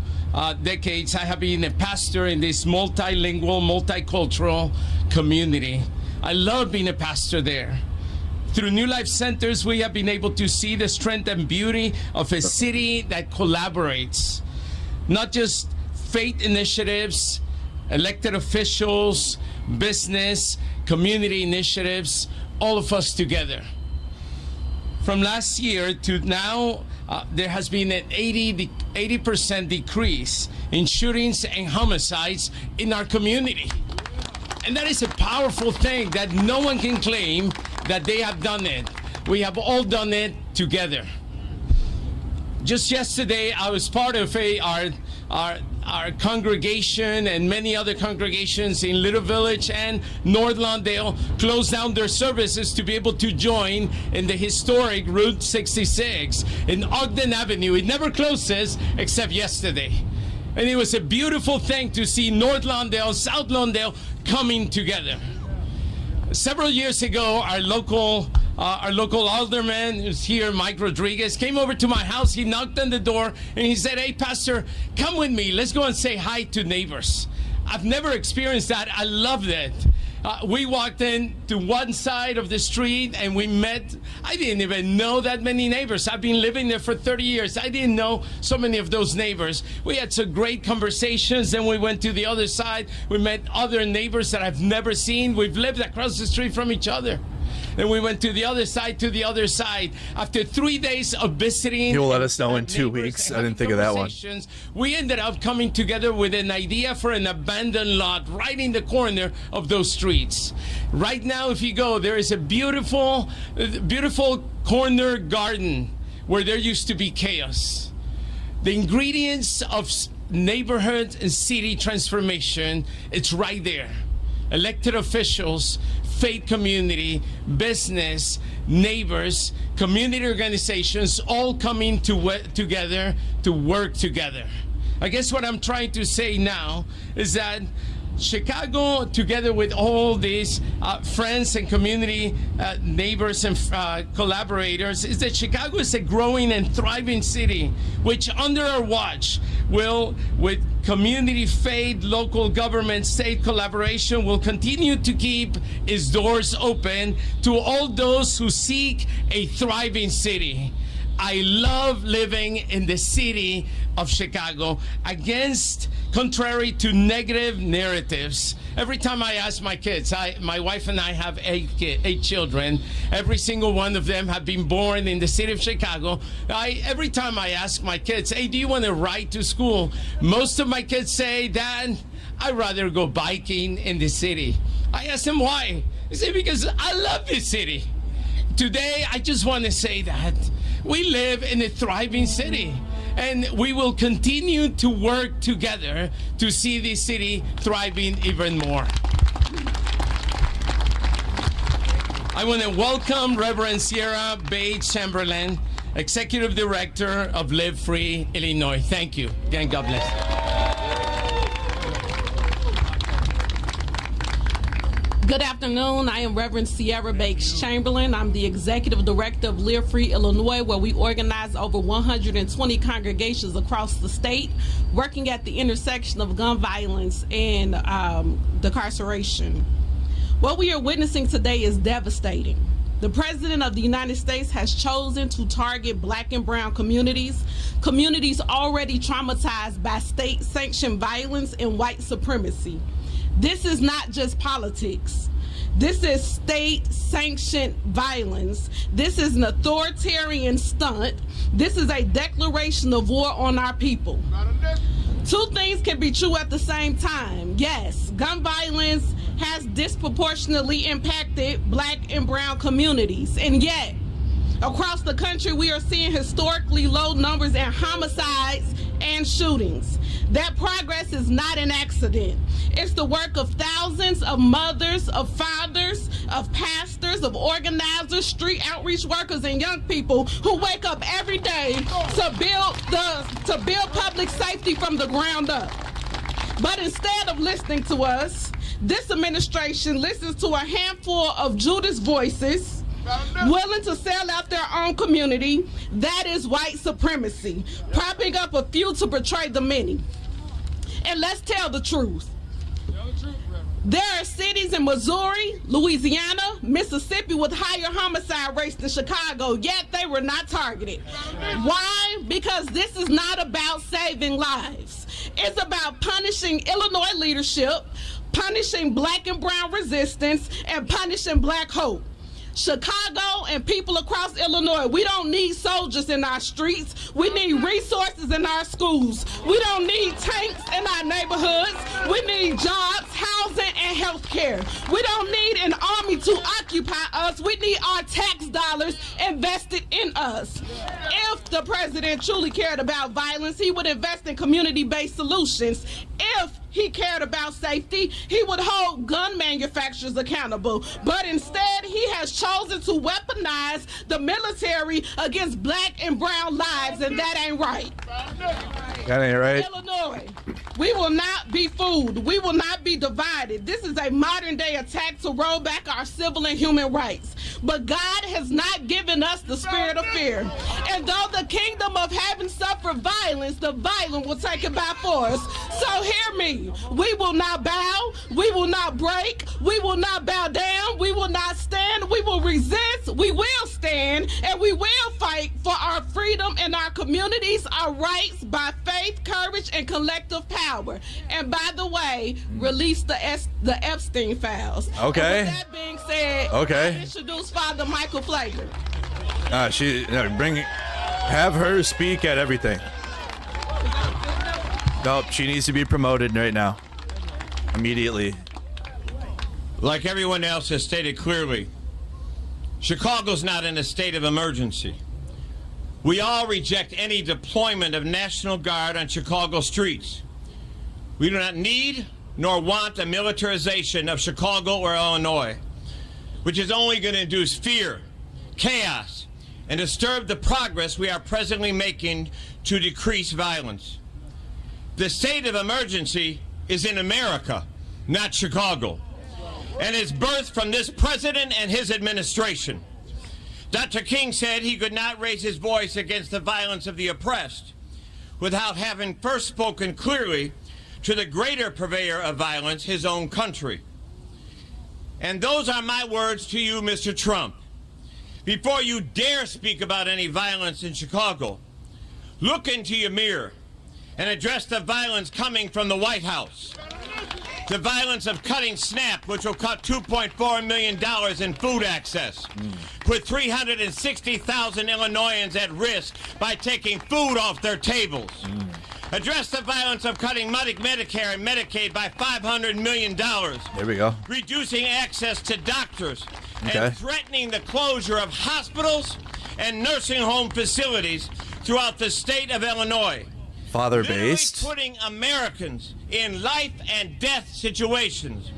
[SPEAKER 14] decades, I have been a pastor in this multilingual, multicultural community. I love being a pastor there. Through New Life Centers, we have been able to see the strength and beauty of a city that collaborates. Not just faith initiatives, elected officials, business, community initiatives, all of us together. From last year to now, there has been an 80% decrease in shootings and homicides in our community. And that is a powerful thing that no one can claim that they have done it. We have all done it together. Just yesterday, I was part of our congregation, and many other congregations in Little Village and North Lawndale closed down their services to be able to join in the historic Route 66 in Ogden Avenue. It never closes except yesterday. And it was a beautiful thing to see North Lawndale, South Lawndale coming together. Several years ago, our local alderman who's here, Mike Rodriguez, came over to my house. He knocked on the door and he said, "Hey, Pastor, come with me. Let's go and say hi to neighbors." I've never experienced that. I loved it. We walked in to one side of the street and we met. I didn't even know that many neighbors. I've been living there for 30 years. I didn't know so many of those neighbors. We had some great conversations. Then we went to the other side. We met other neighbors that I've never seen. We've lived across the street from each other. Then we went to the other side. After 3 days of visiting,
[SPEAKER 9] He will let us know in 2 weeks. I didn't think of that one.
[SPEAKER 14] We ended up coming together with an idea for an abandoned lot right in the corner of those streets. Right now, if you go, there is a beautiful corner garden where there used to be chaos. The ingredients of neighborhood and city transformation, it's right there. Elected officials, faith community, business, neighbors, community organizations, all coming together to work together. I guess what I'm trying to say now is that Chicago, together with all these friends and community neighbors and collaborators, is that Chicago is a growing and thriving city, which under our watch will, with community, faith, local government, state collaboration, will continue to keep its doors open to all those who seek a thriving city. I love living in the city of Chicago, contrary to negative narratives. Every time I ask my kids, my wife and I have eight children. Every single one of them have been born in the city of Chicago. Every time I ask my kids, hey, do you want to ride to school? Most of my kids say, Dad, I'd rather go biking in the city. I ask them why. They say, because I love this city. Today, I just want to say that we live in a thriving city, and we will continue to work together to see this city thriving even more. I want to welcome Reverend Sierra Bay Chamberlain, Executive Director of Live Free Illinois. Thank you. Again, God bless.
[SPEAKER 15] Good afternoon. I am Reverend Sierra Bakes Chamberlain. I'm the Executive Director of Live Free Illinois, where we organize over 120 congregations across the state, working at the intersection of gun violence and decarceration. What we are witnessing today is devastating. The President of the United States has chosen to target Black and brown communities already traumatized by state-sanctioned violence and white supremacy. This is not just politics. This is state-sanctioned violence. This is an authoritarian stunt. This is a declaration of war on our people. Two things can be true at the same time. Yes, gun violence has disproportionately impacted Black and brown communities, and yet, across the country, we are seeing historically low numbers in homicides and shootings. That progress is not an accident. It's the work of thousands of mothers, of fathers, of pastors, of organizers, street outreach workers, and young people who wake up every day to build public safety from the ground up. But instead of listening to us, this administration listens to a handful of Judas voices willing to sell out their own community. That is white supremacy, propping up a few to betray the many. And let's tell the truth. There are cities in Missouri, Louisiana, Mississippi with higher homicide rates than Chicago, yet they were not targeted. Why? Because this is not about saving lives. It's about punishing Illinois leadership, punishing Black and brown resistance, and punishing Black hope. Chicago and people across Illinois, we don't need soldiers in our streets. We need resources in our schools. We don't need tanks in our neighborhoods. We need jobs, housing, and health care. We don't need an army to occupy us. We need our tax dollars invested in us. If the president truly cared about violence, he would invest in community-based solutions. If he cared about safety, he would hold gun manufacturers accountable. But instead, he has chosen to weaponize the military against Black and brown lives, and that ain't right.
[SPEAKER 9] That ain't right.
[SPEAKER 15] Illinois, we will not be fooled. We will not be divided. This is a modern-day attack to roll back our civil and human rights. But God has not given us the spirit of fear. And though the kingdom of heaven suffered violence, the violent will take it by force. So hear me. We will not bow. We will not break. We will not bow down. We will not stand. We will resist. We will stand. stand, and we will fight for our freedom and our communities, our rights by faith, courage, and collective power. And by the way, release the Epstein files.
[SPEAKER 9] Okay.
[SPEAKER 15] And with that being said,
[SPEAKER 9] Okay.
[SPEAKER 15] I introduce Father Michael Flager.
[SPEAKER 9] Have her speak at everything. Nope, she needs to be promoted right now. Immediately.
[SPEAKER 16] Like everyone else has stated clearly, Chicago's not in a state of emergency. We all reject any deployment of National Guard on Chicago streets. We do not need nor want a militarization of Chicago or Illinois, which is only going to induce fear, chaos, and disturb the progress we are presently making to decrease violence. The state of emergency is in America, not Chicago, and is birthed from this president and his administration. Dr. King said he could not raise his voice against the violence of the oppressed without having first spoken clearly to the greater purveyor of violence, his own country. And those are my words to you, Mr. Trump. Before you dare speak about any violence in Chicago, look into your mirror and address the violence coming from the White House. The violence of cutting SNAP, which will cut $2.4 million in food access, put 360,000 Illinoisans at risk by taking food off their tables. Address the violence of cutting Medicare and Medicaid by $500 million.
[SPEAKER 9] There we go.
[SPEAKER 16] Reducing access to doctors
[SPEAKER 9] Okay.
[SPEAKER 16] and threatening the closure of hospitals and nursing home facilities throughout the state of Illinois.
[SPEAKER 9] Father-based.
[SPEAKER 16] Putting Americans in life and death situations.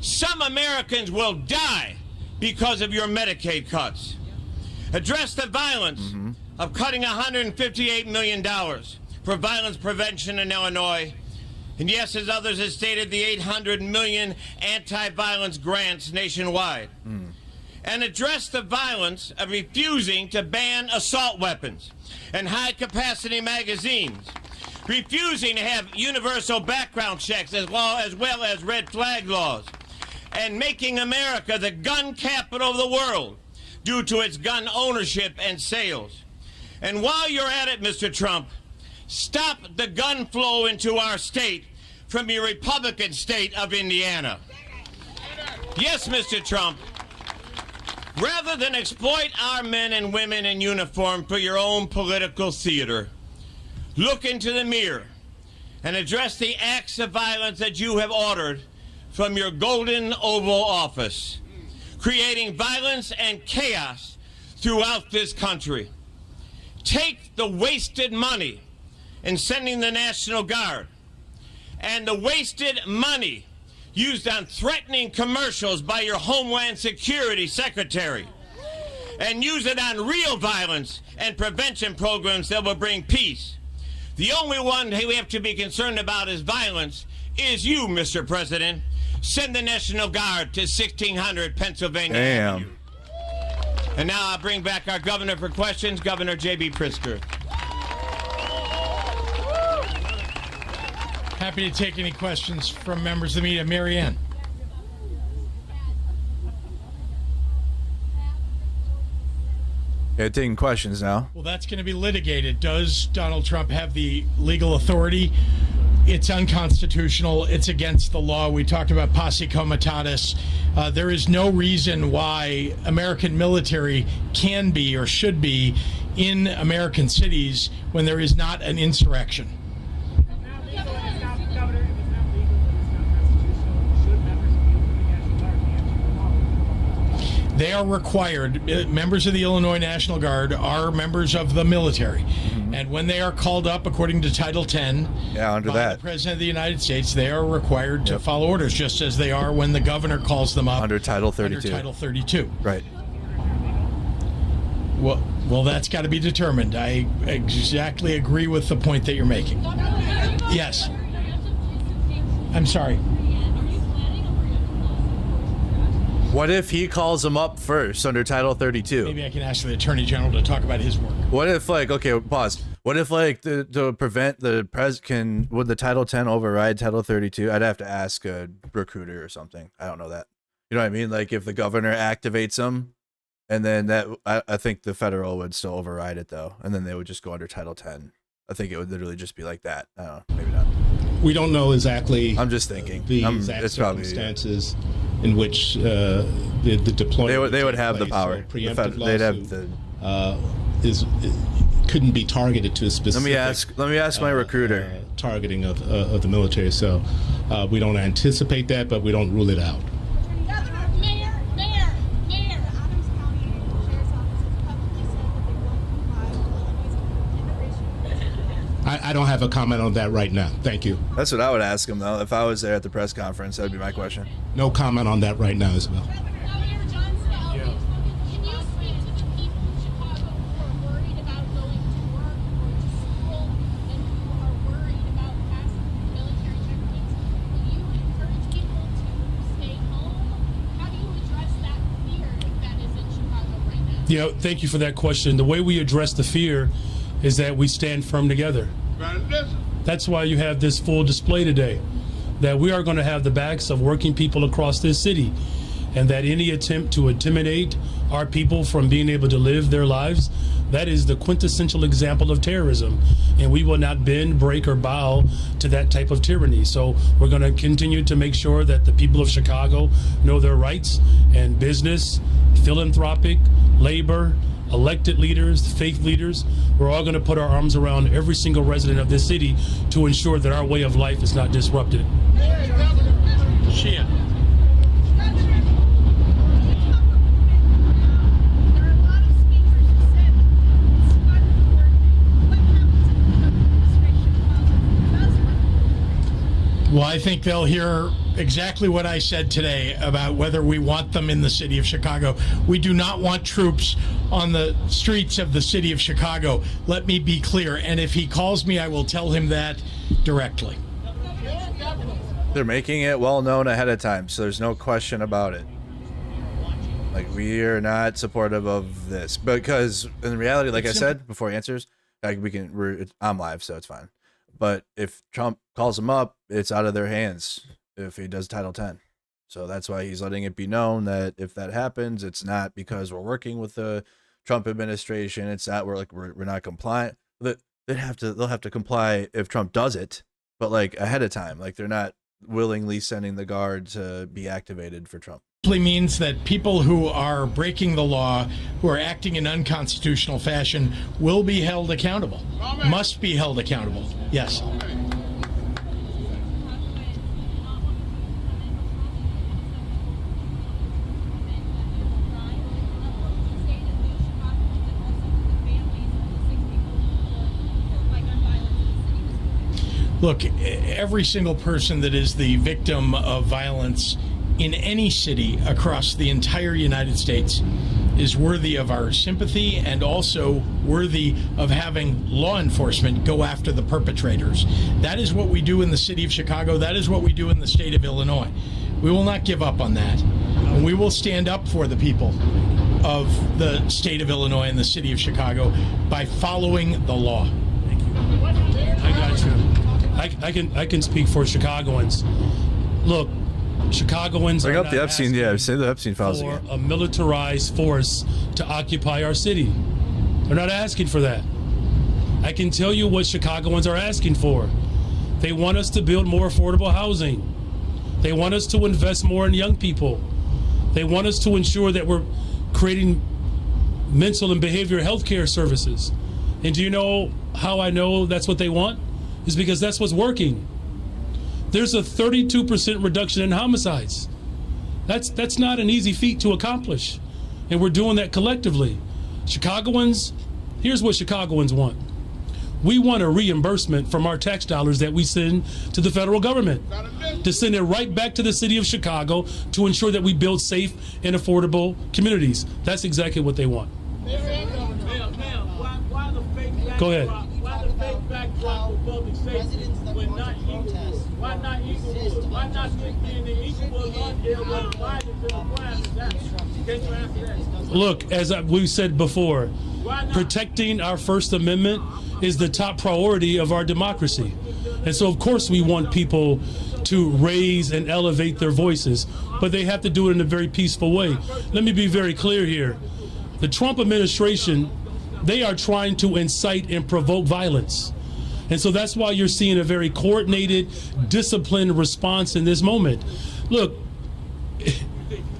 [SPEAKER 16] Some Americans will die because of your Medicaid cuts. Address the violence of cutting $158 million for violence prevention in Illinois. And yes, as others have stated, the $800 million anti-violence grants nationwide. And address the violence of refusing to ban assault weapons and high-capacity magazines, refusing to have universal background checks as well as red flag laws, and making America the gun capital of the world due to its gun ownership and sales. And while you're at it, Mr. Trump, stop the gun flow into our state from your Republican state of Indiana. Yes, Mr. Trump, rather than exploit our men and women in uniform for your own political theater, look into the mirror and address the acts of violence that you have ordered from your golden Oval Office, creating violence and chaos throughout this country. Take the wasted money in sending the National Guard and the wasted money used on threatening commercials by your Homeland Security Secretary, and use it on real violence and prevention programs that will bring peace. The only one we have to be concerned about is violence is you, Mr. President. Send the National Guard to 1600 Pennsylvania Avenue. And now I'll bring back our governor for questions, Governor J.B. Pritzker.
[SPEAKER 6] Happy to take any questions from members of the media. Mary Ann.
[SPEAKER 9] Yeah, taking questions now.
[SPEAKER 6] Well, that's going to be litigated. Does Donald Trump have the legal authority? It's unconstitutional. It's against the law. We talked about posse comitatus. There is no reason why American military can be or should be in American cities when there is not an insurrection. They are required. Members of the Illinois National Guard are members of the military. And when they are called up according to Title 10 by the President of the United States, they are required to follow orders, just as they are when the governor calls them up
[SPEAKER 9] under Title 32.
[SPEAKER 6] Under Title 32.
[SPEAKER 9] Right.
[SPEAKER 6] Well, that's got to be determined. I exactly agree with the point that you're making. Yes. I'm sorry.
[SPEAKER 9] What if he calls him up first under Title 32?
[SPEAKER 6] Maybe I can ask the Attorney General to talk about his work.
[SPEAKER 9] What if, like, okay, pause. What if, like, to prevent the would the Title 10 override Title 32? I'd have to ask a recruiter or something. I don't know that. You know what I mean? Like, if the governor activates him, And then I think the federal would still override it though, and then they would just go under Title 10. I think it would literally just be like that. I don't know, maybe not.
[SPEAKER 1] We don't know exactly.
[SPEAKER 9] I'm just thinking
[SPEAKER 1] the exact circumstances in which the deployment.
[SPEAKER 9] They would have the power.
[SPEAKER 1] So preemptive
[SPEAKER 9] They'd have the.
[SPEAKER 1] Couldn't be targeted to a specific.
[SPEAKER 9] Let me ask my recruiter.
[SPEAKER 1] Targeting of the military. So we don't anticipate that, but we don't rule it out. I don't have a comment on that right now. Thank you.
[SPEAKER 9] That's what I would ask him, though. If I was there at the press conference, that would be my question.
[SPEAKER 1] No comment on that right now, Isabel.
[SPEAKER 7] Yeah, thank you for that question. The way we address the fear is that we stand firm together. That's why you have this full display today, that we are going to have the backs of working people across this city, and that any attempt to intimidate our people from being able to live their lives, that is the quintessential example of terrorism. And we will not bend, break, or bow to that type of tyranny. So we're going to continue to make sure that the people of Chicago know their rights, and business, philanthropic, labor, elected leaders, faith leaders, we're all going to put our arms around every single resident of this city to ensure that our way of life is not disrupted.
[SPEAKER 6] Well, I think they'll hear exactly what I said today about whether we want them in the city of Chicago. We do not want troops on the streets of the city of Chicago. Let me be clear. And if he calls me, I will tell him that directly.
[SPEAKER 9] They're making it well known ahead of time, so there's no question about it. Like, we are not supportive of this because in reality, like I said before he answers, like I'm live, so it's fine. But if Trump calls him up, it's out of their hands if he does Title 10. So that's why he's letting it be known that if that happens, it's not because we're working with the Trump administration. It's not we're not compliant. They'll have to comply if Trump does it, but like ahead of time. Like they're not willingly sending the guard to be activated for Trump.
[SPEAKER 6] Means that people who are breaking the law, who are acting in unconstitutional fashion, will be held accountable. Must be held accountable. Yes. Look, every single person that is the victim of violence in any city across the entire United States is worthy of our sympathy and also worthy of having law enforcement go after the perpetrators. That is what we do in the city of Chicago. That is what we do in the state of Illinois. We will not give up on that. And we will stand up for the people of the state of Illinois and the city of Chicago by following the law.
[SPEAKER 7] Thank you. I got you. I can speak for Chicagoans. Look, Chicagoans
[SPEAKER 9] bring
[SPEAKER 7] are
[SPEAKER 9] up
[SPEAKER 7] not
[SPEAKER 9] the Epstein. Yeah, say the Epstein files
[SPEAKER 7] for
[SPEAKER 9] again.
[SPEAKER 7] a militarized force to occupy our city. They're not asking for that. I can tell you what Chicagoans are asking for. They want us to build more affordable housing. They want us to invest more in young people. They want us to ensure that we're creating mental and behavioral health care services. And do you know how I know that's what they want? It's because that's what's working. There's a 32% reduction in homicides. That's not an easy feat to accomplish. And we're doing that collectively. Chicagoans, here's what Chicagoans want. We want a reimbursement from our tax dollars that we send to the federal government, to send it right back to the city of Chicago to ensure that we build safe and affordable communities. That's exactly what they want. Go ahead.
[SPEAKER 17] Why the fake backdrop of public safety when not Inglewood? Why not Inglewood? Why not being the Inglewood area where the violence and the crime is at? Can you answer that?
[SPEAKER 7] Look, as we've said before, protecting our First Amendment is the top priority of our democracy. And so, of course, we want people to raise and elevate their voices, but they have to do it in a very peaceful way. Let me be very clear here. The Trump administration, they are trying to incite and provoke violence. And so that's why you're seeing a very coordinated, disciplined response in this moment. Look,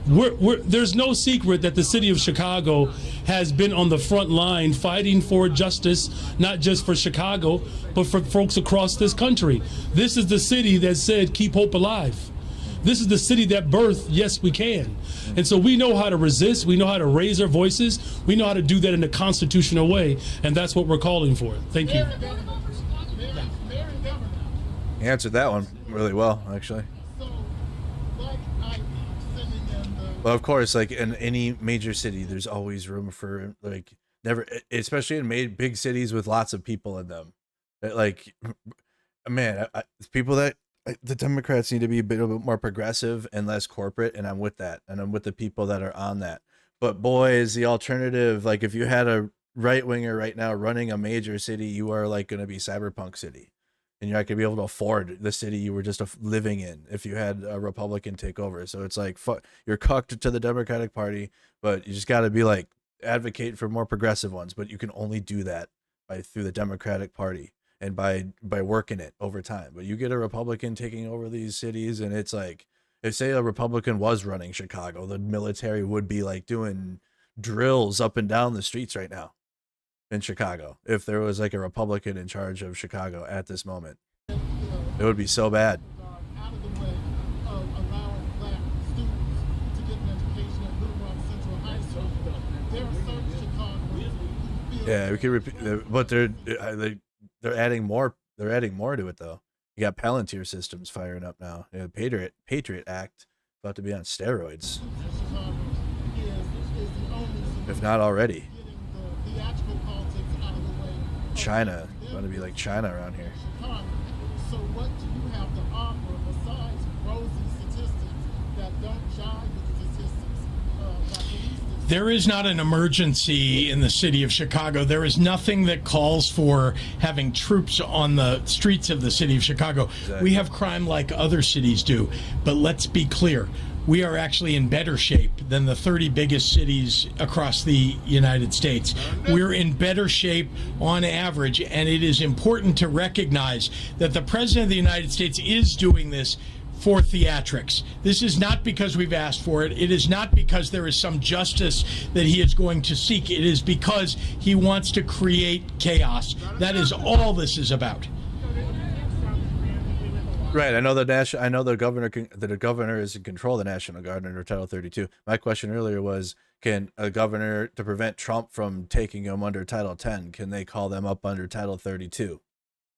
[SPEAKER 7] there's no secret that the city of Chicago has been on the front line fighting for justice, not just for Chicago, but for folks across this country. This is the city that said, keep hope alive. This is the city that birthed, yes, we can. And so we know how to resist. We know how to raise our voices. We know how to do that in a constitutional way. And that's what we're calling for. Thank you.
[SPEAKER 9] He answered that one really well, actually. Well, of course, like in any major city, there's always room for like especially in big cities with lots of people in them. Like, man, people that the Democrats need to be a bit more progressive and less corporate, and I'm with that, and I'm with the people that are on that. But boy, is the alternative, like if you had a right winger right now running a major city, you are like going to be Cyberpunk City. And you're not going to be able to afford the city you were just living in if you had a Republican take over. So it's like, you're cucked to the Democratic Party, but you just got to be like, advocate for more progressive ones. But you can only do that through the Democratic Party and by working it over time. But you get a Republican taking over these cities, and it's like, if say a Republican was running Chicago, the military would be like doing drills up and down the streets right now in Chicago. If there was like a Republican in charge of Chicago at this moment, it would be so bad. Yeah, we could repeat, but they're adding more. They're adding more to it though. You got Palantir Systems firing up now. Patriot Act about to be on steroids, if not already. China, going to be like China around here.
[SPEAKER 18] So what do you have to offer besides rosy statistics that don't jive with the statistics?
[SPEAKER 6] There is not an emergency in the city of Chicago. There is nothing that calls for having troops on the streets of the city of Chicago. Exactly. We have crime like other cities do, but let's be clear. We are actually in better shape than the 30 biggest cities across the United States. We're in better shape on average, and it is important to recognize that the President of the United States is doing this for theatrics. This is not because we've asked for it. It is not because there is some justice that he is going to seek. It is because he wants to create chaos. That is all this is about.
[SPEAKER 9] Right, I know the governor is in control of the National Guard under Title 32. My question earlier was, can a governor, to prevent Trump from taking them under Title 10, can they call them up under Title 32?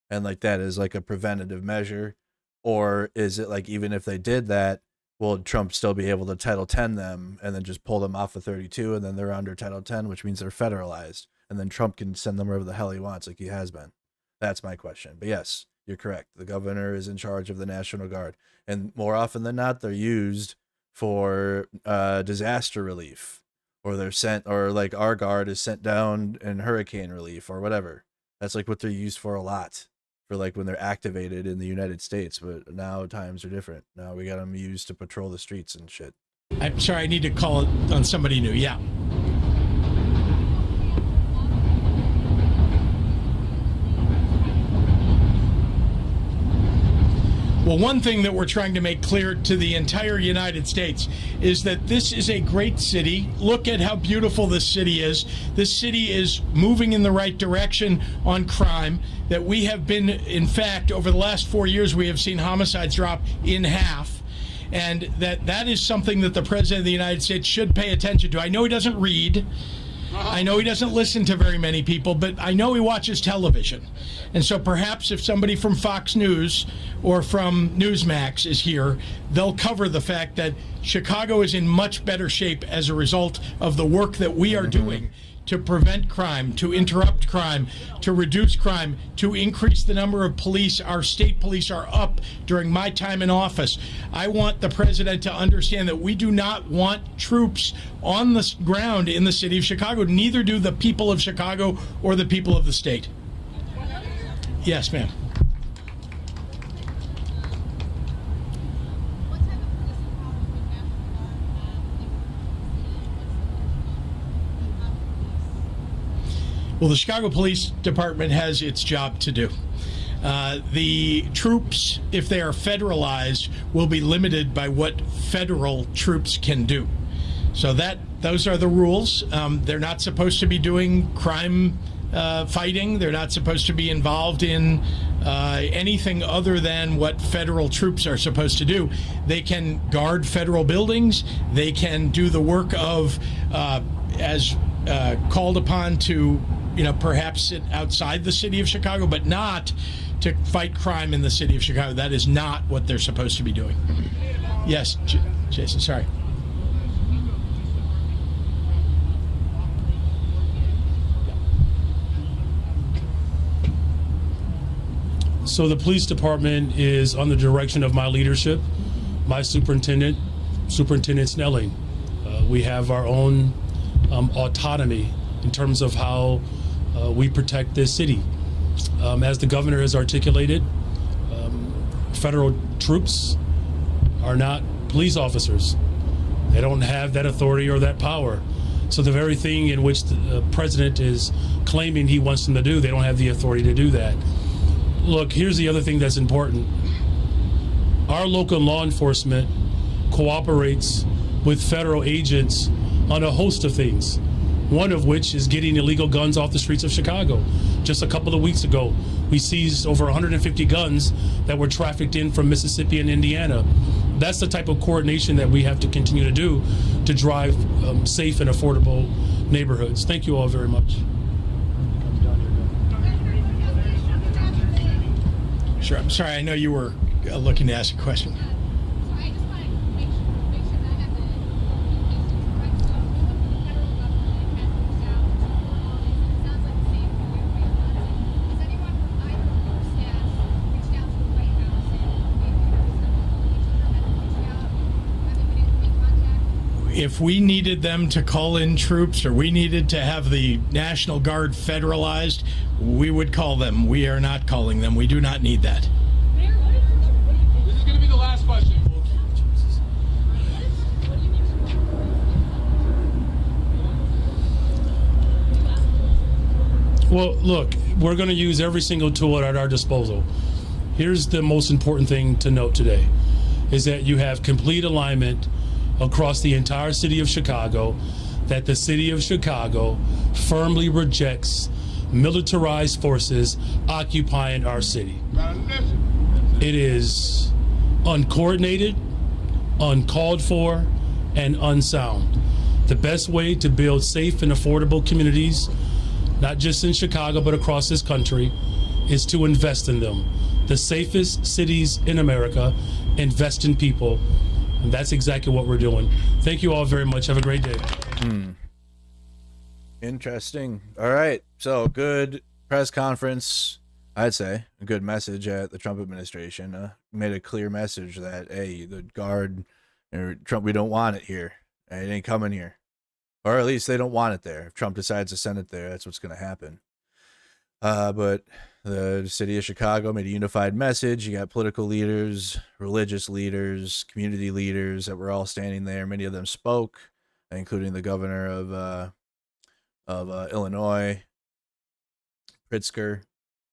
[SPEAKER 9] And like that is like a preventative measure, or is it like even if they did that, will Trump still be able to Title 10 them and then just pull them off of 32 and then they're under Title 10, which means they're federalized, and then Trump can send them wherever the hell he wants, like he has been? That's my question. But yes, you're correct. The governor is in charge of the National Guard, and more often than not, they're used for disaster relief, or they're sent, or like our guard is sent down in hurricane relief or whatever. That's like what they're used for a lot, for like when they're activated in the United States. But now times are different. Now we got them used to patrol the streets and shit.
[SPEAKER 6] I'm sorry, I need to call it on somebody new. Yeah. Well, one thing that we're trying to make clear to the entire United States is that this is a great city. Look at how beautiful this city is. This city is moving in the right direction on crime. That we have been, in fact, over the last 4 years, we have seen homicides drop in half. And that is something that the President of the United States should pay attention to. I know he doesn't read. I know he doesn't listen to very many people, but I know he watches television. And so perhaps if somebody from Fox News or from Newsmax is here, they'll cover the fact that Chicago is in much better shape as a result of the work that we are doing to prevent crime, to interrupt crime, to reduce crime, to increase the number of police. Our state police are up during my time in office. I want the president to understand that we do not want troops on the ground in the city of Chicago. Neither do the people of Chicago or the people of the state. Yes, ma'am. Well, the Chicago Police Department has its job to do. The troops, if they are federalized, will be limited by what federal troops can do. So those are the rules. They're not supposed to be doing crime fighting. They're not supposed to be involved in anything other than what federal troops are supposed to do. They can guard federal buildings. They can do the work of, as called upon to, perhaps sit outside the city of Chicago, but not to fight crime in the city of Chicago. That is not what they're supposed to be doing. Yes, Jason, sorry.
[SPEAKER 7] So the police department is under the direction of my leadership, my Superintendent Snelling. We have our own autonomy in terms of how we protect this city. As the governor has articulated, federal troops are not police officers. They don't have that authority or that power. So the very thing in which the president is claiming he wants them to do, they don't have the authority to do that. Look, here's the other thing that's important. Our local law enforcement cooperates with federal agents on a host of things, one of which is getting illegal guns off the streets of Chicago. Just a couple of weeks ago, we seized over 150 guns that were trafficked in from Mississippi and Indiana. That's the type of coordination that we have to continue to do to drive safe and affordable neighborhoods. Thank you all very much.
[SPEAKER 6] Sure. I'm sorry. I know you were looking to ask a question. If we needed them to call in troops or we needed to have the National Guard federalized, we would call them. We are not calling them. We do not need that.
[SPEAKER 17] This is going to be the last question.
[SPEAKER 7] Well, look, we're going to use every single tool at our disposal. Here's the most important thing to note today, is that you have complete alignment across the entire city of Chicago that the city of Chicago firmly rejects militarized forces occupying our city. It is uncoordinated, uncalled for, and unsound. The best way to build safe and affordable communities, not just in Chicago, but across this country, is to invest in them. The safest cities in America invest in people. And that's exactly what we're doing. Thank you all very much. Have a great day.
[SPEAKER 9] Interesting. All right. So good press conference. I'd say a good message at the Trump administration. Made a clear message that, hey, the guard, Trump, we don't want it here. It ain't coming here. Or at least they don't want it there. If Trump decides to send it there, that's what's going to happen. But the city of Chicago made a unified message. You got political leaders, religious leaders, community leaders that were all standing there. Many of them spoke, including the governor of Illinois, Pritzker.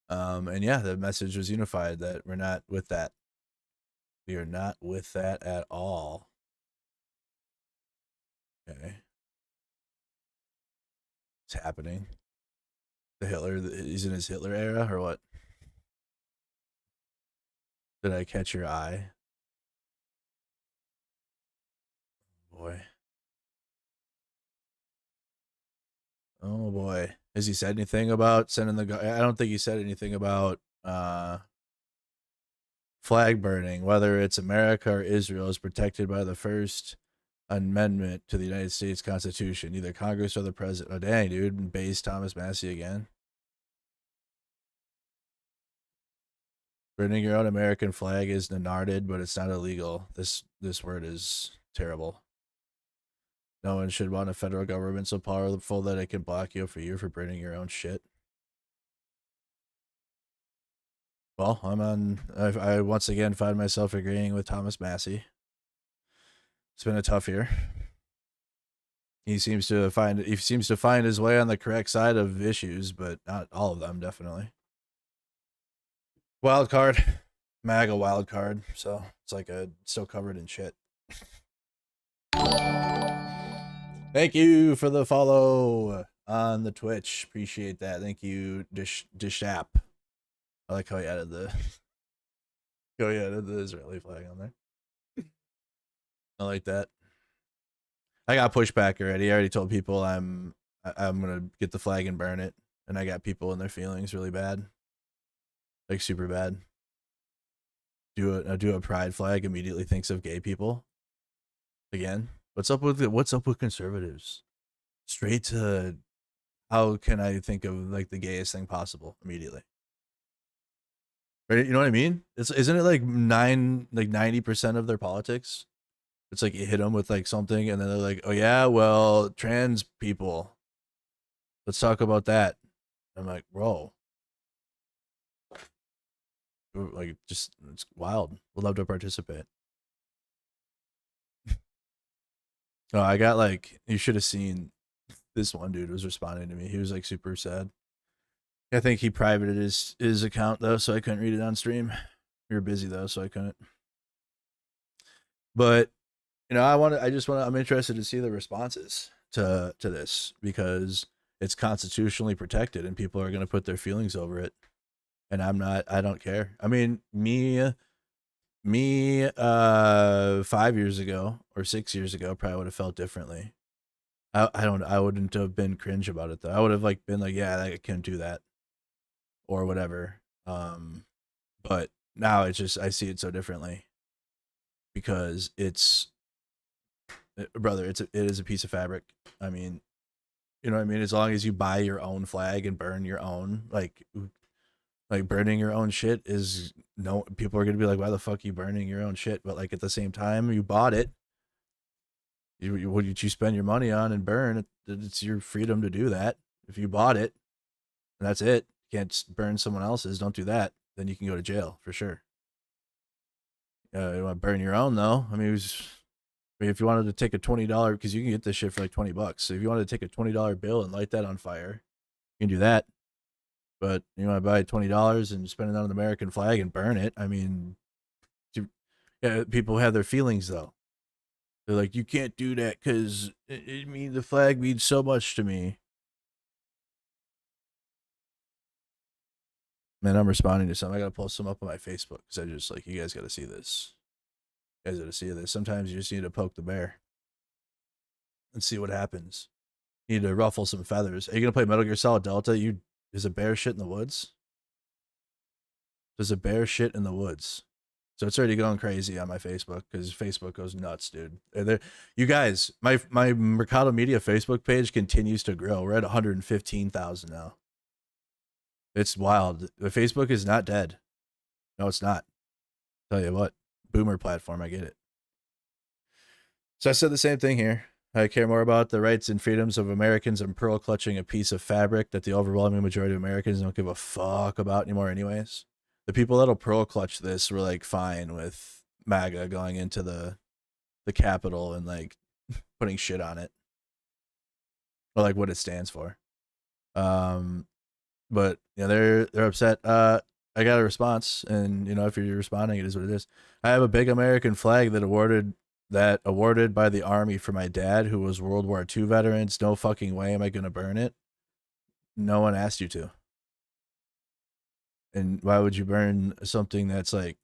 [SPEAKER 9] And yeah, the message was unified that we're not with that. We are not with that at all. Okay. It's happening. He's in his Hitler era or what? Did I catch your eye? Boy. Oh boy. Has he said anything about sending the guy? I don't think he said anything about flag burning, whether it's America or Israel is protected by the First Amendment to the United States Constitution, either Congress or the president. Oh dang, dude, base Thomas Massey again. Burning your own American flag is nenarded, but it's not illegal. This word is terrible. No one should want a federal government so powerful that it can block you for burning your own shit. Well, I once again find myself agreeing with Thomas Massey. It's been a tough year. He seems to find his way on the correct side of issues, but not all of them, definitely. Wild card, MAGA wild card. So it's like still covered in shit. Thank you for the follow on the Twitch. Appreciate that. Thank you, Dishap. I like how he added the Israeli flag on there. I like that. I got pushback already. I already told people I'm gonna get the flag and burn it, and I got people in their feelings really bad, like super bad. Do a pride flag, immediately thinks of gay people. Again, what's up with conservatives? Straight to, how can I think of like the gayest thing possible immediately? Right? You know what I mean? Isn't it like 90% of their politics? It's like you hit them with like something, and then they're like, "Oh yeah, well, trans people. Let's talk about that." I'm like, bro, like, just, it's wild. Would love to participate. Oh, I got like, you should have seen this one dude was responding to me. He was like super sad. I think he privated his account though, so I couldn't read it on stream. We were busy though, so I couldn't. But you know, I'm interested to see the responses to this, because it's constitutionally protected and people are going to put their feelings over it. And I don't care. I mean, me 5 years ago or 6 years ago probably would have felt differently. I wouldn't have been cringe about it though. I would have like been like, yeah, I can't do that or whatever. But now it's just, I see it so differently, because brother, it is a piece of fabric. I mean, you know what I mean? As long as you buy your own flag and burn your own, like burning your own shit is, no, people are going to be like, why the fuck are you burning your own shit? But like, at the same time, you bought it. What did you spend your money on and burn? It's your freedom to do that. If you bought it, and that's it. You can't burn someone else's. Don't do that. Then you can go to jail for sure. You want to burn your own though? I mean, if you wanted to take a $20, because you can get this shit for like $20. So if you wanted to take a $20 bill and light that on fire, you can do that. But you want to buy $20 and spend it on an American flag and burn it? I mean, yeah, people have their feelings though. They're like, you can't do that because the flag means so much to me. Man, I'm responding to something. I gotta post some up on my Facebook because I just like, you guys gotta see this. You guys gotta see this. Sometimes you just need to poke the bear and see what happens. You need to ruffle some feathers. Are you gonna play Metal Gear Solid Delta? Is a bear shit in the woods? There's a bear shit in the woods. So it's already going crazy on my Facebook, because Facebook goes nuts, dude. You guys, my Mercado Media Facebook page continues to grow. We're at 115,000 now. It's wild. The Facebook is not dead. No, it's not. Tell you what, boomer platform, I get it. So I said the same thing here. I care more about the rights and freedoms of Americans and pearl clutching a piece of fabric that the overwhelming majority of Americans don't give a fuck about anymore anyways. The people that'll pearl clutch this were like fine with MAGA going into the Capitol and like putting shit on it, or like what it stands for. But you know, they're upset. I got a response, and you know, if you're responding, it is what it is. I have a big American flag awarded by the Army for my dad, who was World War II veterans. No fucking way am I gonna burn it. No one asked you to. And why would you burn something that's like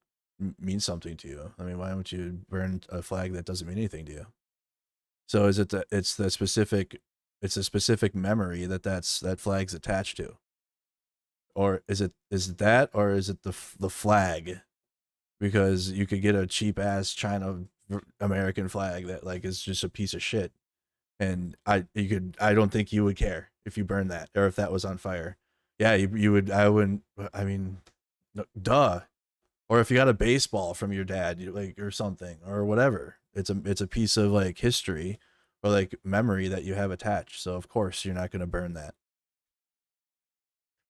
[SPEAKER 9] means something to you? I mean, why would you burn a flag that doesn't mean anything to you? So is it it's a specific memory that flag's attached to, or is it the flag? Because you could get a cheap ass China American flag that like is just a piece of shit, and I don't think you would care if you burned that, or if that was on fire. Yeah, you would. I wouldn't. I mean, duh. Or if you got a baseball from your dad, or something, or whatever. It's a piece of like history or like memory that you have attached. So of course you're not going to burn that.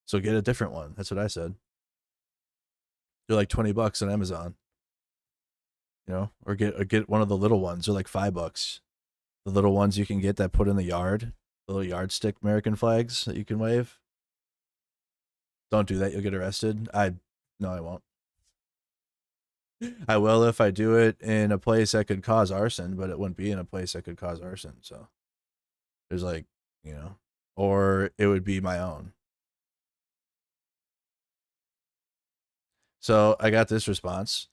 [SPEAKER 9] So get a different one. That's what I said. They're like $20 on Amazon. You know, or get one of the little ones. They're like $5. The little ones you can get that put in the yard, the little yardstick American flags that you can wave. Don't do that, you'll get arrested. No, I won't. I will if I do it in a place that could cause arson, but it wouldn't be in a place that could cause arson. So there's like, you know, or it would be my own. So I got this response.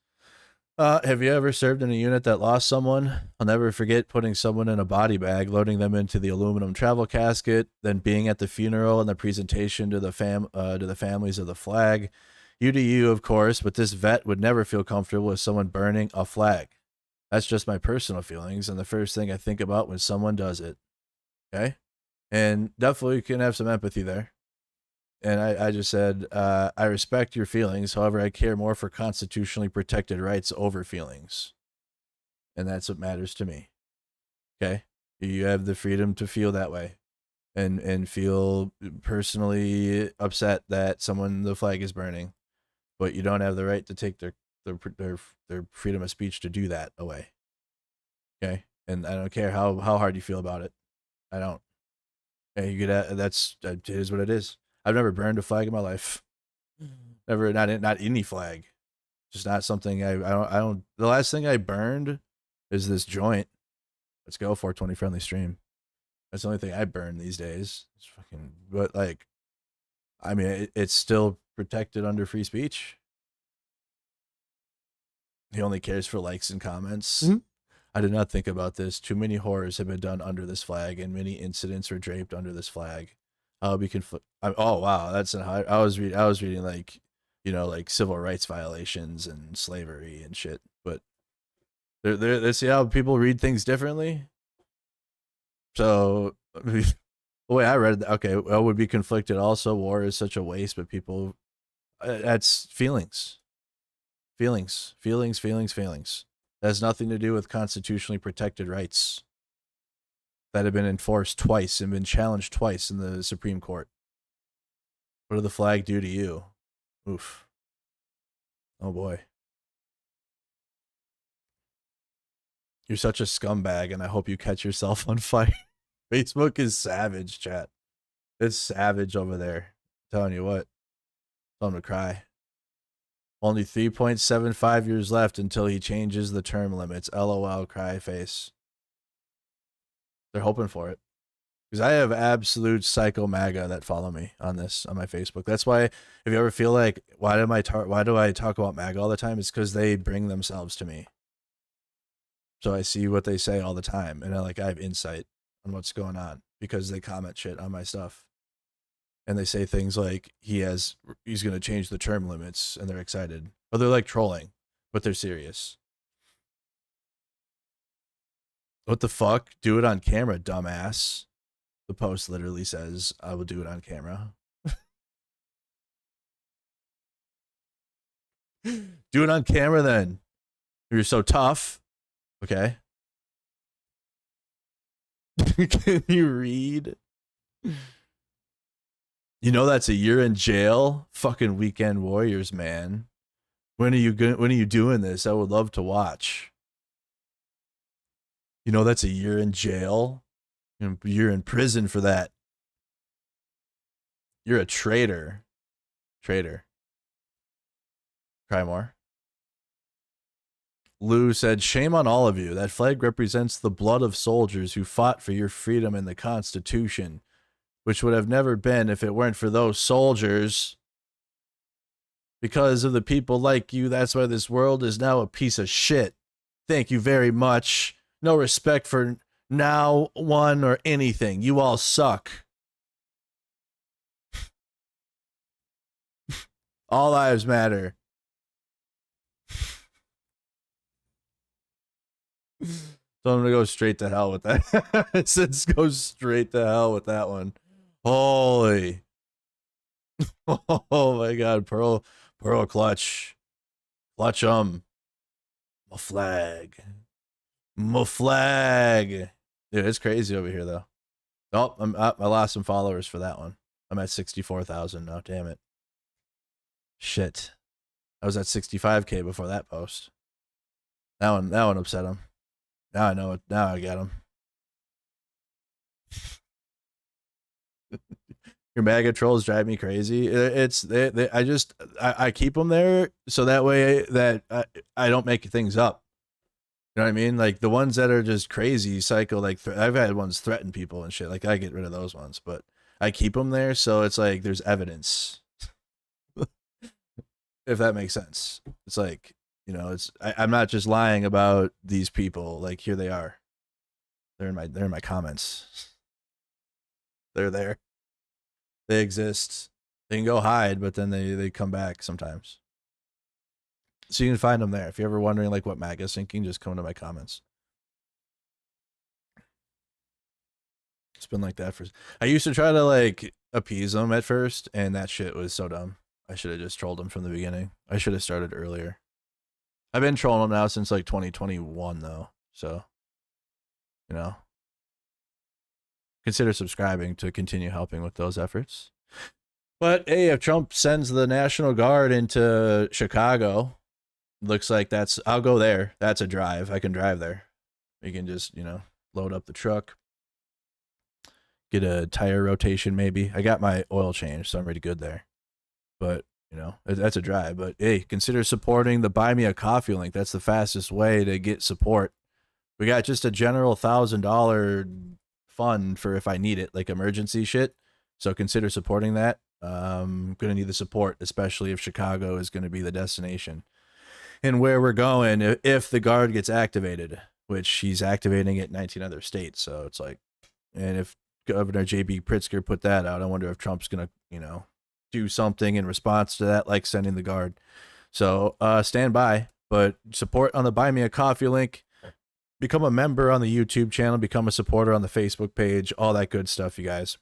[SPEAKER 9] Have you ever served in a unit that lost someone? I'll never forget putting someone in a body bag, loading them into the aluminum travel casket, then being at the funeral and the presentation to the families of the flag. You to you, of course, but this vet would never feel comfortable with someone burning a flag. That's just my personal feelings and the first thing I think about when someone does it. Okay? And definitely you can have some empathy there. And I just said, I respect your feelings. However, I care more for constitutionally protected rights over feelings. And that's what matters to me. Okay? You have the freedom to feel that way and feel personally upset that the flag is burning. But you don't have the right to take their freedom of speech to do that away. Okay? And I don't care how hard you feel about it. I don't. Okay, it is what it is. I've never burned a flag in my life. Never, not any flag. Just not something I don't. The last thing I burned is this joint. Let's go 420 friendly stream. That's the only thing I burn these days. It's fucking, but like, I mean, it's still protected under free speech. He only cares for likes and comments. Mm-hmm. I did not think about this. Too many horrors have been done under this flag, and many incidents are draped under this flag. I'll be oh wow, that's not how I was reading like, you know, like civil rights violations and slavery and shit. But they see how people read things differently. So the way I read it, okay, I would be conflicted. Also, war is such a waste, but people, that's feelings. That has nothing to do with constitutionally protected rights that have been enforced twice and been challenged twice in the Supreme Court. What did the flag do to you? Oof. Oh boy. You're such a scumbag, and I hope you catch yourself on fire. Facebook is savage, chat. It's savage over there. I'm telling you what. Tell him to cry. Only 3.75 years left until he changes the term limits. LOL, cry face. They're hoping for it. Because I have absolute psycho MAGA that follow me on my Facebook. That's why if you ever feel like, why do I talk about MAGA all the time? It's because they bring themselves to me. So I see what they say all the time. And I have insight on what's going on because they comment shit on my stuff. And they say things like he's going to change the term limits and they're excited. Or they're like trolling, but they're serious. What the fuck? Do it on camera, dumbass. The post literally says, I will do it on camera. Do it on camera then. You're so tough. Okay. Can you read? You know that's a year in jail? Fucking weekend warriors, man. When are you doing this? I would love to watch. You know that's a year in jail? You're in prison for that. You're a traitor. Traitor. Cry more. Lou said, shame on all of you. That flag represents the blood of soldiers who fought for your freedom and the Constitution, which would have never been if it weren't for those soldiers. Because of the people like you, that's why this world is now a piece of shit. Thank you very much. No respect for now, one, or anything. You all suck. All lives matter. So I'm gonna go straight to hell with that. It says go straight to hell with that one. Holy. Oh my god, Pearl clutch. Clutch my flag. My flag. Dude, it's crazy over here though. Oh, I lost some followers for that one. I'm at 64,000 now, damn it. Shit. I was at 65K before that post. That one upset him. Now I know it. Now I get him. Your MAGA trolls drive me crazy. I keep them there so that way that I don't make things up. You know what I mean? Like the ones that are just crazy, psycho, like I've had ones threaten people and shit. Like I get rid of those ones, but I keep them there so it's like there's evidence. If that makes sense. It's like, you know, I'm not just lying about these people. Like here they are. They're in my comments. They're there. They exist. They can go hide, but then they come back sometimes. So you can find them there. If you're ever wondering like what MAGA is thinking, just come to my comments. It's been like that I used to try to like appease them at first, and that shit was so dumb. I should have just trolled them from the beginning. I should have started earlier. I've been trolling them now since like 2021 though. So, you know, consider subscribing to continue helping with those efforts. But hey, if Trump sends the National Guard into Chicago, looks like I'll go there. That's a drive. I can drive there. You can just, you know, load up the truck, get a tire rotation maybe. I got my oil change, so I'm pretty good there. But, you know, that's a drive. But hey, consider supporting the Buy Me a Coffee link. That's the fastest way to get support. We got just a general $1,000 fund for if I need it, like emergency shit. So consider supporting that. I'm going to need the support, especially if Chicago is going to be the destination. And where we're going, if the Guard gets activated, which he's activating it in 19 other states. So it's like, and if Governor J.B. Pritzker put that out, I wonder if Trump's going to, you know, do something in response to that, like sending the Guard. So stand by, but support on the Buy Me a Coffee link. Become a member on the YouTube channel. Become a supporter on the Facebook page. All that good stuff, you guys.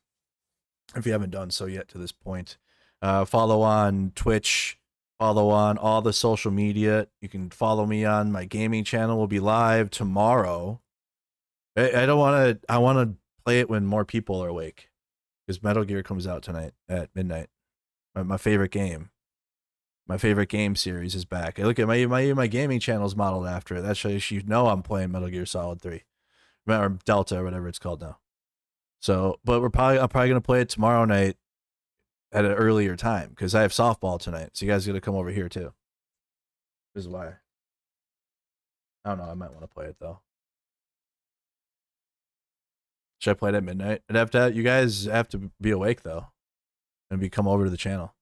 [SPEAKER 9] If you haven't done so yet to this point. Follow on Twitch. Follow on all the social media. You can follow me on my gaming channel. We'll be live tomorrow. I want to play it when more people are awake. Because Metal Gear comes out tonight at midnight. My favorite game. My favorite game series is back. I look at my gaming channel's modeled after it. That shows you know I'm playing Metal Gear Solid 3. Or Delta or whatever it's called now. So, but I'm probably gonna play it tomorrow night at an earlier time because I have softball tonight. So you guys gotta come over here too. This is why. I don't know. I might want to play it though. Should I play it at midnight? You guys have to be awake though, and come over to the channel.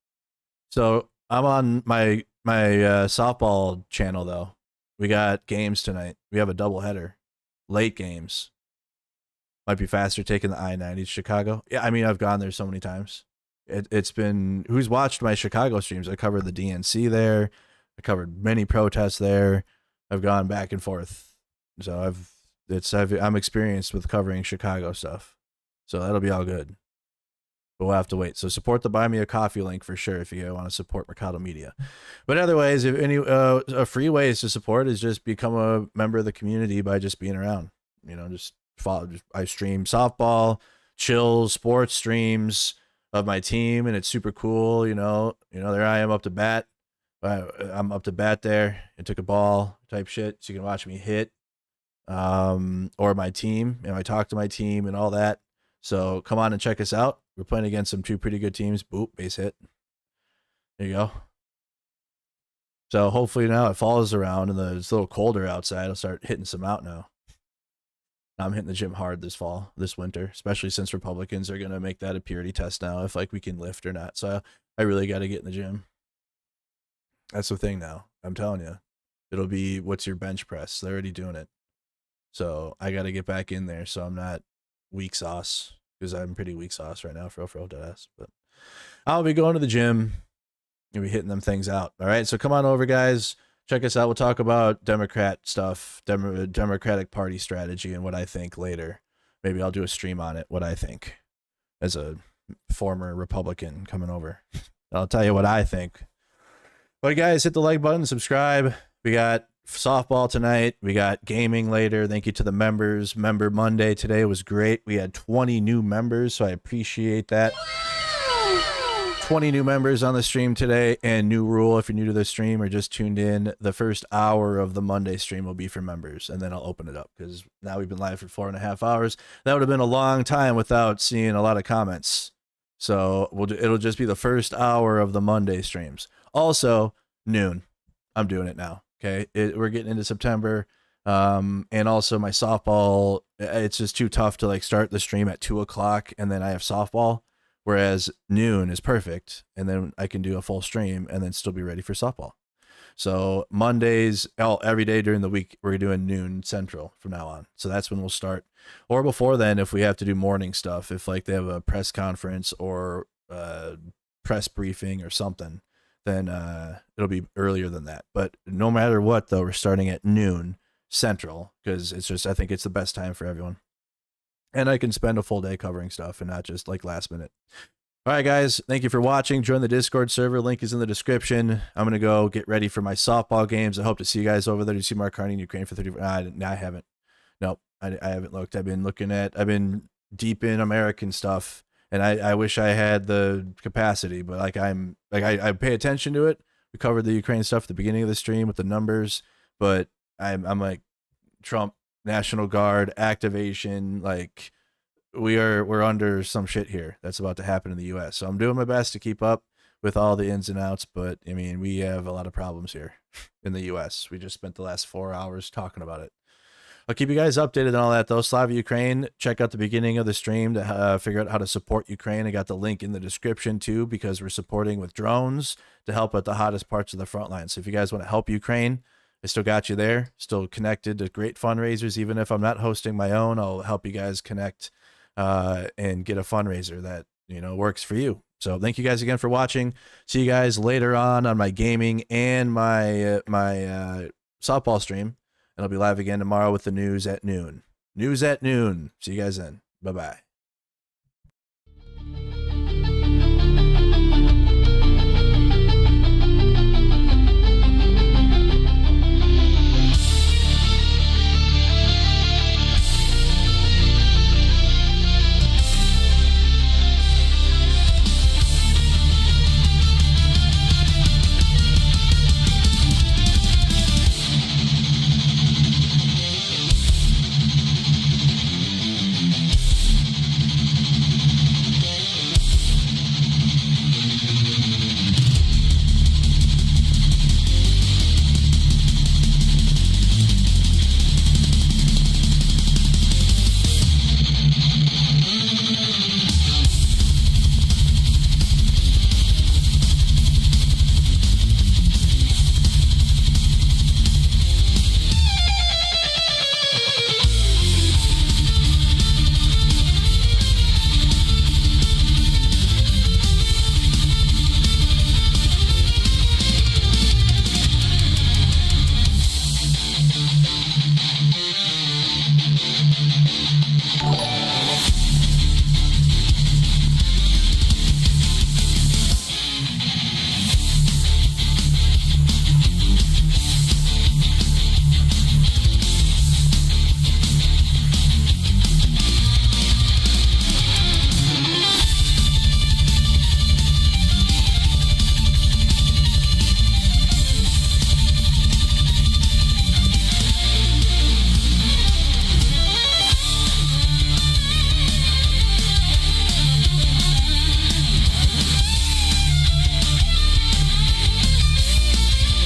[SPEAKER 9] So I'm on my softball channel though. We got games tonight. We have a doubleheader, late games. Might be faster taking the I-90 to Chicago. Yeah, I mean, I've gone there so many times. It's been, who's watched my Chicago streams? I covered the DNC there. I covered many protests there. I've gone back and forth. So I'm experienced with covering Chicago stuff. So that'll be all good. But we'll have to wait. So support the Buy Me a Coffee link for sure if you want to support Mercado Media. But otherwise, if any free ways to support is just become a member of the community by just being around. You know, just follow. I stream softball, chill, sports streams of my team, and it's super cool. You know, there I am up to bat. I'm up to bat there and took a ball type shit, so you can watch me hit. Or my team, I talk to my team and all that. So come on and check us out. We're playing against some two pretty good teams. Boop, base hit. There you go. So hopefully now it falls around and it's a little colder outside. I'll start hitting some out now. I'm hitting the gym hard this winter, especially since Republicans are going to make that a purity test now, if like we can lift or not. So I really got to get in the gym. That's the thing now. I'm telling you, it'll be, what's your bench press? They're already doing it. So I got to get back in there. So I'm not weak sauce, because I'm pretty weak sauce right now for deadass. But I'll be going to the gym and be hitting them things out. All right. So come on over, guys. Check us out. We'll talk about Democrat stuff, Democratic Party strategy, and what I think later. Maybe I'll do a stream on it, what I think, as a former Republican coming over. I'll tell you what I think. But guys, hit the like button, subscribe. We got softball tonight. We got gaming later. Thank you to the members. Member Monday today was great. We had 20 new members, so I appreciate that. 20 new members on the stream today, and new rule, if you're new to the stream or just tuned in, the first hour of the Monday stream will be for members, and then I'll open it up because now we've been live for 4.5 hours. That would have been a long time without seeing a lot of comments. So it'll just be the first hour of the Monday streams. Also, noon. I'm doing it now. Okay. We're getting into September. And also my softball, it's just too tough to like start the stream at 2:00 and then I have softball, whereas noon is perfect. And then I can do a full stream and then still be ready for softball. So Mondays, every day during the week, we're doing noon central from now on. So that's when we'll start, or before then, if we have to do morning stuff, if like they have a press conference or press briefing or something, then it'll be earlier than that. But no matter what, though, we're starting at noon central because it's just, I think it's the best time for everyone. And I can spend a full day covering stuff and not just like last minute. All right, guys, thank you for watching. Join the Discord server. Link is in the description. I'm going to go get ready for my softball games. I hope to see you guys over there. Do you see Mark Carney in Ukraine for 30? I haven't. Nope, I haven't looked. I've been deep in American stuff, and I wish I had the capacity, but I pay attention to it. We covered the Ukraine stuff at the beginning of the stream with the numbers, but I'm like Trump, National Guard, activation, like we're under some shit here that's about to happen in the US. So I'm doing my best to keep up with all the ins and outs, but I mean, we have a lot of problems here in the US. We just spent the last 4 hours talking about it. I'll keep you guys updated on all that though. Slava Ukraine, check out the beginning of the stream to figure out how to support Ukraine. I got the link in the description too, because we're supporting with drones to help at the hottest parts of the front line. So if you guys want to help Ukraine, I still got you there, still connected to great fundraisers. Even if I'm not hosting my own, I'll help you guys connect and get a fundraiser that, you know, works for you. So thank you guys again for watching. See you guys later on my gaming and my softball stream. And I'll be live again tomorrow with the news at noon. News at noon. See you guys then. Bye-bye.